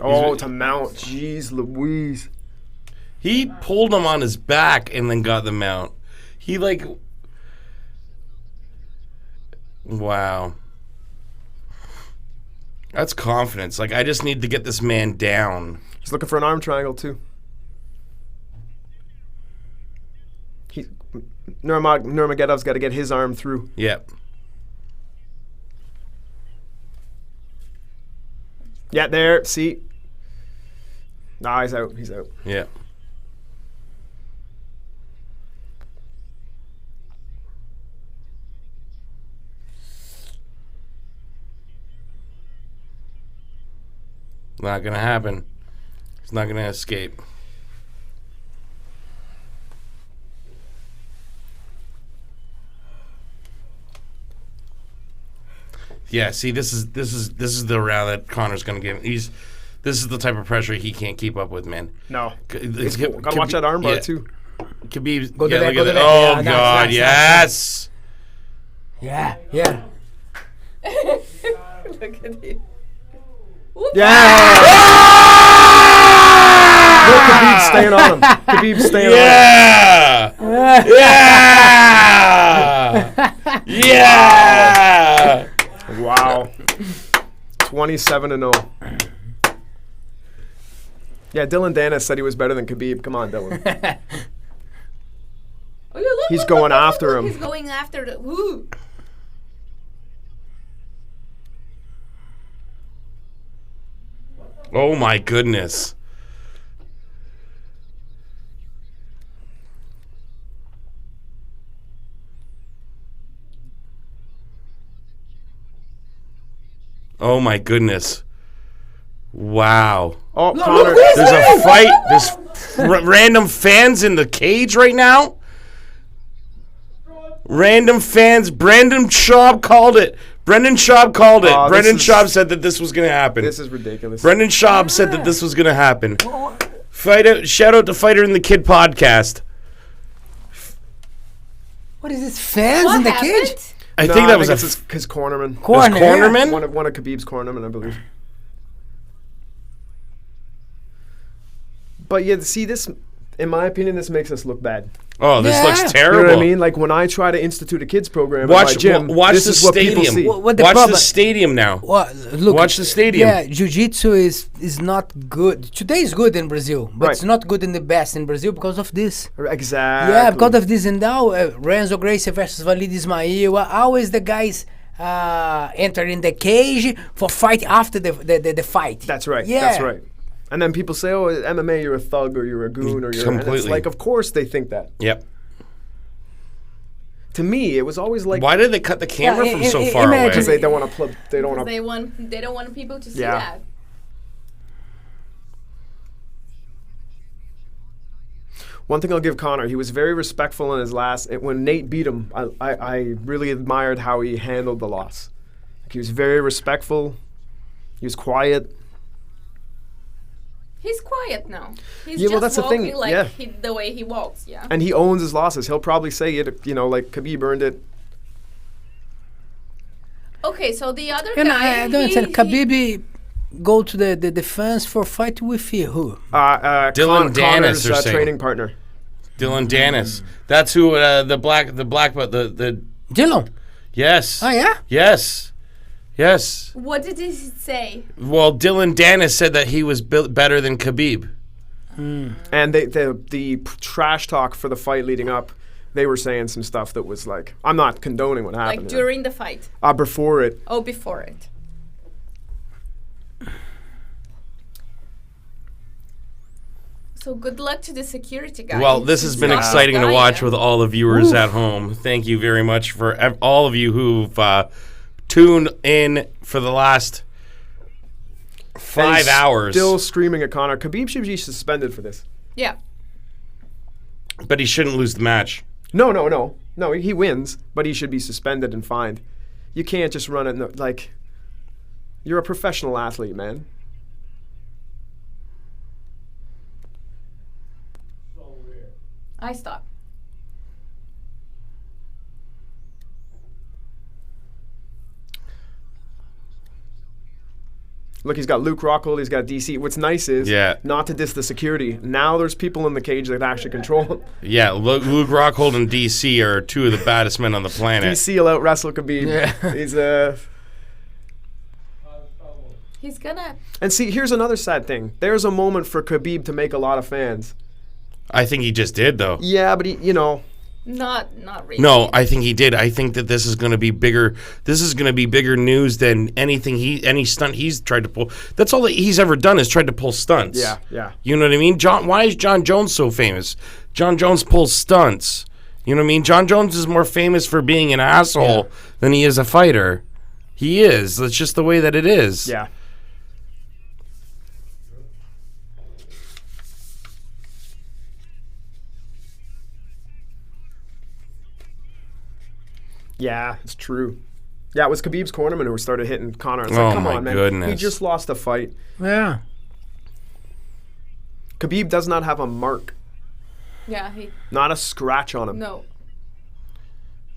[SPEAKER 2] Oh, to mount. Jeez Louise.
[SPEAKER 6] He pulled him on his back and then got the mount. He wow. That's confidence. I just need to get this man down.
[SPEAKER 2] He's looking for an arm triangle, too. Nurmagomedov's got to get his arm through.
[SPEAKER 6] Yep.
[SPEAKER 2] Yeah, there. See? Nah, he's out. He's out.
[SPEAKER 6] Yep. Not gonna happen. He's not gonna escape. Yeah, see, this is the round that Conor's gonna give. This is the type of pressure he can't keep up with, man.
[SPEAKER 2] No.
[SPEAKER 6] It's
[SPEAKER 2] Gotta watch that armbar, too.
[SPEAKER 6] Khabib.
[SPEAKER 1] Go to
[SPEAKER 6] Yeah,
[SPEAKER 1] that,
[SPEAKER 6] look
[SPEAKER 1] go
[SPEAKER 6] at
[SPEAKER 1] to
[SPEAKER 6] that.
[SPEAKER 1] that.
[SPEAKER 6] Oh
[SPEAKER 1] Yeah,
[SPEAKER 6] God,
[SPEAKER 1] nice,
[SPEAKER 6] yes.
[SPEAKER 1] Yeah, yeah.
[SPEAKER 4] Look at it. Whoop.
[SPEAKER 2] Yeah! Look, Khabib's staying on him. Khabib's staying
[SPEAKER 6] Yeah! Yeah! Yeah!
[SPEAKER 2] on him. Wow. 27-0. Yeah, Dylan Dennis said he was better than Khabib. Come on, Dylan.
[SPEAKER 4] Oh, yeah, look,
[SPEAKER 2] He's
[SPEAKER 4] look,
[SPEAKER 2] going
[SPEAKER 4] look, look,
[SPEAKER 2] after
[SPEAKER 4] look,
[SPEAKER 2] him.
[SPEAKER 4] He's going after the. Woo.
[SPEAKER 6] Oh my goodness. Oh my goodness. Wow.
[SPEAKER 2] Oh, Conor.
[SPEAKER 6] There's a fight. There's random fans in the cage right now. Random fans. Brendan Schaub called it. Brendan Schaub called it.
[SPEAKER 2] Oh,
[SPEAKER 6] Brendan Schaub said that this was going to happen.
[SPEAKER 2] This is ridiculous.
[SPEAKER 6] Brendan Schaub said that this was going to happen. Shout out to Fighter and the Kid podcast.
[SPEAKER 1] What is this? Fans
[SPEAKER 4] What
[SPEAKER 1] in the
[SPEAKER 4] happened?
[SPEAKER 1] cage?
[SPEAKER 6] I think that was
[SPEAKER 2] it's
[SPEAKER 6] a
[SPEAKER 2] his cornerman.
[SPEAKER 1] Corner.
[SPEAKER 6] cornerman.
[SPEAKER 2] One of Khabib's cornermen, I believe. But yeah, see this, in my opinion, this makes us look bad.
[SPEAKER 6] Oh, this
[SPEAKER 1] Yeah.
[SPEAKER 6] looks
[SPEAKER 2] You
[SPEAKER 6] terrible.
[SPEAKER 2] know what I mean? Like when I try to institute a kids program
[SPEAKER 6] Watch,
[SPEAKER 2] at my gym,
[SPEAKER 6] watch
[SPEAKER 2] this
[SPEAKER 6] the
[SPEAKER 2] is what people
[SPEAKER 6] stadium.
[SPEAKER 2] see.
[SPEAKER 1] What the
[SPEAKER 6] Watch the
[SPEAKER 1] problem-
[SPEAKER 6] stadium now.
[SPEAKER 1] Well, look,
[SPEAKER 6] Watch the stadium.
[SPEAKER 1] Yeah, jiu-jitsu is not good. Today is good in Brazil, but
[SPEAKER 2] Right.
[SPEAKER 1] it's not good in the best in Brazil because of this.
[SPEAKER 2] Exactly.
[SPEAKER 1] Yeah, because of this. And now Renzo Gracie versus Walid Ismail. Always the guys enter in the cage for fight after the fight.
[SPEAKER 2] That's right.
[SPEAKER 1] Yeah.
[SPEAKER 2] That's right. And then people say, "Oh, MMA, you're a thug or you're a goon or you're." And it's
[SPEAKER 6] Completely.
[SPEAKER 2] like, of course they think that.
[SPEAKER 6] Yep.
[SPEAKER 2] To me, it was always like
[SPEAKER 6] Why did they cut the camera
[SPEAKER 1] Yeah,
[SPEAKER 6] from
[SPEAKER 1] i-
[SPEAKER 6] so
[SPEAKER 1] i-
[SPEAKER 6] far
[SPEAKER 1] imagine-
[SPEAKER 2] because
[SPEAKER 6] away?
[SPEAKER 2] they don't want to plug. They don't want to.
[SPEAKER 4] They don't want people to see
[SPEAKER 2] Yeah.
[SPEAKER 4] that.
[SPEAKER 2] One thing I'll give Conor, he was very respectful in his last. When Nate beat him, I really admired how he handled the loss. Like, he was very respectful. He was quiet.
[SPEAKER 4] He's quiet now. He's
[SPEAKER 2] Yeah,
[SPEAKER 4] just
[SPEAKER 2] well, that's the thing,
[SPEAKER 4] walking like
[SPEAKER 2] yeah.
[SPEAKER 4] the way he walks. Yeah.
[SPEAKER 2] And he owns his losses. He'll probably say it, like Khabib earned it.
[SPEAKER 4] Okay, so the other
[SPEAKER 1] And
[SPEAKER 4] guy.
[SPEAKER 1] I don't understand. Khabib go to the fans for fight with who?
[SPEAKER 6] Dylan Dennis,
[SPEAKER 2] Conor's
[SPEAKER 6] they're saying.
[SPEAKER 2] training partner.
[SPEAKER 6] Dylan Dennis. That's who the black belt the
[SPEAKER 1] Dylan.
[SPEAKER 6] yes.
[SPEAKER 1] Oh yeah.
[SPEAKER 6] Yes. Yes.
[SPEAKER 4] What did he say?
[SPEAKER 6] Well, Dylan Dennis said that he was better than Khabib.
[SPEAKER 2] And the trash talk for the fight leading up, they were saying some stuff that was like, I'm not condoning what happened.
[SPEAKER 4] Like during the fight.
[SPEAKER 2] Before it.
[SPEAKER 4] Oh, before it. So good luck to the security guys.
[SPEAKER 6] Well, this has been
[SPEAKER 4] Yeah.
[SPEAKER 6] exciting to
[SPEAKER 4] Guy,
[SPEAKER 6] watch
[SPEAKER 4] yeah.
[SPEAKER 6] with all the viewers at home. Thank you very much for all of you who've tuned in for the last
[SPEAKER 2] And
[SPEAKER 6] 5
[SPEAKER 2] he's
[SPEAKER 6] hours.
[SPEAKER 2] Still screaming at Conor. Khabib should be suspended for this.
[SPEAKER 4] Yeah.
[SPEAKER 6] But he shouldn't lose the match.
[SPEAKER 2] No, he wins, but he should be suspended and fined. You can't just run it like, you're a professional athlete, man.
[SPEAKER 4] I stop.
[SPEAKER 2] Look, he's got Luke Rockhold, he's got DC. What's nice is not to diss the security. Now there's people in the cage that actually control him.
[SPEAKER 6] Yeah, Luke Rockhold and DC are two of the baddest men on the planet.
[SPEAKER 2] DC will out wrestle Khabib.
[SPEAKER 1] Yeah.
[SPEAKER 4] He's gonna.
[SPEAKER 2] And see, here's another sad thing. There's a moment for Khabib to make a lot of fans.
[SPEAKER 6] I think he just did, though.
[SPEAKER 2] Yeah, but
[SPEAKER 4] Not really.
[SPEAKER 6] No, I think he did. I think that this is going to be bigger. This is going to be bigger news than any stunt he's tried to pull. That's all that he's ever done is tried to pull stunts.
[SPEAKER 2] Yeah.
[SPEAKER 6] You know what I mean? Why is John Jones so famous? John Jones pulls stunts. You know what I mean? John Jones is more famous for being an asshole than he is a fighter. He is. That's just the way that it is.
[SPEAKER 2] Yeah. Yeah, it's true. Yeah, it was Khabib's cornerman who started hitting Conor. It's like,
[SPEAKER 6] Oh,
[SPEAKER 2] come
[SPEAKER 6] my
[SPEAKER 2] on, man.
[SPEAKER 6] goodness.
[SPEAKER 2] He just lost a fight.
[SPEAKER 1] Yeah.
[SPEAKER 2] Khabib does not have a mark,
[SPEAKER 4] Yeah, he.
[SPEAKER 2] not a scratch on him.
[SPEAKER 4] No.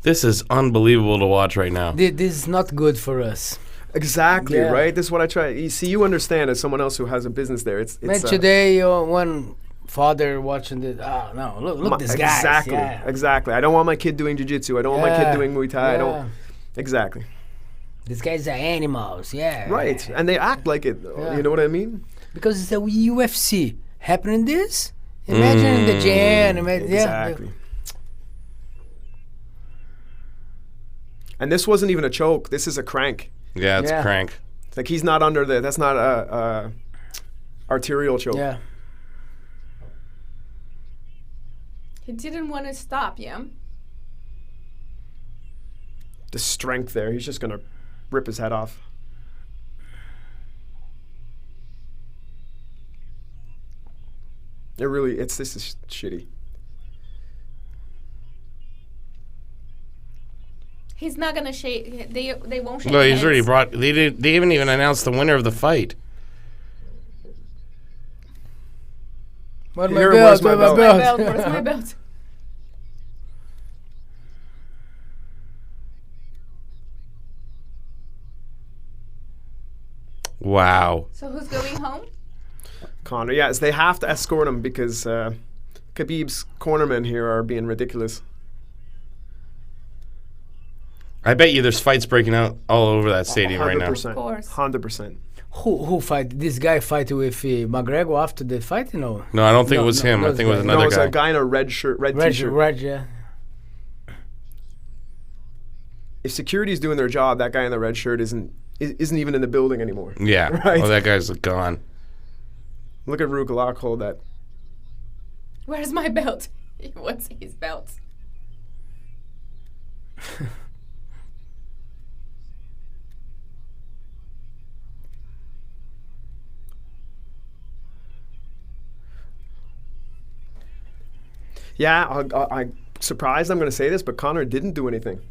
[SPEAKER 6] This is unbelievable to watch right now.
[SPEAKER 1] This is not good for us.
[SPEAKER 2] Exactly,
[SPEAKER 1] Yeah.
[SPEAKER 2] right? This is what I try. You see, you understand as someone else who has a business there. It's
[SPEAKER 1] Man, today, one father watching this. Oh, no. Look this guy.
[SPEAKER 2] Exactly,
[SPEAKER 1] Yeah.
[SPEAKER 2] exactly. I don't want my kid doing jiu-jitsu. I don't want my kid
[SPEAKER 1] Yeah,
[SPEAKER 2] doing Muay Thai. I
[SPEAKER 1] yeah.
[SPEAKER 2] don't. Exactly.
[SPEAKER 1] These guys are animals. Yeah.
[SPEAKER 2] Right, and they act like it.
[SPEAKER 1] Yeah.
[SPEAKER 2] You know what I mean?
[SPEAKER 1] Because it's a UFC. Happening this? Imagine in the gym.
[SPEAKER 2] Exactly. And this wasn't even a choke. This is a crank.
[SPEAKER 6] Yeah, it's
[SPEAKER 1] Yeah.
[SPEAKER 6] crank.
[SPEAKER 2] It's like he's not under the. That's not a arterial choke.
[SPEAKER 1] Yeah.
[SPEAKER 4] He didn't want to stop, yeah?
[SPEAKER 2] The strength there. He's just gonna rip his head off. This is shitty.
[SPEAKER 4] He's not gonna shake. They won't shake.
[SPEAKER 6] No, he's
[SPEAKER 4] hands.
[SPEAKER 6] already brought. They haven't even announced the winner of the fight.
[SPEAKER 1] Where's
[SPEAKER 2] Here,
[SPEAKER 1] my
[SPEAKER 2] where's
[SPEAKER 1] belt?
[SPEAKER 2] my
[SPEAKER 1] Where's my
[SPEAKER 2] belt?
[SPEAKER 1] belt?
[SPEAKER 4] Where's my belt?
[SPEAKER 6] Wow.
[SPEAKER 4] So who's going home?
[SPEAKER 2] Conor, yes, they have to escort him because Khabib's cornermen here are being ridiculous.
[SPEAKER 6] I bet you there's fights breaking out all over that stadium right now.
[SPEAKER 2] 100%.
[SPEAKER 4] Of course.
[SPEAKER 2] 100%.
[SPEAKER 1] Who fight? This guy fight with McGregor after the fight? No.
[SPEAKER 6] No, I don't think
[SPEAKER 1] No,
[SPEAKER 6] it was
[SPEAKER 1] no,
[SPEAKER 6] him.
[SPEAKER 1] no,
[SPEAKER 6] I think it was
[SPEAKER 1] no,
[SPEAKER 6] another
[SPEAKER 2] No, it's
[SPEAKER 6] guy.
[SPEAKER 2] a guy in a red shirt, red t-shirt.
[SPEAKER 1] Red, yeah.
[SPEAKER 2] If security's doing their job, that guy in the red shirt isn't even in the building anymore.
[SPEAKER 6] Yeah.
[SPEAKER 2] Right.
[SPEAKER 6] Oh, that guy's gone.
[SPEAKER 2] Look at Rook hold that.
[SPEAKER 4] Where's my belt? He wants his belt.
[SPEAKER 2] Yeah, I'm surprised I'm going to say this, but Conor didn't do anything.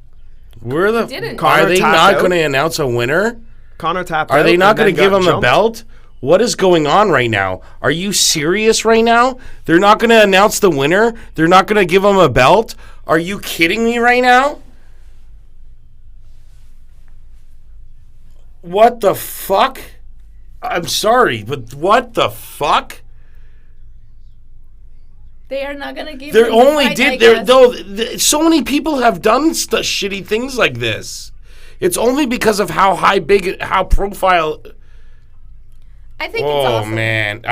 [SPEAKER 6] Where the?
[SPEAKER 4] didn't.
[SPEAKER 6] Are
[SPEAKER 2] Conor
[SPEAKER 6] they
[SPEAKER 2] tapped
[SPEAKER 6] not
[SPEAKER 2] out.
[SPEAKER 6] going to announce a winner?
[SPEAKER 2] Conor tapped
[SPEAKER 6] Are
[SPEAKER 2] out
[SPEAKER 6] they not
[SPEAKER 2] and
[SPEAKER 6] going to
[SPEAKER 2] then
[SPEAKER 6] give
[SPEAKER 2] got
[SPEAKER 6] him the
[SPEAKER 2] jumped.
[SPEAKER 6] belt? What is going on right now? Are you serious right now? They're not going to announce the winner? They're not going to give him a belt? Are you kidding me right now? What the fuck? I'm sorry, but what the fuck?
[SPEAKER 4] They are not gonna give.
[SPEAKER 6] They
[SPEAKER 4] him the
[SPEAKER 6] only
[SPEAKER 4] fight, I
[SPEAKER 6] did there
[SPEAKER 4] guess.
[SPEAKER 6] though. So many people have done shitty things like this. It's only because of how how profile.
[SPEAKER 4] I think it's
[SPEAKER 6] Oh
[SPEAKER 4] awesome.
[SPEAKER 6] man,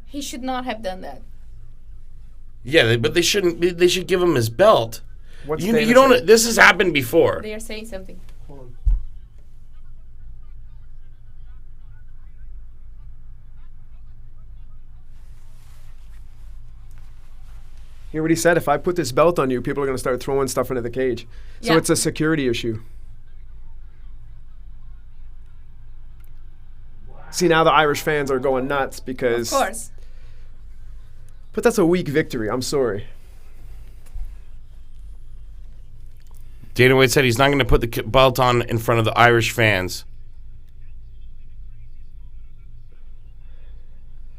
[SPEAKER 4] He should not have done that.
[SPEAKER 6] Yeah, but they shouldn't. They should give him his belt.
[SPEAKER 2] What's
[SPEAKER 6] You
[SPEAKER 2] Dana
[SPEAKER 6] don't.
[SPEAKER 2] saying?
[SPEAKER 6] This has happened before.
[SPEAKER 4] They are saying something.
[SPEAKER 2] Hear what he said? If I put this belt on you, people are going to start throwing stuff into the cage. So
[SPEAKER 4] Yeah.
[SPEAKER 2] it's a security issue. See, now the Irish fans are going nuts because...
[SPEAKER 4] Of course.
[SPEAKER 2] But that's a weak victory. I'm sorry.
[SPEAKER 6] Dana White said he's not going to put the belt on in front of the Irish fans.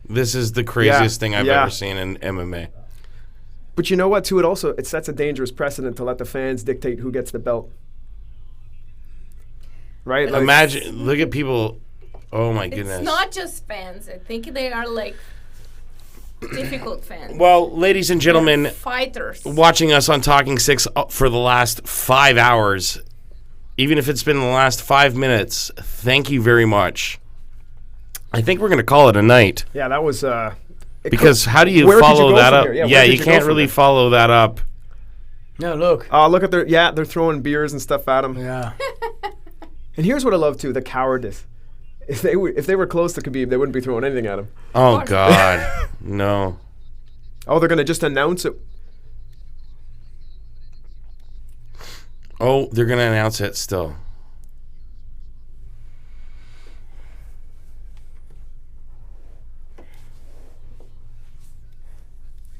[SPEAKER 6] This is the craziest thing I've ever seen in MMA.
[SPEAKER 2] But you know what, too? It sets a dangerous precedent to let the fans dictate who gets the belt. Right? Like,
[SPEAKER 6] Imagine, look at people. Oh my goodness.
[SPEAKER 4] It's not just fans. I think they are like difficult fans.
[SPEAKER 6] Well, ladies and gentlemen,
[SPEAKER 4] Fighters.
[SPEAKER 6] watching us on Talking Six for the last 5 hours, even if it's been the last 5 minutes, thank you very much. I think we're going to call it a night.
[SPEAKER 2] Yeah, that was...
[SPEAKER 6] Because how do you
[SPEAKER 2] where could
[SPEAKER 6] follow
[SPEAKER 2] go
[SPEAKER 6] that
[SPEAKER 2] from
[SPEAKER 6] up?
[SPEAKER 2] here?
[SPEAKER 6] Yeah,
[SPEAKER 2] where could
[SPEAKER 6] you
[SPEAKER 2] go
[SPEAKER 6] can't
[SPEAKER 2] from
[SPEAKER 6] really
[SPEAKER 2] there?
[SPEAKER 6] follow that up.
[SPEAKER 1] No, look.
[SPEAKER 2] Look at they're throwing beers and stuff at him.
[SPEAKER 1] Yeah.
[SPEAKER 2] And here's what I love, too, the cowardice. If they were close to Khabib, they wouldn't be throwing anything at him.
[SPEAKER 6] Oh, God. No.
[SPEAKER 2] Oh, they're going to just announce it.
[SPEAKER 6] Oh, they're going to announce it still.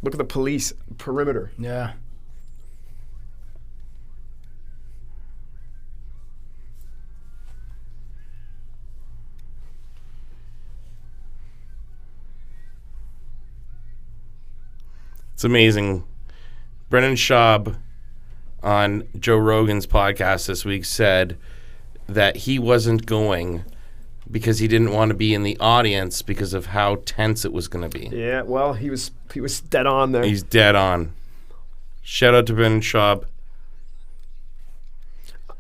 [SPEAKER 2] Look at the police perimeter.
[SPEAKER 1] Yeah.
[SPEAKER 6] It's amazing. Brennan Schaub on Joe Rogan's podcast this week said that he wasn't going because he didn't want to be in the audience because of how tense it was going to be.
[SPEAKER 2] Yeah, well, he was dead on there.
[SPEAKER 6] He's dead on. Shout out to Brennan Schaub.
[SPEAKER 2] It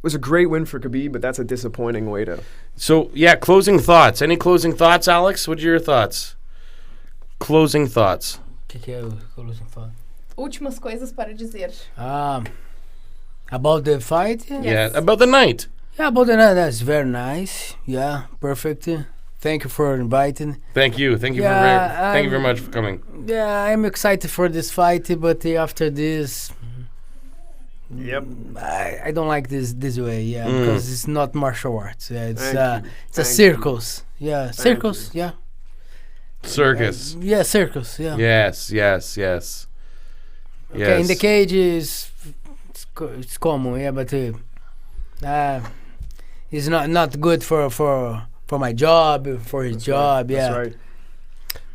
[SPEAKER 2] was a great win for Khabib, but that's a disappointing way to...
[SPEAKER 6] So, yeah, closing thoughts. Any closing thoughts, Alex? What are your thoughts? Closing thoughts.
[SPEAKER 1] Que é o closing thought?
[SPEAKER 4] Últimas coisas para dizer.
[SPEAKER 1] About the fight?
[SPEAKER 6] Yeah, about the night.
[SPEAKER 1] Yeah, about the night. That's very nice. Yeah, perfect. Thank you for inviting.
[SPEAKER 6] Thank you. Thank you very much for coming.
[SPEAKER 1] Yeah, I'm excited for this fight, but after this,
[SPEAKER 2] Yep.
[SPEAKER 1] I don't like this way. Yeah, because it's not martial arts. Yeah, it's
[SPEAKER 2] Thank you.
[SPEAKER 1] it's a
[SPEAKER 2] Thank
[SPEAKER 1] circus. Yeah, circus. Yeah.
[SPEAKER 6] Circus.
[SPEAKER 1] Yeah, circus. Yeah.
[SPEAKER 6] Yes.
[SPEAKER 1] Okay, in the cage it's common. Yeah, but it's not good for my job, for his job. Yeah.
[SPEAKER 2] That's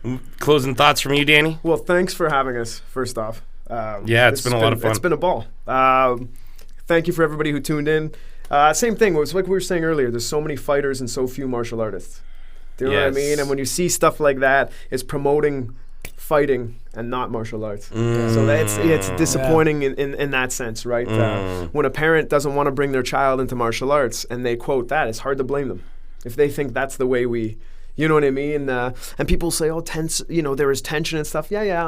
[SPEAKER 2] right.
[SPEAKER 6] Closing thoughts from you, Danny?
[SPEAKER 2] Well, thanks for having us, first off.
[SPEAKER 6] Yeah, it's
[SPEAKER 2] this
[SPEAKER 6] been
[SPEAKER 2] has
[SPEAKER 6] a lot of fun.
[SPEAKER 2] It's been a ball. Thank you for everybody who tuned in. Same thing. It was like we were saying earlier. There's so many fighters and so few martial artists. Do you know what I
[SPEAKER 6] Yes.
[SPEAKER 2] mean? And when you see stuff like that, it's promoting fighting and not martial arts. So it's disappointing in that sense, right? When a parent doesn't want to bring their child into martial arts and they quote that, it's hard to blame them. If they think that's the way you know what I mean? And people say, oh, tense, there is tension and stuff. Yeah,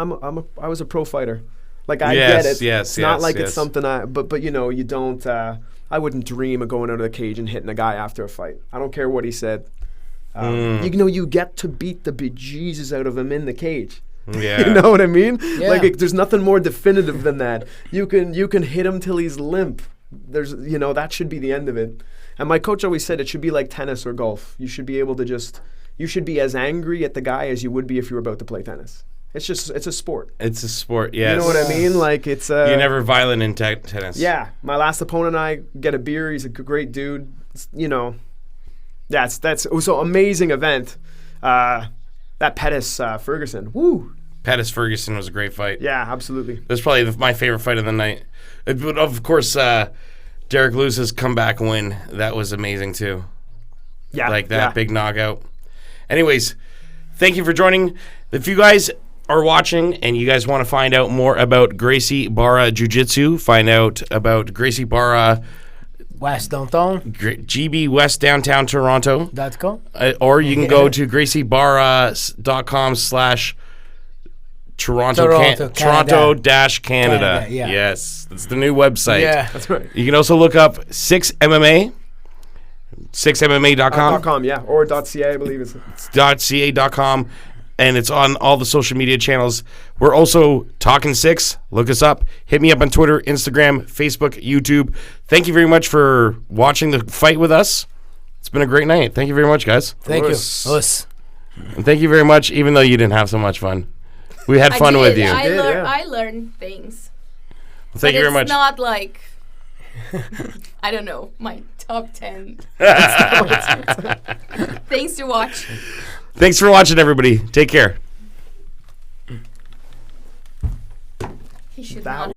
[SPEAKER 2] I was a pro fighter. Like, I get it. It's not like it's something but you don't, I wouldn't dream of going out of the cage and hitting a guy after a fight. I don't care what he said. You get to beat the bejesus out of him in the cage.
[SPEAKER 6] Yeah.
[SPEAKER 2] You know what I mean?
[SPEAKER 1] Yeah.
[SPEAKER 2] Like, there's nothing more definitive than that. You can hit him till he's limp. There's, that should be the end of it. And my coach always said it should be like tennis or golf. You should be able to you should be as angry at the guy as you would be if you were about to play tennis. It's a sport.
[SPEAKER 6] It's a sport, yes.
[SPEAKER 2] You know what I mean? Like, it's
[SPEAKER 6] You're never violent in tennis.
[SPEAKER 2] Yeah. My last opponent and I get a beer. He's a great dude. It was an amazing event. That Pettis Ferguson. Woo.
[SPEAKER 6] Pettis Ferguson was a great fight.
[SPEAKER 2] Yeah, absolutely.
[SPEAKER 6] It was probably my favorite fight of the night. But of course, Derek Lewis's comeback win, that was amazing too.
[SPEAKER 2] Yeah.
[SPEAKER 6] Like that big knockout. Anyways, thank you for joining. If you guys are watching and you guys want to find out more about Gracie Barra Jiu-Jitsu, find out about Gracie Barra
[SPEAKER 1] West Downtown.
[SPEAKER 6] GB West Downtown Toronto.
[SPEAKER 1] .com.
[SPEAKER 6] Or you can go to graciebarra.com/Toronto Canada.
[SPEAKER 1] Yeah.
[SPEAKER 6] Yes, that's the new website.
[SPEAKER 1] Yeah.
[SPEAKER 2] That's right.
[SPEAKER 6] You can also look up 6MMA. 6MMA.com.
[SPEAKER 2] .com, yeah, or .ca, I believe it's.
[SPEAKER 6] .ca.com, and it's on all the social media channels. We're also Talking Six. Look us up. Hit me up on Twitter, Instagram, Facebook, YouTube. Thank you very much for watching the fight with us. It's been a great night. Thank you very much, guys.
[SPEAKER 1] Thank you.
[SPEAKER 2] Us.
[SPEAKER 1] Us.
[SPEAKER 6] And thank you very much, even though you didn't have so much fun. We had fun with you.
[SPEAKER 4] I learned things.
[SPEAKER 6] Thank you very much.
[SPEAKER 4] It's not like, I don't know, my top 10 things to watch.
[SPEAKER 6] Thanks for watching, everybody. Take care.
[SPEAKER 4] He should
[SPEAKER 2] That
[SPEAKER 4] not